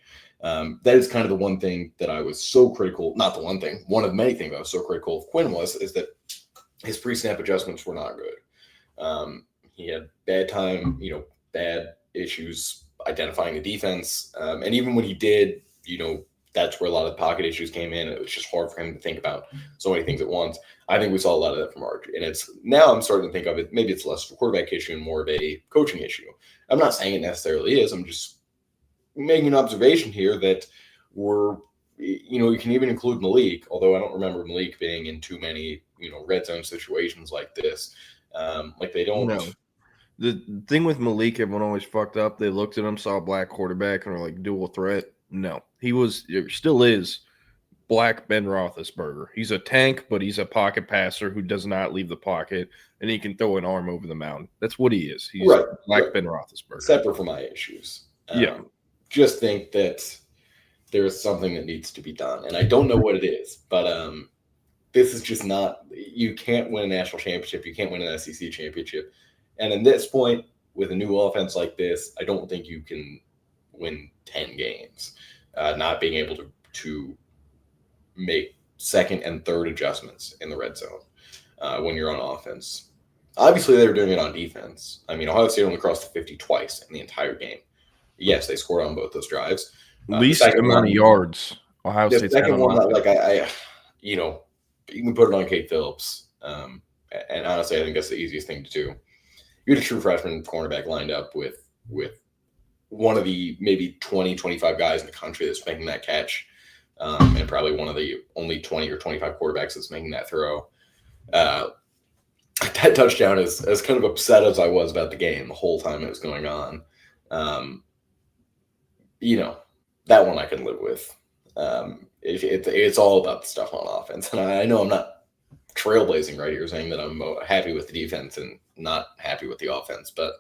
That is kind of the one thing that I was so critical, not the one thing, one of many things I was so critical of Quinn is that his pre-snap adjustments were not good. He had bad issues identifying the defense. And even when he did, that's where a lot of the pocket issues came in. It was just hard for him to think about so many things at once. I think we saw a lot of that from Archie. And now I'm starting to think of it, maybe it's less of a quarterback issue and more of a coaching issue. I'm not saying it necessarily is. I'm just making an observation here that you can even include Malik, although I don't remember Malik being in too many, red zone situations like this. Like they don't. No. The thing with Malik, everyone always fucked up. They looked at him, saw a black quarterback, and were like, dual threat. No, still is black Ben Roethlisberger. He's a tank, but he's a pocket passer who does not leave the pocket, and he can throw an arm over the mountain. That's what he is. He's black Ben Roethlisberger. Separate from my issues. Just think that there's something that needs to be done, and I don't know what it is, but this is just not. You can't win a national championship. You can't win an SEC championship, and at this point, with a new offense like this, I don't think you can win 10 games. Not being able to make second and third adjustments in the red zone when you're on offense. Obviously, they were doing it on defense. I mean, Ohio State only crossed the 50 twice in the entire game. Yes, they scored on both those drives. Least amount of yards. Ohio State's the second one, you can put it on Kate Phillips. And honestly, I think that's the easiest thing to do. You had a true freshman cornerback lined up with one of the maybe 20, 25 guys in the country that's making that catch. And probably one of the only 20 or 25 quarterbacks that's making that throw. That touchdown is as kind of upset as I was about the game the whole time it was going on. That one I can live with. It's all about the stuff on offense. And I know I'm not trailblazing right here saying that I'm happy with the defense and not happy with the offense. But,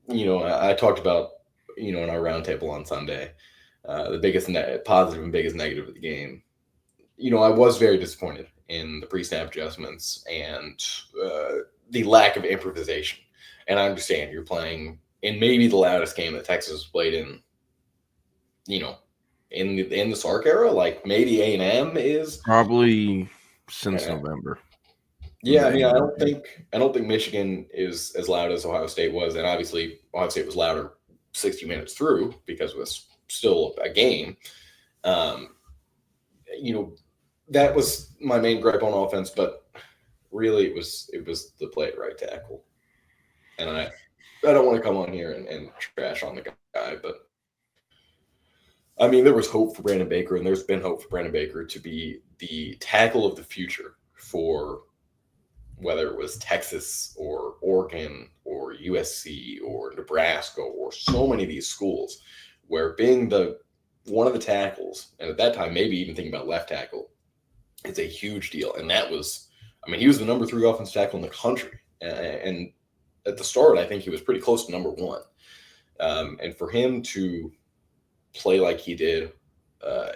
I talked about, in our roundtable on Sunday, the biggest positive and biggest negative of the game. I was very disappointed in the pre-snap adjustments and the lack of improvisation. And I understand you're playing in maybe the loudest game that Texas has played in, in the Sark era. Like maybe A&M is probably since November. Yeah, I mean, I don't think Michigan is as loud as Ohio State was, and obviously Ohio State was louder 60 minutes through because it was still a game. That was my main gripe on offense, but really it was the play at right tackle. And I don't want to come on here and trash on the guy, but I mean, there was hope for Brandon Baker, and there's been hope for Brandon Baker to be the tackle of the future for whether it was Texas or Oregon or USC or Nebraska or so many of these schools, where being one of the tackles, and at that time maybe even thinking about left tackle, it's a huge deal. And that was, I mean, he was the number 3 offensive tackle in the country. And at the start, I think he was pretty close to number 1. And for him to play like he did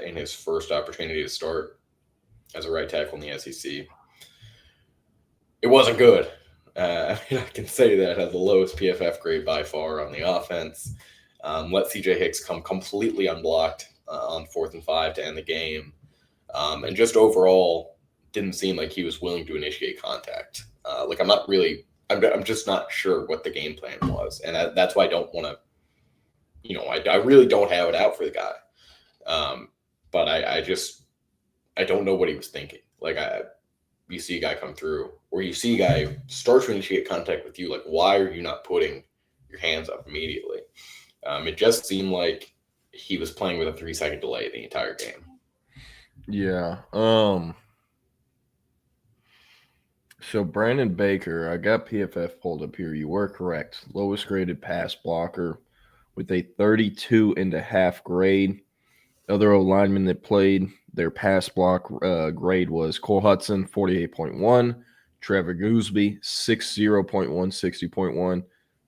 in his first opportunity to start as a right tackle in the SEC, it wasn't good. I can say that it had the lowest PFF grade by far on the offense. Let CJ Hicks come completely unblocked on 4th and 5 to end the game. And just overall didn't seem like he was willing to initiate contact. I'm just not sure what the game plan was. And that's why I don't want to, I really don't have it out for the guy. But I don't know what he was thinking. You see a guy come through, or you see a guy start to initiate contact with you. Like, why are you not putting your hands up immediately? It just seemed like he was playing with a 3-second delay the entire game. Yeah. So Brandon Baker, I got PFF pulled up here. You were correct. Lowest graded pass blocker with a 32.5 grade. Other linemen that played, their pass block grade was Cole Hudson, 48.1, Trevor Gooseby, 60.1, 60.1,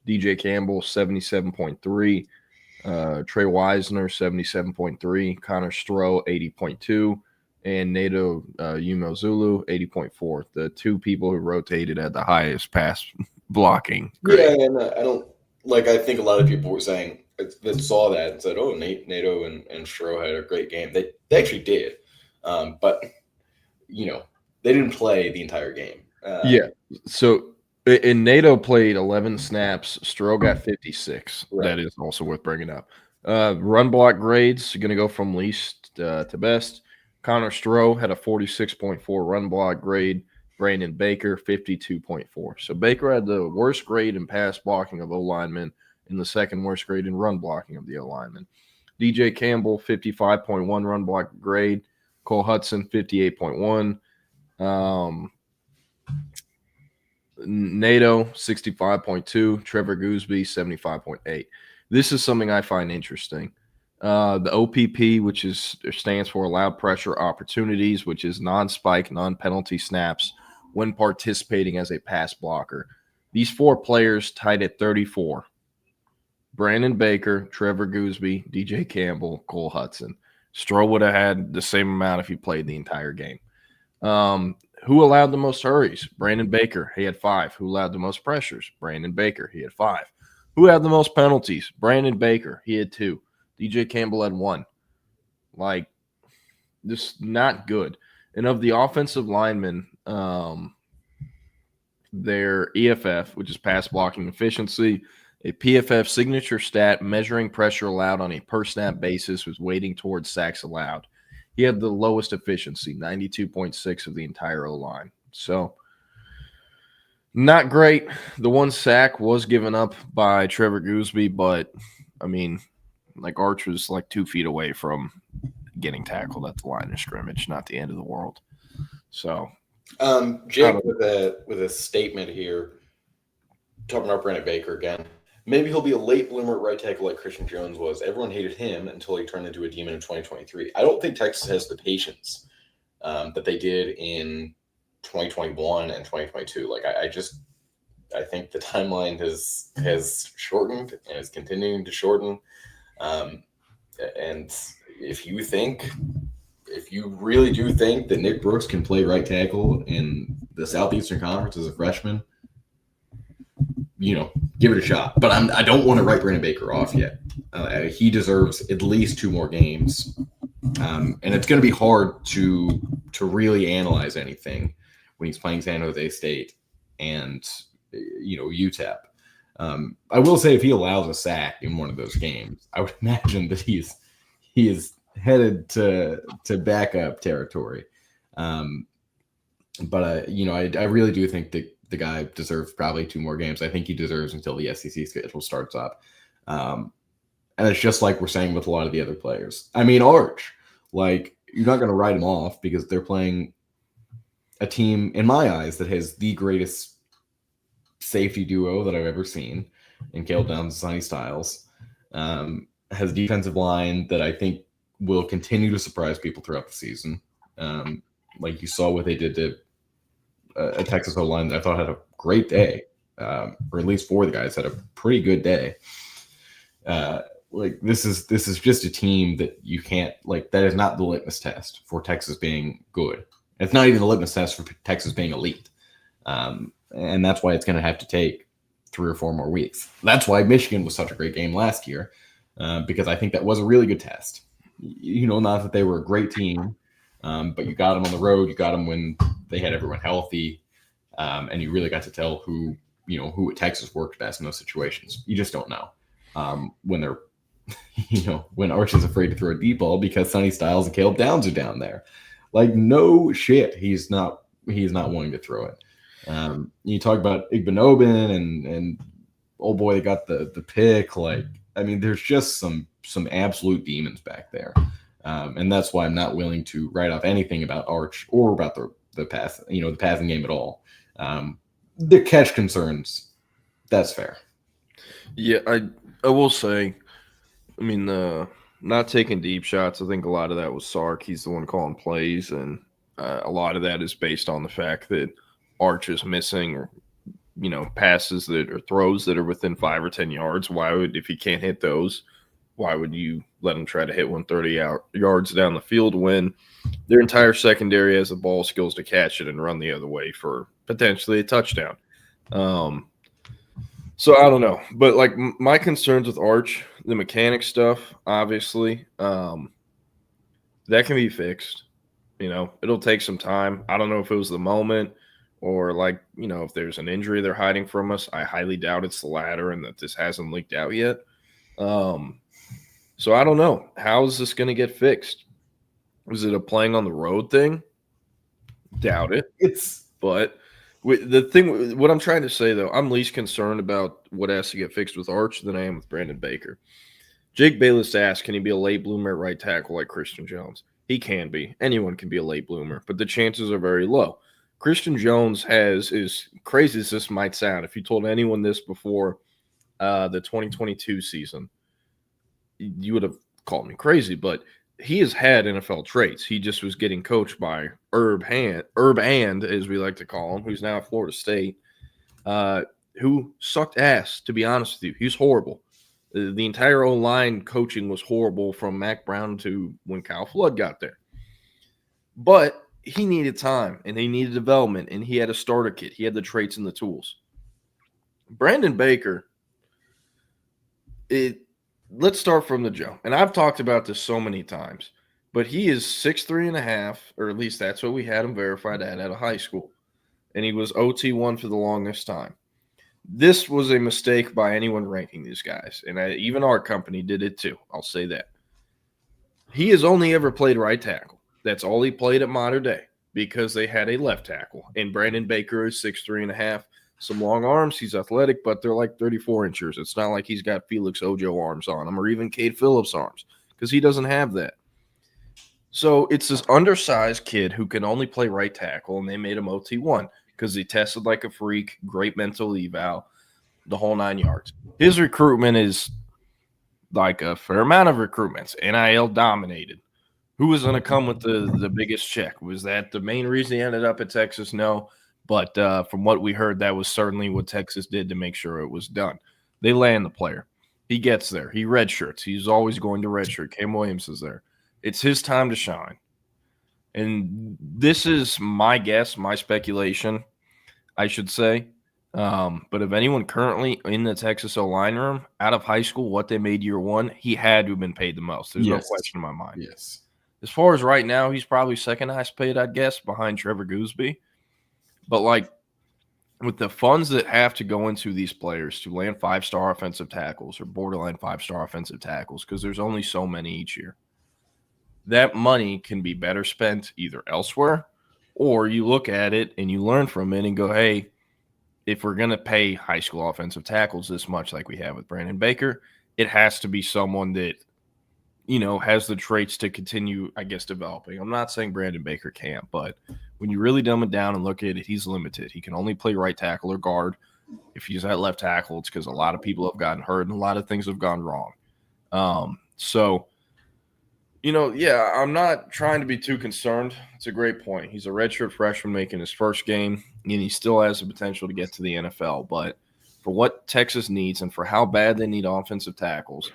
DJ Campbell, 77.3, Trey Wisner, 77.3, Connor Stroh, 80.2, and Nato Umozulu, 80.4. The 2 people who rotated at the highest pass blocking grade. Yeah, and I think a lot of people were saying that saw that and said, "Oh, Nato and Stroh had a great game." They actually did, but they didn't play the entire game. Yeah. So, and Nato played 11 snaps. Stroh got 56. Right. That is also worth bringing up. Run block grades are going to go from least to best. Connor Stroh had a 46.4 run block grade. Brandon Baker, 52.4. So Baker had the worst grade in pass blocking of O-linemen and the second worst grade in run blocking of the O-linemen. DJ Campbell, 55.1 run block grade. Cole Hudson, 58.1. Nato, 65.2. Trevor Gooseby, 75.8. This is something I find interesting. The OPP, which stands for allowed pressure opportunities, which is non-spike, non-penalty snaps when participating as a pass blocker. These 4 players tied at 34. Brandon Baker, Trevor Gooseby, DJ Campbell, Cole Hudson. Stroh would have had the same amount if he played the entire game. Who allowed the most hurries? Brandon Baker. He had 5. Who allowed the most pressures? Brandon Baker. He had 5. Who had the most penalties? Brandon Baker. He had 2. DJ Campbell had 1. This is not good. And of the offensive linemen, their EFF, which is pass blocking efficiency, a PFF signature stat measuring pressure allowed on a per snap basis was weighting towards sacks allowed. He had the lowest efficiency, 92.6 of the entire O-line. So not great. The 1 sack was given up by Trevor Gooseby, but I mean, Arch was 2 feet away from getting tackled at the line of scrimmage, not the end of the world. So Jake with a statement here, talking about Brandon Baker again. Maybe he'll be a late bloomer at right tackle like Christian Jones was. Everyone hated him until he turned into a demon in 2023. I don't think Texas has the patience that they did in 2021 and 2022. I think the timeline has shortened and is continuing to shorten. And if you really do think that Nick Brooks can play right tackle in the Southeastern Conference as a freshman, give it a shot. But I don't want to write Brandon Baker off yet. He deserves at least 2 more games. And it's going to be hard to really analyze anything when he's playing San Jose State and, UTEP. I will say if he allows a sack in one of those games, I would imagine that he is headed to backup territory. But I really do think that the guy deserves probably 2 more games. I think he deserves until the SEC schedule starts up. And it's just like we're saying with a lot of the other players. I mean, Arch, you're not going to write him off because they're playing a team, in my eyes, that has the greatest safety duo that I've ever seen in Caleb Downs and Sonny Styles. Has a defensive line that I think will continue to surprise people throughout the season. Like you saw what they did to a Texas O-line that I thought had a great day, or at least 4 of the guys had a pretty good day. This is just a team that you can't that is not the litmus test for Texas being good. It's not even the litmus test for Texas being elite. And that's why it's going to have to take 3 or 4 more weeks. That's why Michigan was such a great game last year, because I think that was a really good test. Not that they were a great team, but you got them on the road. You got them when they had everyone healthy, and you really got to tell who at Texas worked best in those situations. You just don't know when they're, when Arch is afraid to throw a deep ball because Sonny Styles and Caleb Downs are down there. No shit, he's not wanting to throw it. You talk about Igbenogben and old boy that got the pick. There's just some absolute demons back there. And that's why I'm not willing to write off anything about Arch or about the pass, the passing game at all. The catch concerns, that's fair. Yeah, I will say, not taking deep shots, I think a lot of that was Sark. He's the one calling plays, and a lot of that is based on the fact that Arch is missing, or passes or throws that are within 5 or 10 yards. If he can't hit those, why would you let him try to hit 130 yards down the field when their entire secondary has the ball skills to catch it and run the other way for potentially a touchdown? So I don't know, but my concerns with Arch, the mechanic stuff, obviously, that can be fixed. It'll take some time. I don't know if it was the moment or if there's an injury they're hiding from us. I highly doubt it's the latter and that this hasn't leaked out yet. So I don't know. How is this going to get fixed? Is it a playing on the road thing? Doubt it. But what I'm trying to say, though, I'm least concerned about what has to get fixed with Arch than I am with Brandon Baker. Jake Bayless asked, can he be a late bloomer at right tackle like Christian Jones? He can be. Anyone can be a late bloomer, but the chances are very low. Christian Jones has, as crazy as this might sound, if you told anyone this before the 2022 season, you would have called me crazy, but he has had NFL traits. He just was getting coached by Herb And, as we like to call him, who's now at Florida State, who sucked ass, to be honest with you. He's horrible. The entire O-line coaching was horrible from Mac Brown to when Kyle Flood got there. But he needed time, and he needed development, and he had a starter kit. He had the traits and the tools. Brandon Baker, let's start from the jump. And I've talked about this so many times, but he is 6'3.5", or at least that's what we had him verified at a high school. And he was OT1 for the longest time. This was a mistake by anyone ranking these guys. And even our company did it too. I'll say that. He has only ever played right tackle. That's all he played at Mater Day because they had a left tackle. And Brandon Baker is 6'3.5". Some long arms. He's athletic, but they're 34 inches. It's not like he's got Felix Ojo arms on him or even Cade Phillips arms because he doesn't have that. So it's this undersized kid who can only play right tackle, and they made him OT1 because he tested like a freak, great mental eval, the whole 9 yards. His recruitment is a fair amount of recruitments. NIL dominated. Who was going to come with the biggest check? Was that the main reason he ended up at Texas? No. But from what we heard, that was certainly what Texas did to make sure it was done. They land the player. He gets there. He redshirts. He's always going to redshirt. Cam Williams is there. It's his time to shine. And this is my guess, my speculation, I should say. But if anyone currently in the Texas O-line room, out of high school, what they made year one, he had to have been paid the most. There's no question in my mind. Yes. As far as right now, he's probably second highest paid, I'd guess, behind Trevor Gooseby. But, like, with the funds that have to go into these players to land 5-star offensive tackles or borderline 5-star offensive tackles, because there's only so many each year, that money can be better spent either elsewhere, or you look at it and you learn from it and go, hey, if we're going to pay high school offensive tackles this much like we have with Brandon Baker, it has to be someone that, has the traits to continue, I guess, developing. I'm not saying Brandon Baker can't, but when you really dumb it down and look at it, he's limited. He can only play right tackle or guard. If he's at left tackle, it's because a lot of people have gotten hurt and a lot of things have gone wrong. I'm not trying to be too concerned. It's a great point. He's a redshirt freshman making his first game, and he still has the potential to get to the NFL. But for what Texas needs and for how bad they need offensive tackles,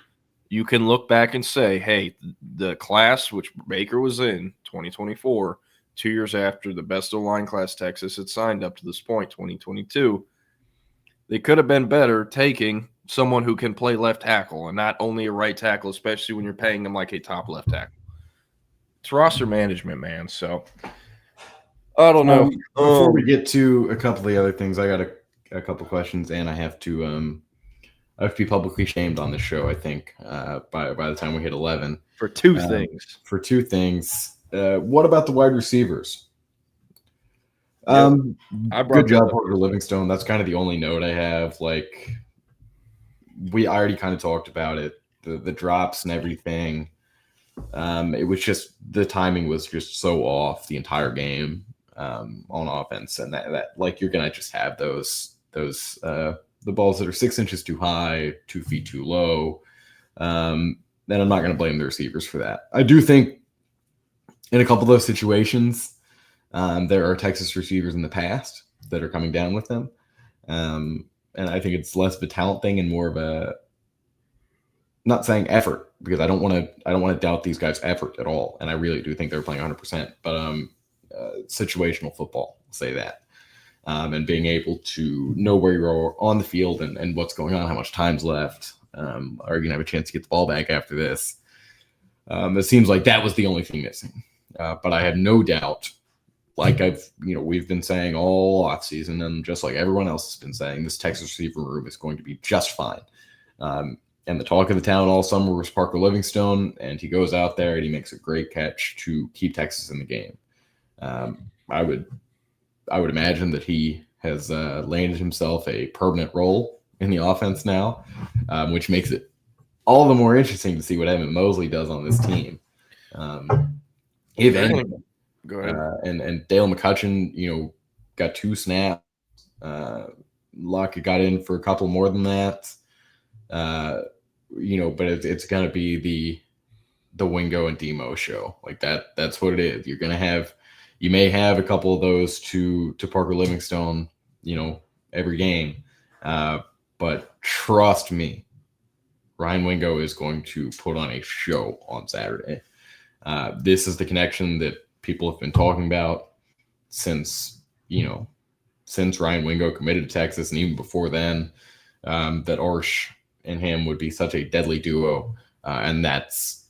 you can look back and say, hey, the class which Baker was in, 2024, 2 years after the best O-line class Texas had signed up to this point, 2022, they could have been better taking someone who can play left tackle and not only a right tackle, especially when you're paying them like a top left tackle. It's roster management, man. So I don't know. Before we get to a couple of the other things, I got a couple questions, and I have to be publicly shamed on this show, I think, by the time we hit 11. For two things. What about the wide receivers? Good job, Parker Livingstone. That's kind of the only note I have. Like, we already kind of talked about it, the drops and everything. It was just the timing was just so off the entire game on offense, and that like you're gonna just have those the balls that are 6 inches too high, 2 feet too low. Then I'm not gonna blame the receivers for that. I do think in a couple of those situations, there are Texas receivers in the past that are coming down with them. And I think it's less of a talent thing and more of a, not saying effort, because I don't want to doubt these guys' effort at all. And I really do think they're playing 100%, but situational football, I'll say that. And being able to know where you're on the field and what's going on, how much time's left. Are you going to have a chance to get the ball back after this? It seems like that was the only thing missing. But I have no doubt, like we've been saying all offseason, and just like everyone else has been saying, this Texas receiver room is going to be just fine. And the talk of the town all summer was Parker Livingstone, and he goes out there and he makes a great catch to keep Texas in the game. I would imagine that he has landed himself a permanent role in the offense now, which makes it all the more interesting to see what Evan Mosley does on this team. If anything. Go ahead. And Dale McCutcheon, got 2 snaps. Lockett got in for a couple more than that. But it's going to be the Wingo and Demo show. Like that. That's what it is. You may have a couple of those to Parker Livingstone, every game. But trust me, Ryan Wingo is going to put on a show on Saturday. This is the connection that people have been talking about since Ryan Wingo committed to Texas, and even before then, that Arsh and him would be such a deadly duo, and that's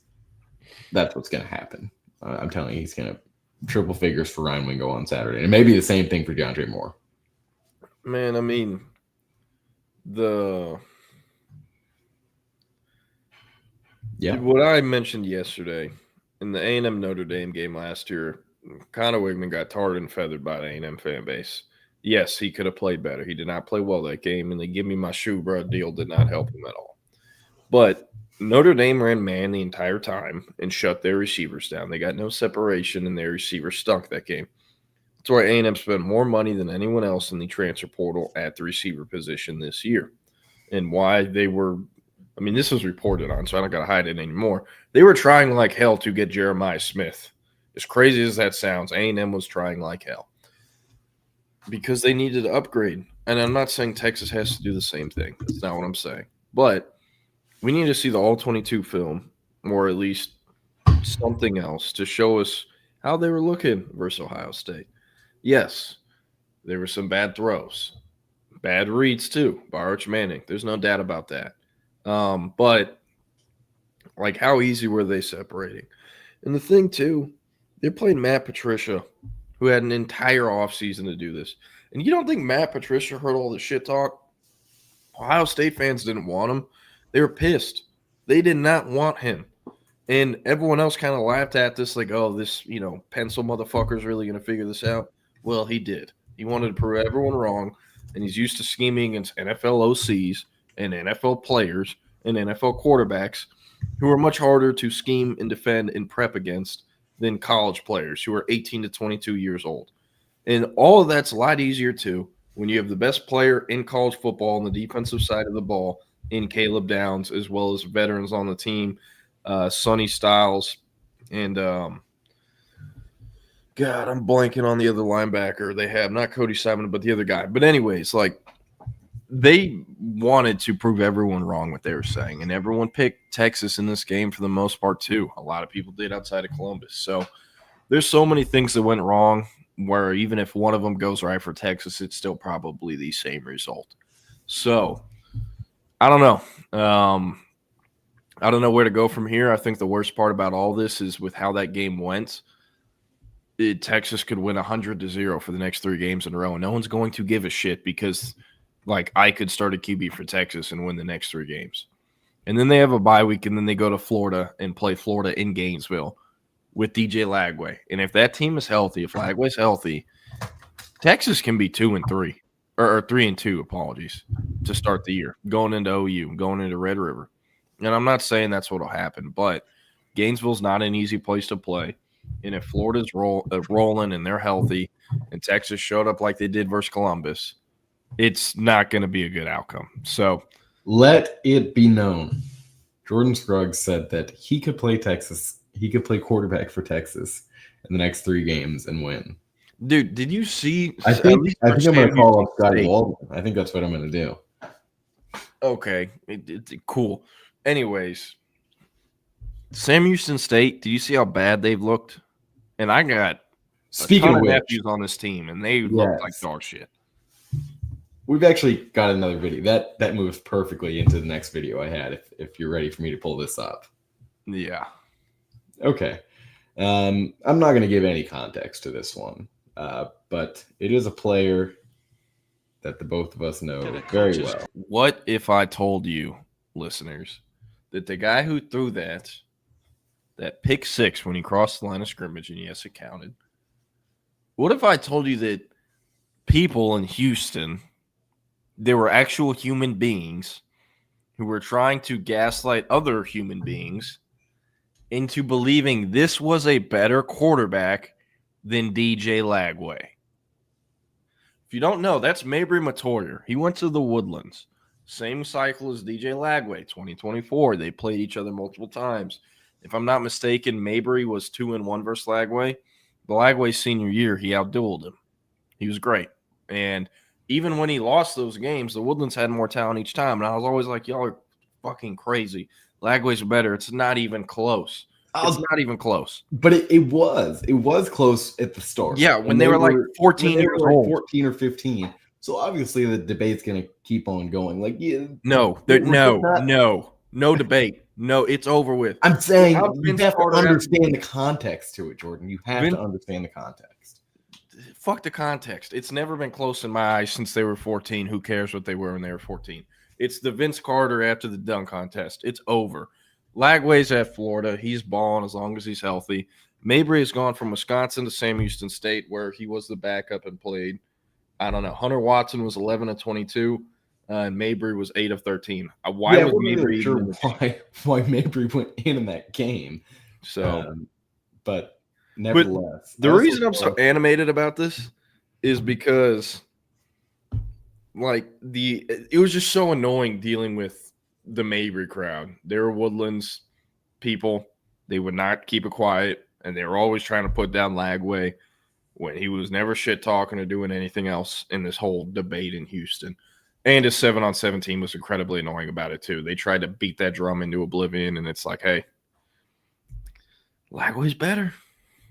what's going to happen. I'm telling you, he's going to triple figures for Ryan Wingo on Saturday, and maybe the same thing for DeAndre Moore. Man, I mean, what I mentioned yesterday in the A&M Notre Dame game last year, Connor Wigman got tarred and feathered by the A&M fan base. Yes, he could have played better. He did not play well that game, and the give me my shoe, bro deal did not help him at all. But Notre Dame ran man the entire time and shut their receivers down. They got no separation, and their receivers stunk that game. That's why A&M spent more money than anyone else in the transfer portal at the receiver position this year. And why they were – I mean, this was reported on, so I don't got to hide it anymore. They were trying like hell to get Jeremiah Smith. As crazy as that sounds, A&M was trying like hell because they needed to upgrade. And I'm not saying Texas has to do the same thing. That's not what I'm saying. But we need to see the all-22 film, or at least something else to show us how they were looking versus Ohio State. Yes, there were some bad throws, bad reads too by Arch Manning. There's no doubt about that. But like, how easy were they separating? And the thing too, they're playing Matt Patricia, who had an entire offseason to do this. And you don't think Matt Patricia heard all the shit talk? Ohio State fans didn't want him. They were pissed. They did not want him. And everyone else kind of laughed at this, like, oh, this, pencil motherfucker's really going to figure this out. Well, he did. He wanted to prove everyone wrong, and he's used to scheming against NFL OCs and NFL players and NFL quarterbacks who are much harder to scheme and defend and prep against than college players who are 18 to 22 years old. And all of that's a lot easier, too, when you have the best player in college football on the defensive side of the ball in Caleb Downs, as well as veterans on the team, Sonny Styles, and God, I'm blanking on the other linebacker they have. Not Cody Simon, but the other guy. But anyways, like, they wanted to prove everyone wrong what they were saying, and everyone picked Texas in this game for the most part too. A lot of people did outside of Columbus. So there's so many things that went wrong where even if one of them goes right for Texas, it's still probably the same result. So I don't know. I don't know where to go from here. I think the worst part about all this is with how that game went. Texas could win 100-0 for the next 3 games in a row, and no one's going to give a shit because, like, I could start a QB for Texas and win the next 3 games. And then they have a bye week, and then they go to Florida and play Florida in Gainesville with DJ Lagway. And if that team is healthy, if Lagway's healthy, Texas can be 2-3 or 3-2, apologies, to start the year, going into OU, going into Red River. And I'm not saying that's what will happen, but Gainesville's not an easy place to play. And if Florida's rolling and they're healthy and Texas showed up like they did versus Columbus, it's not going to be a good outcome. So let it be known, Jordan Scruggs said that he could play Texas. He could play quarterback for Texas in the next 3 games and win. Dude, did you see? I think I'm going to call up Scotty Waldman. I think that's what I'm going to do. Okay, it's cool. Anyways, Sam Houston State, do you see how bad they've looked? And I got Speaking of which, nephews on this team, and they look like dog shit. We've actually got another video. That moves perfectly into the next video I had, if you're ready for me to pull this up. Yeah. Okay. I'm not going to give any context to this one, but it is a player that the both of us know very well. What if I told you, listeners, that the guy who threw that pick 6 when he crossed the line of scrimmage, and yes, it counted. What if I told you that people in Houston, there were actual human beings who were trying to gaslight other human beings into believing this was a better quarterback than DJ Lagway? If you don't know, that's Mabry Matoyer. He went to the Woodlands. Same cycle as DJ Lagway, 2024. They played each other multiple times. If I'm not mistaken, Mabry was 2-1 versus Lagway. The Lagway senior year, he outdueled him. He was great. And even when he lost those games, the Woodlands had more talent each time. And I was always like, y'all are fucking crazy. Lagway's better. It's not even close. It's not even close. But it was. It was close at the start. Yeah, when they were like 14 years old. 14 or 15. So obviously the debate's going to keep on going. Like, no debate. No, it's over with. I'm saying you have to understand the context to it, Jordan. You have to understand the context. Fuck the context. It's never been close in my eyes since they were 14. Who cares what they were when they were 14? It's the Vince Carter after the dunk contest. It's over. Lagway's at Florida. He's balling as long as he's healthy. Mabry has gone from Wisconsin to Sam Houston State, where he was the backup and played. I don't know. Hunter Watson was 11 of 22, and Mabry was 8 of 13. Why was Mabry sure why Mabry went in that game? So, but nevertheless, the reason I'm so animated about this is because, like, it was just so annoying dealing with the Mabry crowd. They were Woodlands people. They would not keep it quiet, and they were always trying to put down Lagway when he was never shit talking or doing anything else in this whole debate in Houston. And his 7-on-7 team was incredibly annoying about it, too. They tried to beat that drum into oblivion, and it's like, hey, Lagway's better.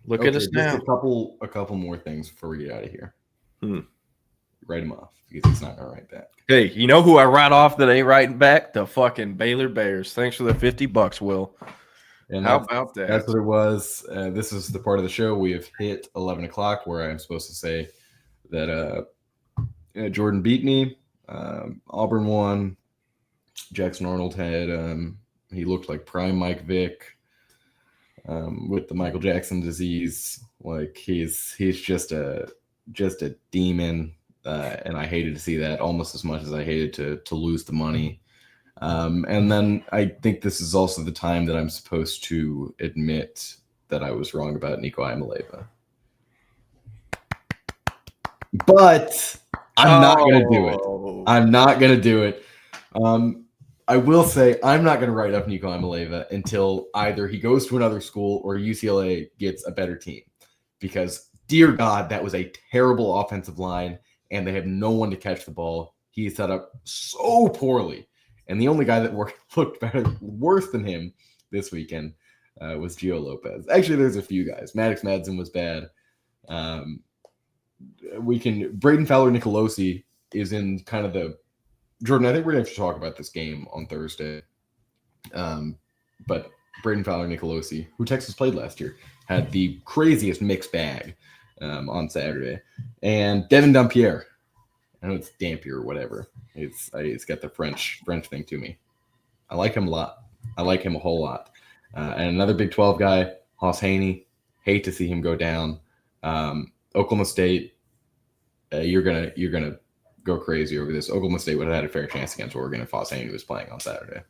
Look at us now. A couple more things before we get out of here. Write him off because he's not going to write back. Hey, you know who I write off that ain't writing back? The fucking Baylor Bears. Thanks for the $50, Will. And how about that? That's what it was. This is the part of the show we have hit 11 o'clock where I'm supposed to say that Jordan beat me. Auburn won. Jackson Arnold had he looked like prime Mike Vick with the Michael Jackson disease. Like he's just a demon, and I hated to see that almost as much as I hated to lose the money. And then I think this is also the time that I'm supposed to admit that I was wrong about Nico Iamaleava. But I'm not going to do it. I'm not going to do it. I will say I'm not going to write up Nico Iamaleava until either he goes to another school or UCLA gets a better team. Because, dear God, that was a terrible offensive line, and they have no one to catch the ball. He set up so poorly. And the only guy that looked worse than him this weekend was Gio Lopez. Actually, there's a few guys. Maddox Madsen was bad. Braden Fowler-Nicolosi is in kind of the Jordan. I think we're gonna have to talk about this game on Thursday. But Braden Fowler-Nicolosi, who Texas played last year, had the craziest mixed bag on Saturday, and Devin Dampierre. I know it's Dampier or whatever. It's got the French thing to me. I like him a lot. I like him a whole lot. And another Big 12 guy, Hoss Haney. Hate to see him go down. Oklahoma State. You're gonna go crazy over this. Oklahoma State would have had a fair chance against Oregon if Hoss Haney was playing on Saturday.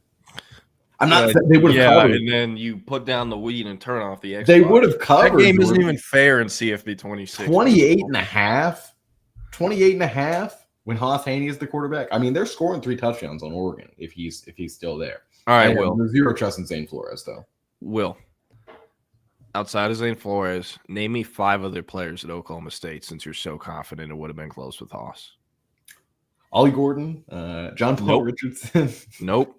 I'm not saying they would have covered. And then you put down the weed and turn off the Xbox. They would have covered. That game isn't even fair in CFB 26. 28.5. 28.5 when Hoss Haney is the quarterback. I mean, they're scoring 3 touchdowns on Oregon if he's still there. All right, Will. There's zero trust in Zane Flores, though. Will, outside of Zane Flores, name me 5 other players at Oklahoma State since you're so confident it would have been close with Hoss. Ollie Gordon, John Paul Richardson. Nope.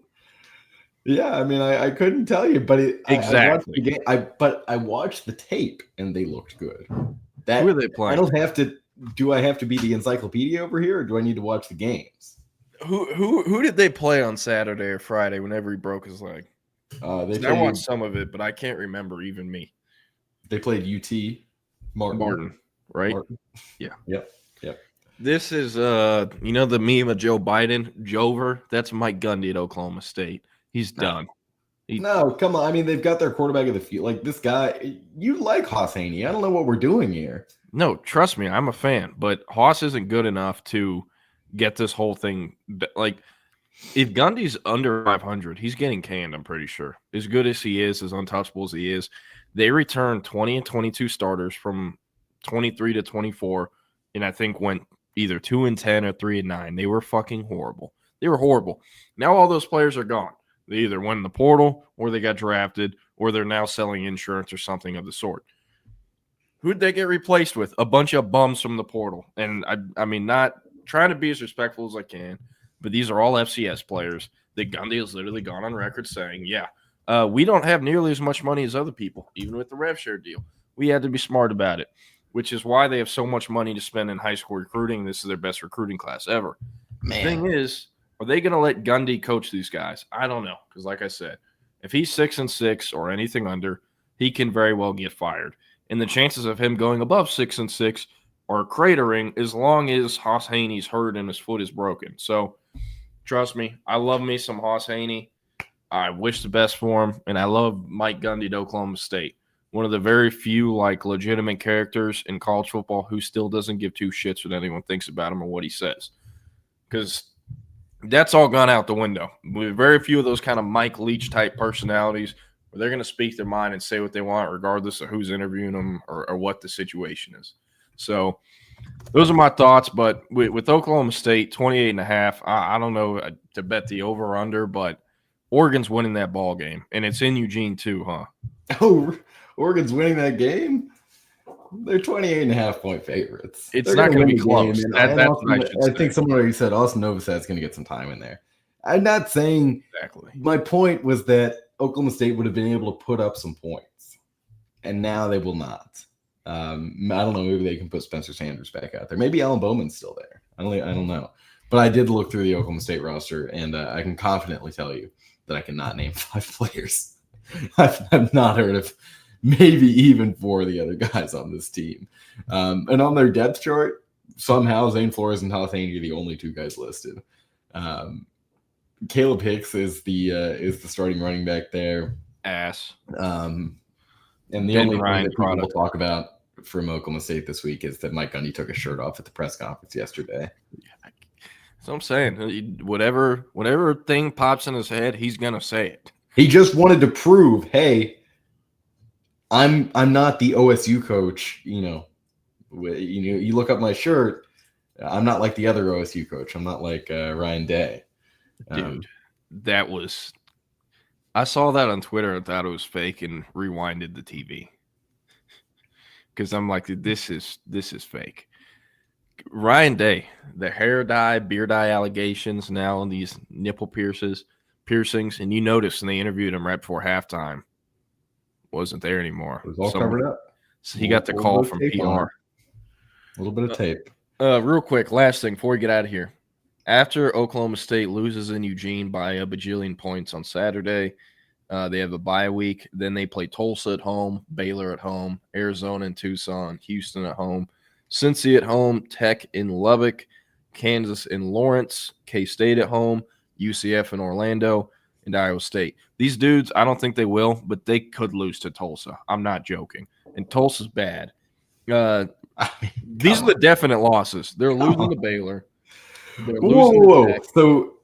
Yeah, I mean, I couldn't tell you, but exactly. I watched the tape and they looked good. Who are they playing? I don't have to. Do I have to be the encyclopedia over here, or do I need to watch the games? Who did they play on Saturday or Friday whenever he broke his leg? I watched some of it, but I can't remember even me. They played UT Martin, right? Martin. Yeah. Yep. This is the meme of Joe Biden, Jover. That's Mike Gundy at Oklahoma State. He's done. No, come on. I mean, they've got their quarterback of the field. Like this guy, you like Hoss Haney. I don't know what we're doing here. No, trust me, I'm a fan, but Hoss isn't good enough to get this whole thing. Like, if Gundy's under 500, he's getting canned, I'm pretty sure. As good as he is, as untouchable as he is, they returned 20 and 22 starters from 23 to 24, and I think went either 2 and 10 or 3 and 9. They were fucking horrible. They were horrible. Now all those players are gone. They either went in the portal, or they got drafted, or they're now selling insurance or something of the sort. Who'd they get replaced with? A bunch of bums from the portal. And I mean, not trying to be as respectful as I can, but these are all FCS players that Gundy has literally gone on record saying, we don't have nearly as much money as other people, even with the rev share deal. We had to be smart about it, which is why they have so much money to spend in high school recruiting. This is their best recruiting class ever. Man. The thing is, are they going to let Gundy coach these guys? I don't know, because like I said, if he's 6-6 or anything under, he can very well get fired. And the chances of him going above 6-6 are cratering as long as Hoss Haney's hurt and his foot is broken. So, trust me, I love me some Hoss Haney. I wish the best for him, and I love Mike Gundy at Oklahoma State. One of the very few legitimate characters in college football who still doesn't give 2 shits what anyone thinks about him or what he says. Because that's all gone out the window. With very few of those kind of Mike Leach type personalities where they're going to speak their mind and say what they want regardless of who's interviewing them or what the situation is. So those are my thoughts. But with Oklahoma State, 28.5, I don't know to bet the over or under, but Oregon's winning that ball game. And it's in Eugene too, huh? Oh, Oregon's winning that game? They're 28.5-point favorites. It's They're not gonna going to be win the close. game, That's and what I should say. think someone already said Austin Novosad's going to get some time in there. I'm not saying exactly. My point was that Oklahoma State would have been able to put up some points, and now they will not. I don't know. Maybe they can put Spencer Sanders back out there. Maybe Alan Bowman's still there. I don't know. But I did look through the Oklahoma State roster, and I can confidently tell you that I cannot name 5 players. I've not heard of maybe even 4 of the other guys on this team. And on their depth chart, somehow Zane Flores and Talatani are the only 2 guys listed. Caleb Hicks is the starting running back there. Ass. And the only thing that people will talk about from Oklahoma State this week is that Mike Gundy took his shirt off at the press conference yesterday. That's what I'm saying. Whatever thing pops in his head, he's gonna say it. He just wanted to prove, hey, I'm not the OSU coach. You look up my shirt. I'm not like the other OSU coach. I'm not like Ryan Day. Dude, that was. I saw that on Twitter and thought it was fake and rewinded the TV because I'm like, this is fake. Ryan Day, the hair dye, beard dye allegations now on these nipple piercings, and you noticed when they interviewed him right before halftime, wasn't there anymore. It was all covered up. So he got the call from PR. A little bit of tape. Real quick, last thing before we get out of here. After Oklahoma State loses in Eugene by a bajillion points on Saturday, they have a bye week. Then they play Tulsa at home, Baylor at home, Arizona and Tucson, Houston at home, Cincy at home, Tech in Lubbock, Kansas in Lawrence, K-State at home, UCF in Orlando, and Iowa State. These dudes, I don't think they will, but they could lose to Tulsa. I'm not joking. And Tulsa's bad. These are the definite losses. They're losing to Baylor. Whoa. So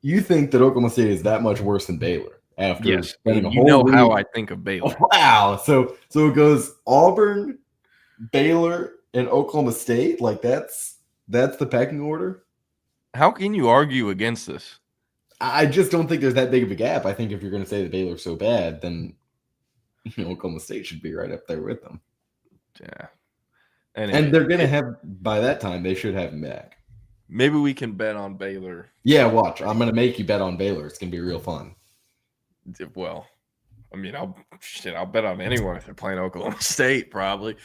you think that Oklahoma State is that much worse than Baylor? After yes, you know week? How I think of Baylor. Oh, wow. So it goes Auburn, Baylor, and Oklahoma State. Like that's the pecking order. How can you argue against this? I just don't think there's that big of a gap. I think if you're going to say that Baylor's so bad, then Oklahoma State should be right up there with them. Yeah. And they're going to have, by that time, they should have him back. Maybe we can bet on Baylor. Yeah, watch. I'm going to make you bet on Baylor. It's going to be real fun. Well, I mean, I'll bet on anyone if they're playing Oklahoma State, probably.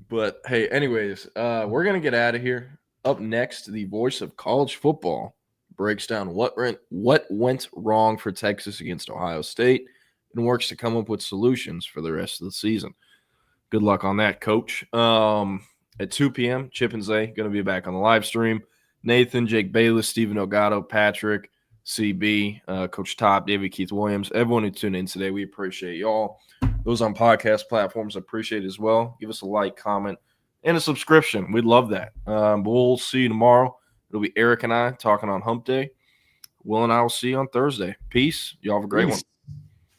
But, hey, anyways, we're going to get out of here. Up next, the voice of college football breaks down what went wrong for Texas against Ohio State and works to come up with solutions for the rest of the season. Good luck on that, Coach. At 2 p.m., Chip and Zay going to be back on the live stream. Nathan, Jake Bayless, Steven Elgato, Patrick, CB, Coach Top, David Keith Williams, everyone who tuned in today, we appreciate y'all. Those on podcast platforms, appreciate it as well. Give us a like, comment, and a subscription. We'd love that. We'll see you tomorrow. It'll be Eric and I talking on Hump Day. Will and I will see you on Thursday. Peace. Y'all have a great one.